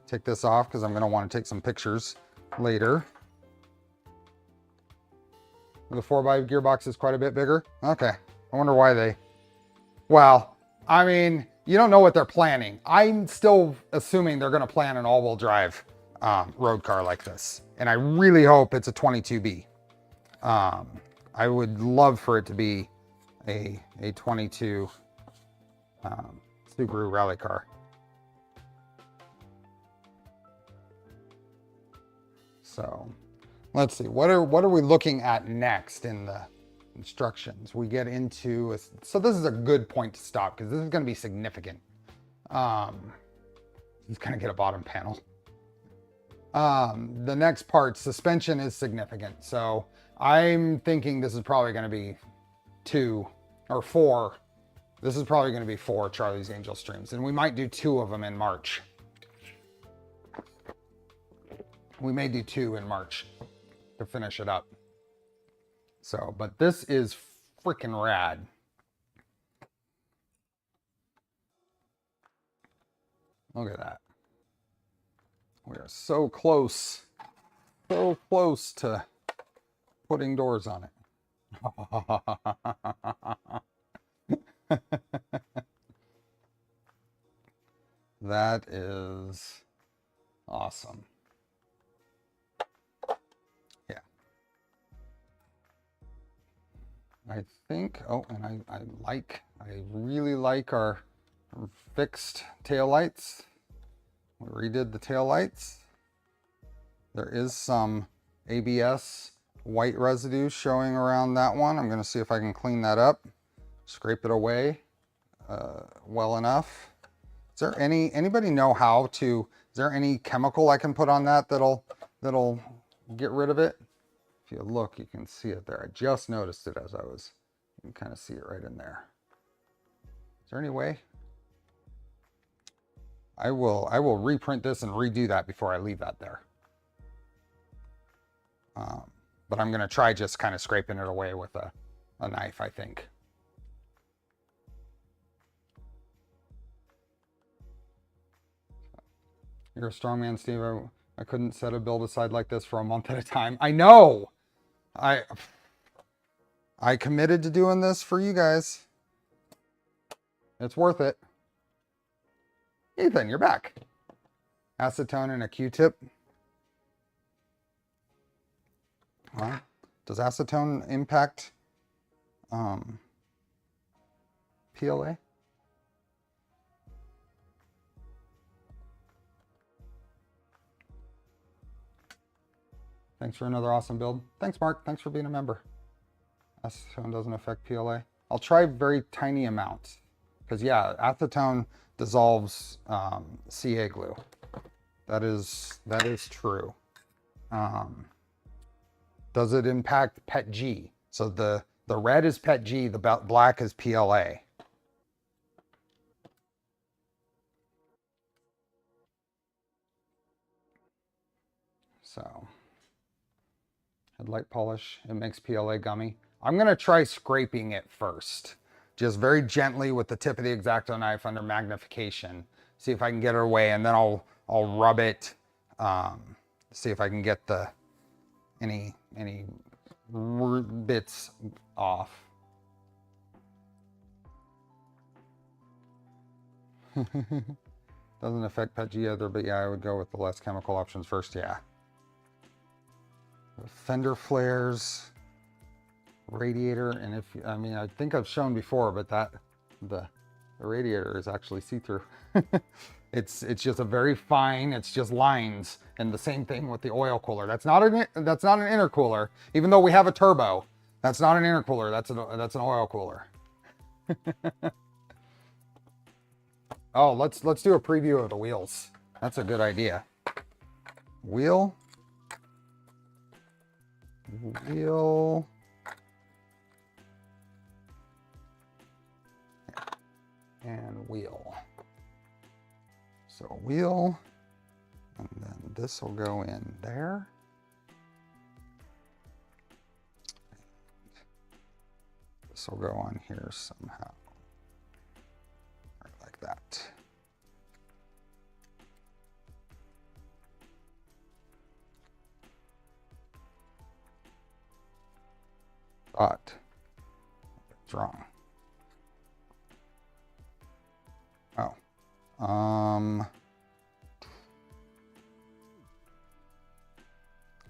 Take this off because I'm going to want to take some pictures later. The 4x gearbox is quite a bit bigger. Okay, I wonder why they. Well, I mean, you don't know what they're planning. I'm still assuming they're going to plan an all-wheel drive road car like this, and I really hope it's a 22B. I would love for it to be a 22 Subaru rally car. So let's see, what are we looking at next in the instructions? We get into, so this is a good point to stop because this is going to be significant. He's going to get a bottom panel. The next part, suspension, is significant. So I'm thinking this is probably going to be 2 or 4. This is probably going to be 4 Charlie's Angel streams, and we might do 2 of them in March. We may do 2 in March to finish it up. So, but this is freaking rad. Look at that. We are so close to putting doors on it. That is awesome. Yeah. I think, oh, and I really like our fixed tail lights. We redid the tail lights. There is some ABS white residue showing around that one. I'm gonna see if I can clean that up, scrape it away well enough. Is there anybody know how to, is there any chemical I can put on that that'll get rid of it? If you look, you can see it there. I just noticed it as I was, you can kind of see it right in there. Is there any way? I will reprint this and redo that before I leave that there. But I'm gonna try just kind of scraping it away with a knife, I think. You're a strong man, Steve. I couldn't set a build aside like this for a month at a time. I know. I committed to doing this for you guys. It's worth it. Ethan, you're back. Acetone and a Q-tip. Well, does acetone impact PLA? Thanks for another awesome build. Thanks, Mark. Thanks for being a member. Acetone doesn't affect PLA. I'll try very tiny amounts. Because, yeah, acetone dissolves CA glue. That is true. Does it impact PETG? So the red is PETG, the black is PLA. So, headlight polish, it makes PLA gummy. I'm gonna try scraping it first. Just very gently with the tip of the X-Acto knife under magnification. See if I can get it away, and then I'll rub it. See if I can get any bits off. Doesn't affect PETG either, but yeah, I would go with the less chemical options first. Yeah. Fender flares, radiator, and I mean, I think I've shown before, but the radiator is actually see-through. It's just a very fine, it's just lines, and the same thing with the oil cooler. That's not an intercooler, even though we have a turbo. That's not an intercooler. That's an oil cooler. Oh, let's do a preview of the wheels. That's a good idea. Wheel. And wheel. So wheel, and then this will go in there. This will go on here somehow, like that. But it's wrong. Oh.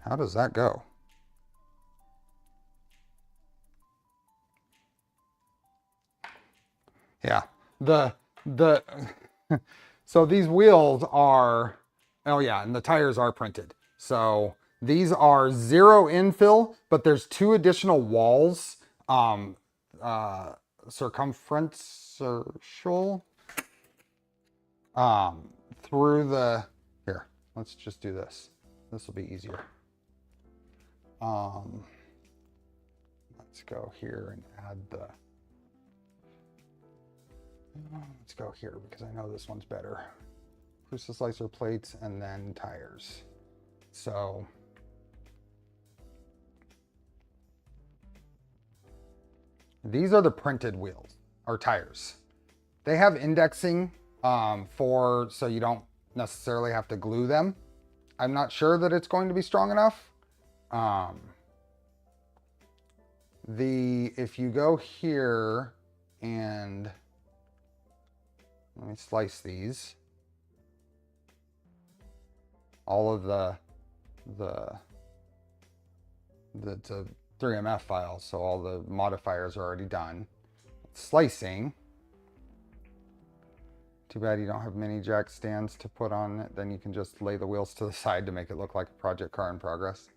How does that go? Yeah, so these wheels are, oh yeah, and the tires are printed. So these are 0 infill, but there's 2 additional walls, circumferential, through the, here, let's just do this. This will be easier. Let's go here and add the, let's go here because I know this one's better. Crucial slicer plates and then tires. So these are the printed wheels or tires. They have indexing so you don't necessarily have to glue them. I'm not sure that it's going to be strong enough. If you go here and let me slice these, all of the 3MF file, so all the modifiers are already done. Slicing. Too bad you don't have mini jack stands to put on it. Then you can just lay the wheels to the side to make it look like a project car in progress.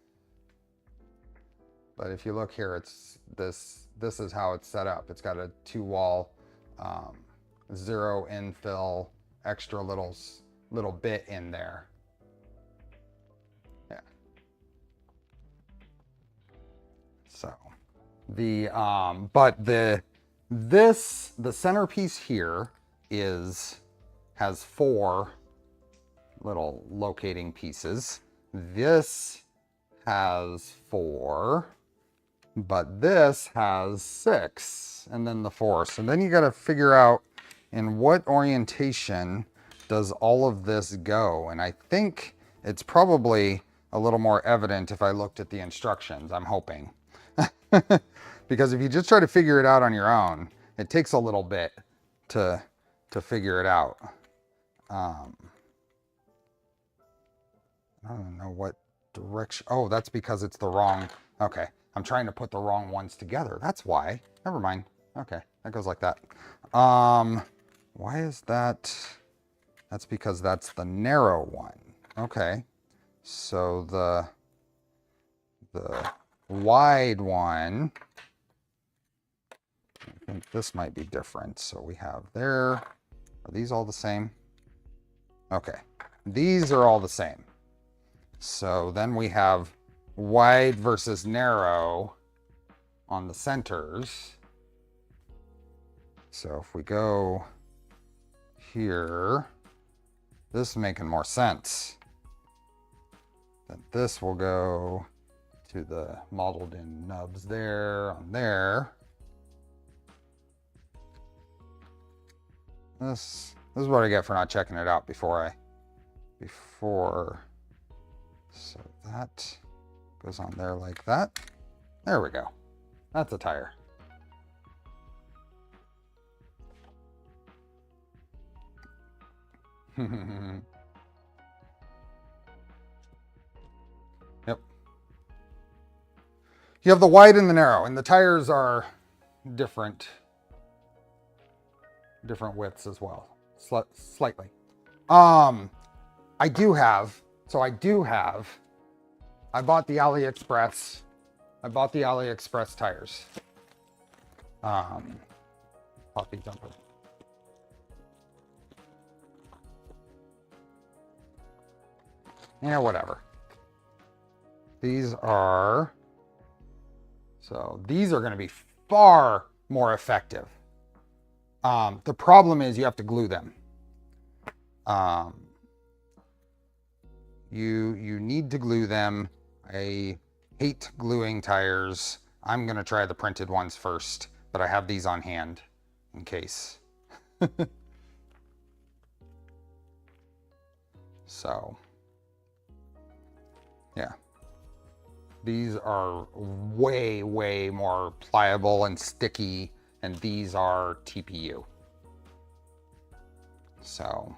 But if you look here, it's this is how it's set up. It's got a 2-wall, 0 infill, extra little bit in there. Yeah. So the the centerpiece here has 4 little locating pieces. This has 4, but this has 6, and then the 4. So then you got to figure out in what orientation does all of this go. And I think it's probably a little more evident if I looked at the instructions, I'm hoping. Because if you just try to figure it out on your own, it takes a little bit to figure it out. I don't know what direction. Oh, that's because it's the wrong. Okay, I'm trying to put the wrong ones together. That's why. Never mind. Okay, that goes like that. Why is that? That's because that's the narrow one. Okay, so the wide one, I think this might be different. So we have there. Are these all the same? Okay, these are all the same. So then we have wide versus narrow on the centers. So if we go here, this is making more sense. Then this will go to the modeled in nubs there on there. This is what I get for not checking it out before. So that goes on there like that. There we go. That's a tire. Yep. You have the wide and the narrow, and the tires are different widths as well, slightly. I bought the AliExpress tires. Puffy jumper. Yeah, whatever. These are going to be far more effective. The problem is you have to glue them. You need to glue them. I hate gluing tires. I'm going to try the printed ones first, but I have these on hand in case. So, yeah. These are way, way more pliable and sticky, and these are TPU. So,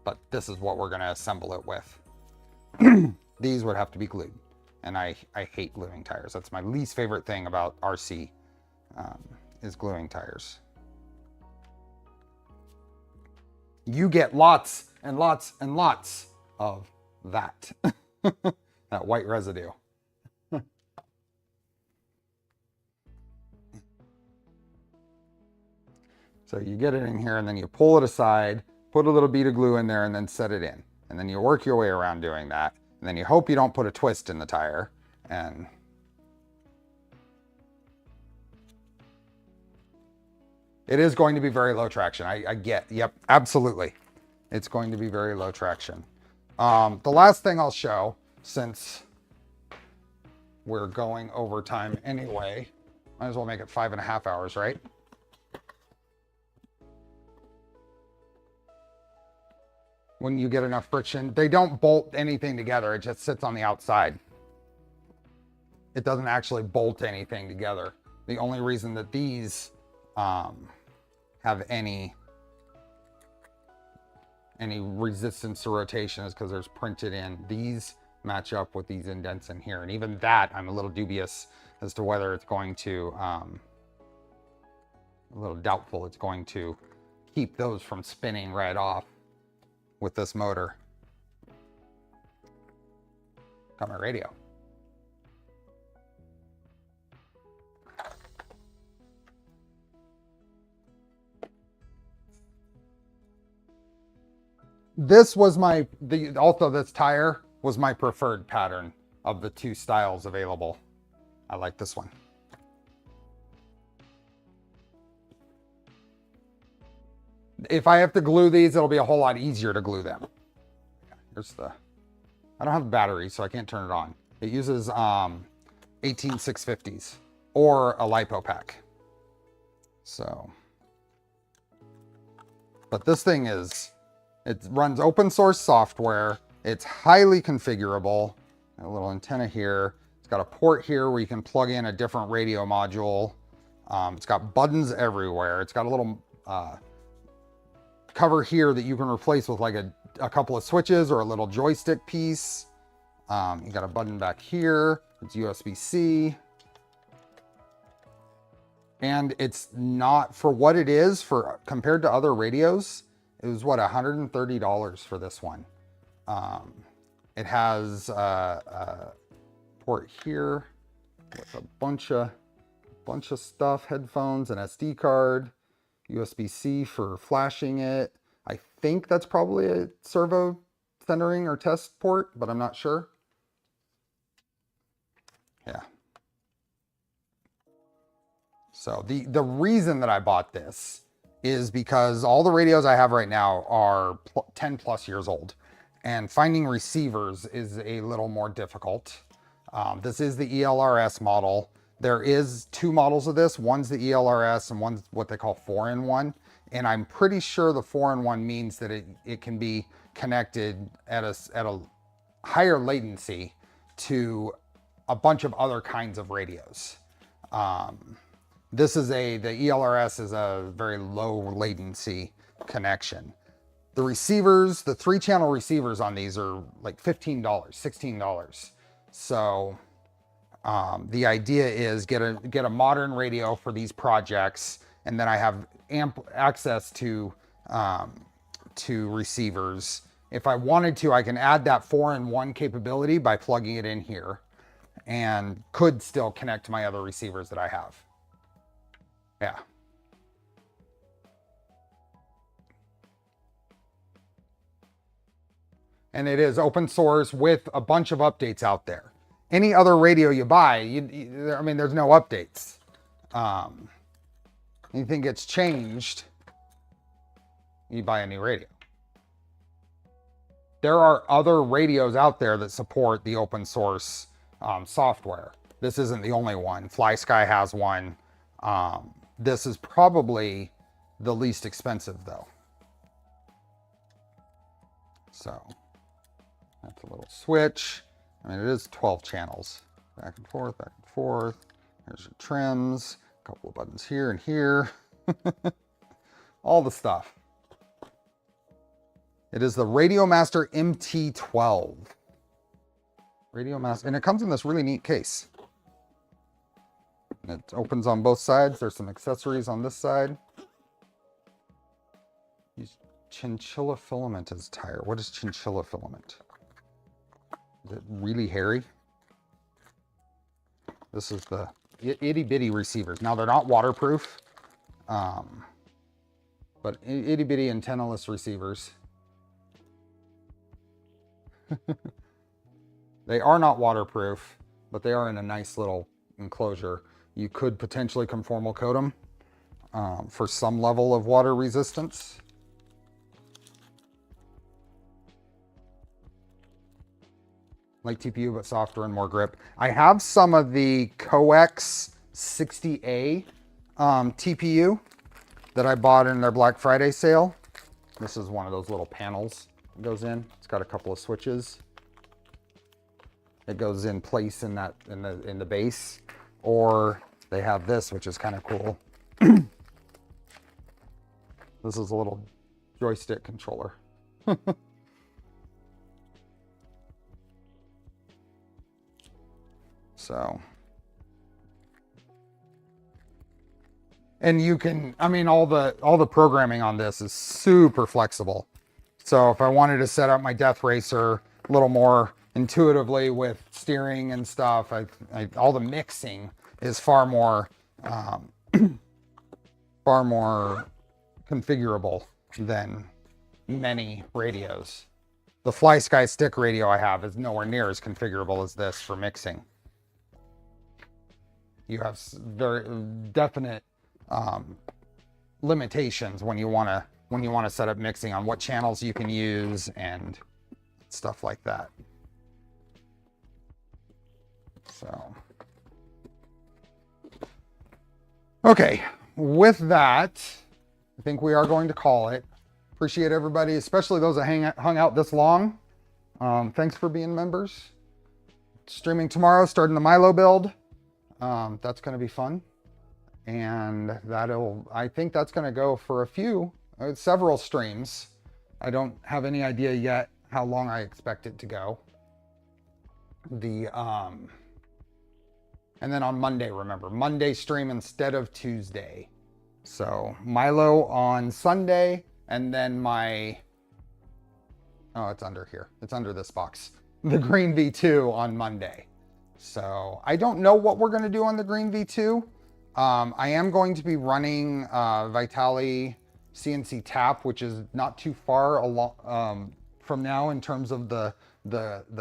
but this is what we're going to assemble it with. These would have to be glued, and I hate gluing tires. That's my least favorite thing about RC, is gluing tires. You get lots and lots and lots of that, that white residue. So you get it in here, and then you pull it aside, put a little bead of glue in there, and then set it in. And then you work your way around doing that. And then you hope you don't put a twist in the tire. And it is going to be very low traction. I get, yep, absolutely. It's going to be very low traction. The last thing I'll show, since we're going over time anyway, might as well make it 5.5 hours, right? When you get enough friction, they don't bolt anything together. It just sits on the outside. It doesn't actually bolt anything together. The only reason that these have any resistance to rotation is because there's printed in. These match up with these indents in here. And even that, I'm a little dubious as to whether it's going to, a little doubtful it's going to keep those from spinning right off with this motor. Got my radio. This was also this tire was my preferred pattern of the two styles available. I like this one. If I have to glue these, it'll be a whole lot easier to glue them. Here's the, I don't have a battery, so I can't turn it on. It uses 18650s or a LiPo pack. So, but this thing is, it runs open source software. It's highly configurable. A little antenna here. It's got a port here where you can plug in a different radio module. It's got buttons everywhere. It's got a little cover here that you can replace with like a couple of switches or a little joystick piece. You got a button back here. It's USB-C. And it's not, for what it is, for compared to other radios, it was what, $130 for this one. It has a port here with a bunch of stuff, headphones, an SD card, USB-C for flashing it. I think that's probably a servo centering or test port, but I'm not sure. Yeah. So the reason that I bought this is because all the radios I have right now are 10 plus years old, and finding receivers is a little more difficult. This is the ELRS model. There is two models of this. One's the ELRS and one's what they call 4-in-1. And I'm pretty sure the 4-in-1 means that it can be connected at a higher latency to a bunch of other kinds of radios. The ELRS is a very low latency connection. The receivers, the 3-channel receivers on these are like $15, $16. So the idea is get a modern radio for these projects, and then I have access to receivers. If I wanted to, I can add that 4-in-1 capability by plugging it in here, and could still connect to my other receivers that I have. Yeah. And it is open source with a bunch of updates out there. Any other radio you buy, I mean, there's no updates. Anything gets changed, you buy a new radio. There are other radios out there that support the open source software. This isn't the only one. FlySky has one. This is probably the least expensive though. So that's a little switch. I mean, it is 12 channels. Back and forth, back and forth. There's your trims, a couple of buttons here and here. All the stuff. It is the Radiomaster MT12. Radiomaster, and it comes in this really neat case. And it opens on both sides. There's some accessories on this side. Use chinchilla filament as tire. What is chinchilla filament? Is it really hairy? This is the itty bitty receivers. Now they're not waterproof, but itty bitty antennaless receivers. They are not waterproof, but they are in a nice little enclosure. You could potentially conformal coat them for some level of water resistance. Like TPU, but softer and more grip. I have some of the Coex 60A TPU that I bought in their Black Friday sale. This is one of those little panels that goes in. It's got a couple of switches. It goes in place in the base, or they have this, which is kind of cool. This is a little joystick controller. So, and you can, I mean, all the programming on this is super flexible. So if I wanted to set up my Death Racer a little more intuitively with steering and stuff, all the mixing is far more configurable than many radios. The Fly Sky stick radio I have is nowhere near as configurable as this for mixing. You have very definite limitations when you want to set up mixing on what channels you can use and stuff like that. So, okay, with that, I think we are going to call it. Appreciate everybody, especially those that hung out this long. Thanks for being members. Streaming tomorrow, starting the Milo build. That's going to be fun. And I think that's going to go for several streams. I don't have any idea yet how long I expect it to go. And then on Monday, remember, Monday stream instead of Tuesday. So Milo on Sunday, and then it's under here. It's under this box. The Green V2 on Monday. So I don't know what we're going to do on the Green V2. I am going to be running Vitali CNC tap, which is not too far along from now in terms of the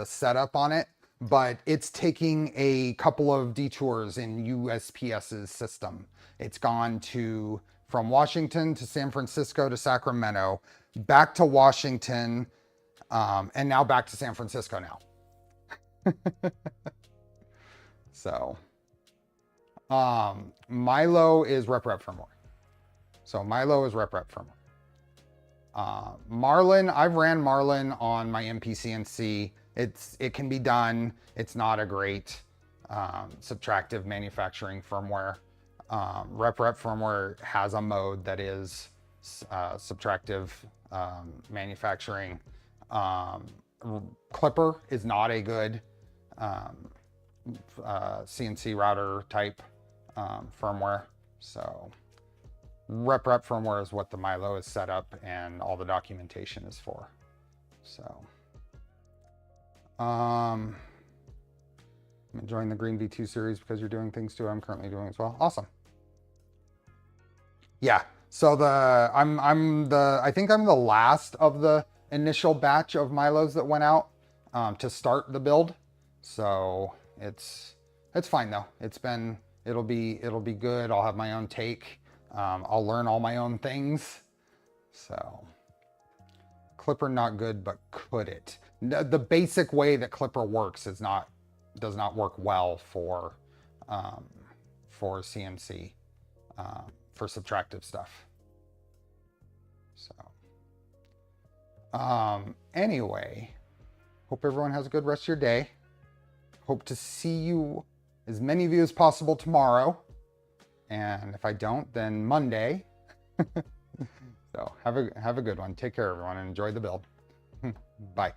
setup on it, but it's taking a couple of detours in USPS's system. It's gone from Washington to San Francisco to Sacramento, back to Washington, and now back to San Francisco now. So, Milo is rep firmware. So Milo is rep firmware. Marlin, I've ran Marlin on my MPCNC. It can be done. It's not a great subtractive manufacturing firmware. Rep firmware has a mode that is subtractive manufacturing. Clipper is not a good CNC router type firmware. So rep firmware is what the Milo is set up and all the documentation is for. So I'm enjoying the Green V2 series because you're doing things too I'm currently doing as well. Awesome. Yeah. So I think I'm the last of the initial batch of Milos that went out to start the build. So it's fine though. It'll be good. I'll have my own take. I'll learn all my own things. So Clipper not good, but could it? The basic way that Clipper works does not work well for CNC for subtractive stuff. So anyway, hope everyone has a good rest of your day. Hope to see you, as many of you as possible, tomorrow. And if I don't, then Monday. So have a good one. Take care, everyone, and enjoy the build. Bye.